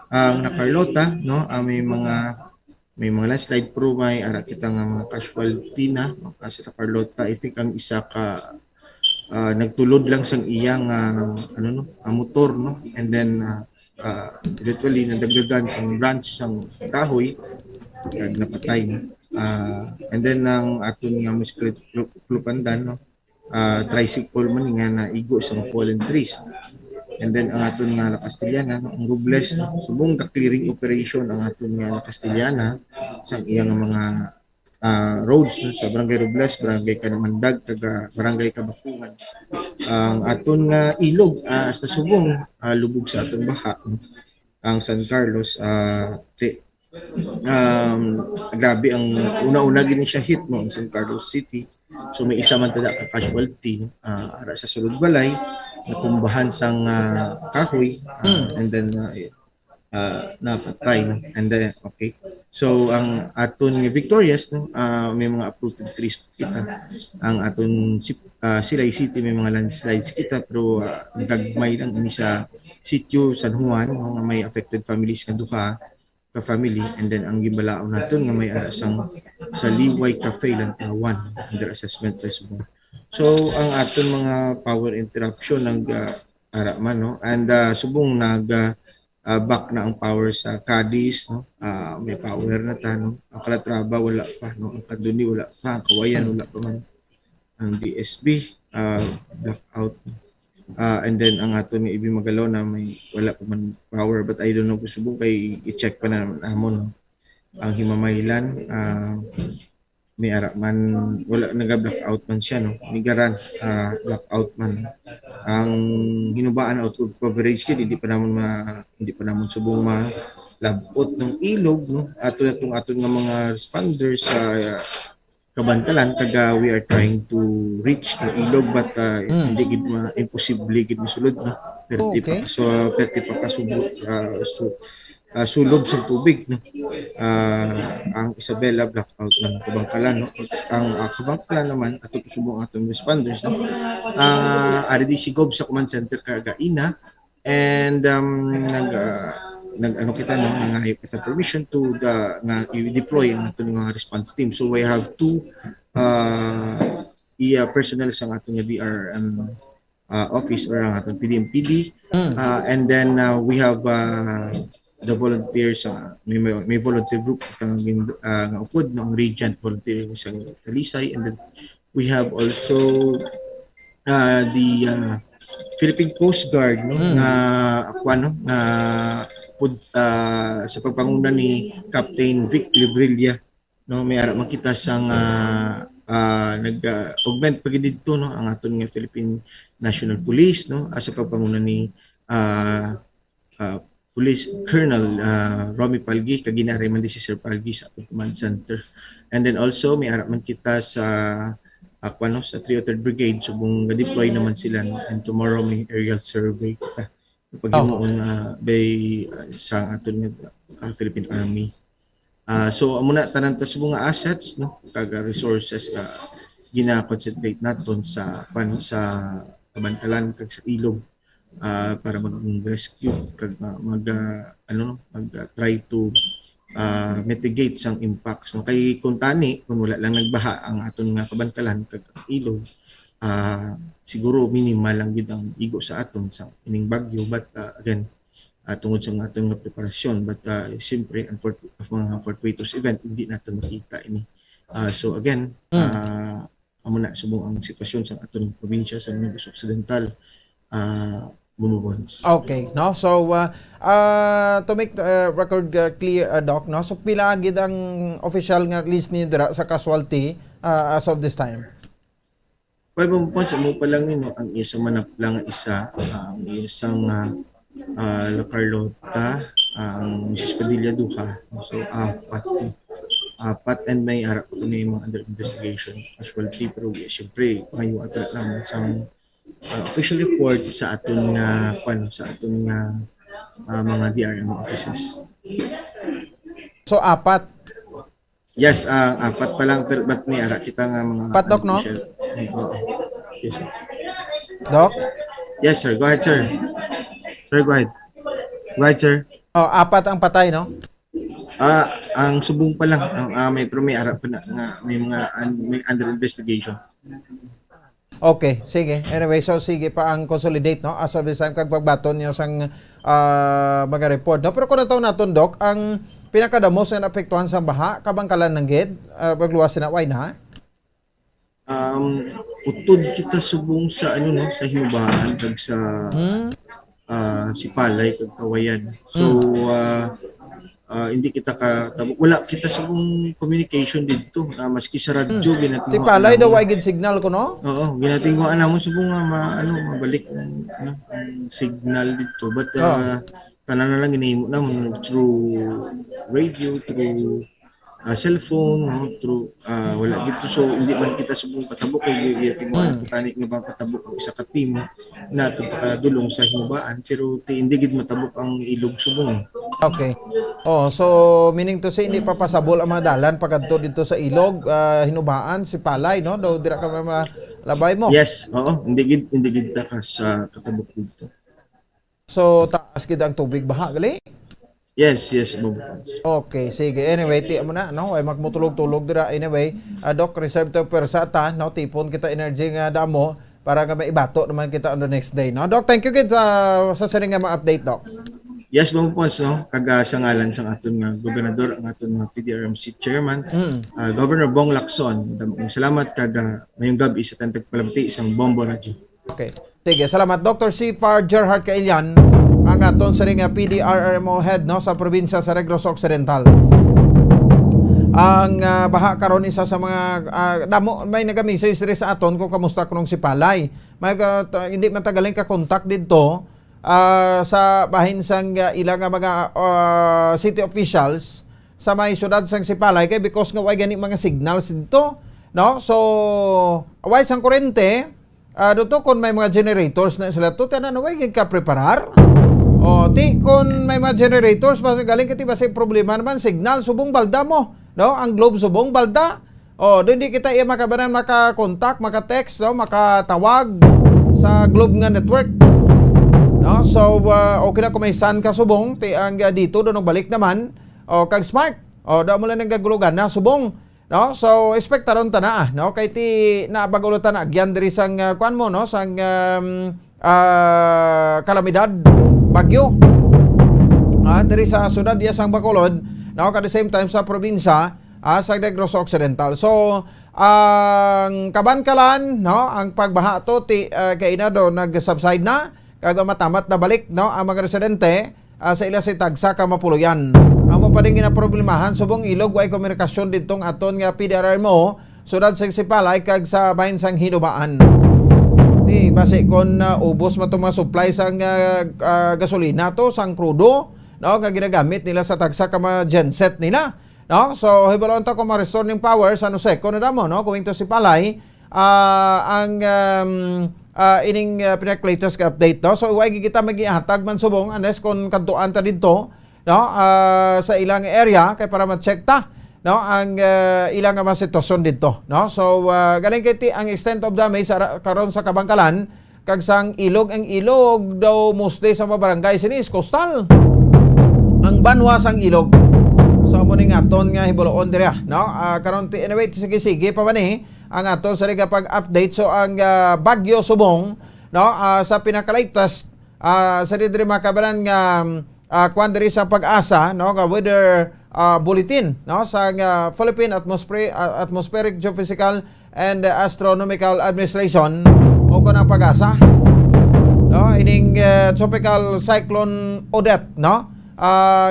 Speaker 14: Ang na Carlota no, may mga landslide pro may ara kita nga mga casualty na sa Carlota. I think ang isa ka nagtulod lang sang iyang motor no, and then eventually nadagdagan sang branch sang kahoy kag napatay no. And then ang aton nga Clupandan no, tricycle man nga naigo sang fallen trees. And then ang aton nga La Castellana no, ang Robles no, subong ka clearing operation ang aton nga La Castellana sang iyang mga roads no, sa Barangay Robles, Barangay Kanamandag, taga Barangay Kabakungan. Ang aton nga ilog hasta subong lubog sa aton baha no, ang San Carlos. Grabe ang una-una gini siya hit no, ang San Carlos City. So may isa man tada ka casualty no, ara sa sulod balay natumbahan sang kahoy and then napatay no. And then okay, so ang aton nga Victorious no, may mga uprooted trees kita. Ang aton Silay City may mga landslides kita, pero gagmay lang ini sa sitio San Juan no, nga may affected families nga duha ka family. And then ang gibalaon naton nga may asang sa Liway Cafe Lantawan under assessment response. So ang aton mga power interruption ara man no, and subong back na ang power sa Cadiz no, may power na ta no. Ang Calatrava wala pa no, ang Kaduni wala pa, ang Kawayan wala pa man, ang DSB blackout. And then ang aton nga EB Magalona may wala pa man power, but I don't know kung subong kay i-check pa na namon no. Ang Himamaylan may ara man wala naga-blackout man siya no, Nigaran blackout man. Ang hinubaan out of coverage kid hindi pa namon subong malabot ng ilog no. Ato nga mga responders sa Kabankalan kaga we are trying to reach the ilog, but hindi gid imposible gid masulod no. Perti pa sulob sa tubig no. Ang Isabela blackout ng Kabangkalan no. Ang Kabangkalan naman ato subong atong responders no, RDC Gob sa command center kagaina, and nag-ano kita no, nangayo kita permission to nga i-deploy ang atong mga response team. So we have two personnel sa atong DRM office or ang atong PDMPD, and then we have the volunteers, may volunteer group nga upod ng Regent volunteer sa Talisay, and then we have also the Philippine Coast Guard no, sa pagpanguna ni Captain Vic Librilla no, may ara makita sang nag-augment pag dito no, ang aton nga Philippine National Police no, sa pagpanguna ni Police Colonel Romy Palgi kaginari man si Sir Palgi sa atong command center. And then also may ara man kita sa sa 303rd Brigade, subong ga-deploy naman sila no? And tomorrow may aerial survey kita paghimuon sa aton Philippine Army. So amo na tanan ta subong nga assets no, kag resources gina-concentrate naton sa Kabankalan kag sa ilog para mag-rescue kag mag-try to mitigate sang impacts no. Kay kung wala lang nagbaha ang aton nga Kabankalan kag ilog, siguro minimal lang gid ang igo sa aton sa ining bagyo, but again tungod sa aton nga preparasyon, but siyempre mga fortuitous event hindi natin makita ini. So again amo na subong ang sitwasyon sa aton probinsya sa Negros Occidental. Bumbobons.
Speaker 4: Okay, no? So to make the record clear, Doc, no? So pila gid ang official nga list ni dira sa casualty as of this time?
Speaker 14: Pwede mo sa mo pa lang nino ang isang manap lang isa, ang isang Carlota, ang Mrs. Padilla Duha. So apat and may harap ko na yung mga under investigation casualty, pero siyempre ngayon ato lang isang official report sa aton nga mga DRM offices.
Speaker 4: So apat.
Speaker 14: Yes, apat pa lang, pero ba't may ara kita nga mga
Speaker 4: Apat, Doc, no?
Speaker 14: Yes, sir.
Speaker 4: Doc?
Speaker 14: Yes, sir. Go ahead, sir. Sir, go ahead. Go ahead, sir.
Speaker 4: Oh, apat ang patay, no?
Speaker 14: Ang subong pa lang. Pero may ara pa na nga, may under investigation.
Speaker 4: Okay, sige. Anyway, so sige pa ang consolidate, no? As of this time, kag pagbaton niyo sang mga report, no? Pero kung nataw naton, Doc, ang pinakadamos na naapektuhan sa baha, kabangkalan ng gid, pagluwas na, why na?
Speaker 14: Utod kita subong sa sa hinubaan kag sa Sipalay kag Kawayan. So hindi kita wala kita subong communication dito, maski sa radyo ginatinguan.
Speaker 4: Sipalay daw ay gid signal ko, no?
Speaker 14: Oo, ginatinguan namon subong mabalik ang signal dito, but kanan na lang ginahimo naman through radio, through cellphone, through wala dito. So hindi man kita subong patabok kay tinguan tani nga ba patabok ang isa ka team na dulong sa hinubaan, pero hindi gid matabok ang ilog subong.
Speaker 4: Okay. Oh, so meaning to say hindi pa pasabol ang mga dalan pagadto dito sa ilog, hinubaan, Sipalay, no? Daw dira ka malabay mo.
Speaker 14: Yes, oo, hindi gid ta ka sa katabok dito.
Speaker 4: So taas gid ang tubig baha gali?
Speaker 14: Yes, Bob.
Speaker 4: Okay, sige. Anyway, ti mo na, no? Ay magmutulog-tulog dira. Anyway, Doc, reserve to persata, no? Tipon kita energy nga damo para nga maibato naman kita on the next day, no? Doc, thank you kid sa sering nga ma-update, Doc.
Speaker 14: Yes, Bob Pons, no? Kaga sa ngalan sang aton nga gobernador, ang aton nga PDRMC chairman, Governor Bong Lacson. Salamat kaga mayong gabi sa tantag palamti isang Bombo Radio.
Speaker 4: Okay. Sige, salamat Dr. C. Gerhard Kailian, ang aton sa ring PDRRMO head, no, sa probinsya sa Negros Occidental. Ang baha karon isa sa mga damo may nagamisa sa aton kung kamusta kunong Sipalay. May hindi man tagaling ka contact dito sa bahin sang ilang mga city officials sa may syudad sang Sipalay kay because nga way gani mga signals dito, no? So way sang kurente dito kung may mga generators na sila to, tanan way gid ka preparar. O ti kung may mga generators basta galing kiti basta problema naman signal subong balda mo, no? Ang globe subong balda. O hindi kita makabanan maka-contact, maka-text, no? Makatawag sa globe nga network. No? So okay na kung may sun ka subong, ti ang dito do balik naman o kag smart. O daw mo lang nagagulugan na subong. No, so expectaron ta na, no, kay ti nabagulo ta na agyan diri sang kuan mo, no, sang kalamidad bagyo. Diri sa syudad ya sang Bacolod, no, at the same time sa probinsya sa Negros Occidental. So ang kabankalan, no, ang pagbaha to ti kay na do nag-subside na, kag matamat na balik, no, ang mga residente sa ila si tagsa ka mapuluyan. Amo pa din ginaproblemahan subong ilog way komunikasyon ditong aton nga PDRMO sudad sa Sipalay kag sa bahin sang hinubaan. Di base kon ubos man tong mga supply sang gasolina to sang crudo, no, nga ginagamit nila sa tagsa ka mga genset nila, no? So hibalon ta ko ma-restore ning power sa Nuseco na damo, no, going to Sipalay ang ining pinaka-latest update, no? So way kita magihatag man subong unless kon kadtuan ta didto, no, sa ilang area kay para ma-check ta, no, ang ilang mga sitwasyon dito, no? So galing kay ang extent of damage karon sa kabangkalan kag sang ilog, ang ilog daw mostly sa mga barangay sinis coastal. Ang banwa sang ilog. So mo ning aton nga hibuloon diri, no? Karon anyway sige pa man ang aton sa ring pag-update. So ang Bagyo Subong, no, sa pinaka-latest sa diri makabalan nga kwan diri sa Pag-asa, no, nga weather bulletin, no, sa Philippine Atmospheric Geophysical and Astronomical Administration o kun ang Pag-asa, no, no, ining tropical cyclone Odette, no,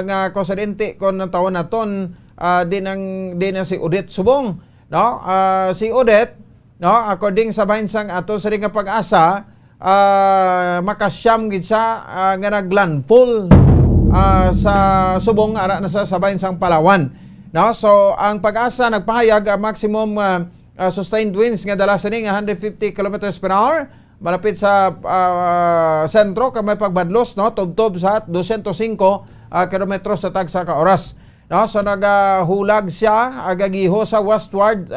Speaker 4: nga konsidente kon ng taon naton, di na si Odette subong, no, si Odette, no, according sa bahinsang ato sa ring nga pag-asa, makasyam gid siya nga naglandfall sa subong ara na sa bahinsang Palawan, no. So ang pag-asa nagpahayag maximum sustained winds nga dala sa nga 150 kilometers per hour malapit sa sentro kay may pagbadlos, no, tubtob sa 205 kilometros sa tagsa ka oras, no. So nagahulag siya agagiho sa westward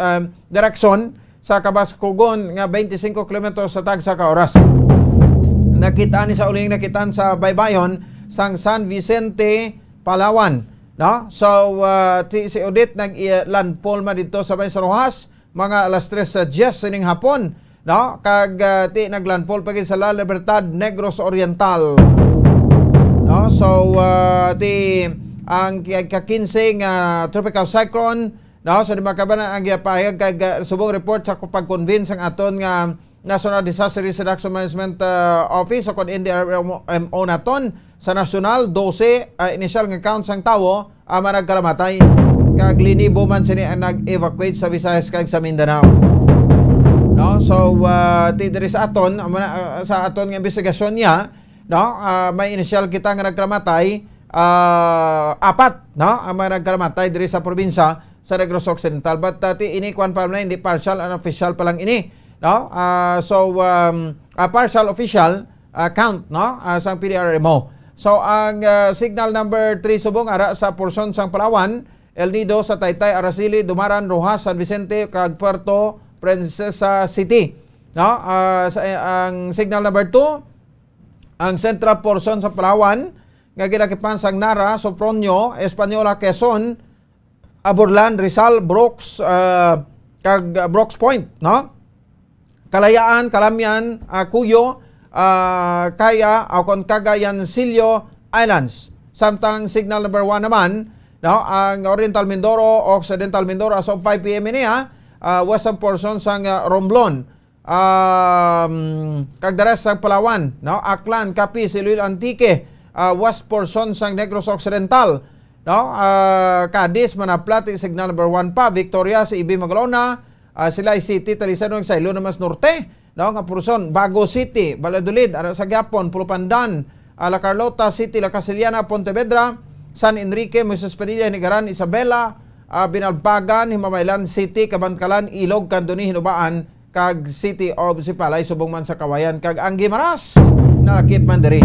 Speaker 4: direction sa Kabaskugon nga 25 kilometros sa tagsa ka oras. Nakita ni sa uling nakitaan sa baybayon sang San Vicente, Palawan, no. So si Odette nag-landfall man dito sa Bayan sa Rojas mga alas 3 sa 10 sining hapon, no. Kag ti naglandfall pagin sa La Libertad, Negros Oriental, no. So ang ka-15 nga tropical cyclone, no, so di makabana ang gipahayag kay subong report sa pag-convince ang aton nga National Disaster Risk Reduction Management Office o kon NDRMO naton sa nasyonal 12 initial nga count sang tawo managkalamatay, kag linibo man sini ang nag-evacuate sa Visayas kag sa Mindanao, no. So diri sa aton sa aton nga investigasyon niya, no, may initial kita nga nagkalamatay 4, no, ang mga nagkalamatay diri sa probinsya sa Negros Occidental, but ini kwan pa na hindi partial and official pa lang ini, no. So partial official count, no, sang PDRMO. So ang signal number 3 subong ara sa porsyon sang Palawan, El Nido sa Taytay, Araceli, Dumaran, Rojas, San Vicente kag Puerto Princesa City, no. Ang signal number 2 ang central portion sa Palawan nga ginakipan sang Nara, Sopronio, Española, Quezon, Aburlan, Rizal, Brooks, kag Brooks Point, no. Kalayaan, Calamian, Cuyo, Kaya, kon Cagayancillo Islands. Samtang signal number 1 naman, no, ang Oriental Mindoro, Occidental Mindoro as of 5 PM niya, western portion sang Romblon, kag the rest sang Palawan, no, Aklan, Capiz, Iloilo, Antique, west portion sang Negros Occidental, no, Cadiz, Manaplati, signal number 1 pa, Victoria, sa Ibi, Magalona, Silay City, Talisano, sa Ilo namas Norte, no, nga porson, Bago City, Valladolid, sa Gyapon, Pulupandan, La Carlota City, La Casiliana, Pontevedra, San Enrique, Moises Padilla, Nigaran, Isabela, Binalbagan, Himamaylan City, Kabantkalan, Ilog, Candoni, Hinubaan, kag City of Sipalay, subong man sa Kawayan, kag ang Gimaras, nakakip man diri,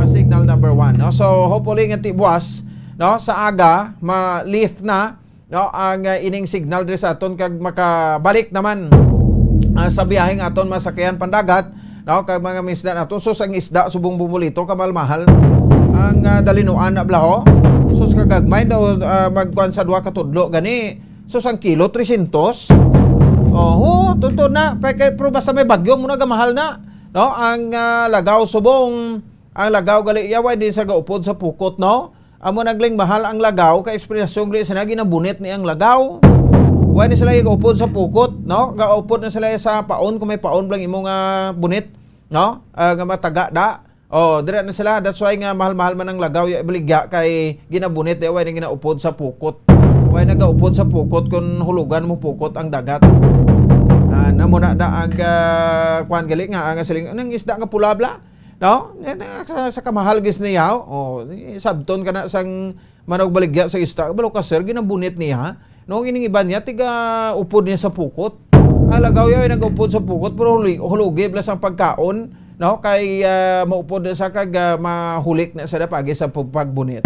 Speaker 4: signal number 1, no. So hopefully nga tibuas, no, sa aga ma-lift na, no, ang ining signal diri sa aton kag makabalik naman sa biyaheng aton masakyan pandagat, no, kag mga isda naton. Sus ang isda subong bumulito kamal-mahal ang dalinuan na blaho. Sus kagagmay daw magkuan sa 2 ka tudlo gani. Sus ang kilo 300. Tuto na pero basta may bagyo mo na gamahal na, no. Ang lagaw subong, ang lagaw gali yaway din sa gaupod sa pukot, no. Amo nagling mahal ang lagaw ka ekspresyon gali sa ginabunit ni ang lagaw. Wa ni sila gaupod sa pukot, no. Gaupod na sila sa paon kung may paon lang imong bunit, no, nga mataga da. Dire na sila, that's why nga mahal-mahal man ang lagaw ya ibaligya kay ginabunit di way ni ginaupod sa pukot. Way nagaupod sa pukot kun hulugan mo pukot ang dagat. Namo na da ang kwan gali nga ang siling anong isda nga pulabla, no, sa kamahal gis niya. Sabton kana sang manog baligya sa isda balo ka sir ginabunit niya, no. Ining iban niya tiga upod niya sa pukot. Alagaw yaw nagaupod sa pukot pero hulugi blas ang pagkaon, no, kay maupod sa kag mahulik na sa dapagi sa pagbunit.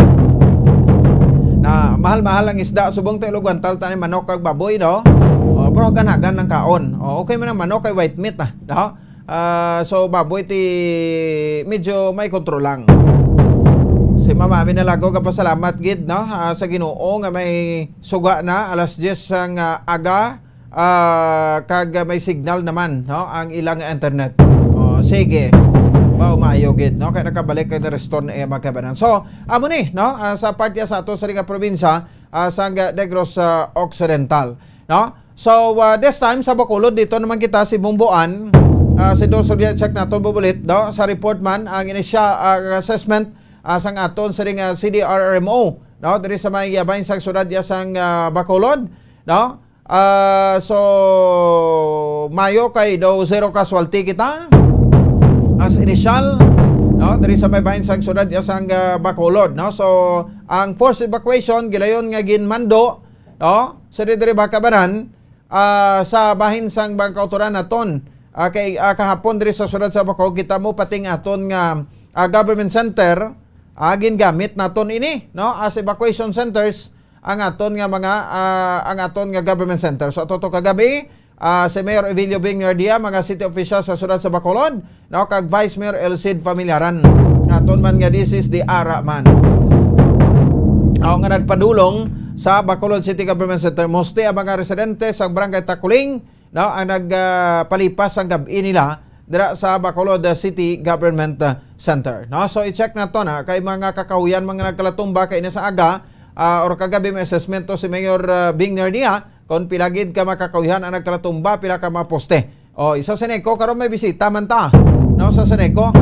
Speaker 4: Na mahal-mahal ang isda subong tayo lugantal tani manok kag baboy, no. Pero ganagan ng kaon. Okay man ang manok kay white meat, no. So baboy ti medyo may kontrol lang. Si Mama Aminalago kapasalamat gid, no, sa Ginoo nga may suga na alas 10 sang aga, kag may signal naman, no, ang ilang internet. Sige. Maayo gid, no, kay nakabalik kay restore na magkabanan. So amo ni, no, sa part sa ato sa ring probinsya sa Negros Occidental, no. So this time sa Bacolod dito naman kita si Bumbuan, si Dorsal check naton bubulit daw sa report man ang initial assessment sang aton sa ring CDRRMO no diri sa may bahin sang syudad sang Bacolod no. So mayo kay daw zero casualty kita as initial no diri sa may bahin sang syudad sang Bacolod no. So ang forced evacuation gilayon nga ginmando no sa diri Bakabanan sa bahin sang bangkautoran naton kay kahapon diri sa syudad sa Bacolod kita mo pating aton nga government center gingamit naton ini no as evacuation centers ang aton nga mga ang aton nga government center. So ato kagabi si Mayor Evilio Bing Nardia, mga city officials sa syudad sa Bacolod no kag Vice Mayor Elcid Familiaran aton man nga this is the ara man nga nagpadulong sa Bacolod City Government Center. Mostly ang mga residente sa Barangay Takuling no ang nagpalipas ang gabi nila dira sa Bacolod City Government Center no. So i-check na to na kay mga kakahuyan mga nagkalatumba kay na sa aga or kagabi may assessment to si Mayor Bing Nardia kung pilagid ka makakahuyan ang nagkalatumba pila ka maposte o isa Seneco karon may bisita man ta no sa Seneco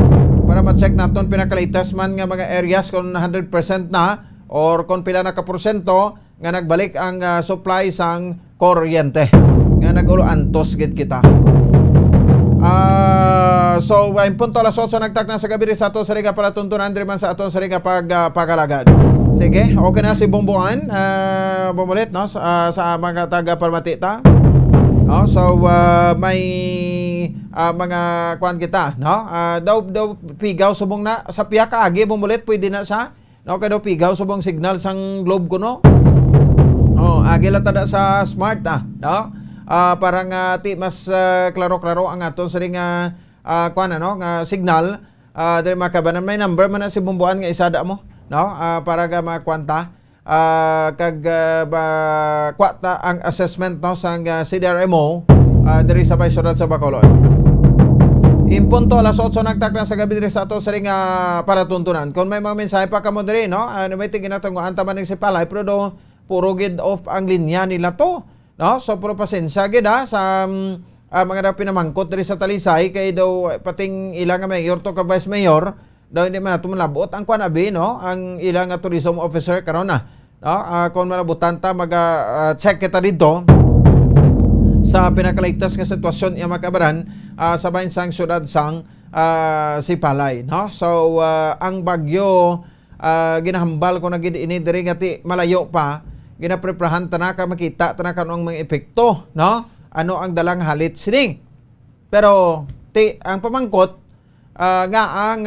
Speaker 4: para ma-check naton pinaka-latest man nga mga areas kung 100% na or kung pila na ka porsyento nga nagbalik ang supply sang kuryente nga nagulo antos gid kita. So ang punto alas 8 nagtak na sa gabi sa ato sa riga para tuntunan diri man sa ato sa riga pagalagad. Sige, okay na si Bumbuan bumulit no sa mga taga Parmatita. No, so may mga kuan kita no daw pigaw subong na sa piya ka agi bumulit pwede na sa no kay daw pigaw subong signal sang globe ko no. Agi la tada sa smart no. Parang ti mas klaro-klaro ang aton sa ring kuan no nga signal diri makabanan may number man na si Bumbuan nga isada mo no para ga makwanta kag kwata ang assessment no sang CDRMO diri sa syudad sa Bacolod. Impunto alas 8 nagtak na sa gabi diri sa ato sa ring para tuntunan. Kung may mga mensahe pa kamo diri no may tinginatunguan ta man si Palay pero do puro gid off ang linya nila to. No, so puro pasensya gid sa mga daw pinamangkot diri sa Talisay kay daw pating ilang nga mayor to ka vice mayor daw hindi man nato malabot ang kuan abi no ang ilang nga tourism officer karon na no kung malabutan ta check kita dito sa pinakaligtas nga sitwasyon iya makabaran sa bahin sang syudad sang Sipalay no. So ang bagyo ginahambal ko na gid ini diri nga ti malayo pa ginapreprahan tanaka makita tanaka ang mga epekto no ano ang dalang halit sining pero ang pamangkot nga ang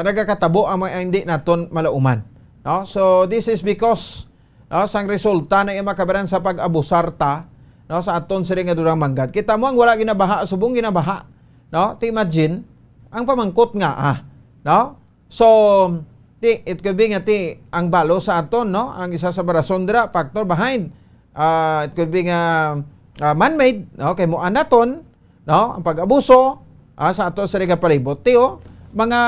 Speaker 4: nagakatabo ang mga hindi naton malauman no. So this is because no sang resulta na makabaran sa pag-abusar ta no sa aton sila nga durang manggad kita mo ang wala ginabaha subong ginabaha no. Imagine ang pamangkot nga no. So it could be nga ang balo sa aton no ang isa sa rason dira factor behind it could be nga man-made no kay mo anaton no ang pag-abuso sa ato sa riga palibot mga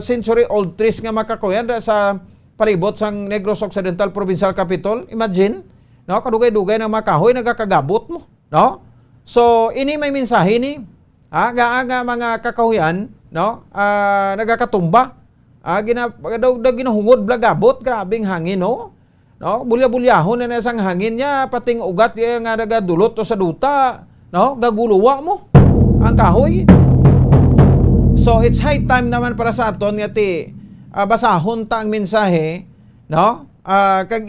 Speaker 4: century old trees nga makakuyan sa palibot sang Negros Occidental Provincial Capital. Imagine no kadugay-dugay na makahoy nagakagabot mo no. So ini may mensahe ni aga mga kakahuyan no nagakatumba ginahungod blagabot grabing hangin no bulya-bulyahon na sang hangin niya pating ugat nga nagadulot to sa duta no gaguluwa mo ang kahoy. So it's high time naman para sa aton nga basahon ta ang mensahe no kag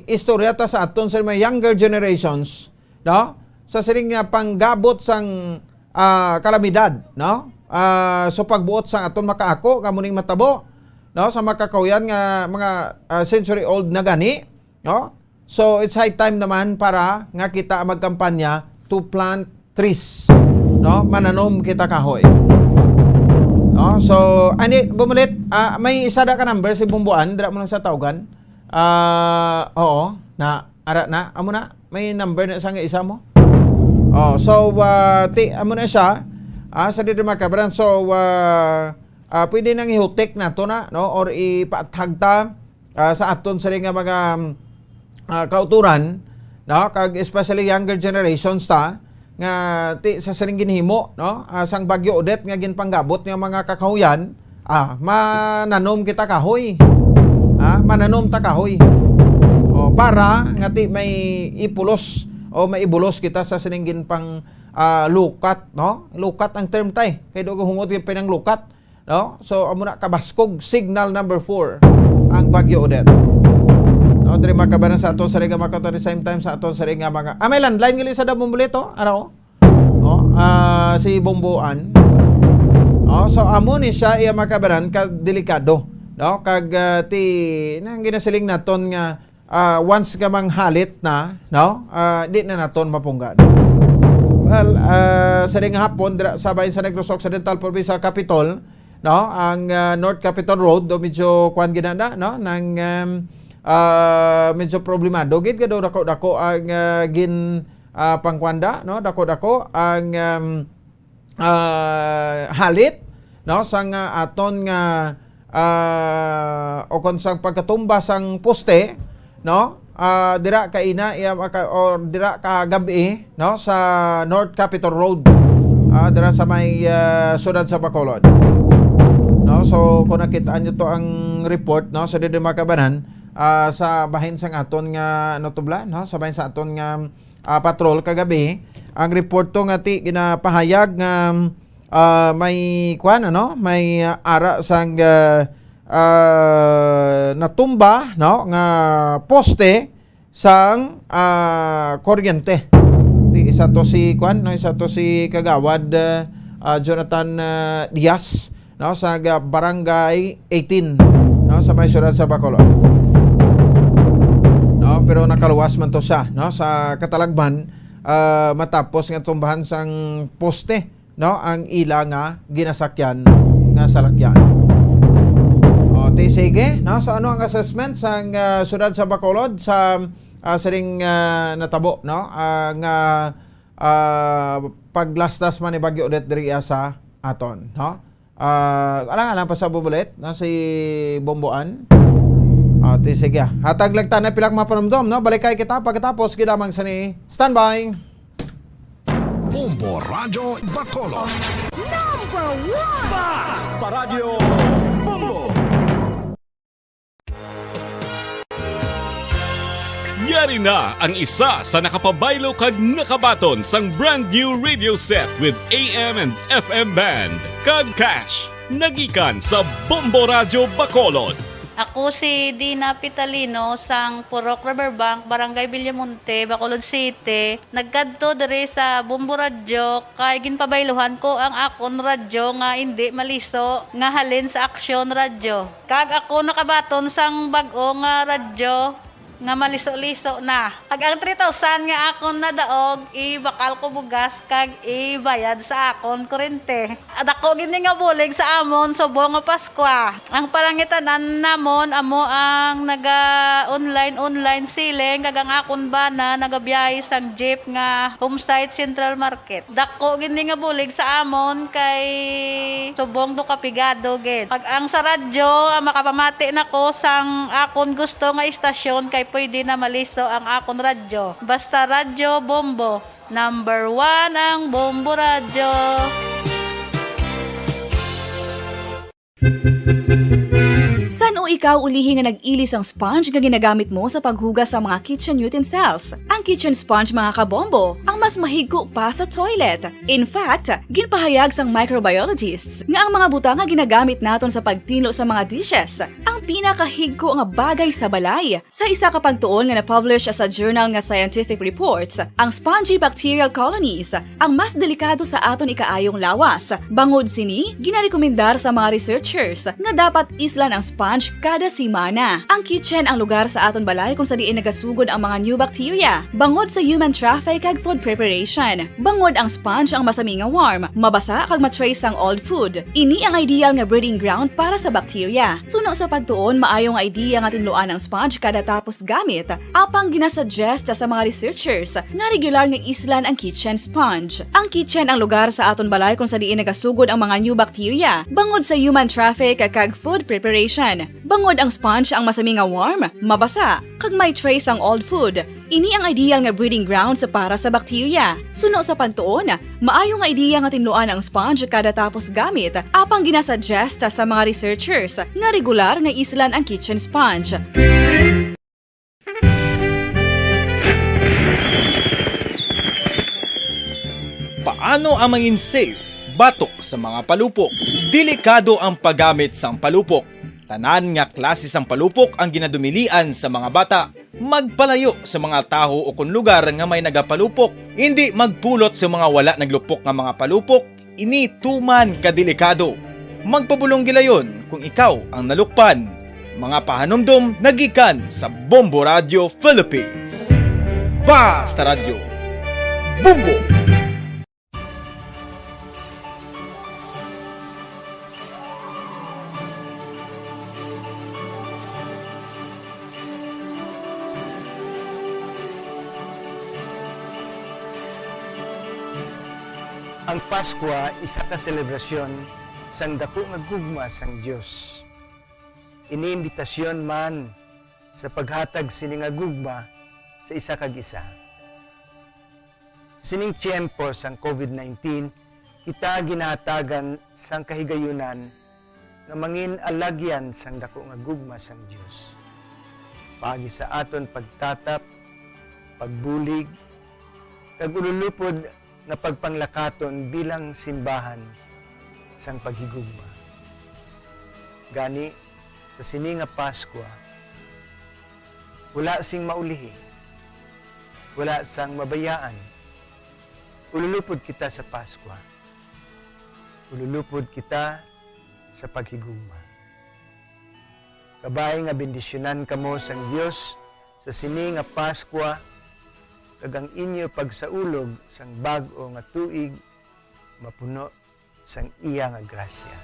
Speaker 4: istorya ta sa aton sa mga younger generations no sa siring nga panggabot sang kalamidad no so pagbuot sa aton makaako kamuning matabo no sa makakahuyan nga mga century old na gani no. So it's high time naman para nga kita magkampanya to plant trees no mananom kita kahoy no. So ani bumulit may isa da ka number si Bumbuan dira mo lang sa tawgan oo na ara na amo na may number na sa nga isa mo so amo na siya sa dito makabaran. So pwede nang ihutik na to na no or ipatagta sa aton sa nga mga kauturan no kag especially younger generations ta nga ti sa sining ginhimo, no? Sang Bagyo Odette nga ginpanggabot nga mga kakahuyan, mananom kita kahoy. Mananom ta kahoy. Para nga ti may ipulos o maibulos kita sa sining ginpang lukat, no? Lukat ang term tay. Kay do hungot yung pinang lukat, no? So amo na kabaskog signal number 4 ang Bagyo Odette. No, diri makabanan sa aton sa riga makato same time sa aton sa riga mga may landline gali sa Dabomboleto, ano? No, si Bomboan. So amo ni siya iya makabanan ka delikado, no? Kag ti nang ginasiling naton nga once ka mang halit na, no? Di na naton mapunggan. Well, sa ring hapon sa bayan sa Negros Occidental Provincial Capital, no, ang North Capitol Road do medyo kuan ginana, no, nang medyo problemado gid gado dako ang gin pangkwanda, no, dako ang halit, no, sang aton nga o kon sang pagkatumba sang poste, no, dira kaina or dira ka gabi, no, sa North Capitol Road, dira sa may sudad sa Bacolod, no. So kung nakitaan nyo to ang report, no, sa didi makabanan sa bahin sang aton nga notubla, no, sa bahin sa aton nga patrol kagabi, ang report to nga ti ginapahayag nga may kuan, ano, may ara sang natumba, no, nga poste sang kuryente. Ti isa to si kuan, no, isa to si Kagawad Jonathan Diaz, no, sa barangay 18, no, sa may syudad sa Bacolod. No, pero nakaluwas man to siya, no, sa Katalagban, matapos nga tumbahan sang poste, no, ang ila nga ginasakyan nga salakyan. Sige, no, so ano ang assessment sang syudad sa Bacolod sa siring natabo, no, nga paglastas man ni Bagyo Odette diri sa aton, no. Alang pa sa bubulet, no, si Bomboan. Sige. Hatag lang tayo na pilang mapanamdom, no? Balik kay kita pagkatapos kinamang sa ni standby.
Speaker 11: Bombo Radio Bacolod.
Speaker 17: Number 1!
Speaker 11: Basta Radio Bombo!
Speaker 8: Yari na ang isa sa nakapabaylo kag nakabaton sang brand new radio set with AM and FM band. Kag cash, nagikan sa Bombo Radio Bacolod.
Speaker 1: Ako si Dina Pitalino sang Purok Riverbank, Barangay Villamonte, Bacolod City. Nagkadto diri sa Bombo Radyo kay ginpabayluhan ko ang akon radyo nga hindi maliso nga halin sa Aksyon Radyo. Kag ako nakabaton sang bag-o nga radyo nga maliso-liso na. Pag ang 3,000 nga akon nadaog, ibakal ko bugas kag ibayad sa akon kurente. Dako gini nga bulig sa amon subong nga Paskwa. Ang palangitanan namon amo ang naga-online siling kag ang akon bana nagabiyahe sang jeep nga homesite Central Market. Dako gini nga bulig sa amon kay subong do kapigado gid. Pag ang sa radyo makapamati nako sang akon gusto nga istasyon kay pwede na maliso ang akon radyo. Basta Radyo Bombo. Number 1 ang Bombo Radyo.
Speaker 18: San o ikaw ulihi nga nag-ilis ang sponge nga ginagamit mo sa paghugas sa mga kitchen utensils? Ang kitchen sponge mga kabombo, ang mas mahigko pa sa toilet. In fact, ginpahayag sang microbiologists nga ang mga butang nga ginagamit naton sa pagtino sa mga dishes ang pinakahigko nga bagay sa balay. Sa isa ka pagtuon nga na-publish sa journal nga Scientific Reports, ang spongy bacterial colonies ang mas delikado sa aton ikaayong lawas. Bangod sini, ginarekomendar sa mga researchers nga dapat islan ang sponge kada simana. Ang kitchen ang lugar sa aton balay kung sa diin nagasugod ang mga new bacteria. Bangod sa human traffic kag food preparation. Bangod ang sponge ang masami nga warm, mabasa kag matrace ang old food. Ini ang ideal nga breeding ground para sa bacteria. Suno sa pagtuon, maayong idea nga tinluan ang sponge kada tapos gamit. Apang ginasuggest sa mga researchers nga regular nga islan ang kitchen sponge. Ang kitchen ang lugar sa aton balay kung sa diin nagasugod ang mga new bacteria. Bangod sa human traffic kag food preparation. Bangod ang sponge ang masami nga warm, mabasa, kag may trace ang old food. Ini ang ideal nga breeding ground sa para sa bakterya. Suno sa pagtuon, maayo nga ideya nga tinluan ang sponge kada tapos gamit, apang ginasuggest sa mga researchers nga regular nga islan ang kitchen sponge.
Speaker 7: Paano ang mangin safe batok sa mga palupok? Delikado ang paggamit sang palupok. Tanan nga klase sang palupok ang ginadumilian sa mga bata. Magpalayo sa mga taho o kun lugar nga may nagapalupok. Hindi magpulot sa mga wala naglupok nga mga palupok. Ini tuman kadelikado. Magpabulong gilayon kung ikaw ang nalukpan. Mga pahanumdum nagikan sa Bombo Radio Philippines. Basta Radio Bombo!
Speaker 3: Ang Pasko isa ka selebrasyon sang dako nga gugma sang Dios. Iniimbitasyon man sa paghatag sini nga gugma sa isa kag isa. Sining tiyempo sang COVID-19, kita ginahatagan sang kahigayunan nga mangin alagyan sang dako nga gugma sang Dios. Pagi sa aton pagtatap, pagbulig, kag ululupod na pagpanglakaton bilang simbahan sang paghigugma. Gani, sa sini nga Pasko, wala sing maulihi, wala sang mabayaan. Ululupod kita sa Pasko. Ululupod kita sa paghigugma. Kabay nga bendisyonan kamo sang Dios sa sini nga Pasko, kag ang inyo pagsaulog sang bag-o nga tuig mapuno sang iya nga grasya.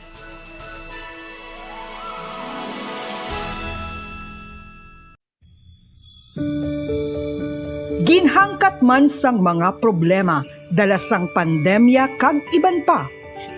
Speaker 19: Ginhangkat man sang mga problema dala sang pandemya kag iban pa,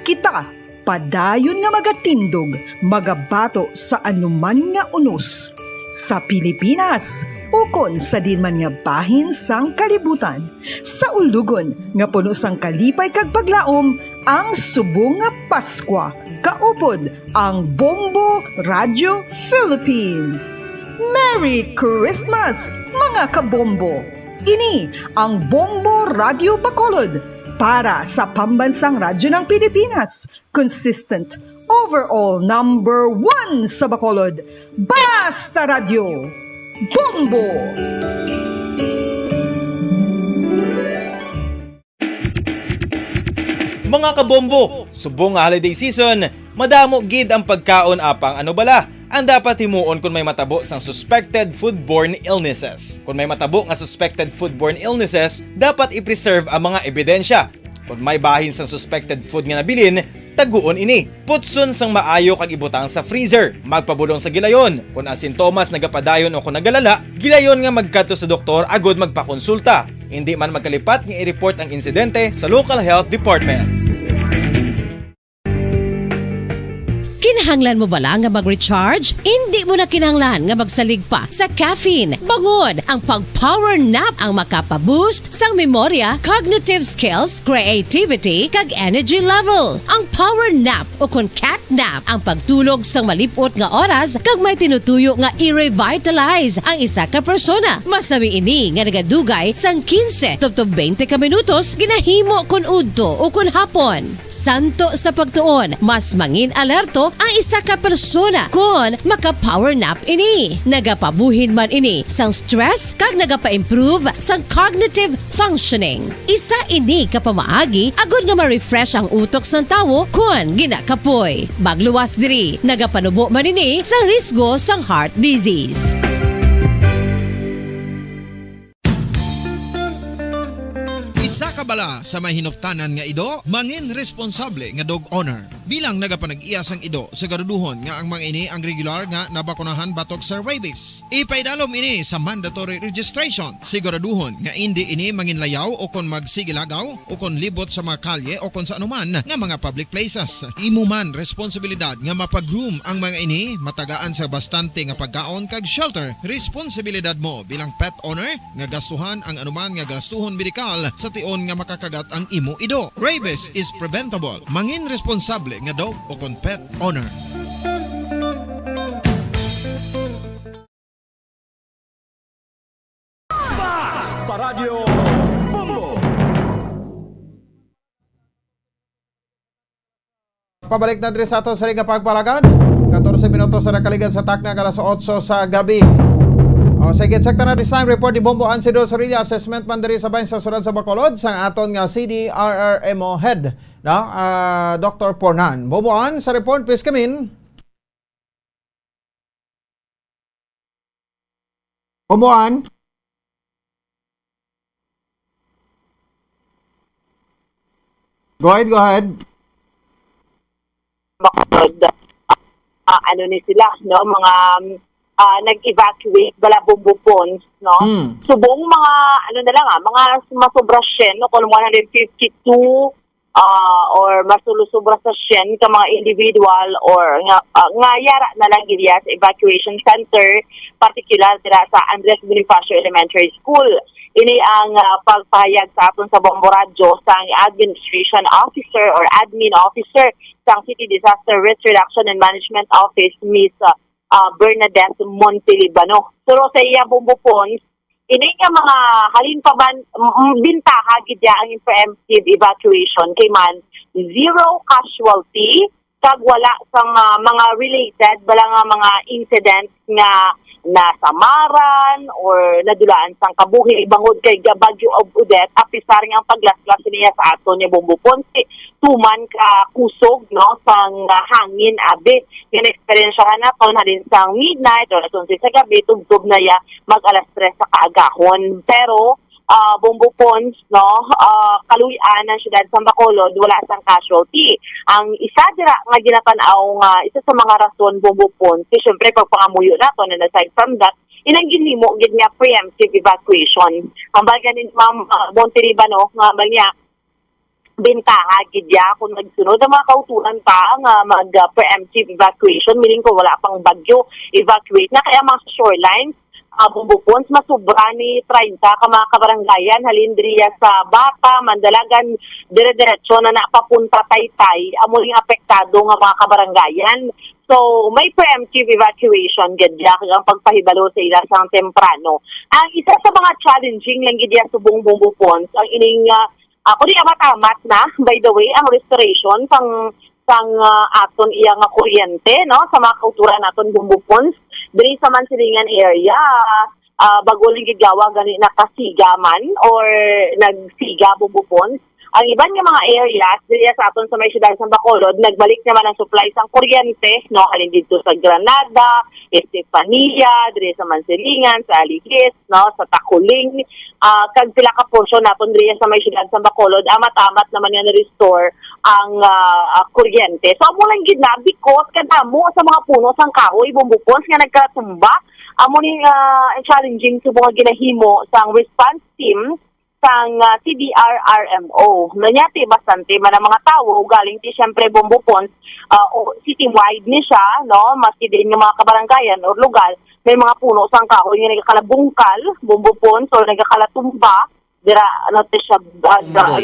Speaker 19: kita padayon nga magatindog, magabato sa anuman nga unos sa Pilipinas ukon sa dinman nga bahin sang kalibutan. Sa ulugon nga puno sang kalipay kag paglaom ang subong nga Pasko, kaupod ang Bombo Radio Philippines. Merry Christmas mga kabombo! Ini ang Bombo Radio Bacolod para sa pambansang radyo ng Pilipinas. Consistent overall number 1 sa Bacolod. Basta Radio Bombo!
Speaker 7: Mga kabombo, subong nga holiday season, madamo gid ang pagkaon apang ano bala ang dapat himuon kung may matabo sang suspected foodborne illnesses. Kung may matabo nga suspected foodborne illnesses, dapat i-preserve ang mga ebidensya. Kung may bahin sang suspected food nga nabilin, taguon ini. Putson sang maayo kag ibutang sa freezer. Magpabulong sa gilayon. Kung ang sintomas nagapadayon o kung nagalala, gilayon nga magkadto sa doktor agud magpakonsulta. Hindi man magkalipat nga i-report ang insidente sa local health department.
Speaker 2: Kinahanglan mo bala nga mag-recharge? Hindi mo na kinahanglan nga magsalig pa sa caffeine. Bangod ang pag-power nap ang makapaboost sang memorya, cognitive skills, creativity, kag energy level. Ang power nap o kon cat nap ang pagtulog sang malipot nga oras kag may tinutuyo nga i-revitalize ang isa ka persona. Masami ini nga nagadugay sang 15 to 20 ka minutos ginahimo kon udto o kon hapon. Santo sa pagtuon, mas mangin alerto ang isa ka persona kon maka-power nap ini. Nagapabuhin man ini sang stress kag nagapa-improve sang cognitive functioning. Isa ini kapamaagi agud nga ma-refresh ang utok sang tawo kon ginakapoy. Magluwas diri, nagapanubo man ini sa risgo sang heart disease.
Speaker 11: Isa
Speaker 12: nakabala sa mahinuptanan nga ido, mangin responsable nga dog owner. Bilang nagapanag-iyas ang ido, siguraduhon nga ang mga ini ang regular nga nabakunahan batok sa rabies. Ipaidalom ini sa mandatory registration. Siguraduhon nga hindi ini manginlayaw o kon magsigilagaw o kon libot sa mga kalye o kon sa anuman nga mga public places. Imo man responsibilidad nga mapag-groom ang mga ini, matagaan sa bastante nga pagkaon kag shelter. Responsibilidad mo bilang pet owner nga gastuhan ang anuman nga gastuhon medikal sa tion nga makakagat ang imo ido. Rabies is preventable. Mangin responsable nga dog o kon pet owner.
Speaker 11: Paradyo Bombo.
Speaker 4: Pabalik na diri sa ato sa Liga Pagpalagad. 14 minutos sa nakaligan sa takna alas 8 sa gabi. O sige, check na this time report ni Bombo Ansido Sorilla assessment man diri sa bahin sa Suran sa Bacolod sa aton nga CDRRMO head na Dr. Pornan. Bombo An sa report, please come in. Bombo An. Go ahead.
Speaker 10: Bacolod, ano ni sila, no, mga nag-evacuate bala Bombo Ponds, no? Subong mga ano na lang mga masobra syen, no, kung 152 or masulusubra sa syen ka mga individual or nga yara na lang gid sa evacuation center, particular dira sa Andres Bonifacio Elementary School. Ini ang pagpahayag sa aton sa Bombo Radio sa Administration Officer or Admin Officer sa City Disaster Risk Reduction and Management Office, Miss Bernadette Montelibano. Pero sa iya Bombo Ponds, ini nga mga halin pa ban bintaha gid ang preemptive evacuation kay man zero casualty kag wala sang mga related bala nga mga incidents nga nasamaran or nadulaan sang kabuhi bangod kay Bagyo of Odette apisar nga ang paglaslas niya sa aton ni Bombo Ponds tuman ka kusog no sang hangin abi yung experience na to na din sang midnight or aton sa gabi tugtog na ya mag alas 3 sa kaagahon pero Bombo Ponds no kaluy-an ng siyudad sa Bacolod wala sang casualty. Ang isa dira nga ginatanaw nga isa sa mga rason Bombo Ponds syempre pagpangamuyo nato na aside from that inang ginhimo gid nga preemptive evacuation. Ang baga ni Ma'am Montelibano nga niya bintaha gid ya kung nagsunod ang mga kautulan pa nga mag-preemptive evacuation meaning kung wala pang bagyo evacuate na kaya mga shorelines Bombo Ponds masubra ni 30 ka mga kabaranggayan halindriya sa Bata, Mandalagan, dire-diretso na napapunta Taytay amo ning apektado nga mga kabaranggayan. So may preemptive evacuation gadya ang pagpahibalo sa ila sang temprano. Ang isa sa mga challenging lang gid subong Bombo Ponds ang ining kung di matamat na by the way ang restoration sang aton iya nga kuryente no sa mga kauturan naton Bombo Ponds diri sa Mansilingan area bago lang gigawa gani nakasigaman or nagsiga Bombo Ponds. Ang iban nga mga areas diri sa aton sa may siyudad sa Bacolod nagbalik naman ang supply sang kuryente no halin dito sa Granada, Estefania, diri sa Mansilingan, sa Aligis, no sa Takuling, kag pila ka portion naton diri sa may siyudad sa Bacolod matamat naman nga na-restore ang kuryente. So amo lang gid na because kadamo sa mga puno sang kahoy Bombo Ponds nga nagkatumba amo ning challenging sa mga ginahimo sang response team sang CDRRMO. Nanyati bastante man ang mga tao galing ti syempre Bombo Ponds citywide ni siya no maski din ng mga kabaranggayan or lugar may mga puno sang kahoy nga nagakalabungkal Bombo Ponds or nagakalatumba dira ano te siya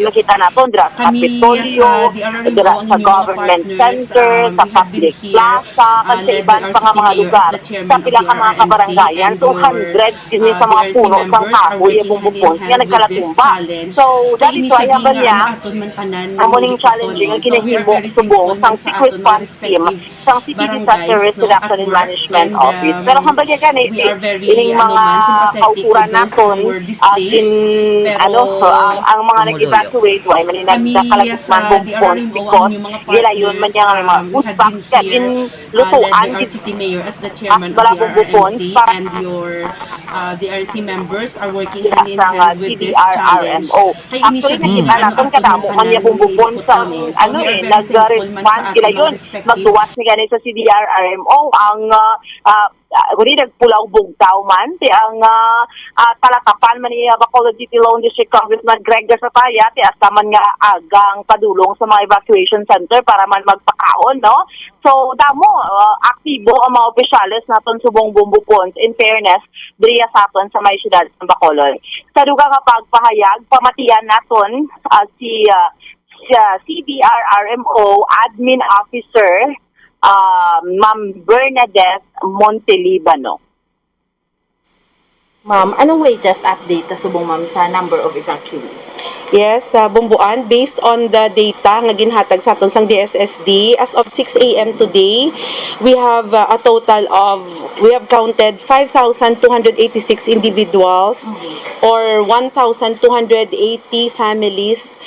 Speaker 10: nakita naton dira sa Kapitolyo, dira sa government center, sa public plaza, at sa iban pa nga mga lugar sa pila ka mga kabaranggayan. So 100 din sa mga puno sang kahoy Bombo Ponds nga nagkalatumba. So dali to ay ba niya ang muling challenging ang kinahimo subong sang quick response team sa City Disaster Risk Reduction and Management Office. Pero kumbaga gani, ining mga kaukuran naton, ang mga nag-evacuate, why man nagkalagitman bumpon because gila yun man yung mga food packs ka din lutuan bala bumpon para
Speaker 9: DRC members are working hand in hand with this challenge.
Speaker 10: Actually, nakita natin kadamo kanya bumbubon sa nag-respond sila yun. Magduwas ni ganit sa CDRRMO ang kung nagpulaw bugtaw man, ang talakapan man ni Bacolod City Lone District Congressman Greg Gasataya, asaman nga agang padulong sa mga evacuation center para man magpakaon, no? So, damo, aktibo ang mga opisyalis naton subong bumbupon. In fairness, diriya sa aton sa may syudad ng Bacolod. Sa dugang pagpahayag, pamatiyan naton si CDRRMO Admin Officer Ma'am Bernadette Montelibano.
Speaker 21: Ma'am, anong latest update sa subong ma'am sa number of evacuees?
Speaker 22: Yes, sa Bumbuan, based on the data nga ginhatag sa aton sang DSSD, as of 6 a.m. today, we have we have counted 5,286 individuals or 1,280 families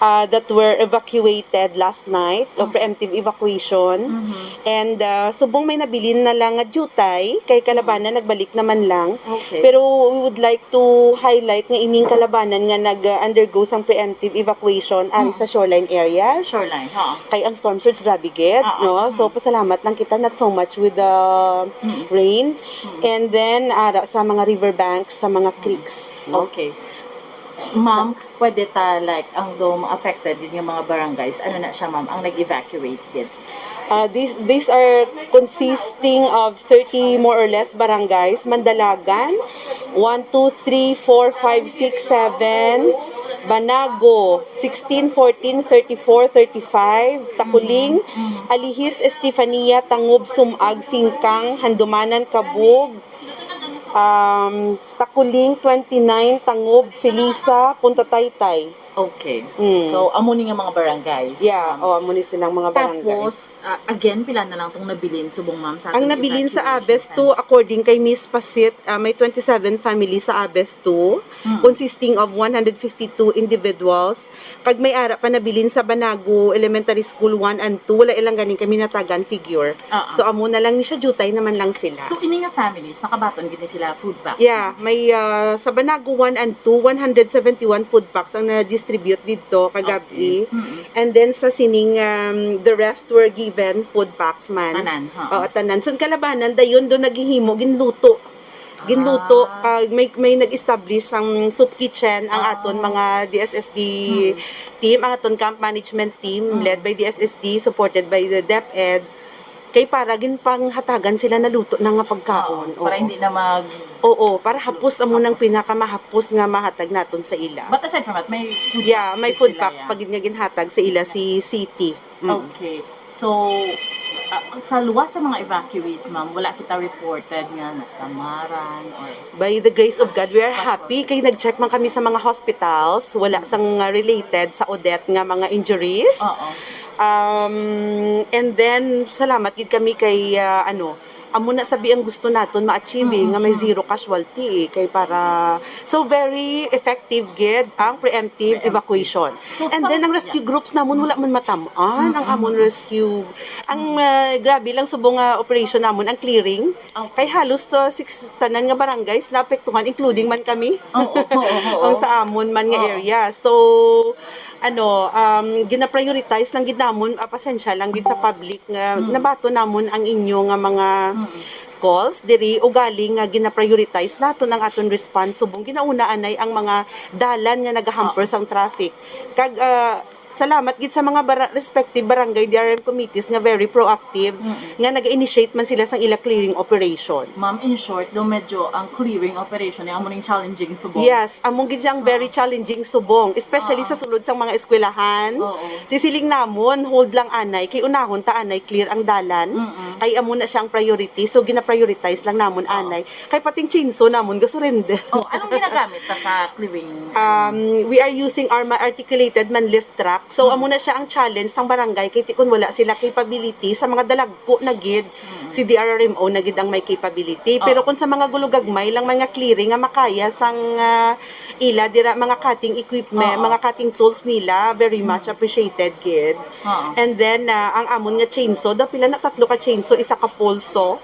Speaker 22: that were evacuated last night, o preemptive evacuation. And subong may nabilin na lang nga jutay, kay Kalabanan nagbalik naman lang.
Speaker 21: Okay.
Speaker 22: Pero we would like to highlight nga ining Kalabanan nga nag-undergo sang preemptive evacuation ari sa shoreline areas.
Speaker 21: Shoreline, ha?
Speaker 22: Kay ang storm surge grabe gid, no? So pasalamat lang kita not so much with the rain. And then ara sa mga riverbanks, sa mga creeks.
Speaker 21: Okay. Ma'am, pwede like ang dome affected din yung mga barangays. Ano na siya, ma'am, ang nag-evacuate din?
Speaker 22: These are consisting of 30 more or less barangays. Mandalagan, 1, 2, 3, 4, 5, 6, 7. Banago, 16, 14, 34, 35. Takuling, Alihis, Estefania, Tangub, Sumag, Singkang, Handumanan, Kabug. Takuling, 29, Tangub, Felisa, Punta Taytay.
Speaker 21: Okay. So, amo ni nga mga barangays.
Speaker 22: Yeah, amo ni silang mga barangays.
Speaker 21: Tapos, again, pila na lang itong nabilin subong ma'am sa
Speaker 22: ang nabilin sa Abes 2, according kay Miss Pasit, may 27 families sa Abes 2, consisting of 152 individuals. Kag may ara pa nabilin sa Banago Elementary School 1 and 2, wala ilang ganing kami natagan figure. So, amo na lang ni siya jutay naman lang sila.
Speaker 21: So, ini nga families, nakabaton gini sila food packs?
Speaker 22: Yeah, may sa Banago 1 and 2, 171 food packs ang na-distribute dito kagabi. And then sa Sining, the rest were given food packs man.
Speaker 21: Tanan,
Speaker 22: Oo, tanan. So, Kalabanan, dayon doon naghihimo, ginluto. May nag-establish ang soup kitchen ang aton mga DSSD team, ang aton camp management team led by DSSD, supported by the DepEd. Kay para pang hatagan sila na luto na nga pagkaon.
Speaker 21: Para hindi na
Speaker 22: Oo, para hapos amo nang pinakamahapos nga mahatag naton sa ila.
Speaker 21: But aside from that, may food
Speaker 22: packs? May food packs pag nga ginhatag sa ila si City.
Speaker 21: Okay. So, sa luwas sa mga evacuees, ma'am, wala kita reported nga nasamaran or...
Speaker 22: By the grace of God, we are happy. Kaya nag-check man kami sa mga hospitals. Wala sang related sa Odette nga mga injuries. And then, salamat gid kami kay, amo na sabi ang gusto naton ma-achieve nga may zero casualty kay para so very effective gid ang preemptive evacuation.
Speaker 21: So,
Speaker 22: and then ang rescue groups namon wala man matamaan ang amon rescue. Ang grabe lang subong operation namon ang clearing. Kay halos 6 tanan nga barangays naapektuhan including man kami. Ang sa amon man nga area. So gina-prioritize lang gid namon, pasensya lang gid sa public nga nabato namon ang inyo nga mga calls diri o galing nga gina-prioritize naton ang aton response subong ginaunaan ay ang mga dalan nga nagahamper sang traffic. Kag salamat gid sa mga respective barangay DRM committees nga very proactive nga nag-initiate man sila sang ila clearing operation.
Speaker 21: Ma'am, in short, do medyo ang clearing operation ay amo ning challenging subong.
Speaker 22: Yes, among gid siyang very challenging subong, especially sa sulod sang mga eskwelahan. Tisiling namon hold lang anay kay unahon ta anay clear ang dalan Kay amo na siyang priority. So gina-prioritize lang namon anay. Kay pating chinso namon gasurrender.
Speaker 21: Anong ginagamit ta sa clearing?
Speaker 22: We are using our articulated man lift truck. So amo na siya ang challenge sang barangay kay tikon wala sila capability sa mga dalagpo na gid. Si DRRMO na gid ang may capability. Pero kung sa mga gulugagmay lang mga clearing nga makaya sang ila dira mga cutting equipment, mga cutting tools nila, very much appreciated gid. And then ang amon nga chainsaw, pila na 3 ka chainsaw, isa ka pulso.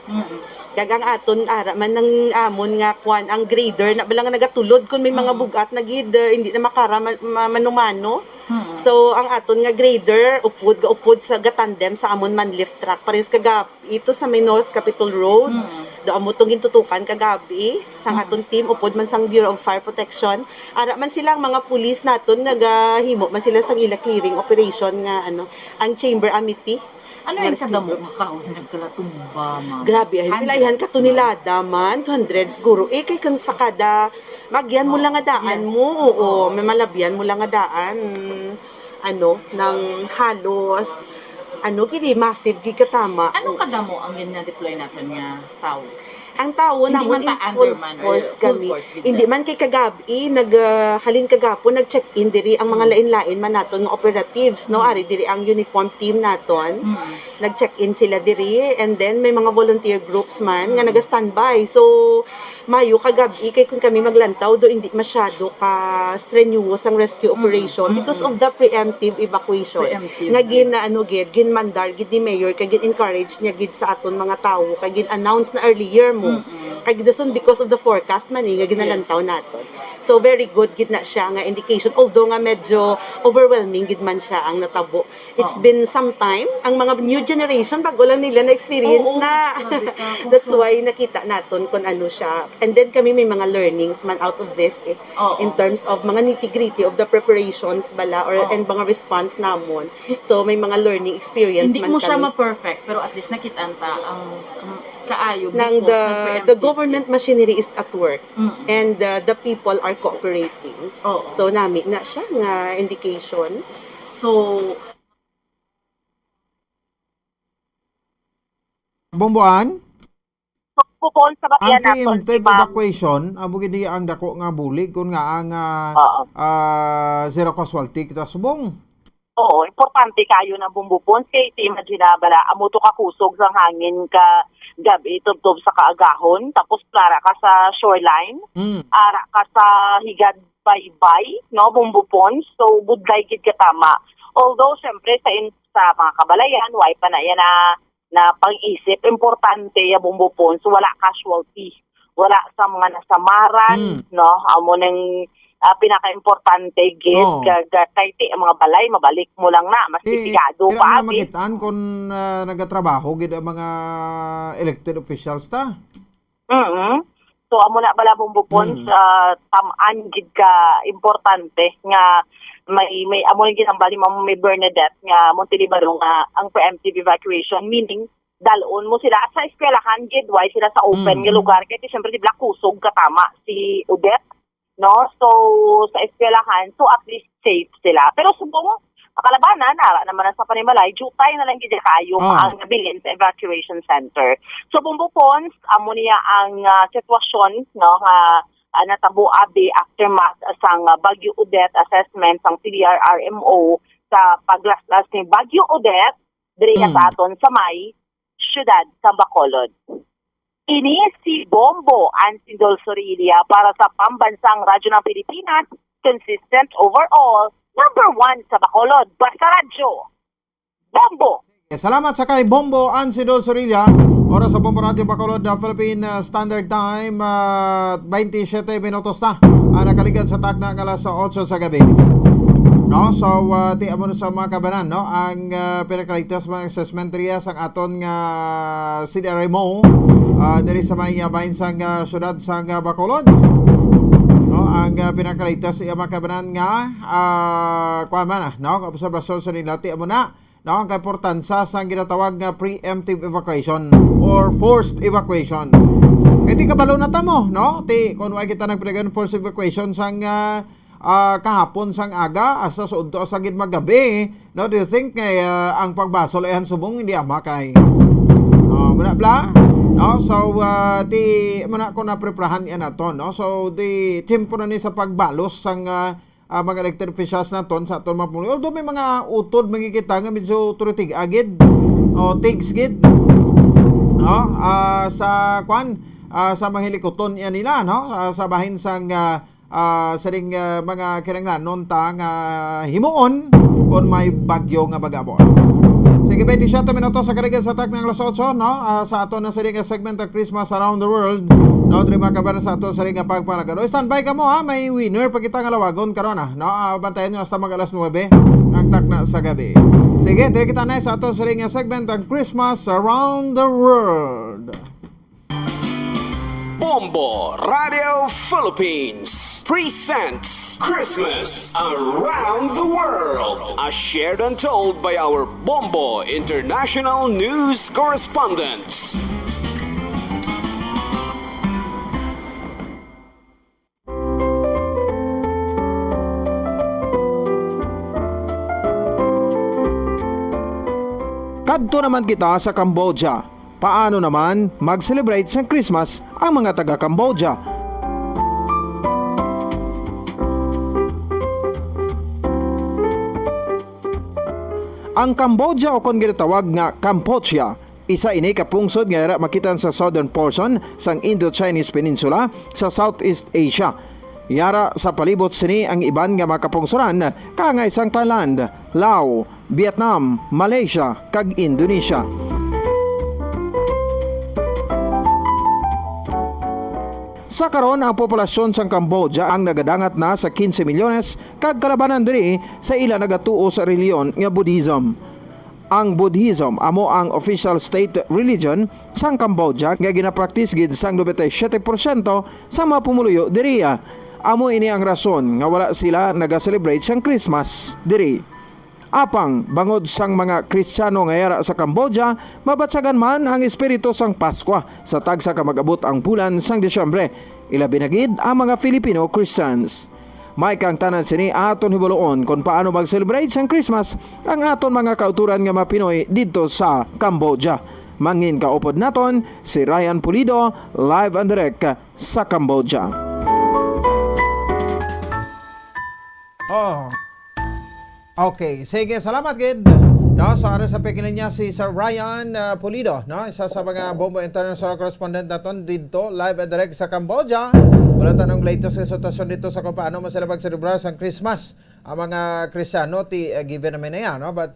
Speaker 22: Kagang aton ara man ng amon nga kwan ang grader na bala nga nagatulod kun may mga bugat na gid hindi na makara manumano. So ang aton nga grader upod sa gatandem sa amon man lift truck pares kaga ito sa may North Capitol Road. Do amo tong gintutukan kagabi sang aton team upod man sang Bureau of Fire Protection. Ara man silang mga pulis naton nagahimo man sila sang ila clearing operation nga ang chamber amity.
Speaker 21: Ano yung kadamo makaon nagkalatumba, ma'am?
Speaker 22: Grabe, ay pilaihan ka to nilada man, 200 siguro. Kay kung sa kada, magyan mo lang nga daan mo, oo, may malabyan mo lang nga daan, ng halos, gini, massive, gikatama.
Speaker 21: Anong kadamo ang deploy natin nga tao?
Speaker 22: Ang tao
Speaker 21: Hindi
Speaker 22: namon
Speaker 21: man
Speaker 22: in
Speaker 21: ta
Speaker 22: full
Speaker 21: underman or
Speaker 22: force
Speaker 21: full
Speaker 22: kami.
Speaker 21: force dito.
Speaker 22: Hindi man kay kagabi halin kagapon nag-check-in diri ang mga lain-lain man naton nga operatives no ari diri ang uniform team naton. Nag-check-in sila diri and then may mga volunteer groups man nga naga-standby. So mayo kagabi kay kun kami maglantaw do hindi masyado ka strenuous ang rescue operation because of the preemptive evacuation. Nga gin mandar gid ni mayor kay gin encourage niya gid sa aton mga tawo kay gin announce na earlier mo. Kay dason because of the forecast man nga ginalantaw naton. So very good gid na siya nga indication although nga medyo overwhelming gid man siya ang natabo. It's been some time ang mga new generation bago lang nila na experience na. That's why nakita naton kung ano siya. And then kami may mga learnings man out of this in terms of mga nitty-gritty of the preparations bala and mga response namon. So may mga learning experience
Speaker 21: Hindi
Speaker 22: man
Speaker 21: mo
Speaker 22: kami.
Speaker 21: siya ma-perfect pero at least nakita ta ang kaayo
Speaker 22: Nang the government machinery is at work and the people are cooperating. So nami na siya nga indication.
Speaker 21: So
Speaker 4: Bomboan?
Speaker 10: Pupon sa
Speaker 4: Ang
Speaker 10: bakyan naton.
Speaker 4: preemptive evacuation, abo gid ang dako nga bulig kun nga ang zero casualty kita subong.
Speaker 10: Oo, importante kayo na bumbupon kay imagine bala amo to ka kusog sang hangin ka gabi tubtob sa kaagahon tapos klara ka sa shoreline, ara ka sa higad baybay, no, bumbupon, so budlay gid ka tama. Although syempre sa mga kabalayan, way pa na yan na pag-isip, importante ya bumbupon, so wala casualty, wala sa mga nasamaran, no, amo nang pinaka-importante gid kay ang mga balay mabalik mo lang na mas pitigado pa
Speaker 4: abi. Makitaan kung nagatrabaho gid ang mga elected officials ta.
Speaker 10: So amo na bala bumbupon sa tamaan gid ka importante nga may amo gid ang bali may Bernadette nga Montelibano nga ang preemptive evacuation meaning dalon mo sila sa eskwelahan gid why sila sa open nga lugar kay syempre di bla kusog katama si Odette. No, so sa eskwelahan, so at least safe sila. Pero subong kalabanan naman sa Panimalay, jutay na lang gid kayo ang nabilin sa evacuation center. So bumbupon amo niya ang sitwasyon no nga natabo abi aftermath sang Bagyo Odette assessment sang PDRRMO sa paglaslas ni Bagyo Odette diri sa aton sa may syudad sa Bacolod. Ini si Bombo Ansidol Sorilia para sa Pambansang Radyo ng Pilipinas, consistent overall, number 1 sa Bacolod, Basta Radyo. Bombo!
Speaker 4: Salamat sa kay Bombo Ansidol Sorilia. Oras sa Bombo Radio Bacolod, Philippine Standard Time, 27 minutos na. Nakaligad sa takna alas 8 sa gabi. No, so di amo sa mga kabanan no ang pinakaligtas mga assessment area sang aton nga CDRMO diri sa may bahin sang syudad sang Bacolod. No, ang pinakaligtas sa mga kabanan nga kuan man no obserbasyon sa nila ti amo na no ang importansya sang ginatawag nga preemptive evacuation or forced evacuation. Hindi kabalo na ta mo no ti kun wa kita nagpiligan forced evacuation sang kahapon sang aga asa sa udto sa gid magabi no do you think ang pagbasol ay subong hindi ama kay Muna bla. No, so di muna ko na preparahan yan naton, no. So di tempo na ni sa pagbalos sang mga elected officials naton sa aton mapuli. Although may mga utod makikita nga medyo turitig agid o tigs gid. No, sa kwan sa mga helikoton yan nila, no, sa bahin sang saring mga kinanglanon ta nga himuon kung may bagyo nga bagabo. Sige, 27 minutos sa karigan sa tak ng alas 8, no? Sa ato na sa ring segment ng Christmas Around the World. No, diri makabaran sa ato sa ring pagpanagano. Standby ka mo ha, may winner pa kita nga lawagon karon no? Bantayan nyo hasta mag alas 9 ang tak na sa gabi. Sige, diri kita na sa ato sa ring segment ng Christmas Around the World.
Speaker 11: Bombo Radio Philippines presents Christmas Around the World, as shared and told by our Bombo International News correspondents.
Speaker 4: Kadto naman kita sa Cambodia. Paano naman mag-celebrate sa Christmas ang mga taga-Cambodia? Ang Cambodia o kung ginatawag nga Kampuchea, isa ini kapungsod nga era makitan sa southern portion sang Indo-Chinese Peninsula sa Southeast Asia. Yara sa palibot sini ang iban nga makapungsuran kangay sang Thailand, Laos, Vietnam, Malaysia kag Indonesia. Sa karon ang populasyon sang Cambodia ang nagadangat na sa 15 milyones kag kalabanan diri sa ila nagatuo sa reliyon nga Buddhism. Ang Buddhism amo ang official state religion sang Cambodia nga ginapraktis gid sang 97% sa mga pumuluyo diri. Amo ini ang rason nga wala sila naga-celebrate sang Christmas diri. Apang bangod sang mga Kristiyano nga yara sa Cambodia, mabatsagan man ang espiritu sang Pasko sa tagsa ka mag-abot ang bulan sang Disyembre. Ilabi na gid ang mga Filipino Christians. May kang tanan sini aton hibuloon kung paano mag-celebrate sang Christmas ang aton mga kauturan nga mga Pinoy dito sa Cambodia. Mangin kaupod naton si Ryan Pulido, live and direct sa Cambodia. Okay, sige, salamat gid. No, sa sa pekilan niya si Sir Ryan Pulido, no, isa sa mga Bombo International correspondent naton dito live and direct sa Cambodia. Wala tanong latest resultasyon dito sa kung paano masalabag celebrar ang Christmas ang mga Kristiyano ti given naman na yan, no, but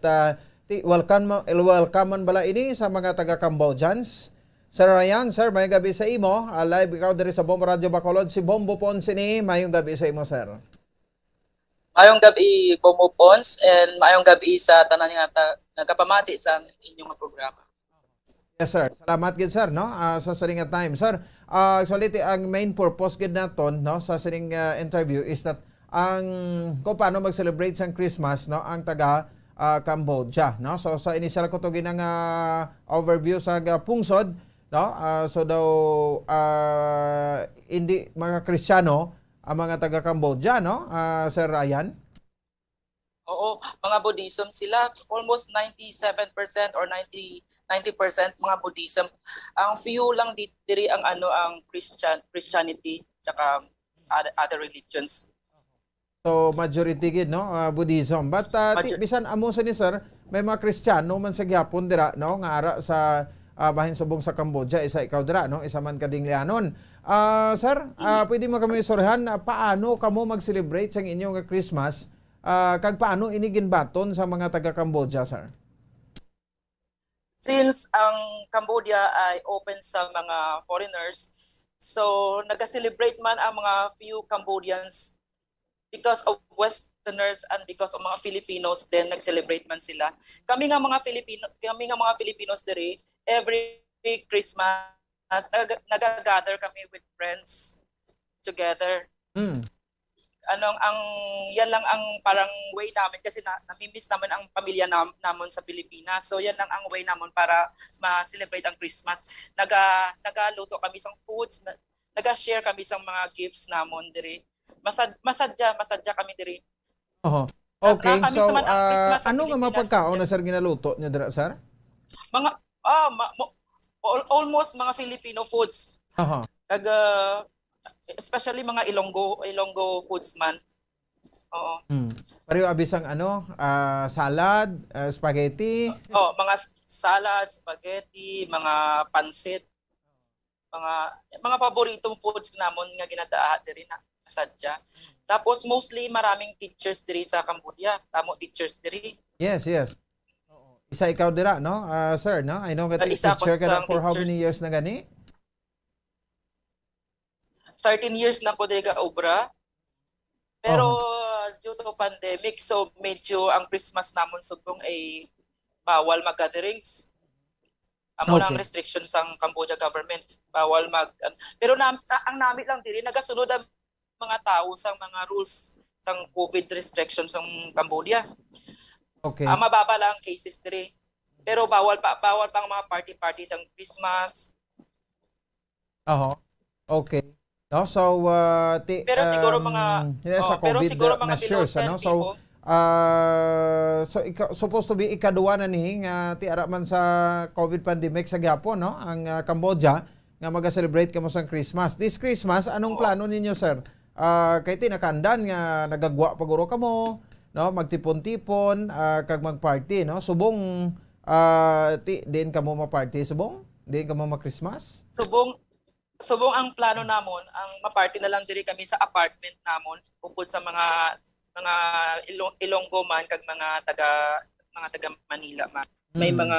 Speaker 4: welcome man bala ini sa mga taga Cambodians. Sir Ryan, sir, may gabi sa imo. Live ikaw diri sa Bombo Radio Bacolod, si Bombo Ponce ni mayong gabi sa imo, sir.
Speaker 15: Mayong gabi, Bombo Pons, and mayong gabi sa tanan nga nagkapamati sa inyong programa.
Speaker 4: Yes, sir. Salamat gid, sir, no? Sa saring time, sir. Actually, ang main purpose gid naton, no, sa saring interview is that ang kung paano mag-celebrate sang Christmas, no, ang taga Cambodia, no? So sa initial ko to ginang overview sa pungsod, no? So daw hindi mga Kristiyano ang mga taga Cambodia, no? Sir Ryan?
Speaker 15: Oo, mga Buddhism sila, almost 97% or 90% mga Buddhism. Ang few lang diri ang ang Christianity tsaka other religions.
Speaker 4: So majority gid, no, Buddhism. But bisan amo sa ni sir, may mga Kristiyano man sa gyapon dira, no, nga ara sa bahin subong sa Cambodia, isa ikaw dira, no, isa man kadinglianon. Sir, pwede mo kami sorhan paano kamo mag-celebrate sa inyong Christmas kag paano inigin baton sa mga taga Cambodia, sir?
Speaker 15: Since ang Cambodia ay open sa mga foreigners, so nag-celebrate man ang mga few Cambodians because of Westerners and because of mga Filipinos, then nag-celebrate man sila. Kami nga mga Filipinos diri, every Christmas nag-gather kami with friends together. Yan lang ang parang way namin kasi namimiss naman ang pamilya namon sa Pilipinas. So yan lang ang way naman para ma-celebrate ang Christmas. Nagaluto kami sang foods, naga-share kami sang mga gifts namon diri. Masadya kami diri.
Speaker 4: Okay, so ano nga mapagkaon na sir ginaluto niya dira, sir?
Speaker 15: almost mga Filipino foods.
Speaker 4: Aha.
Speaker 15: Kag especially mga Ilonggo foods man. Oo.
Speaker 4: Pareho abisang salad, spaghetti.
Speaker 15: Mga salad, spaghetti, mga pansit, mga paboritong foods namon nga ginadaahan diri na sadya. Tapos mostly maraming teachers diri sa Cambodia. Tamo teachers diri.
Speaker 4: Yes. Isa ikaw dira, no? Sir, no? I know that
Speaker 15: Isa ako
Speaker 4: teacher ka na
Speaker 15: sa
Speaker 4: for how many
Speaker 15: teachers.
Speaker 4: years na gani?
Speaker 15: 13 years na ko diri ka obra. Pero due to pandemic, so medyo ang Christmas namon subong ay bawal mag-gatherings. Amo ang restriction sang Cambodia government. Bawal pero ang nami lang diri nagasunod ang mga tao sang mga rules sang COVID restrictions sang Cambodia.
Speaker 4: Okay.
Speaker 15: Mababa lang ang cases diri. Pero bawal pang mga party sang Christmas.
Speaker 4: Okay. No, so
Speaker 15: Pero siguro mga
Speaker 4: sa
Speaker 15: pero
Speaker 4: COVID
Speaker 15: siguro mga
Speaker 4: measures,
Speaker 15: below 10
Speaker 4: so so supposed to be ikaduwa na ni nga ti ara man sa COVID pandemic sa gyapon, no? Ang Cambodia nga maga-celebrate kamo sa Christmas. This Christmas, anong plano ninyo, sir? Kay tinakandan nga nagagwa paguro kamo, no? Magtipon-tipon, kag mag-party, no? Subong din kamo ma-party subong? Din kamo ma-Christmas?
Speaker 15: Subong ang plano namon, ang ma-party na lang diri kami sa apartment namon, upod sa mga Ilonggo man kag mga taga Manila man. May mga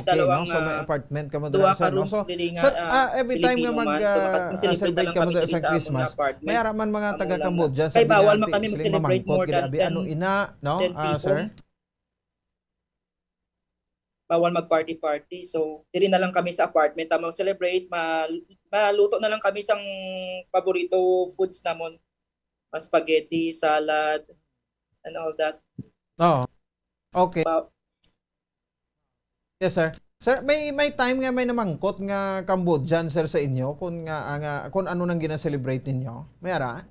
Speaker 15: dalawang
Speaker 4: no? So may apartment ka mo
Speaker 15: duwa
Speaker 4: doon,
Speaker 15: ka
Speaker 4: sir, no?
Speaker 15: rooms
Speaker 4: So,
Speaker 15: diri nga
Speaker 4: sir, every time nga
Speaker 15: Filipino man. So,
Speaker 4: mag-celebrate
Speaker 15: lang
Speaker 4: ka mo
Speaker 15: kami
Speaker 4: sa
Speaker 15: diri sa
Speaker 4: Christmas,
Speaker 15: among apartment.
Speaker 4: may araman mga taga
Speaker 15: Amo lang
Speaker 4: Cambodia
Speaker 15: na. Kay bawal man kami
Speaker 4: sila
Speaker 15: mag-celebrate
Speaker 4: mamangkot,
Speaker 15: more than
Speaker 4: kinabi,
Speaker 15: 10
Speaker 4: ano ina, no?
Speaker 15: 10 people.
Speaker 4: Sir?
Speaker 15: Bawal mag-party. So, diri na lang kami sa apartment. Tama celebrate, maluto na lang kami sang paborito foods namon. Spaghetti, salad, and all that.
Speaker 4: Okay. Yes, sir. Sir, may time nga may namangkot nga Cambodian, sir, sa inyo kung ano nang gina-celebrate ninyo? May ara?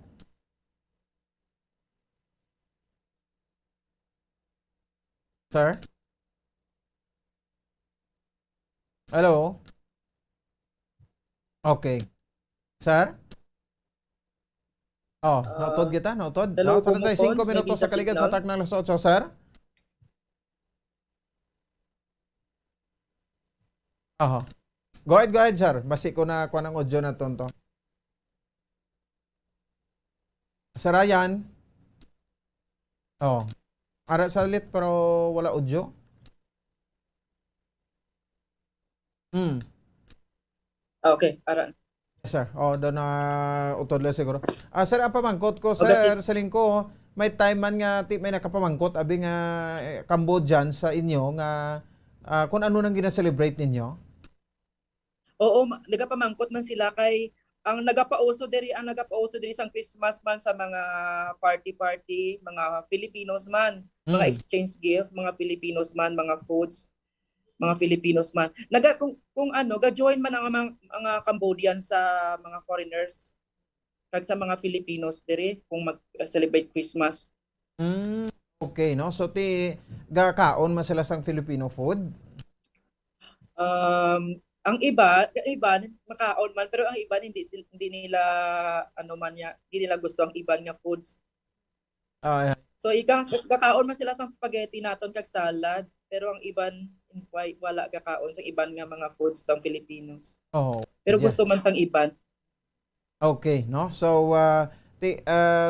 Speaker 4: Sir? Hello? Okay. Sir? Notod kita, notod.
Speaker 15: Hello,
Speaker 4: 35 minutos sa kaligid sa tak ng alas 8, sir. Go ahead, sir. Basi ko na kuha ng audio na tonto. Sir Ryan? Ara salit pero wala audio.
Speaker 15: Okay, aran.
Speaker 4: Yes, sir. Doon na utod lang siguro. Sir, ang pamangkot ko, sir, sa lingko, may time man nga may nakapamangkot, abi nga Cambodian sa inyo, nga kung ano nang gina-celebrate ninyo?
Speaker 15: Oo, nagapamangkot man sila kay ang nagapauso diri sang Christmas man sa mga party, mga Filipinos man, mga exchange gift, mga Filipinos man, mga foods, mga Filipinos man. Ga-join man ang mga Cambodian sa mga foreigners kag sa mga Filipinos diri kung mag-celebrate Christmas.
Speaker 4: Okay, no? So gakaon man sila sang Filipino food?
Speaker 15: Ang iba makaon man, pero ang iba hindi nila hindi nila gusto ang iban nga foods. So kakaon man sila sang spaghetti naton kag salad, pero ang iban wala kakaon sang iban nga mga foods tang Filipinos. Pero gusto man sang iban.
Speaker 4: Okay, no? So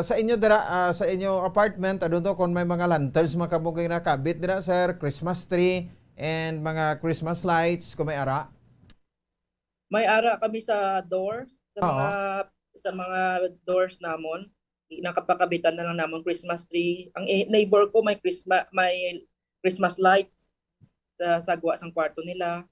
Speaker 4: sa inyo dira sa inyo apartment adun to kung may mga lanterns makabugay na kabit dira, sir, Christmas tree and mga Christmas lights kung may ara.
Speaker 15: May ara kami sa doors, sa mga doors namon. Nakapakabitan na lang namon Christmas tree. Ang neighbor ko may Christmas lights sa sagwa sang kwarto nila.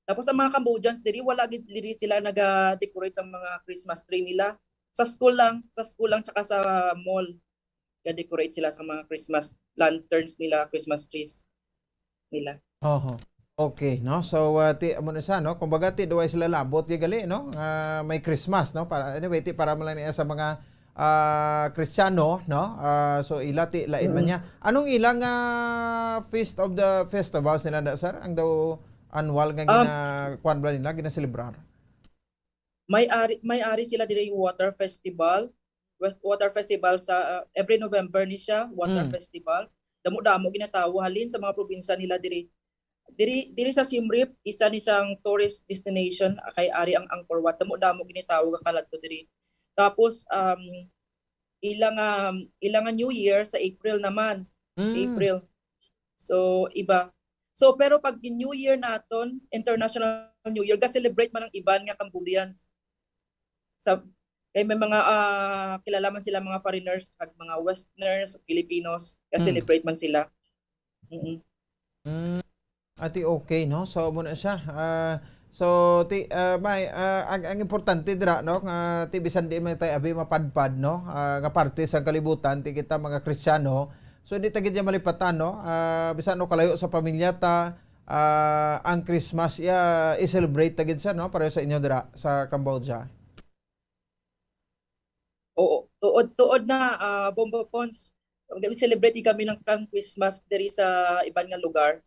Speaker 15: Tapos ang mga Cambodians wala diri sila naga-decorate sa mga Christmas tree nila. Sa school lang tsaka sa mall. Ga-decorate sila sa mga Christmas lanterns nila, Christmas trees nila.
Speaker 4: Okay, no? So amo na sa, no? Kumbaga duway sila labot gali, no? May Christmas, no? Para para man lang niya sa mga Kristiyano, no? So ilati lain man niya. Anong ilang Feast of the Festivals nila, sir? Ang daw annual nga kuan ba nila ginaselebrar?
Speaker 15: May-ari sila diri water festival. Water festival sa every November ni siya, water festival. Damo-damo ginatawo halin sa mga probinsya nila diri. Diri sa Siem Reap, isa ni sang tourist destination kay ari ang Angkor Wat. Damo-damo ginatawo ka kadto diri. Tapos ilang New Year sa April naman. April. So iba. So pero pag New Year naton, International New Year, ga-celebrate man ang iban nga Cambodians. Kay may mga kilala man sila mga foreigners, kag mga Westerners, Filipinos, ga-celebrate man sila.
Speaker 4: Ati okay no. So muna siya. Ang importante dira no nga ti bisan di man tay abi mapadpad no nga parte sa kalibutan ti kita mga Kristiyano. So hindi ta gid malipatan no. Bisan no kalayo sa pamilya ta ang Christmas i-celebrate ta gid sa no para sa inyo dira sa Cambodia.
Speaker 15: Oo, tuod na Bombo Pons. Celebrate kami ng Christmas diri sa ibang nga lugar.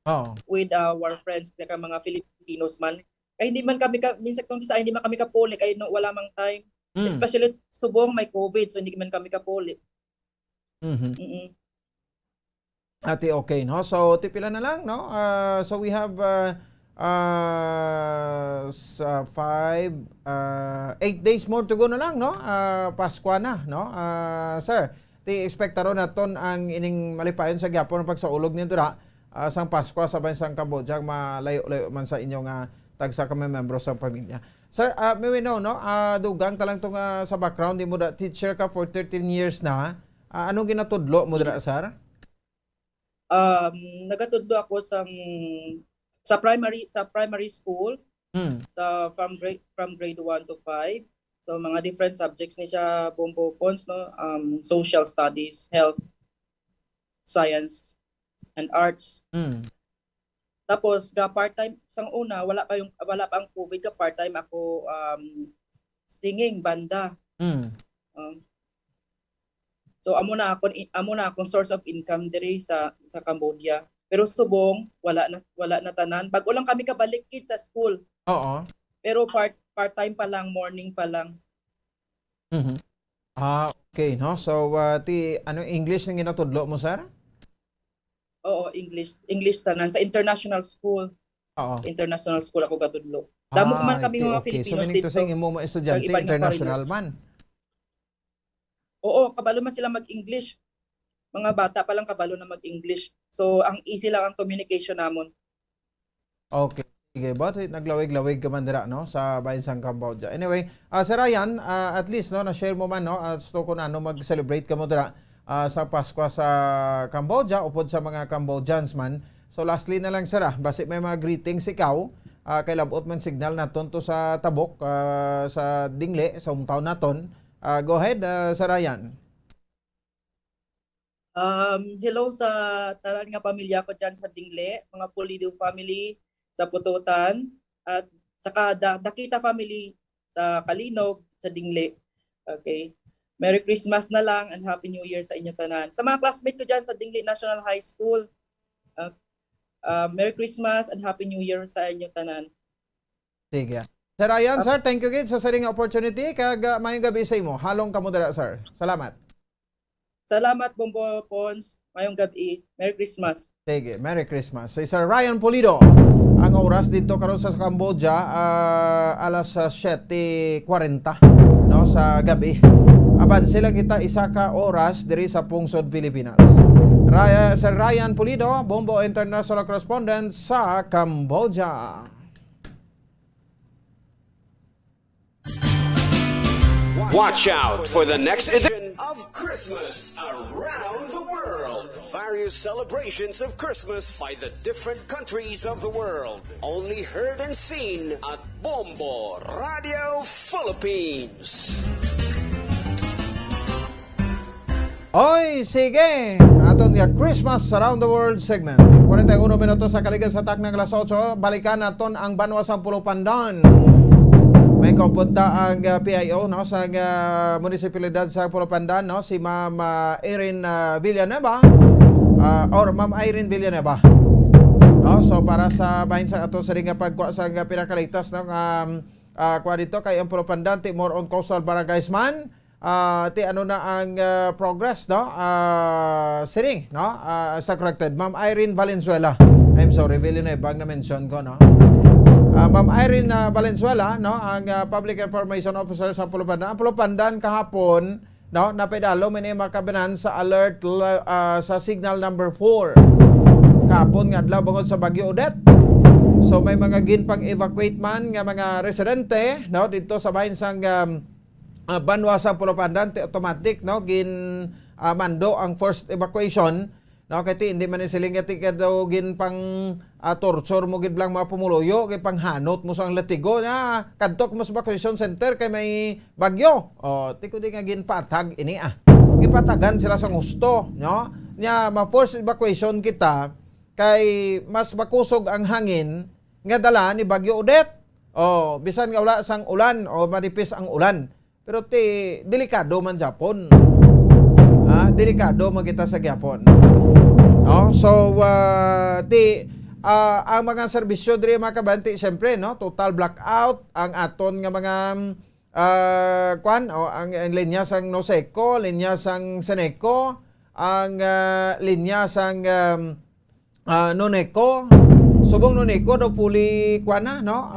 Speaker 15: With our friends nga mga Filipinos man. Kaya hindi man kami minsan kung sa hindi man kami kapuli kay no, wala mang time. Especially subong may COVID so hindi man kami kapuli.
Speaker 4: Ati okay no. So tipila na lang no. So we have 8 days more to go na lang no. Pasko na no. Sir, ti expectaro naton ang ining malipayon sa gyapon pagsaulog ni dira sang Pasko sa bansang Cambodia malayo-layo man sa inyo nga tagsa kami membro sa pamilya. Sir, may we know no, dugang talang tong sa background di mo da teacher ka for 13 years na. Anong ginatudlo mo dira sir?
Speaker 15: Nagatudlo ako sa primary school. From grade 1 to 5. So mga different subjects ni siya Bombo Pons no, social studies, health, science and arts. Tapos part-time sang una wala pa ang COVID part-time ako singing banda. So amo na akong source of income diri sa Cambodia. Pero subong wala na tanan. Bago lang kami kabalik kid sa school.
Speaker 4: Oo.
Speaker 15: Pero part-time pa lang, morning pa lang.
Speaker 4: Okay no. So English ang ginatudlo mo sir?
Speaker 15: Oo, English tanan sa international school.
Speaker 4: Oo.
Speaker 15: International school ako katudlo. Damo man kami mga Filipinos
Speaker 4: dito. So meaning to say mo estudyante international man.
Speaker 15: Oo, kabalo man sila mag-English. Mga bata pa lang kabalo na mag-English. So, ang easy lang ang communication namon.
Speaker 4: Okay. Sige, but naglawig-lawig ka man dira no sa bansang Cambodia. Anyway, Sir Ryan, at least no na-share mo man no gusto ko na no mag-celebrate ka mo dira sa Pasko sa Cambodia upod sa mga Cambodians man. So lastly na lang sir, basi may mga greetings ikaw kay labot man signal naton to sa Tabok sa Dingle sa hometown naton. Go ahead, Sir Ryan.
Speaker 15: Hello sa tanan nga pamilya ko dyan sa Dingle, mga Pulido family sa Pututan, at saka Dakita family sa Kalinog, sa Dingle. Okay. Merry Christmas na lang and Happy New Year sa inyo tanan. Sa mga classmate ko dyan sa Dingle National High School, Merry Christmas and Happy New Year sa inyo tanan.
Speaker 4: Sige. Sir Ryan, sir, thank you gid sa saring opportunity kag mayong gabi sa imo. Halong kamo dira, sir. Salamat.
Speaker 15: Salamat Bombo Pons. Mayong gabi. Merry Christmas.
Speaker 4: Sige, Merry Christmas. Si Sir Ryan Pulido. Ang oras dito karon sa Cambodia alas 7:40 no sa gabi. Aban sila kita isa ka oras diri sa Pungsod, Pilipinas. Sir Ryan Pulido, Bombo International Correspondent sa Cambodia.
Speaker 11: Watch out for the next edition of Christmas around the world. Various celebrations of Christmas by the different countries of the world. Only heard and seen at Bombo Radio Philippines.
Speaker 4: Oy, sige! Aton nga Christmas Around the World segment. 41 minutos sa kaligan sa taknang alas 8. Balikan naton ang Banwa sa Pulo Pandan. May kapunta ang PIO no sa munisipalidad sa Pulo Pandan no si Ma'am Irene Villanueva or Ma'am Irene Villanueva. No, no? So para sa bahin sa ato sa ring nga pagkuha sa nga pinakalitas no kuha dito kay ang propandante more on coastal barangays man. Ti ano na ang progress no? Siring no? Is that corrected? Ma'am Irene Valenzuela. I'm sorry, Villanueva ang na-mention ko no. Ma'am Irene Valenzuela no, ang Public Information Officer sa Pulopandan. Ang Pulopandan kahapon no, napedalo may makabanan sa alert sa signal number 4. Kahapon nga adlaw bangod sa Bagyo Odette. So may mga ginpang evacuate man nga mga residente no dito sa bahin sang Banwa sa Pulopandan automatic no gin mando ang first evacuation no kay hindi man siling ati daw gin pang torture mo gid lang mga pumuluyo kay panghanot mo sang latigo na kadtok mo sa evacuation center kay may bagyo ti ko di nga gin patag ini ipatagan sila sa gusto no nya ma force evacuation kita kay mas makusog ang hangin nga dala ni Bagyo Odette bisan nga wala sang ulan o manipis ang ulan. Pero delikado man Japon. Delikado magita sa Japon. No? So ang mga serbisyo diri mga kabanti syempre no, total blackout ang aton nga mga ang linya sang Noseco, linya sang Seneco, ang linya sang Noneco. Subong Noneco do puli no?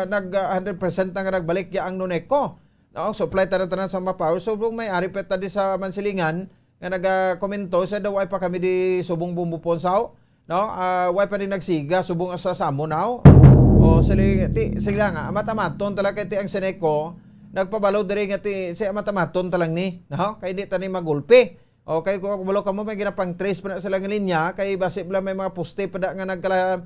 Speaker 4: Nag 100% nga nagbalik ya ang Noneco. No, supply tanan sa mapower. Subong may ari peta di sa Mansilingan nga nagakomento sa daw ay pa kami di subong bumbuponsaw. No, way pa din nagsiga subong sa Samonaw. O sila nga matamaton talaga ti ang Seneco nagpabalo diri nga ti si matamaton talang ni, no? Kay di tani magulpi. O kay kung bulo kamo may ginapang trace pa na sila nga linya kay basi bla may mga poste pa da nga nagkala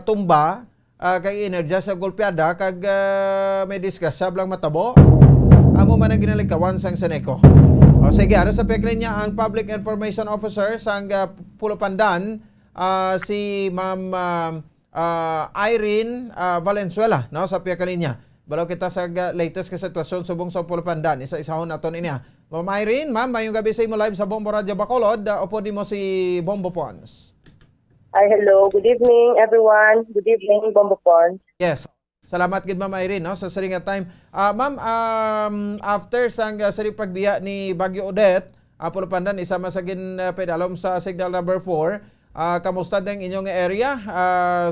Speaker 4: tumba kay energy sa golpeada kag may disgrasya blang matabo. Amo man ang ginalikawan sang Seneco. O sige, ara sa pekli niya ang Public Information Officer sang Pulopandan, si Ma'am Irene Valenzuela, no, sa pekli niya. Balaw kita sa latest ka sitwasyon subong sa Pulopandan. Isa-isahon naton inya. Ma'am Irene, ma'am, mayong gabi sa imo live sa Bombo Radio Bacolod. Upo di mo si Bombo Pons.
Speaker 5: Hi, hello. Good evening, everyone. Good evening, Bombo Pons.
Speaker 4: Yes. Salamat gid Ma'am Irene no sa saring time. Ma'am, after sang sari pagbiya ni Bagyo Odette, Pulopandan isa masagin pedalom sa signal number 4. Kamusta ding inyong area?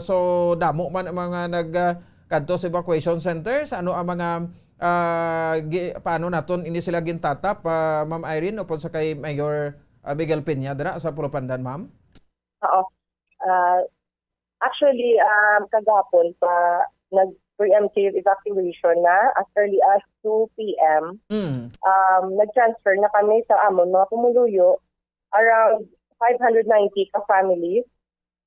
Speaker 4: So damo man ang mga nagkadto sa evacuation centers. Ano ang mga paano naton ini sila gintatap Ma'am Irene upon sa kay Mayor Miguel Peña dira sa Pulopandan, ma'am?
Speaker 5: Oo. Actually, kagapon pa nag-preemptive evacuation na as early as 2 p.m. Nag-transfer na kami sa amon mga pumuluyo around 590 ka-families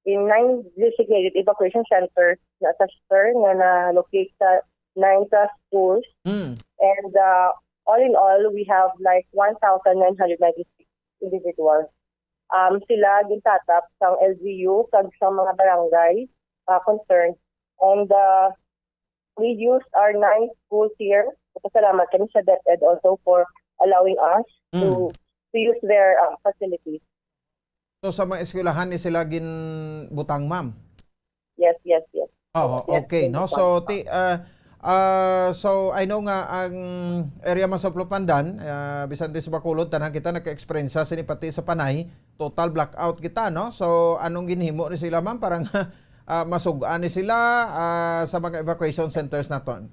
Speaker 5: in 9 designated evacuation centers na sa Sir na na-locate sa 9 schools. And all in all, we have like 1,996 individuals. Sila gintatap sa LGU kag sa mga barangay concerned. And we used our 9 schools here. Salamat kami sa DepEd also for allowing us to use their facilities.
Speaker 4: So sa mga eskwelahan ni sila ginbutang, ma'am?
Speaker 5: Yes.
Speaker 4: Oh, okay, no? So so I know nga ang area man sa Pulopandan, bisan din sa Bacolod, tanang kita nagka-experience sa pati sa Panay, total blackout kita, no? So anong ginhimo ni sila, ma'am? Parang masugaan ni sila sa mga evacuation centers naton.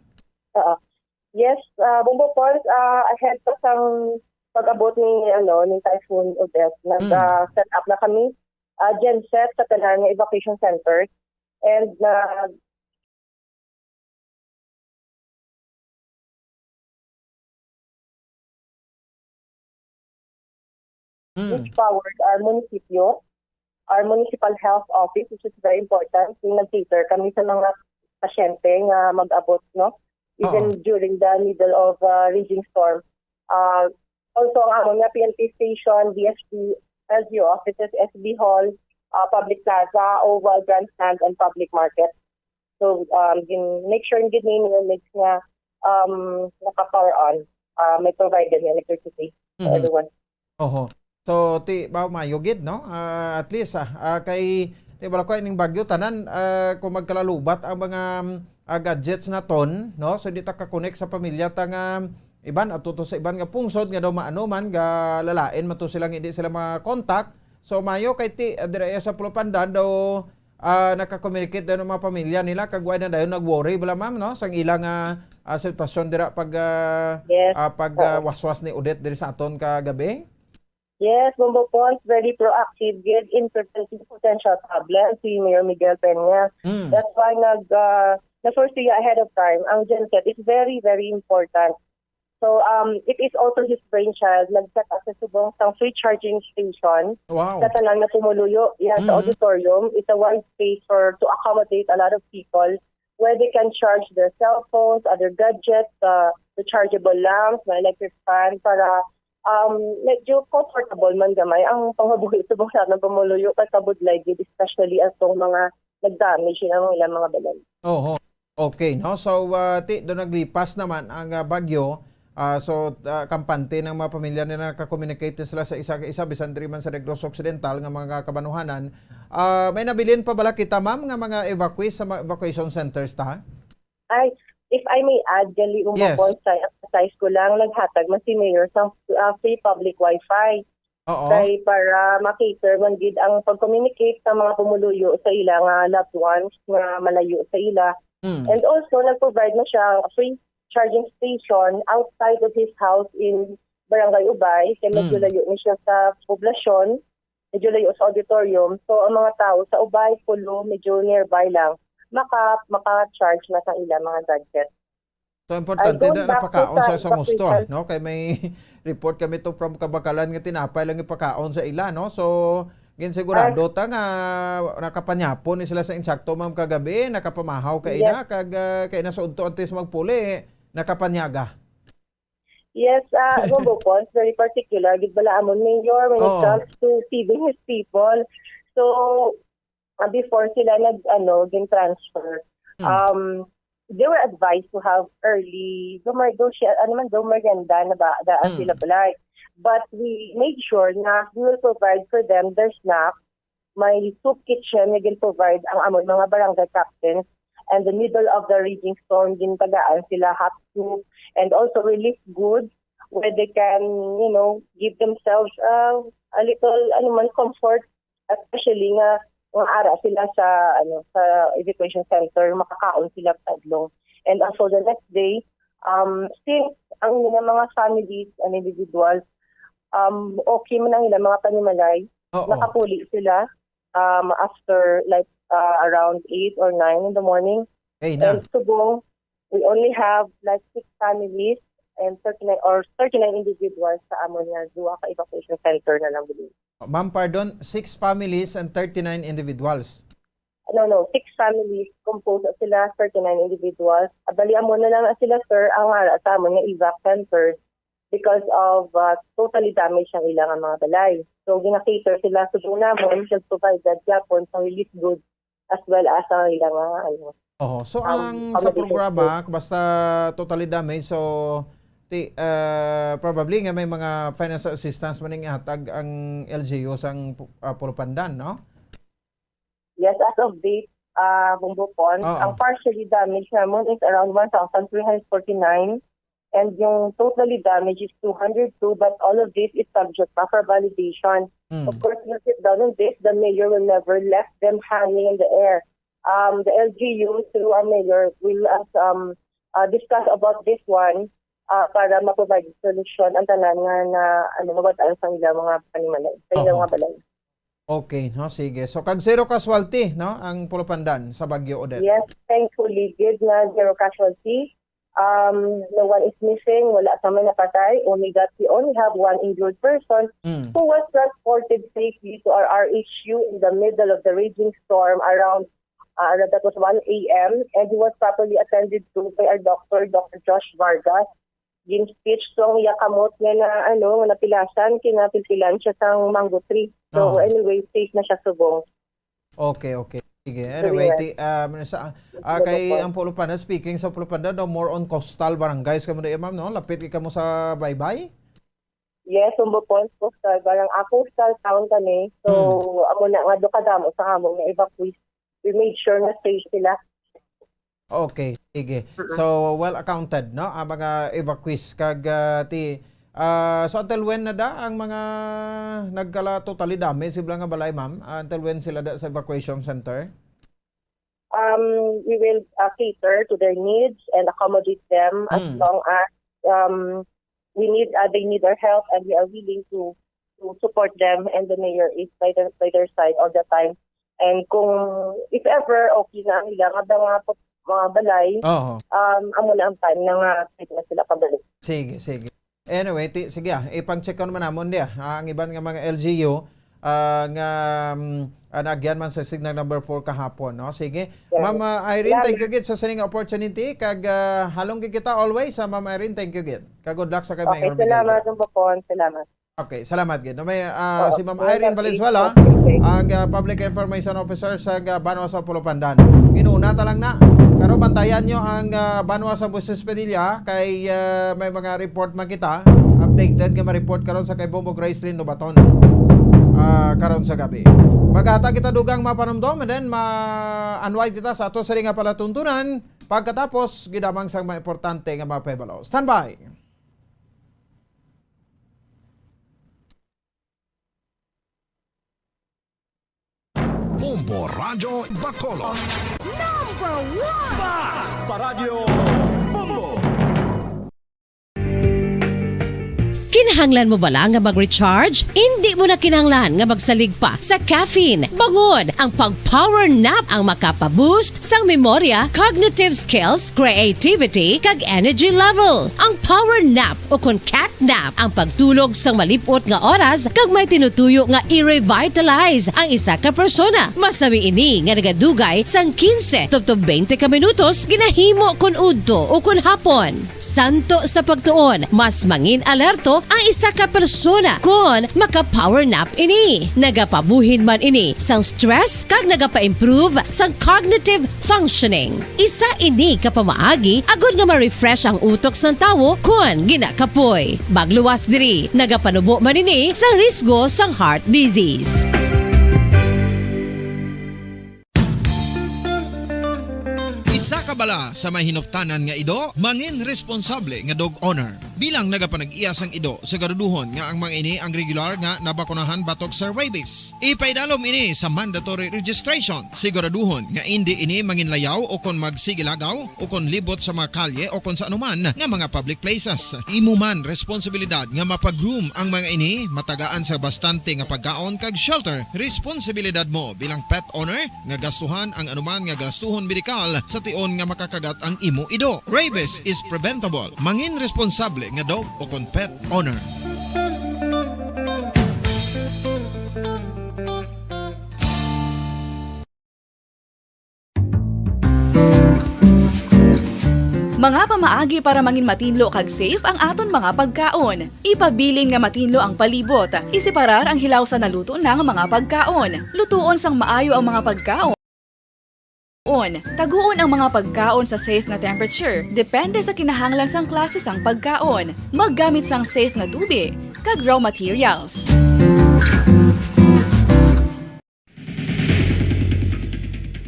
Speaker 5: Yes, Bombo Pons, ahead pa sang pag-abot ni Typhoon Odette, nag-set up na kami genset sa tanan ng evacuation centers and which powered our munisipyo, our municipal health office, which is very important. Yung nag-cater kami sa mga pasyente nga mag-abot, no? Even during the middle of raging storm. Also, ang amon nga PNP station, DSP, LGU offices, SB Hall, Public Plaza, Oval, Grandstand, and Public Market. So, make sure yung name yung mix nga naka-power on. May provided yung electricity to everyone.
Speaker 4: So ti ba mayugid no at least kay Di ba ko ining bagyo tanan kung magkalalubat ang mga gadgets na ton, no? So di ta ka-connect sa pamilya ta nga iban at tuto sa iban nga pungsod nga daw maano man ga lalain man to silang hindi sila ma-contact. So mayo kay ti dire sa Pulupandan daw naka-communicate daw ng mga pamilya nila kagway na dayon nag-worry bala ma'am no sang ilang sitwasyon dira pag waswas ni Odette diri sa aton kagabi.
Speaker 5: Yes, Bombo Pons, very proactive, good in potential problems si Mayor Miguel Peña. That's why na-foresee ahead of time. Ang genset is very, very important. So, it is also his brainchild. Nag-set up sa Subong sang free charging station.
Speaker 4: Wow.
Speaker 5: Sa talang na tumuluyo. Yan, sa auditorium. It's a wide space to accommodate a lot of people where they can charge their cell phones, other gadgets, the chargeable lamps, the electric fan, para medyo comfortable man gamay ang panghabuhi subong sa ng pamuluyo kay kabudlay gid, especially atong mga nag-damage ng ilang mga balay.
Speaker 4: Oo. Okay, no? So do naglipas naman ang bagyo. Kampante ng mga pamilya nila naka-communicate sila sa isa bisan diri man sa Negros Occidental nga mga kabanuhanan. May nabilin pa bala kita ma'am nga mga evacuees sa evacuation centers ta?
Speaker 5: Ay, if I may add, gali umabon sa ko lang, naghatag man si Mayor sa free public Wi-Fi. Kay para makater man gid ang pag-communicate sa mga pumuluyo sa ila nga loved ones nga malayo sa ila. And also, nag-provide na siya a free charging station outside of his house in Barangay Ubay. Kaya medyo layo na siya sa poblasyon, medyo layo sa auditorium. So, ang mga tao sa Ubay, Pulo, medyo nearby lang, maka-charge na sa ila mga gadgets.
Speaker 4: So, importante na napakaon sa gusto, no? Kaya may report kami to from Kabakalan nga tinapay lang ipakaon sa ila, no? So, ginsigurado ta nga nakapanyapon ni sila sa insakto ma'am kagabi, nakapamahaw kay ina, kay na sa udto antes magpuli, nakapanyaga.
Speaker 5: Yes, Bombo Pons, very particular. Gid bala amon Mayor when it comes to feeding his people. So, before sila transfer, they were advised to have early merienda na daan sila balay. But we made sure na we will provide for them their snack. May soup kitchen na provide ang amon mga barangay captains, and the middle of the raging storm gintagaan sila hot soup and also relief goods where they can, give themselves a little comfort, especially nga mga ara sila sa evacuation center, makakaon sila tadlong. And also the next day, since ang mga families and individuals, okay man ang ilang mga panimalay, nakapuli sila after around 8 or 9 in the morning. And Subong, we only have 6 families and 39 individuals sa amon nga duwa ka evacuation center na lang bilin.
Speaker 4: Ma'am, pardon, 6 families and 39 individuals?
Speaker 5: No, 6 families composed sila, 39 individuals. Balian mo na lang sila, sir, ang sa amon nga evac centers because of totally damaged ang ilang mga balay. So, gina-cater sila sa namon, provide Japon sa relief goods as well as ang ilang
Speaker 4: So, sa programa, basta totally damaged, so probably nga may mga financial assistance man nga hatag ang LGU sang Pulupandan, no?
Speaker 5: Yes, as of date, Bombo Pons, ang partially damaged naman is around 1,349 and yung totally damaged is 202, but all of this is subject for validation. Of course, we'll sit down on this. The mayor will never let them hanging in the air. The LGU through our mayor will discuss about this one para ma-provide solution ang tanan nga na mabataan sa ilang mga panimalay, sa ilang mga balay.
Speaker 4: Okay, no, sige. So kag zero casualty, no, ang Pulupandan sa Bagyo Odette.
Speaker 5: Yes, thankfully good na zero casualty. No one is missing, wala sa may napatay. We only have one injured person who was transported safely to our RHU in the middle of the raging storm around that was 1 a.m. and he was properly attended to by our Dr. Josh Vargas. Gin-stitch ang yakamot nga na napilasan, kinapilpilan siya sa mango tree. So anyway, safe na siya subong.
Speaker 4: Okay. Sige. Anyway, kay ang Pulupandan, speaking sa Pulupandan, more on coastal barangays kamo ma'am, no? Lapit ka mo sa Baybay?
Speaker 5: Yes, Sumbopons Coastal, barang coastal town kami. So, amo na nga do kadamo sa among na evacuate. We made sure na safe sila.
Speaker 4: Okay, sige. So, well accounted, no? Ang mga evacuees kag so until when na da ang mga nagkala totally damage sibla nga balay, ma'am? Until when sila da sa evacuation center?
Speaker 5: We will cater to their needs and accommodate them as long as they need our help, and we are willing to support them, and the mayor is by their side all the time. And kung if ever okay na ang ilang mga balay, amo na ang time na nga pwede na sila pabalik.
Speaker 4: Sige. Anyway, sige ipang-check ko naman namon dia. Ang iban nga mga LGU nga nagyan man sa signal number 4 kahapon, no? Sige. Yeah. Ma'am Irene, thank you gid sa sining opportunity kag halong gid kita always sa Ma'am Irene, thank you gid. Kag good luck sa kay Mayor.
Speaker 5: Okay, salamat Sumbopon, salamat.
Speaker 4: Okay, salamat gid. May si Ma'am Irene Valenzuela, ang Public Information Officer sa Banwa sa Pulupandan. Ginuna ta lang na. Pero bantayan nyo ang Banwa sa Buses Padilla kay may mga report makita. Updated nga ma-report karon sa kay Bombo Gracelyn Lobaton. Karon sa gabi. Maghata kita dugang mapanumdom and then ma-unwind kita sa ato sa nga palatuntunan pagkatapos gidamang sang mga importante nga mapebalaw. Stand by.
Speaker 13: Bombo Radio Bacolod.
Speaker 17: Number 1!
Speaker 13: Basta Radio Bombo!
Speaker 2: Kinahanglan mo bala nga mag-recharge? Hindi mo na kinahanglan nga magsalig pa sa caffeine. Bangod ang pag-power nap ang makapaboost sang memorya, cognitive skills, creativity, kag energy level. Ang power nap o kon cat nap ang pagtulog sang malipot nga oras kag may tinutuyo nga i-revitalize ang isa ka persona. Masami ini nga nagadugay sang 15 to 20 ka minutos ginahimo kun udto o kun hapon. Santo sa pagtuon, mas mangin alerto ang isa ka persona kung maka-power nap ini. Nagapabuhin man ini sang stress kag nagapa-improve sang cognitive functioning. Isa ini kapamaagi agud nga ma-refresh ang utok sang tawo kung ginakapoy. Bagluwas diri, nagapanubo man ini sa risgo sang heart disease.
Speaker 12: Isa ka bala sa mahinuptanan nga ido, mangin responsable nga dog owner. Bilang nagapanag-iyas ang ido, siguraduhon nga ang mga ini ang regular nga nabakunahan batok sa rabies. Ipaidalom ini sa mandatory registration. Siguraduhon nga hindi ini manginlayaw o kon magsigilagaw o kon libot sa mga kalye o kon sa anuman nga mga public places. Imo man responsibilidad nga mapag-groom ang mga ini, matagaan sa bastante nga pagkaon kag shelter. Responsibilidad mo bilang pet owner nga gastuhan ang anuman nga gastuhon medikal sa tion nga makakagat ang imo ido. Rabies is preventable. Mangin responsable nga dog o kon pet owner.
Speaker 18: Mga pamaagi para mangin matinlo kag safe ang aton mga pagkaon. Ipabilin nga matinlo ang palibot. Isiparar ang hilaw sa naluto na nga mga pagkaon. Lutuon sang maayo ang mga pagkaon. Taguon ang mga pagkaon sa safe nga temperature. Depende sa kinahanglan sang klase sang pagkaon. Maggamit sang safe nga tubig kag raw materials.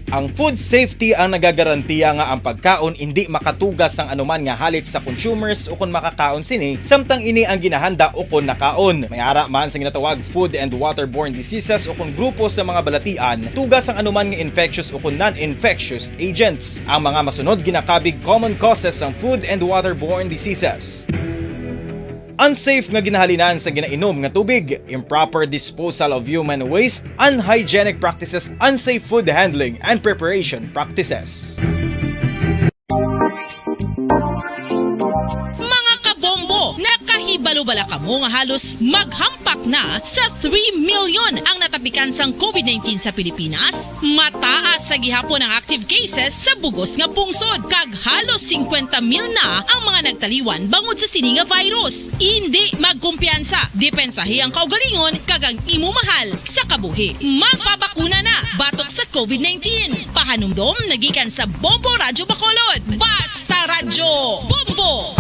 Speaker 7: Ang food safety ang nagagarantiya nga ang pagkaon hindi makatugas sang anuman nga halit sa consumers o kung makakaon sini, samtang ini ang ginahanda o kung nakaon. May ara man sa ginatawag food and waterborne diseases o kung grupo sa mga balatian, tugas ang anuman nga infectious o kung non-infectious agents. Ang mga masunod ginakabig common causes ng food and waterborne diseases: unsafe nga ginahalinan sa ginainom nga tubig, improper disposal of human waste, unhygienic practices, unsafe food handling and preparation practices.
Speaker 6: Mga kabombo, nakahibalo bala kamo nga halos maghampak na sa 3 million ang natapikan sang COVID-19 sa Pilipinas? Mataas sa gihapon ang active cases sa bugos nga pungsod, kag halos 50,000 na ang mga nagtaliwan bangod sa sini nga virus. Hindi magkumpiyansa, depensahi ang kaugalingon kag ang imo mahal sa kabuhi. Magpabakuna na batok sa COVID-19. Pahanumdom nagikan sa Bombo Radio Bacolod. Basta Radio Bombo!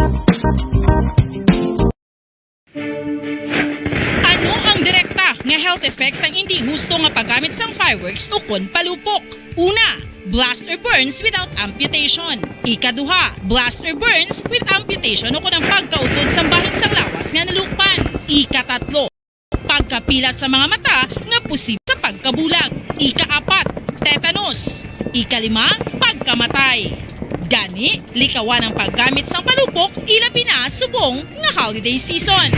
Speaker 6: Direkta nga health effects ang hindi husto nga paggamit sang fireworks o kon palupok. Una, blast or burns without amputation. Ikaduha, blast or burns with amputation o kunang pagkautod sa bahin sang lawas nga nalukpan. Ikatatlo, pagkapila sa mga mata nga posible sa pagkabulag. Ikaapat, tetanus. Ikalima, pagkamatay. Gani, likawan ang paggamit sang palupok ilabi na subong nga holiday season.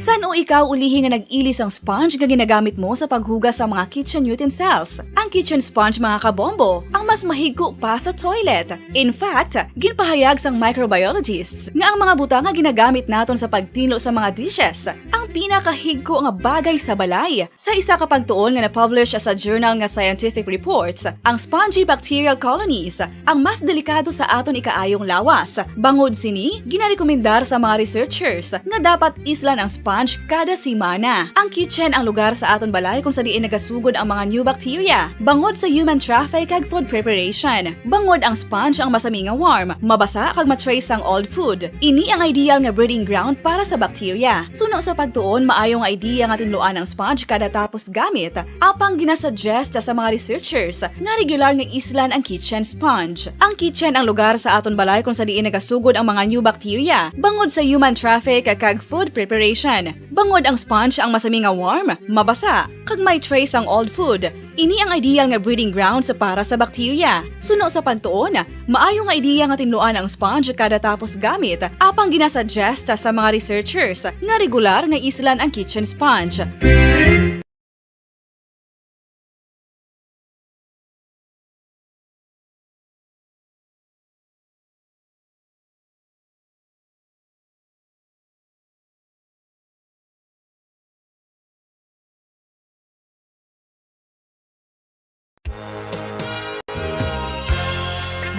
Speaker 18: San o ikaw ulihi nga nag-ilis ang sponge nga ginagamit mo sa paghugas sa mga kitchen utensils? Ang kitchen sponge mga kabombo, ang mas mahigko pa sa toilet. In fact, ginpahayag sang microbiologists nga ang mga butang nga ginagamit naton sa pagtilo sa mga dishes ang pinakahigko nga bagay sa balay. Sa isa ka pagtuon nga na-publish sa journal nga Scientific Reports, ang spongy bacterial colonies ang mas delikado sa aton ikaayong lawas. Bangod sini, ginarekomendar sa mga researchers nga dapat islan ang sponge kada simana. Ang kitchen ang lugar sa aton balay kung sa diin nagasugod ang mga new bacteria. Bangod sa human traffic kag food preparation. Bangod ang sponge ang masami nga warm, mabasa kag matrace ang old food. Ini ang ideal nga breeding ground para sa bacteria. Suno sa pagtuon, maayong idea nga tinluan ang sponge kada tapos gamit. Apang ginasuggest sa mga researchers nga regular nga islan ang kitchen sponge. Ang kitchen ang lugar sa aton balay kung sa diin nagasugod ang mga new bacteria. Bangod sa human traffic kag food preparation. Bangod ang sponge ang masami nga warm, mabasa, kag may trace ang old food. Ini ang ideal nga breeding ground sa para sa bacteria. Suno sa pagtuon, maayong idea nga tinluan ang sponge kada tapos gamit. Apang ginasuggest sa mga researchers nga regular nga islan ang kitchen sponge.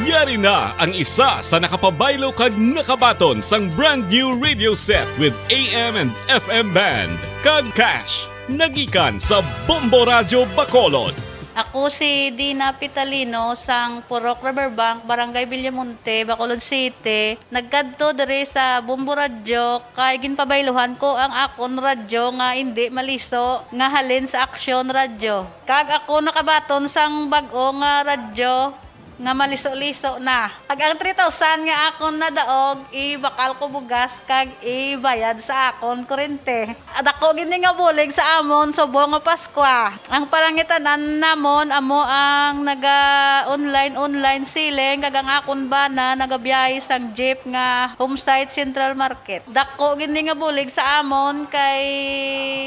Speaker 8: Yari na ang isa sa nakapabaylo kag nakabaton sang brand new radio set with AM and FM band. Kag cash, nagikan sa Bombo Radio Bacolod.
Speaker 1: Ako si Dina Pitalino sang Purok Riverbank, Barangay Villamonte, Bacolod City. Nagkadto diri sa Bombo Radyo kay ginpabayluhan ko ang akon radyo nga hindi maliso nga halin sa Aksyon Radyo. Kag ako nakabaton sang bag-o nga radyo nga maliso-liso na. Pag ang 3,000 nga akon nadaog, ibakal ko bugas kag ibayad sa akon kurente. At ako gini nga bulig sa amon subong nga Paskwa. Ang parangitanan namon amo ang naga-online siling kag ang akon bana nagabiyahe sang jeep nga Homesite Central Market. Dako gini nga bulig sa amon kay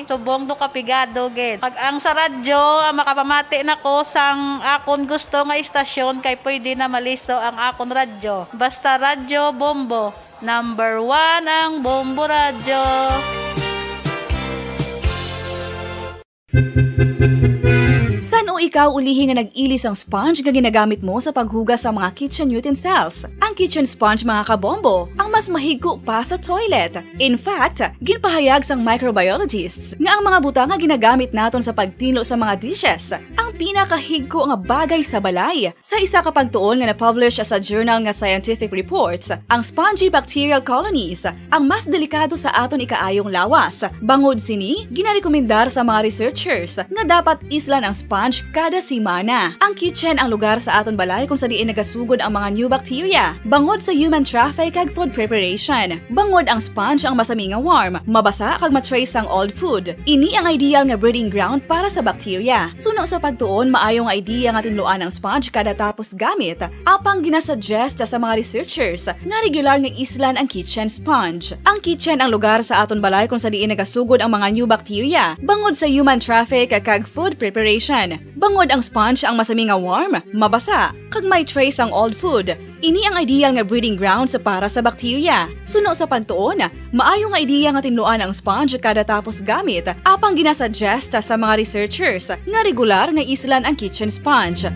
Speaker 1: subong do kapigado gid. Pag ang sa radyo makapamati nako sang akon gusto nga istasyon kay pwede na maliso ang akon radyo. Basta Radyo Bombo. Number 1 ang Bombo Radyo.
Speaker 18: San o ikaw ulihi nga nag-ilis ang sponge nga ginagamit mo sa paghugas sa mga kitchen utensils? Ang kitchen sponge mga kabombo, ang mas mahigko pa sa toilet. In fact, ginpahayag sang microbiologists nga ang mga butang nga ginagamit naton sa pagtilo sa mga dishes ang pinakahigko nga bagay sa balay. Sa isa ka pagtuon nga na-publish sa journal nga Scientific Reports, ang spongy bacterial colonies ang mas delikado sa aton ikaayong lawas. Bangod sini, ginarekomendar sa mga researchers nga dapat islan ang sponge kada simana. Ang kitchen ang lugar sa aton balay kung sa diin nagasugod ang mga new bacteria. Bangod sa human traffic kag food preparation. Bangod ang sponge ang masami nga warm, mabasa kag matrace ang old food. Ini ang ideal nga breeding ground para sa bacteria. Suno sa pagtuon, maayong idea nga tinluan ang sponge kada tapos gamit. Apang ginasuggest sa mga researchers nga regular nga islan ang kitchen sponge. Ang kitchen ang lugar sa aton balay kung sa diin nagasugod ang mga new bacteria. Bangod sa human traffic kag food preparation. Bangod ang sponge ang masami nga warm, mabasa, kag may trace ang old food. Ini ang ideal nga breeding ground sa para sa bacteria. Suno sa pagtuon, maayong idea nga tinluan ang sponge kada tapos gamit. Apang ginasuggest sa mga researchers nga regular nga islan ang kitchen sponge.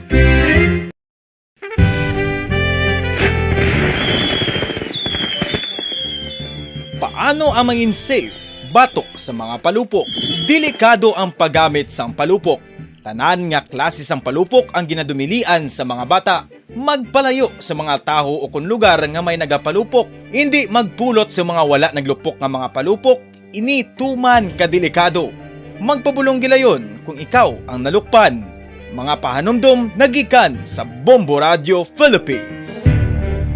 Speaker 7: Paano ang mangin safe batok sa mga palupok? Delikado ang paggamit sang palupok. Tanan nga klase sang palupok ang ginadumilian sa mga bata. Magpalayo sa mga taho o kun lugar nga may nagapalupok. Hindi magpulot sa mga wala naglupok nga mga palupok. Ini tuman kadelikado. Magpabulong gilayon kung ikaw ang nalukpan. Mga pahanumdum nagikan sa Bombo Radio Philippines.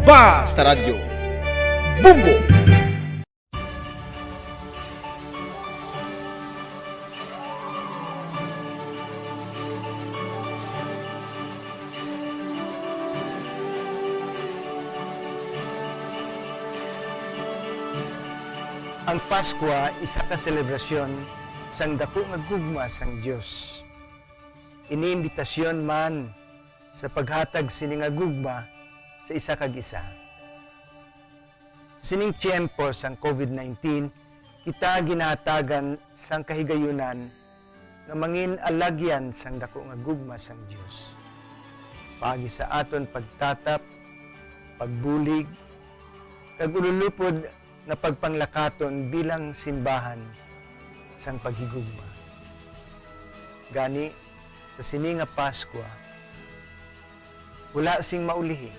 Speaker 7: Basta Radio Bombo!
Speaker 3: Ang Pasko isa ka selebrasyon sang dako nga gugma sang Dios. Iniimbitasyon man sa paghatag sini nga gugma sa isa kag isa. Sining tiyempo sang COVID-19, kita ginahatagan sang kahigayunan nga mangin alagyan sang dako nga gugma sang Dios. Pagi sa aton pagtatap, pagbulig, kag ululupod na pagpanglakaton bilang simbahan sang paghigugma. Gani, sa sini nga Pasko, wala sing maulihi,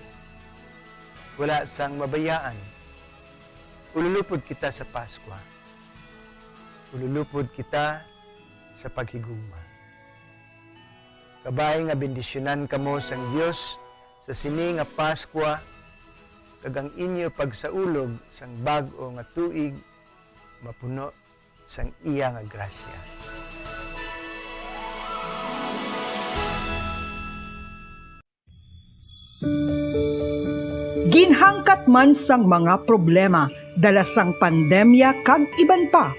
Speaker 3: wala sang mabayaan. Ululupod kita sa Pasko. Ululupod kita sa paghigugma. Kabay nga bendisyonan kamo sang Dios sa sini nga Pasko, kagang inyo pagsaulog sang bag-o nga tuig mapuno sang iya nga grasya.
Speaker 19: Ginhangkat man sang mga problema dala sang pandemya kag iban pa.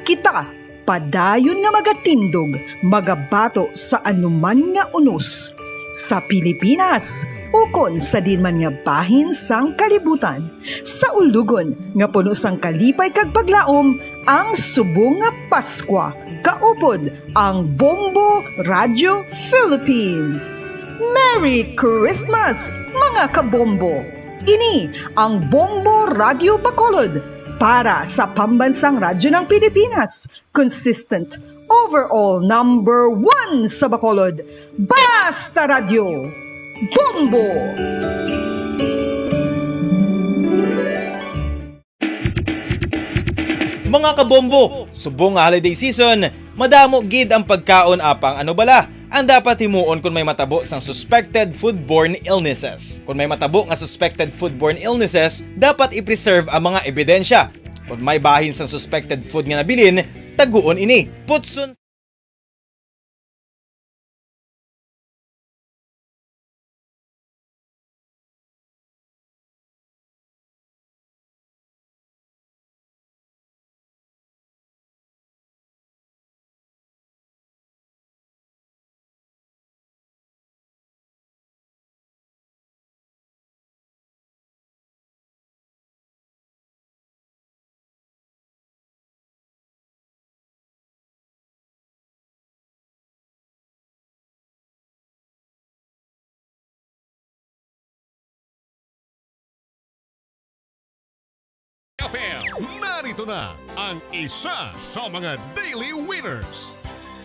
Speaker 19: Kita padayon nga magatindog, magabato sa anuman nga unos sa Pilipinas, ukon sa dinman nga bahin sang kalibutan, sa ulugon nga puno sang kalipay kag paglaom, ang subong nga Pasko, kaupod ang Bombo Radio Philippines. Merry Christmas, mga kabombo! Ini ang Bombo Radio Bacolod para sa pambansang radyo ng Pilipinas. Consistent, overall number 1 sa Bacolod. Basta Radio Bombo!
Speaker 7: Mga kabombo, subong nga holiday season, madamo gid ang pagkaon apang ano bala. Ang dapat himuon kung may matabo sang suspected foodborne illnesses. Kung may matabo nga suspected foodborne illnesses, dapat i-preserve ang mga ebidensya. Kung may bahin sang suspected food nga nabilin, taguon ini. Putson
Speaker 13: Narito na ang isa sa mga daily winners.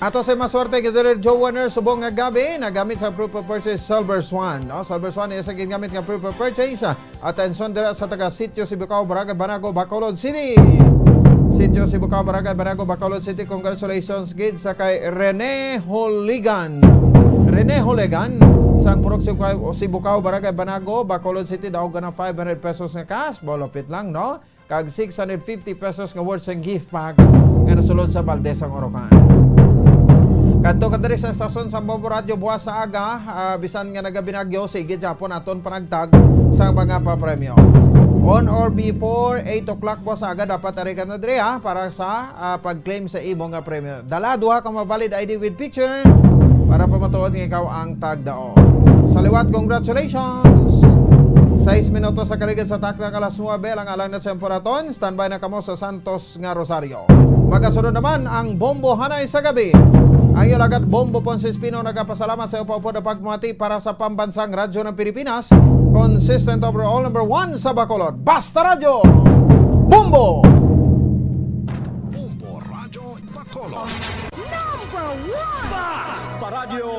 Speaker 4: Ato sa maswerte kita Joe Warner subong nga gabi nagamit sa proof of purchase Silver Swan. No? Silver Swan isa ginamit nga proof of purchase. Atensyon dira sa taga Sitio Sibucao, Barangay Banago, Bacolod City. Sitio Sibucao, Barangay Banago, Bacolod City. Congratulations gid sa kay Rene Holigan. Rene Holigan sang Purok Sibucao, Barangay Banago, Bacolod City. Daog ka ng 500 pesos nga cash. Bolopit lang, no? Kag 650 pesos nga worth ng gift pack nga nasulod sa Valdez ang Orocan. Kadto kadiri sa stasyon sa Bombo Radio buwas sa aga, bisan nga nagabinagyo sige Japon aton panagtag sa mga papremyo. On or before 8 o'clock buwas sa aga dapat ari ka na diri para sa pag-claim sa imong nga premyo. Dala duha ka valid ID with picture para pamatuod nga ikaw ang tagdao. Sa liwat, congratulations! 6 minutos sa kaligid sa takdak alas 9 ang alang na temperaton. Standby na kamo sa Santos nga Rosario. Magasunod naman ang Bombo Hanay sa gabi. Ang ilagat Bombo Ponce Espino nagapasalamat sa upo na pagmati para sa pambansang radyo ng Pilipinas. Consistent overall number 1 sa Bacolod. Basta Radyo! Bombo!
Speaker 13: Bombo Radio Bacolod.
Speaker 17: Number 1!
Speaker 13: Basta Radio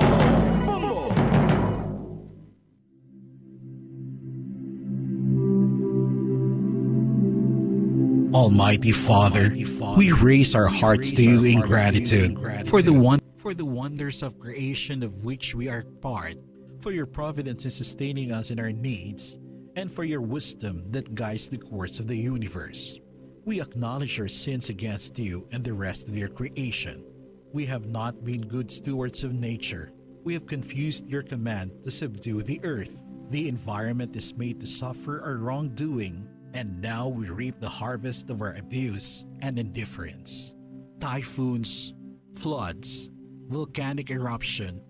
Speaker 13: Bombo!
Speaker 16: Almighty Father, we raise our hearts to you in gratitude for the wonders of creation of which we are part, for your providence in sustaining us in our needs, and for your wisdom that guides the course of the universe. We acknowledge our sins against you and the rest of your creation. We have not been good stewards of nature. We have confused your command to subdue the earth. The environment is made to suffer our wrongdoing, and now we reap the harvest of our abuse and indifference. Typhoons, floods, volcanic eruption,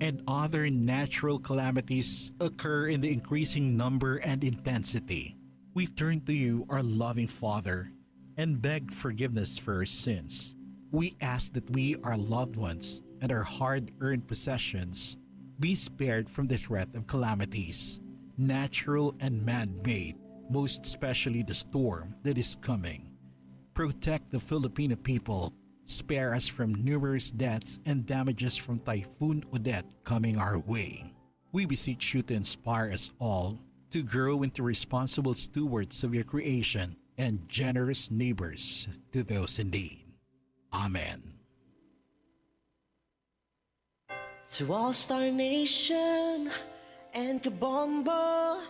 Speaker 16: and other natural calamities occur in the increasing number and intensity. We turn to you, our loving Father, and beg forgiveness for our sins. We ask that we, our loved ones, and our hard-earned possessions be spared from the threat of calamities, natural and man-made, most especially the storm that is coming. Protect the Filipino people. Spare us from numerous deaths and damages from Typhoon Odette coming our way. We beseech you to inspire us all to grow into responsible stewards of your creation and generous neighbors to those in need. Amen.
Speaker 17: To All Star Nation and Kabombo,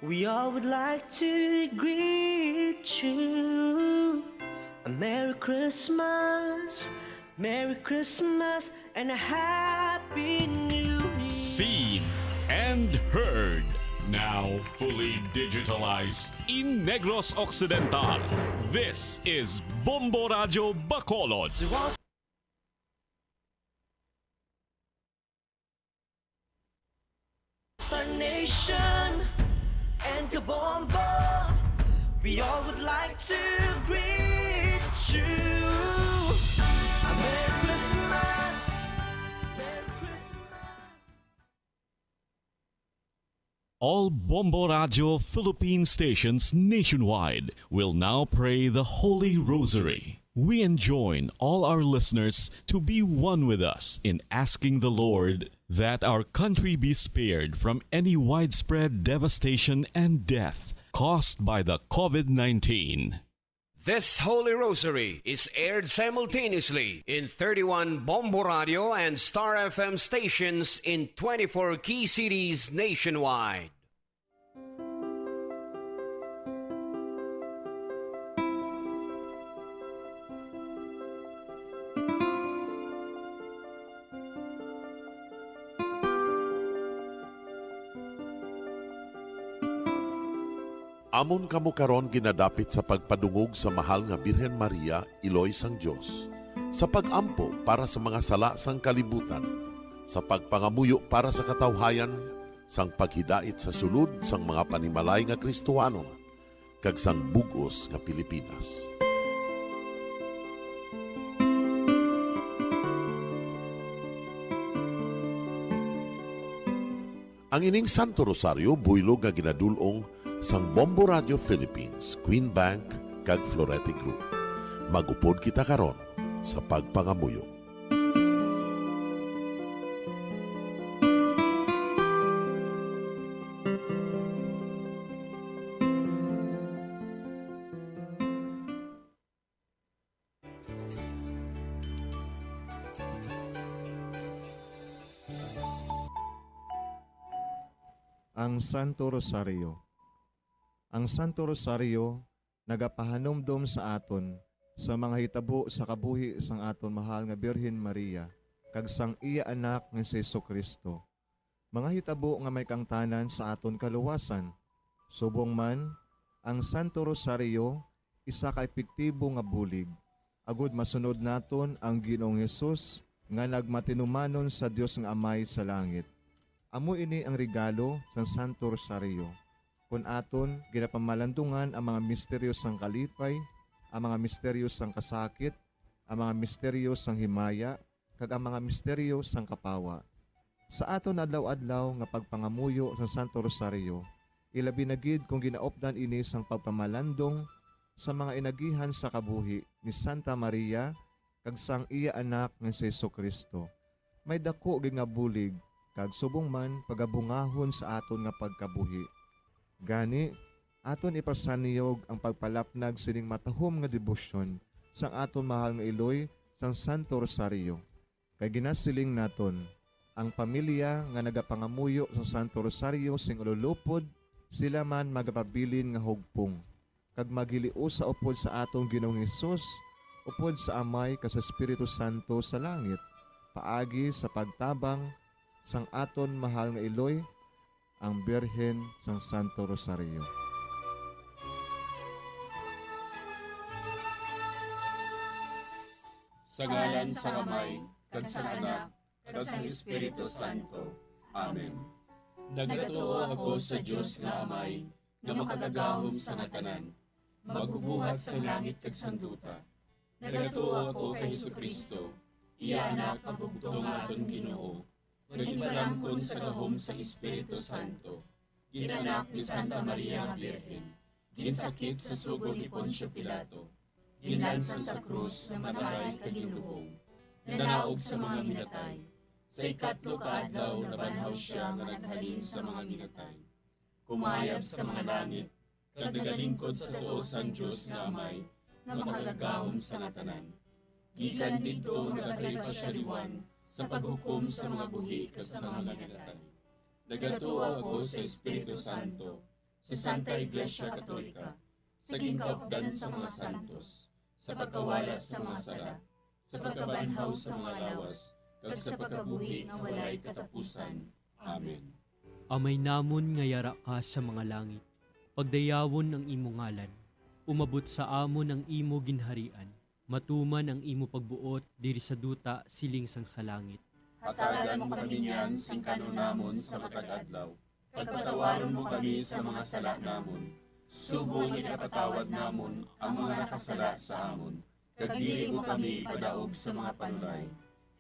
Speaker 17: we all would like to greet you. A Merry Christmas, and a Happy New Year.
Speaker 8: Seen and heard. Now fully digitalized in Negros Occidental. This is Bombo Radio Bacolod.
Speaker 17: Star Nation and Kabombo, we all would like to greet you. A Merry Christmas, Merry Christmas.
Speaker 8: All Bombo Radio Philippine stations nationwide will now pray the Holy Rosary. We enjoin all our listeners to be one with us in asking the Lord that our country be spared from any widespread devastation and death caused by the COVID-19.
Speaker 11: This Holy Rosary is aired simultaneously in 31 Bombo Radio and Star FM stations in 24 key cities nationwide.
Speaker 20: Amon kamo karon ginadapit sa pagpadungog sa mahal nga Birhen Maria, Iloy sang Dios, sa pagampo para sa mga sala sang kalibutan, sa pagpangamuyo para sa katawhayan, sang paghidait sa sulod sang mga panimalay nga Kristohanon, kag sang bugos nga Pilipinas. Ang ining Santo Rosario buylog nga ginadulong sang Bombo Radio Philippines, Queen Bank, kag Florete Group. Magupod kita karon sa pagpangamuyo.
Speaker 23: Ang Santo Rosario. Ang Santo Rosario nagapahanumdom sa aton sa mga hitabo sa kabuhi sang aton mahal nga Birhen Maria kag sang iya anak nga si Jesucristo. Mga hitabo nga may kangtanan sa aton kaluwasan. Subong man, ang Santo Rosario isa ka epektibo nga bulig. Agud masunod naton ang Ginoong Hesus nga nagmatinumanon sa Dios nga Amay sa langit. Amo ini ang regalo sa Santo Rosario. Kung aton ginapamalandungan ang mga misteryo sang kalipay, ang mga misteryo sang kasakit, ang mga misteryo sang himaya, kag ang mga misteryo sang kapawa. Sa aton adlaw-adlaw nga pagpangamuyo sa Santo Rosario, ilabi na gid kung ginaopdan ini sang pagpamalandong sa mga inagihan sa kabuhi ni Santa Maria kag sang iya anak nga si Jesu-Kristo. May dako gyud nga bulig kag subong man pagabungahon sa aton nga pagkabuhi. Gani aton ipasaniyog ang pagpalapnag sining matahom nga debosyon sang aton mahal nga iloy sang Santo Rosario. Kay ginasiling naton ang pamilya nga nagapangamuyo sa Santo Rosario sing ululupod, sila man magapabilin nga hugpong kag maghiliu sa upod sa atong Ginoong Hesus, upod sa Amay kas Espiritu Santo sa langit, paagi sa pagtabang sang aton mahal nga iloy, ang Birhen sang Santo Rosario.
Speaker 9: Sa ngalan sa Amay, kag sa Anak, kag sa Espiritu Santo. Amen. Nagatuo ako sa Dios nga Amay, nga makagagahom sa ngatanan, magbubuhat sa langit kag sanduta. Nagatuo ako kay Jesucristo, iya anak ang bugtong aton Ginoo, nga ginalangkon sa gahom sa Espiritu Santo. Ginanak ni Santa Maria nga Birhen, ginsakit sa sugod ni Poncio Pilato, ginlansang sa krus na mataray kag ginlubong, nanaog sa mga minatay. Sa ikatlo ka adlaw nabanhaw siya nga naghalin sa mga minatay. Kumayab sa mga langit, kag nagalingkod sa tuo sang Dios nga Amay, nga makagagahom sa ngatanan. Gikan didto nagakalipasyariwan sa paghukom sa mga buhi kag sa mga minatay. Nagatuo ako sa Espiritu Santo, sa Santa Iglesia Katolika, sa gingkaupdan sa mga santos, sa pagkawalat sa mga sala, sa pagkabanhaw sa mga lawas, kag sa pagkabuhi nga walay katapusan. Amen.
Speaker 14: Amay namon nga yara ka sa mga langit, pagdayawon ang imo ngalan, umabot sa amon ang imo ginharian, matuman ang imo pagbuot diri sa duta siling sang sa langit.
Speaker 9: Hatagan mo kami niyan sing kanon namon sa matag adlaw, pagpatawaron mo kami sa mga sala namon, subong ipatawad namon ang mga nakasala sa amon, kag dili mo kami padaog sa mga panulay.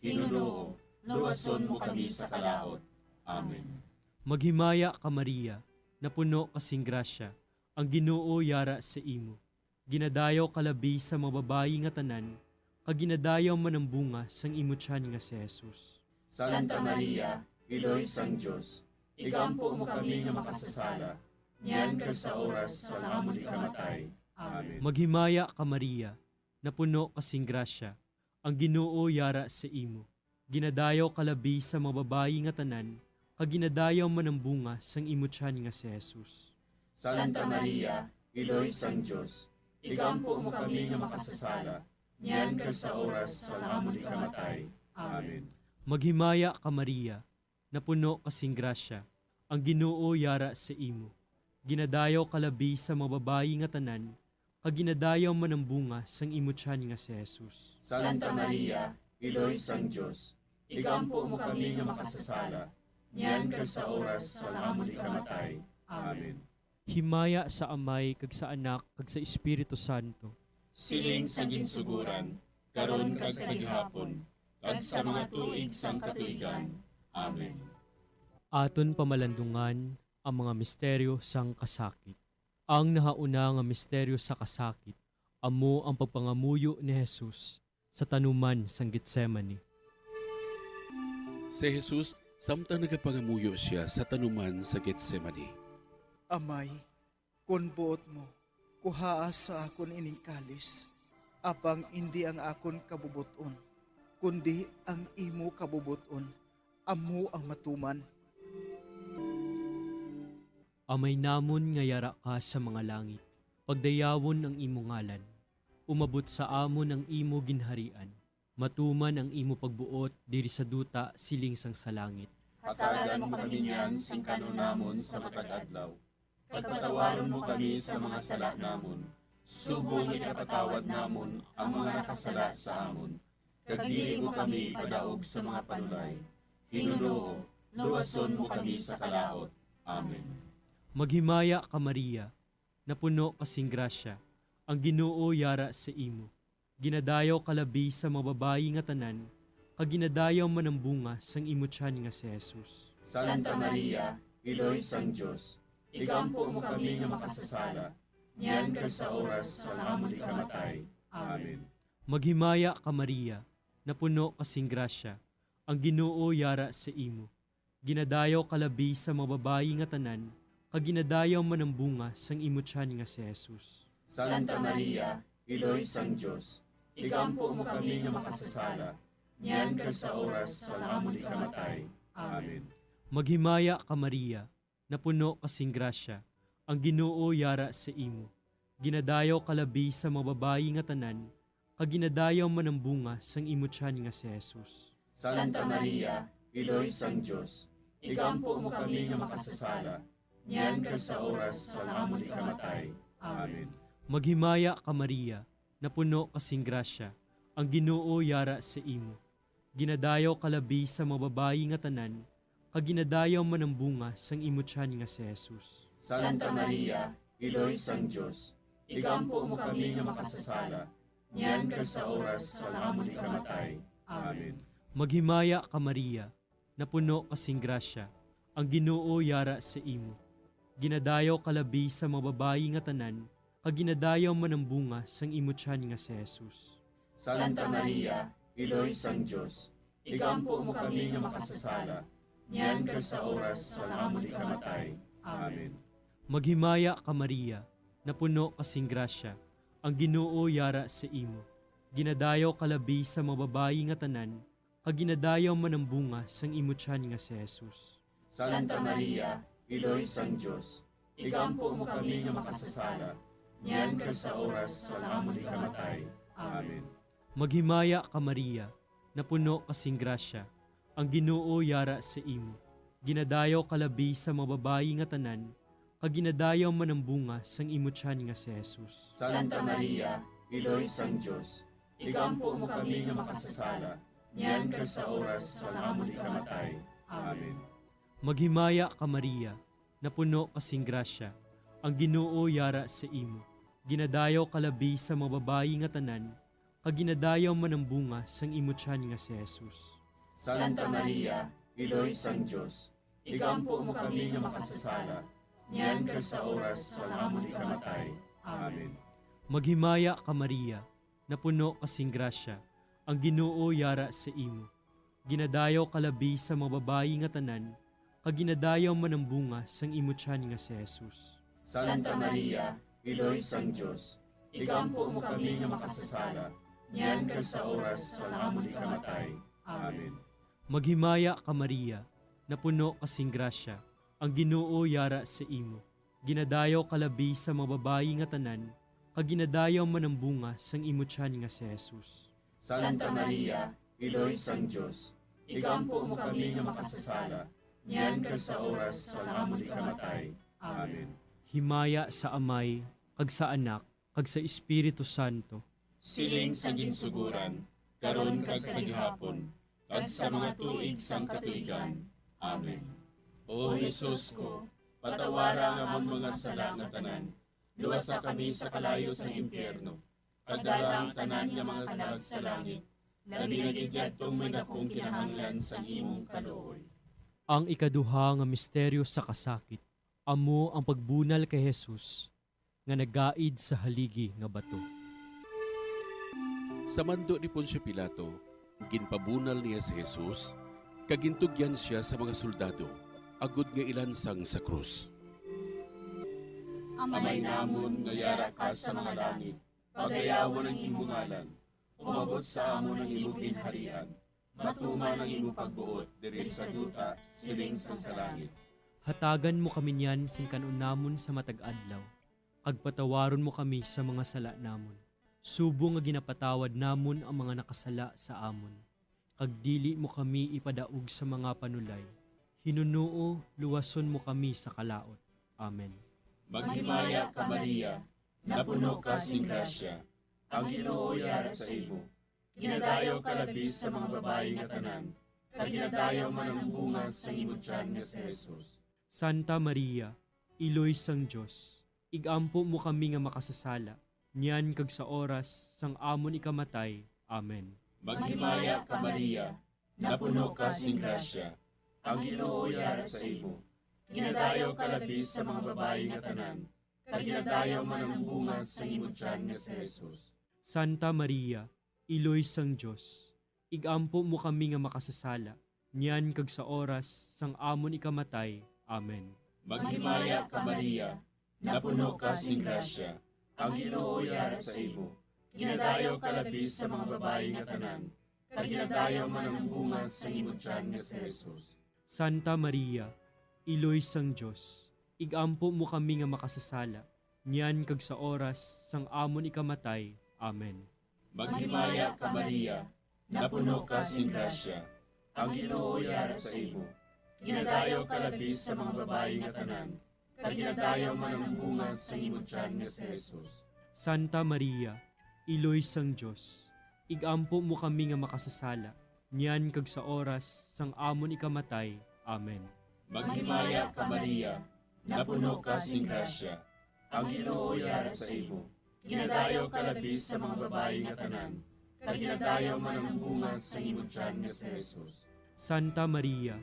Speaker 9: Hinunoo, luwason mo kami sa kalaot. Amen.
Speaker 14: Maghimaya ka Maria, napuno kasing grasya, ang Ginoo yara sa imo. Ginadayaw kalabi sa mga babayi nga tanan, kag ginadayaw man ang bunga sang imo tiyan nga si Jesus.
Speaker 9: Santa Maria, Iloy sang Dios, igampo mo kami nga makasasala, niyan kag sa oras sa amon ikamatay. Amen.
Speaker 14: Maghimaya ka Maria, napuno kasing grasya, ang Ginoo yara sa imo. Ginadayaw kalabi sa mga babayi nga tanan, kag ginadayaw man ang bunga sang imo tiyan nga si Jesus.
Speaker 9: Santa Maria, Iloy sang Dios, igampo mo kami nga makasasala, niyan kag sa oras sa amon ikamatay. Amen.
Speaker 14: Maghimaya ka Maria, napuno kasing grasya, ang Ginoo yara sa imo. Ginadayaw kalabi sa mga babayi nga tanan, kag ginadayaw man ang bunga sang imo tiyan nga si Jesus.
Speaker 9: Santa Maria, Iloy sang Dios, igampo mo kami nga makasasala, niyan kag sa oras sa amon ikamatay. Amen.
Speaker 14: Himaya sa Amay kag sa Anak kag sa Espiritu Santo.
Speaker 9: Siling sa ginsuguran, karon kag sa gihapon, kag sa mga tuig sang katuigan. Amen.
Speaker 14: Aton pamalandungan ang mga misteryo sang kasakit. Ang nahauna nga misteryo sa kasakit, amo ang pagpangamuyo ni Jesus sa tanuman sang Getsemani.
Speaker 22: Si Jesus, samtang nagapangamuyo siya sa tanuman sa Getsemani.
Speaker 24: Amay, kun buot mo, kuhaa sa akon ining kalis, apang hindi ang akon kabubuton, kundi ang imo kabubuton, amo ang matuman.
Speaker 14: Amay namon nga yara ka sa mga langit, pagdayawon ang imo ngalan, umabot sa amon ang imo ginharian, matuman ang imo pagbuot diri sa duta siling sang sa langit.
Speaker 9: Hatagan mo kami niyan sing kanon namon sa matag adlaw, pagpatawaron mo kami sa mga sala namon, subong ipatawad namon ang mga nakasala sa amon, kag dili mo kami padaog sa mga panulay. Hinunoo, luwason mo kami sa kalaot. Amen.
Speaker 14: Maghimaya ka Maria, napuno kasing grasya, ang Ginoo yara sa imo. Ginadayaw kalabi sa mga babayi nga tanan, kag ginadayaw man ang bunga sang imo tiyan nga si Jesus.
Speaker 9: Santa Maria, Iloy sang Dios, igampo mo kami nga makasasala, niyan kag sa oras sa amon ikamatay. Amen.
Speaker 14: Maghimaya ka Maria, napuno kasing grasya, ang Ginoo yara sa imo. Ginadayaw kalabi sa mga babayi nga tanan, kaginadayaw man ang bunga sang imo tiyan nga si Jesus.
Speaker 9: Santa Maria, Iloy sang Diyos, igampo mo kami nga makasasala, niyan kag sa oras sa amon ikamatay. Amen.
Speaker 14: Maghimaya ka Maria, napuno kasing grasya, ang Ginoo yara sa imo. Ginadayaw kalabi sa mga babayi nga tanan, kaginadayaw man ang bunga sang imo tiyan nga si Jesus.
Speaker 9: Santa Maria, Iloy sang Diyos, igampo mo kami nga makasasala, niyan kag sa oras sa amon ikamatay. Amen.
Speaker 14: Maghimaya ka Maria, napuno kasing grasya, ang Ginoo yara sa imo. Ginadayaw kalabi sa mga babayi nga tanan, kaginadayaw man ang bunga sang imo tiyan nga si Jesus.
Speaker 9: Santa Maria, Iloy sang Diyos, igampo mo kami nga makasasala, niyan kag sa oras sa amon ikamatay. Amen.
Speaker 14: Maghimaya ka Maria, napuno kasing grasya, ang Ginoo yara sa imo. Ginadayaw kalabi sa mga babayi nga tanan, kaginadayaw man ang bunga sang imo tiyan nga si Jesus.
Speaker 9: Santa Maria, Iloy sang Diyos, igampo mo kami nga makasasala, niyan kag sa oras sa amon ikamatay. Amen.
Speaker 14: Maghimaya ka Maria, napuno kasing grasya, ang Ginoo yara sa imo. Ginadayaw kalabi sa mga babayi nga tanan, kaginadayaw man ang bunga sang imo tiyan nga si Jesus.
Speaker 9: Santa Maria, Iloy sang Diyos, igampo mo kami nga makasasala, niyan kag sa oras sa amon ikamatay. Amen.
Speaker 14: Maghimaya ka Maria, napuno kasing grasya, ang Ginoo yara sa imo. Ginadayaw kalabi sa mga babayi nga tanan, kaginadayaw man ang bunga sang imo tiyan nga si Jesus.
Speaker 9: Santa Maria, Iloy sang Diyos, igampo mo kami nga makasasala, niyan kag sa oras sa amon ikamatay. Amen.
Speaker 14: Maghimaya ka Maria, napuno kasing grasya, ang Ginoo yara sa imo. Ginadayaw kalabi sa mga babayi nga tanan, kaginadayaw man ang bunga sang imo tiyan nga si Jesus.
Speaker 9: Santa Maria, Iloy sang Diyos, igampo mo kami nga makasasala, niyan kag sa oras sa amon ikamatay. Amen.
Speaker 14: Maghimaya ka Maria, napuno kasing grasya, ang Ginoo yara sa imo. Ginadayaw kalabi sa mga babayi nga tanan, kaginadayaw man ang bunga sang imo tiyan nga si Jesus.
Speaker 9: Santa Maria, Iloy sang Diyos, igampo mo kami nga makasasala, niyan kag sa oras sa amon ikamatay. Amen.
Speaker 14: Maghimaya ka Maria, napuno kasing grasya, ang Ginoo yara sa imo. Ginadayaw kalabi sa mga babayi nga tanan, kaginadayaw man ang bunga sang imo tiyan nga si Jesus.
Speaker 9: Santa Maria, Iloy sang Diyos, igampo mo kami nga makasasala, niyan kag sa oras sa amon ikamatay. Amen.
Speaker 14: Himaya sa Amay, kag sa Anak, kag sa Espiritu Santo.
Speaker 9: Siling sa ginsuguran, karon kag sa gihapon, kag sa mga tuig sang katuigan. Amen. O Jesus ko, patawara nga among mga sala nga tanan, luwasa kami sa kalayo sa impyerno, kagdala ang tanan nga mga kalag sa langit, labi na gidyadtong may dakong kinahanglan sa imong kaluoy.
Speaker 14: Ang ikaduha nga misteryo sa kasakit, amo ang pagbunal kay Jesus, nga nagaid sa haligi nga bato.
Speaker 22: Sa mando ni Poncio Pilato, ginpabunal niya si Jesus, kagintugyan siya sa mga soldado, agud nga ilansang sa krus.
Speaker 9: Amay namon nga yara ka sa mga langit, pagayawon ang imong ngalan, umabot sa amon ang imong ginharian, matuman ang imong pagbuot diri sa duta siling sa langit.
Speaker 14: Hatagan mo kami niyan sing kanunamon sa matag adlaw, kag patawaron mo kami sa mga sala namon. Subo nga ginapatawad namon ang mga nakasala sa amon. Kag dili mo kami ipadaog sa mga panulay. Hinunuo, luwason mo kami sa kalaot. Amen.
Speaker 9: Maghimaya ka Maria, napuno ka sing grasya, ang Ginoo yara sa imo. Ginadayaw ka labi sa mga babayi nga tanan, kag ginadayaw man ang bunga sa imo tiyan nga si Jesus.
Speaker 14: Santa Maria, Iloy sang Diyos, igampo mo kami nga makasasala, niyan kag sa oras sang amon ikamatay. Amen.
Speaker 9: Maghimaya ka Maria, napuno ka sing grasya, ang Ginoo yara sa imo. Ginadayaw ka labi sa mga babayi nga tanan, kag ginadayaw man ang bunga sa imo tiyan nga si Jesus.
Speaker 14: Santa Maria, Iloy sang Dios, igampo mo kami nga makasasala, niyan kag sa oras sang amon ikamatay. Amen.
Speaker 9: Maghimaya ka Maria, napuno ka sing grasya, ang Ginoo yara sa imo. Ginadayaw ka labis sa mga babae nga tanan, kag ginadayaw man ang bunga sa imo tiyan nga si Jesus.
Speaker 14: Santa Maria, iloy sang Dios, igampo mo kami nga makasasala, niyan kag sa oras sang amon ikamatay. Amen.
Speaker 9: Maghimaya ka Maria, napuno ka sing grasya, ang Ginoo yara sa imo. Ginadayaw ka labis sa mga babae nga tanan, kag ginadayaw man ang bunga sa imo tiyan nga si Jesus.
Speaker 14: Santa Maria, iloy sang Dios, igampo mo kami nga makasasala, niyan kag sa oras sang amon ikamatay. Amen.
Speaker 9: Maghimaya ka Maria, napuno ka sing grasya, ang Ginoo yara sa imo. Ginadayaw ka labis sa mga babae nga tanan, kag ginadayaw man ang bunga sa imo tiyan nga si Jesus.
Speaker 14: Santa Maria,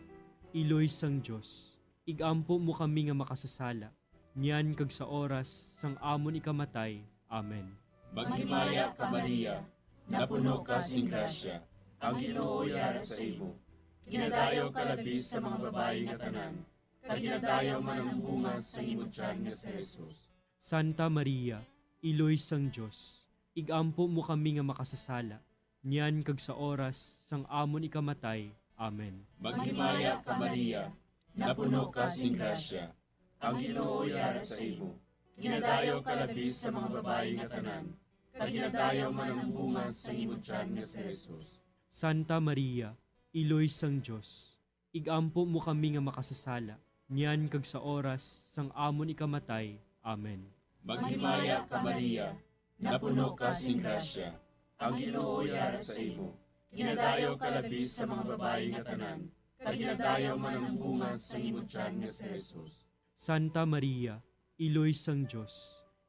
Speaker 14: iloy sang Dios, igampo mo kami nga makasasala, niyan kag sa oras sang amon ikamatay. Amen.
Speaker 9: Maghimaya ka Maria, napuno ka sing grasya, ang Ginoo yara sa imo. Ginadayaw ka labis sa mga babae nga tanan, kag ginadayaw man ang bunga sa imo tiyan nga si Jesus.
Speaker 14: Santa Maria, iloy sang Dios, igampo mo kami nga makasasala, niyan kag sa oras sang amon ikamatay. Amen.
Speaker 9: Maghimaya ka Maria, napuno ka sing grasya, ang Ginoo yara sa imo. Ginadayaw ka labis sa mga babae nga tanan, kag ginadayaw man ang bunga sa imo tiyan nga si Jesus.
Speaker 14: Santa Maria, iloy sang Dios, igampo mo kami nga makasasala, niyan kag sa oras sang amon ikamatay. Amen.
Speaker 9: Maghimaya ka Maria, napuno ka sing grasya, ang Ginoo yara sa imo. Ginadayaw ka labis sa mga babae nga tanan, kag ginadayaw man ang bunga sa imo tiyan nga si Jesus.
Speaker 14: Santa Maria, iloy sang Dios,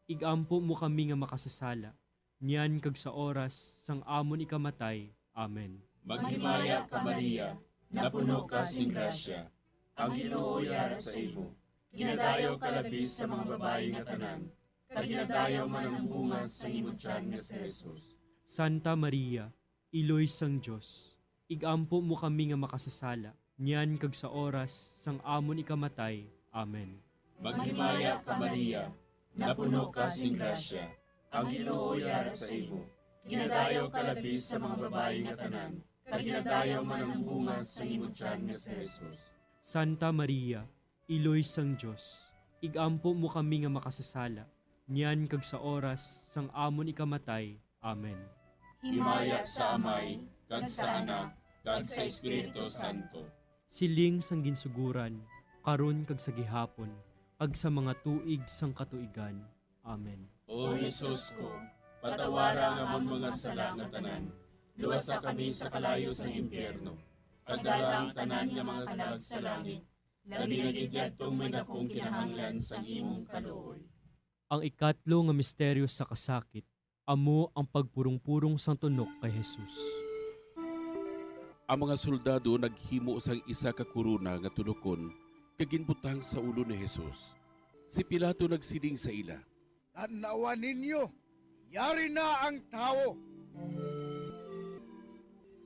Speaker 14: igampo mo kami nga makasasala, niyan kag sa oras sang amon ikamatay. Amen.
Speaker 9: Maghimaya ka Maria, napuno ka sing grasya, ang Ginoo yara sa imo. Ginadayaw ka labis sa mga babae nga tanan, kag ginadayaw man ang bunga sa imo tiyan nga si Jesus.
Speaker 14: Santa Maria, iloy sang Dios, igampo mo kami nga makasasala, niyan kag sa oras sang amon ikamatay. Amen.
Speaker 9: Maghimaya ka Maria, napuno ka sing grasya, ang Ginoo yara sa imo. Ginadayaw ka labis sa mga babae nga tanan, kag ginadayaw man ang bunga sa imo tiyan nga si Jesus.
Speaker 14: Santa Maria, iloy sang Dios, igampo mo kami nga makasasala, niyan kag sa oras sang amon ikamatay. Amen.
Speaker 9: Himaya sa Amay, kag sa Anak, kag sa Espiritu Santo.
Speaker 14: Siling sang ginsuguran, karon kag sa gihapon, kag sa mga tuig sang katuigan. Amen.
Speaker 9: O Jesus ko, patawara nga amon mga sala nga tanan, luwasa kami sa kalayo sa impyerno, kag dala ang tanan nga mga kalag sa langit, labi na gidyadtong may dakong kinahanglan sa imong kaluoy.
Speaker 14: Ang ikatlo nga misteryo sa kasakit, amo ang pagpurong-purong sang tunok kay Jesus.
Speaker 22: Ang mga soldado naghimo sang isa ka kuruna nga tunokon kag ginbutang sa ulo ni Jesus. Si Pilato nagsiling sa ila,
Speaker 5: Tanawan ninyo, yari na ang tao.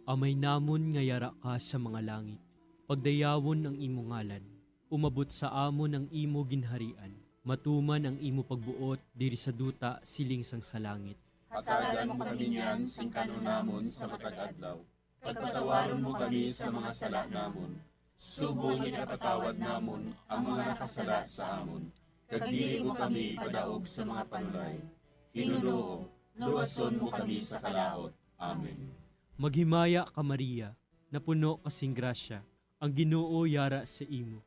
Speaker 14: Amay namon nga yara ka sa mga langit, pagdayawon ang imo ngalan, umabot sa amon ang imo ginharian, matuman ang imo pagbuot diri sa duta siling sang sa langit.
Speaker 9: Hatagan mo kami niyan sing kanon namon sa matag adlaw, pagpatawaron mo kami sa mga sala namon, subong ipatawad namon ang mga nakasala sa amon, kag dili mo kami padaog sa mga panulay. Hinunoo, luwason mo kami sa kalaot. Amen.
Speaker 14: Maghimaya ka Maria, napuno kasing grasya, ang Ginoo yara sa imo.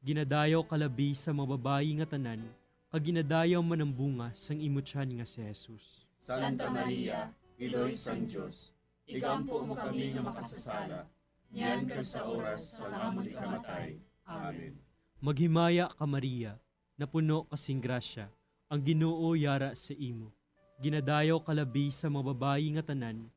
Speaker 14: Ginadayaw kalabi sa mga babayi nga tanan, kag ginadayaw man ang bunga sang imo tiyan nga si Jesus.
Speaker 9: Santa Maria, iloy sang Dios, igampo mo kami nga makasasala, niyan kag sa oras sa amon ikamatay. Amen.
Speaker 14: Maghimaya ka Maria, napuno kasing grasya, ang Ginoo yara sa imo. Ginadayaw kalabi sa mga babayi nga tanan,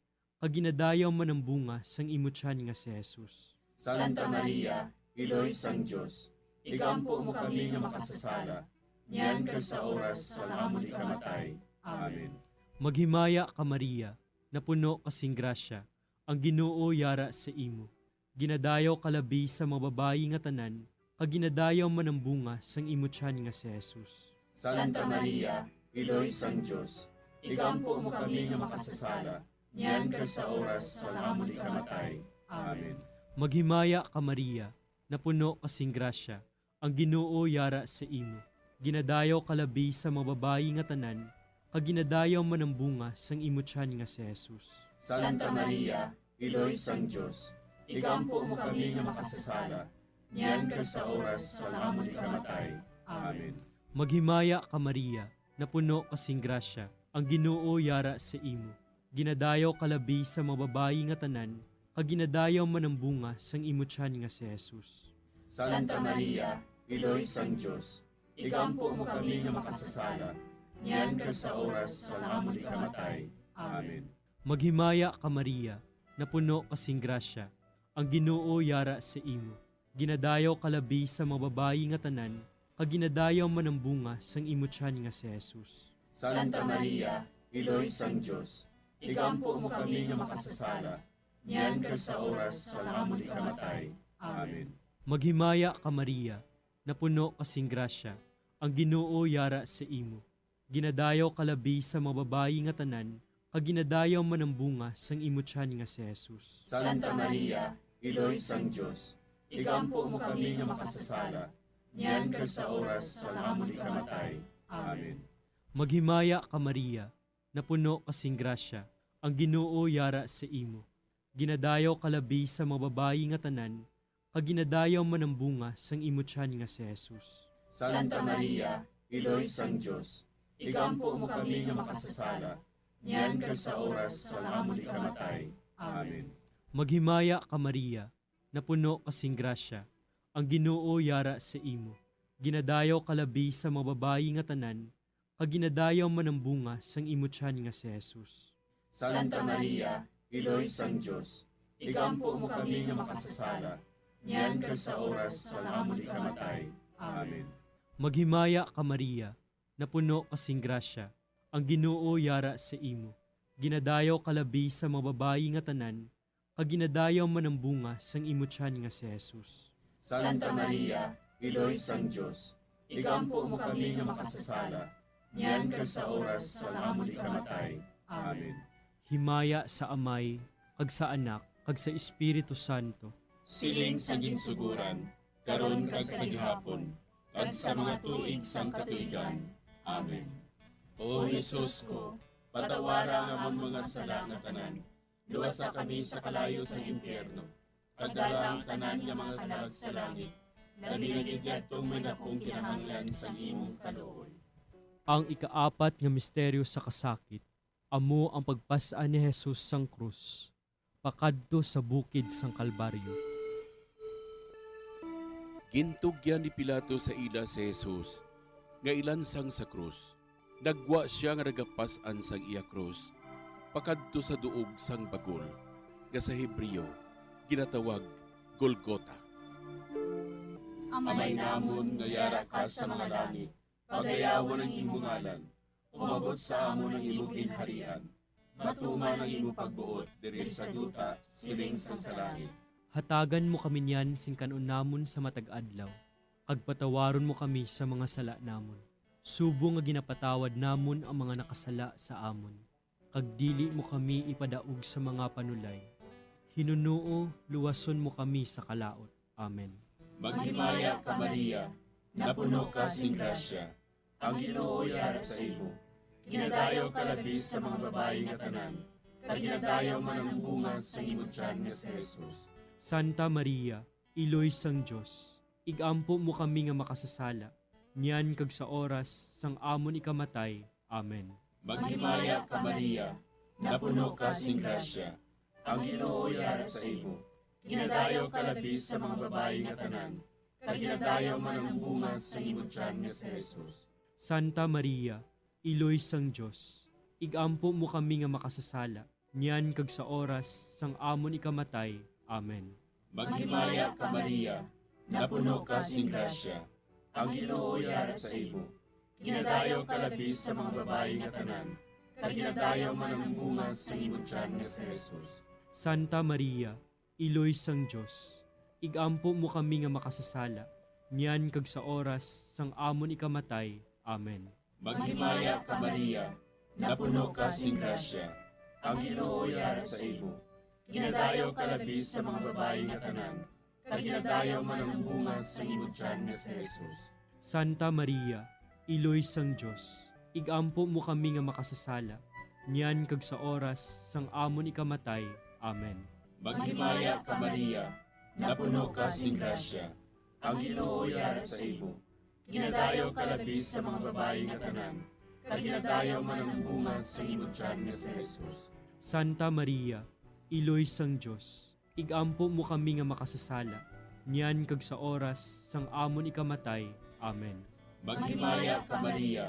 Speaker 14: kag ginadayaw man ang bunga sang imo tiyan nga si Jesus.
Speaker 9: Santa Maria, iloy sang Dios, igampo mo kami nga makasasala, niyan kag sa oras sa amon ikamatay. Amen.
Speaker 14: Maghimaya ka Maria, napuno kasing grasya, ang Ginoo yara sa imo. Ginadayaw kalabi sa mga babayi nga tanan, kag ginadayaw man ang bunga sang imo tiyan nga si Jesus.
Speaker 9: Santa Maria, Iloy sang Diyos, igampo mo kami nga makasasala, niyan ka sa oras sa amon ikamatay. Amen.
Speaker 14: Maghimaya ka Maria, napuno kasing grasya, ang Ginoo yara sa imo. Ginadayaw kalabi sa mga babayi nga tanan, kag ginadayaw man ang bunga sang imo tiyan nga si Jesus.
Speaker 9: Santa Maria, Iloy sang Diyos, igampo mo kami nga makasasala, niyan ka sa oras sa amon ikamatay. Amen.
Speaker 14: Maghimaya ka Maria, napuno kasing grasya, ang Ginoo yara sa imo. Ginadayaw kalabi sa mga babayi nga tanan, kag ginadayaw man ang bunga sang imo tiyan nga si Jesus.
Speaker 9: Santa Maria, Iloy sang Diyos, igampo mo kami nga makasasala, niyan ka sa oras sa amon ikamatay. Amen.
Speaker 14: Maghimaya ka Maria, napuno kasing grasya, ang Ginoo yara sa imo. Ginadayaw kalabi sa mga babayi nga tanan, kag ginadayaw man ang bunga sang imo tiyan nga si Jesus.
Speaker 9: Santa Maria, Iloy sang Diyos, igampo mo kami nga makasasala, niyan ka sa oras sa amon ikamatay. Amen.
Speaker 14: Maghimaya ka Maria, napuno kasing grasya, ang Ginoo yara sa imo. Ginadayaw kalabi sa mga babayi nga tanan, kag ginadayaw man ang bunga sang imo tiyan nga si Jesus.
Speaker 9: Santa Maria, Iloy sang Diyos, igampo mo kami nga makasasala, niyan ka sa oras sa amon ikamatay. Amen.
Speaker 14: Maghimaya ka Maria, napuno kasing grasya, ang Ginoo yara sa imo. Ginadayaw kalabi sa mga babayi nga tanan, kag ginadayaw man ang bunga sang imo tiyan nga si Jesus.
Speaker 9: Santa Maria, Iloy sang Diyos, igampo mo kami nga makasasala, niyan ka sa oras sa amon ikamatay. Amen.
Speaker 14: Maghimaya ka Maria, napuno kasing grasya, ang Ginoo yara sa imo. Ginadayaw kalabi sa mga babayi nga tanan, kag ginadayaw man ang bunga sang imo tiyan nga si Jesus.
Speaker 9: Santa Maria, Iloy sang Diyos, igampo mo kami nga makasasala, niyan ka sa oras sa amon ikamatay. Amen.
Speaker 14: Maghimaya ka Maria, napuno kasing grasya, ang Ginoo yara sa imo. Ginadayaw kalabi sa mga babayi nga tanan, kag ginadayaw man ang bunga sang imo tiyan nga si Jesus.
Speaker 9: Santa Maria, Iloy sang Diyos, igampo mo kami nga makasasala, niyan ka sa oras sa amon ikamatay. Amen.
Speaker 14: Himaya sa Amay, kag sa Anak, kag sa Espiritu Santo.
Speaker 9: Siling sa ginsuguran, karon kag sa gihapon, kag sa mga tuig sang katuigan. Amen. O Jesus ko, patawara nga among mga sala nga tanan, luwasa kami sa kalayo sa impyerno, kagdala ang tanan nga mga kalag sa langit, nabinagidyatong may nakong kinahanglan sa imong kaluoy.
Speaker 14: Ang ikaapat nga misteryo sa kasakit, amo ang pagpasaan ni Jesus sang krus, pakadto sa bukid sang Kalbaryo.
Speaker 22: Gintugyan ni Pilato sa ila si Jesus, nga ilansang sa krus. Nagwa siya nga nagapasan sang iya krus, pakadto sa duog sang bagol, nga sa Hebreo, ginatawag Golgota.
Speaker 9: Amay namon nga yara ka sa mga langit, pagayawan ang imong ngalan, umabot sa amon ang imong ginharian, matuman ang imong pagbuot diri sa duta siling sa langit.
Speaker 14: Hatagan mo kami niyan sing kanon namon sa matag adlaw, kag patawaron mo kami sa mga sala namon. Subo nga ginapatawad namon ang mga nakasala sa amon, kag dili mo kami ipadaog sa mga panulay. Hinunuo, luwason mo kami sa kalaot. Amen.
Speaker 9: Maghimaya ka Maria, napuno ka sing grasya, ang Ginoo yara sa imo. Ginadayaw ka labi sa mga babayi nga tanan, kag ginadayaw man ang bunga sa imong tiyan nga si Jesus.
Speaker 14: Santa Maria, Iloy sang Diyos, igampo mo kami nga makasasala, niyan kag sa oras sang amon ikamatay. Amen.
Speaker 9: Maghimaya ka Maria, napuno ka sing grasya, ang Ginoo yara sa imo. Ginadayaw ka labi sa mga babayi nga tanan, kag ginadayaw man ang bunga sa imong tiyan nga si Jesus.
Speaker 14: Santa Maria, Iloy sang Diyos, igampo mo kami nga makasasala, niyan kag sa oras sang amon ikamatay. Amen.
Speaker 9: Maghimaya ka Maria, napuno ka sing grasya, ang Ginoo yara sa imo. Ginadayaw ka labi sa mga babayi nga tanan, kag ginadayaw man ang bunga sa imong tiyan nga si Jesus.
Speaker 14: Santa Maria, Iloy sang Diyos, igampo mo kami nga makasasala, niyan kag sa oras sang amon ikamatay. Amen.
Speaker 9: Maghimaya ka Maria, napuno ka sing grasya, ang Ginoo yara sa imo. Ginadayaw ka labi sa mga babae nga tanan, kag ginadayaw man ang bunga sa imong tiyan nga si Jesus.
Speaker 14: Santa Maria, Iloy sang Diyos, igampo mo kami nga makasasala, niyan kag sa oras sang amon ikamatay. Amen.
Speaker 9: Maghimaya ka Maria, napuno ka sing grasya, ang Ginoo yara sa imo. Ginadayaw ka labi sa mga babae nga tanan, kag ginadayaw man ang bunga sa imong tiyan nga si Jesus.
Speaker 14: Santa Maria, Iloy sang Diyos, igampo mo kami nga makasasala, niyan kag sa oras sang amon ikamatay. Amen.
Speaker 9: Maghimaya ka Maria,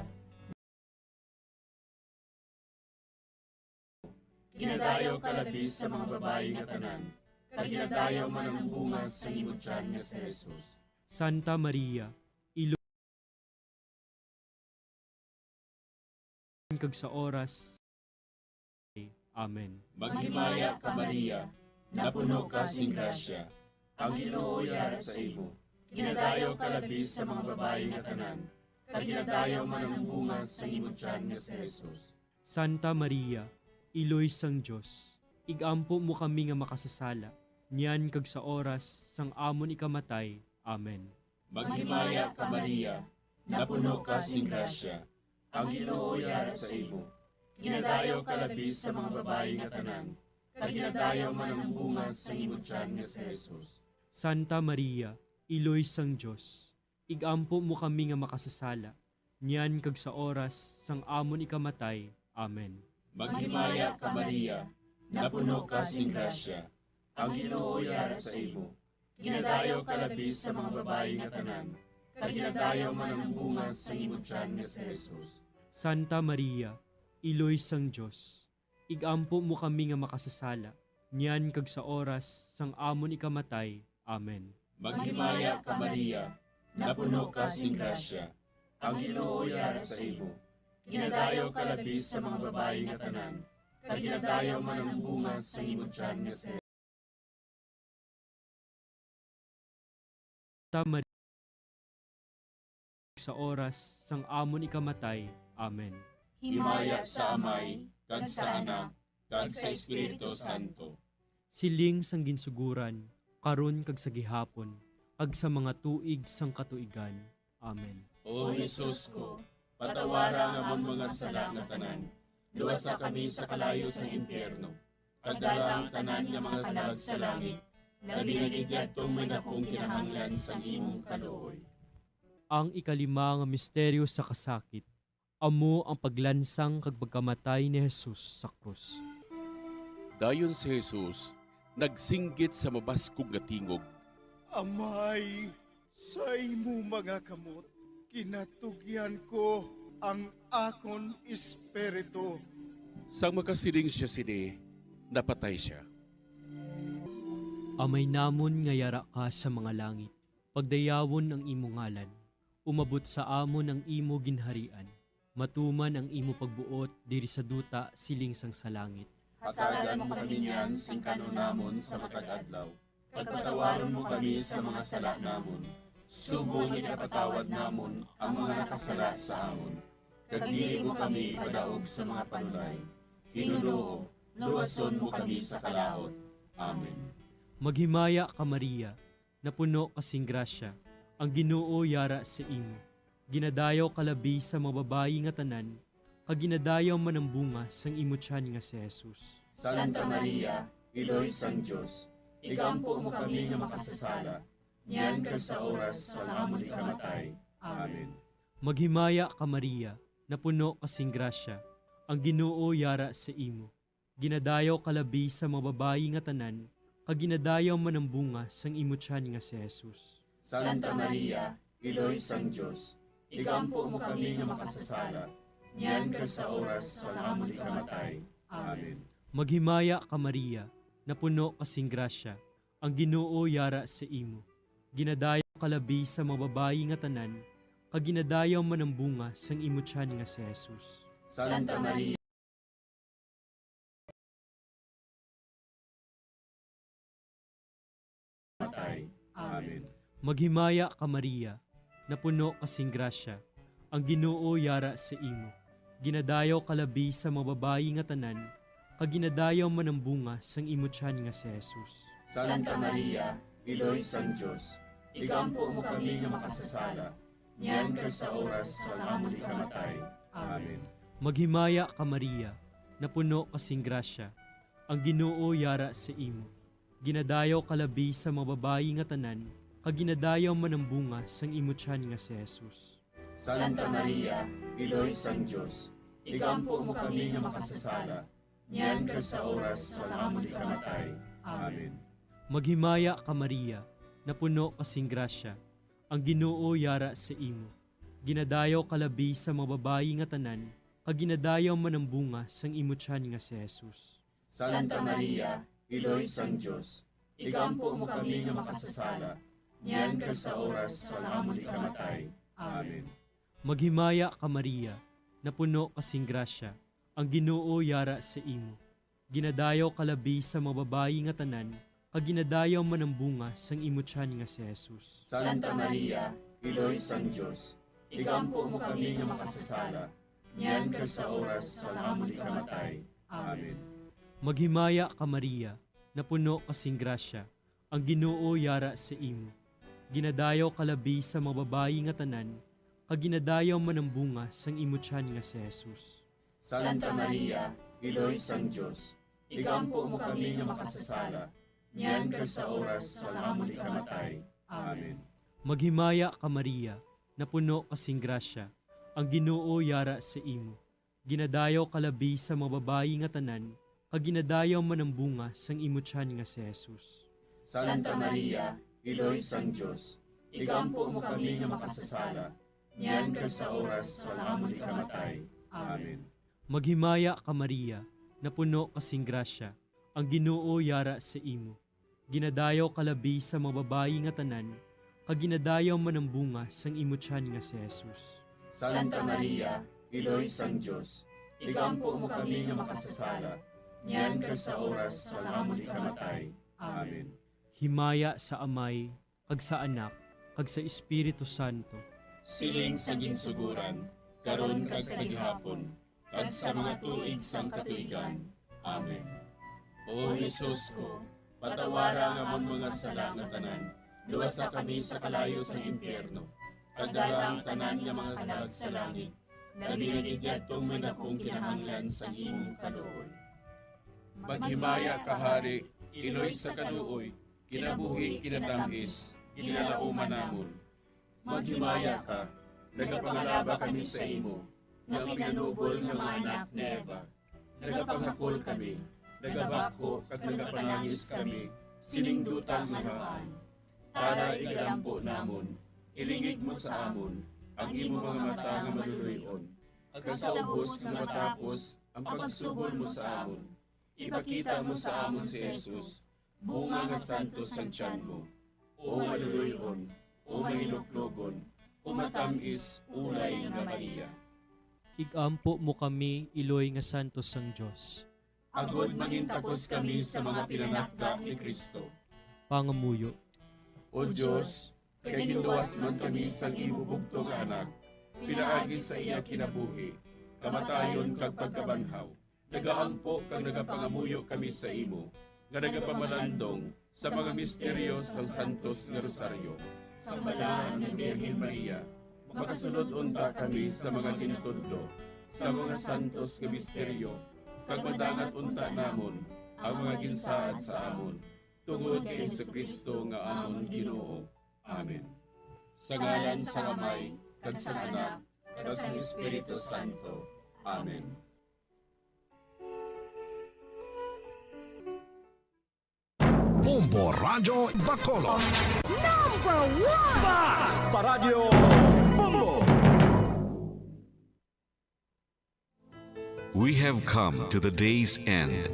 Speaker 9: ginadayaw ka labi sa mga babae nga tanan, kag ginadayaw man ang bunga sa imong tiyan nga si Jesus.
Speaker 14: Santa Maria, Iloy kag sa oras. Amen.
Speaker 9: Maghimaya ka Maria, napuno ka sing grasya, ang Ginoo yara sa imo. Ginadayaw ka labi sa mga babae nga tanan, kag ginadayaw man ang bunga sa imong tiyan nga si Jesus.
Speaker 14: Santa Maria, Iloy sang Diyos, igampo mo kami nga makasasala, niyan kag sa oras sang amon ikamatay. Amen.
Speaker 9: Maghimaya ka Maria, napuno ka sing grasya, ang Ginoo yara sa imo. Ginadayaw ka labi sa mga babae nga tanan, kag ginadayaw man ang bunga sa imong tiyan nga si Jesus.
Speaker 14: Santa Maria, Iloy sang Diyos, igampo mo kami nga makasasala, niyan kag sa oras sang amon ikamatay. Amen.
Speaker 9: Maghimaya ka Maria, napuno ka sing grasya, ang Ginoo yara sa imo. Ginadayaw ka labi sa mga babae nga tanan, kag ginadayaw man ang bunga sa imong tiyan nga si Jesus.
Speaker 14: Santa Maria, Iloy sang Diyos, igampo mo kami nga makasasala, niyan kag sa oras sang amon ikamatay. Amen.
Speaker 9: Maghimaya ka Maria, napuno ka sing grasya, ang Ginoo yara sa imo. Ginadayaw ka labi sa mga babae nga tanan, kag ginadayaw man ang bunga sa imong tiyan nga si Jesus.
Speaker 14: Santa Maria, sa oras sang amon ikamatay. Amen.
Speaker 9: Himaya sa Amay, kag sa Anak, kag sa Espiritu Santo.
Speaker 14: Siling sang ginsuguran, karon kag sa gihapon, kag sa mga tuig sang katuigan. Amen.
Speaker 9: O Jesus ko, patawara nga among mga sala nga tanan, luwasa kami sa kalayo sa impyerno, kag dala ang tanan nga mga kalag sa langit, labi na gidyadtong may dakong kinahanglan sa imong kaluoy.
Speaker 14: Ang ikalima nga misteryo sa kasakit, amo ang paglansang kag pagkamatay ni Jesus sa krus.
Speaker 22: Dayon si Jesus, nagsinggit sa mabaskog nga tingog.
Speaker 5: Amay, sa imo mga kamot, kinatugyan ko ang akon espiritu.
Speaker 22: Sang makasiling siya sini, napatay siya.
Speaker 14: Amay namon nga yara ka sa mga langit, pagdayawon ang imo ngalan, umabot sa amon ang imo ginharian, matuman ang imo pagbuot diri sa duta siling sang sa langit.
Speaker 9: Hatagan mo kami niyan sing kanon namon sa matag adlaw, pagpatawaron mo kami sa mga sala namon, subong ipatawad namon ang mga nakasala sa amon. Kag dili mo kami padaog sa mga panulay, hinuloo, luwason mo kami sa kalahot. Amen.
Speaker 14: Maghimaya ka Maria, napuno kasing grasya, ang Ginoo yara sa imo. Ginadayaw kalabi sa mga babayi nga tanan, kag ginadayaw man ang bunga sang imo tiyan nga si Jesus.
Speaker 9: Santa Maria, Iloy sang Diyos, igampo mo kami nga makasasala, niyan kag sa oras sa amon ikamatay. Amen.
Speaker 14: Maghimaya ka Maria, napuno kasing grasya, ang Ginoo yara sa imo. Ginadayaw kalabi sa mga babayi nga tanan, kag ginadayaw man ang bunga sang imo tiyan nga si Jesus.
Speaker 9: Santa Maria, Iloy sang Diyos, igampo mo kami nga makasasala, niyan kag sa oras sa amon ikamatay. Amen.
Speaker 14: Maghimaya ka Maria, napuno kasing grasya, ang Ginoo yara sa imo. Ginadayaw kalabi sa mga babayi nga tanan, kag ginadayaw man ang bunga sang imo tiyan nga si Jesus.
Speaker 9: Santa Maria, kamatay. Amen.
Speaker 14: Maghimaya ka Maria, na puno kasing grasya, ang Ginoo yara sa imo. Ginadayaw kalabi sa mga babayi nga tanan, kag ginadayaw man ang bunga sang imo tiyan nga si Jesus.
Speaker 9: Santa Maria, Iloy sang Diyos, igampo mo kami nga makasasala, niyan ka sa oras sa amon ikamatay. Amen.
Speaker 14: Maghimaya ka Maria, na puno kasing grasya, ang Ginoo yara sa imo. Ginadayaw kalabi sa mga babayi nga tanan, kag ginadayaw man ang bunga sang imo tiyan nga si Jesus.
Speaker 9: Santa Maria, Iloy sang Diyos, igampo mo kami nga makasasala, niyan ka sa oras sa amon ikamatay. Amen.
Speaker 14: Maghimaya ka Maria, na puno kasing grasya, ang Ginoo yara sa imo. Ginadayaw kalabi sa mga babayi nga tanan, kag ginadayaw man ang bunga sang imo tiyan nga si Jesus.
Speaker 9: Santa Maria, Iloy sang Diyos, igampo mo kami nga makasasala, niyan ka sa oras sa amon ikamatay. Amen.
Speaker 14: Maghimaya ka Maria, na puno kasing grasya, ang Ginoo yara sa imo. Ginadayaw kalabi sa mga babayi nga tanan, kag ginadayaw man ang bunga sang imo tiyan nga si Jesus.
Speaker 9: Santa Maria, Iloy sang Diyos, igampo mo kami nga makasasala, niyan ka sa oras sa amon ikamatay. Amen.
Speaker 14: Maghimaya ka Maria, na puno kasing grasya, ang Ginoo yara sa imo. Ginadayaw kalabi sa mga babayi nga tanan, kag ginadayaw man ang bunga sang imo tiyan nga si Jesus.
Speaker 9: Santa Maria, Iloy sang Diyos, igampo mo kami nga makasasala, niyan ka sa oras sa amon ikamatay. Amen.
Speaker 14: Maghimaya ka Maria, na puno kasing grasya, ang Ginoo yara sa imo. Ginadayaw kalabi sa mga babayi nga tanan, kag ginadayaw man ang bunga sang imo tiyan nga si Jesus.
Speaker 9: Santa Maria, Iloy sang Diyos, igampo mo kami nga makasasala, niyan ka sa oras sa amon ikamatay. Amen.
Speaker 14: Maghimaya ka Maria, na puno kasing grasya, ang Ginoo yara sa imo. Ginadayaw kalabi sa mga babayi nga tanan, kag ginadayaw man ang bunga sang imo tiyan nga si Jesus.
Speaker 9: Santa Maria, Iloy sang Diyos, igampo mo kami nga makasasala, niyan ka sa oras sa amon ikamatay. Amen.
Speaker 14: Himaya sa Amay, kag sa Anak, kag sa Espiritu Santo.
Speaker 9: Siling sa ginsuguran, karon kag sa gihapon, kag sa mga tuig sang katuigan. Amen. O Jesus ko, patawara nga mong mga sala nga tanan, luwasa kami sa kalayo sa impyerno, kag dala ang tanan nga mga kalag sa langit, nabinigidyattong man akong kinahanglan sa imong kaluoy. Maghimaya ka Hari, Iloy sa kaluoy, kinabuhi kinatamis, kinalauman namon. Maghimaya ka, nagapangalaba kami sa imo, nga pinanubol nga mga anak ni Eva. Nagapangakol kami, nagabako kag nagapanangis kami, siningdutang nagaan. Para igalampo namon, ilingig mo sa amon, ang imo mga mata nga maluluyon. At sa ubos nga matapos, ang pagsugod mo sa amon. Ipakita mo sa amon si Jesus, bunga nga santos sa tiyan mo. O maluluyon, o mahiluklogon, o matamis, ulay nga Maria.
Speaker 14: Igampo mo kami, Iloy nga santos sang Diyos.
Speaker 9: Agod mangintagos kami sa mga pinanakda ni Kristo.
Speaker 14: Pangamuyo.
Speaker 9: O Diyos, kay giluwas man kami sa imo bugto nga anak, pinaagi sa iya kinabuhi, kamatayon kag pagkabanhaw. Nagaampo kag nagapangamuyo kami sa imo, nga nagapamalandong sa mga misteryo sa Santos nga Rosaryo. Sa balaan ng Birhen Maria, makasunod unta kami sa mga ginutudlo, sa mga santos nga misteryo, kag madangat unta namon ang mga ginsaad sa amon, tungod kay Jesucristo nga amon Ginoo. Amen. Sa ngalan sa Amay, kag sa Anak, kag sa Espiritu Santo. Amen.
Speaker 13: Bombo Radio Bacolod.
Speaker 17: Number 1!
Speaker 13: Basta Radio Bombo!
Speaker 2: We have come to the day's end.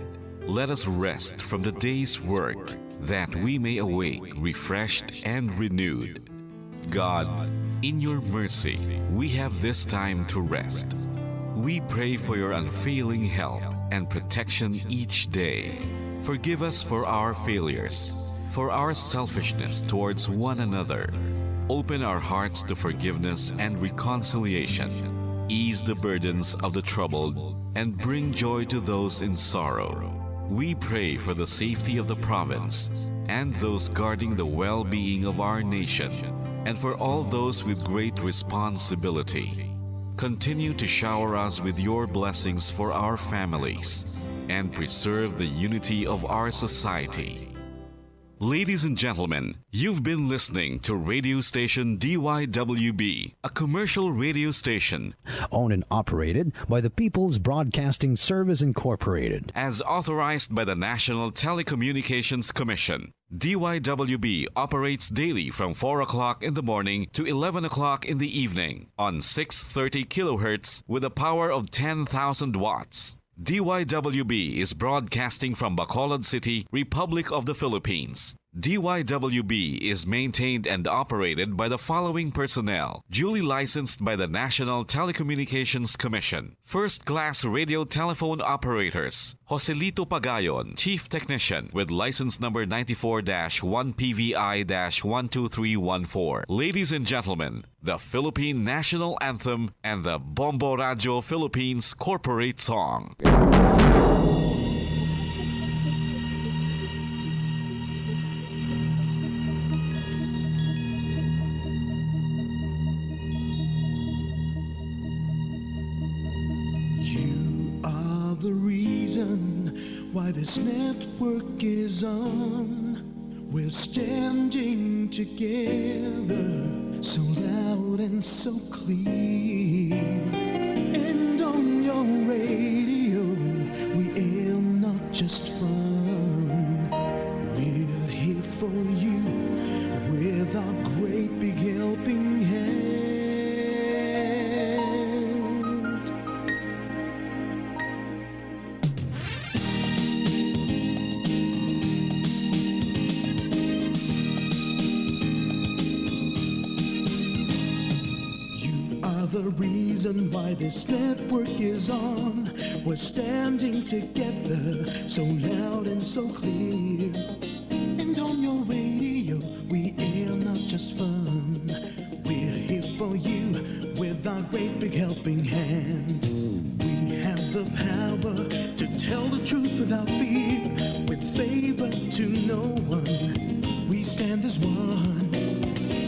Speaker 2: Let us rest from the day's work, that we may awake refreshed and renewed. God, in your mercy, we have this time to rest. We pray for your unfailing help and protection each day. Forgive us for our failures. for our selfishness towards one another. Open our hearts to forgiveness and reconciliation. Ease the burdens of the troubled and bring joy to those in sorrow. We pray for the safety of the province and those guarding the well-being of our nation, and for all those with great responsibility. Continue to shower us with your blessings for our families and preserve the unity of our society. Ladies and gentlemen, you've been listening to radio station DYWB, a commercial radio station
Speaker 10: owned and operated by the People's Broadcasting Service Incorporated,
Speaker 2: as authorized by the National Telecommunications Commission. DYWB operates daily from 4 o'clock in the morning to 11 o'clock in the evening on 630 kilohertz with a power of 10,000 watts. DYWB is broadcasting from Bacolod City, Republic of the Philippines. DYWB is maintained and operated by the following personnel, duly licensed by the National Telecommunications Commission. First-class radio telephone operators, Joselito Pagayon, Chief Technician, with license number 94-1PVI-12314. Ladies and gentlemen, the Philippine National Anthem and the Bombo Radio Philippines Corporate Song.
Speaker 12: The reason why this network is on, we're standing together so loud and so clear. And on your radio we aim not just fun, we're here for you with our great big helping hand. The reason why this network is on, we're standing together so loud and so clear. And on your radio we air not just fun, we're here for you with our great big helping hand. We have the power to tell the truth without fear, with favor to no one, we stand as one.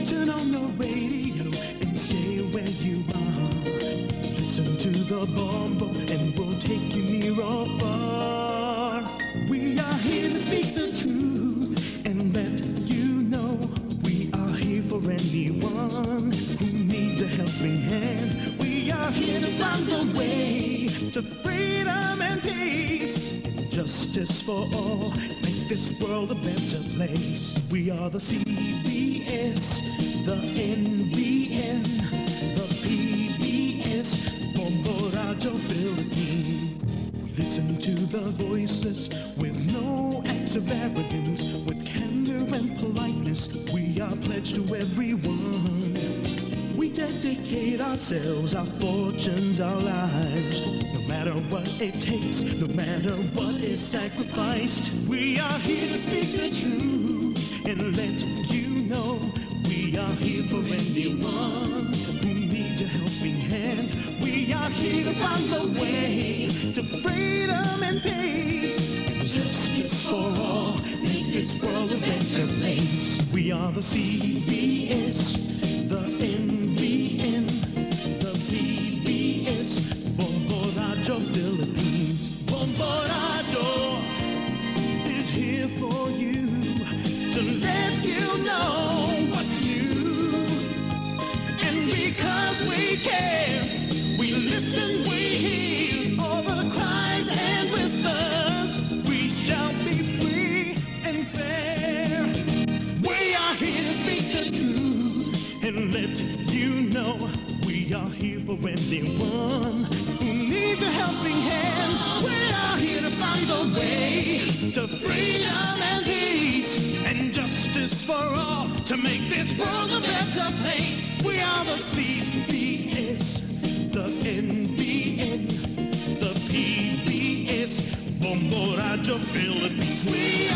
Speaker 12: Turn on your radio and stay where you are. Listen to the Bombo and we'll take you near or far. We are here to speak the truth and let you know we are here for anyone who needs a helping hand. We are here to find the way to freedom and peace and justice for all. Make this world a better place. We are the CBS, the NBN, the PBS, Bombo Radio Philippines. We listen to the voiceless with no acts of arrogance, with candor and politeness. We are pledged to everyone. We dedicate ourselves, our fortunes, our lives. No matter what it takes, no matter what is sacrificed, we are here to speak the truth and let you know we are here for anyone who needs a helping hand. We are here to find the way to freedom and peace and justice for all. Make this world a better place. We are the CBS, the NBN, the PBS, Bombo Radio Philippines. Bombo Radio is here for you to let you know what's new. And because we care, we listen, we hear all the cries and whispers. We shall be free and fair. We are here to speak the truth and let you know we are here for anyone who needs a helping hand. We are here to find the way to freedom and peace and justice for all, to make this world a better place. We are the CBS, the NBN, the PBS, Bombo Radio Philippines. We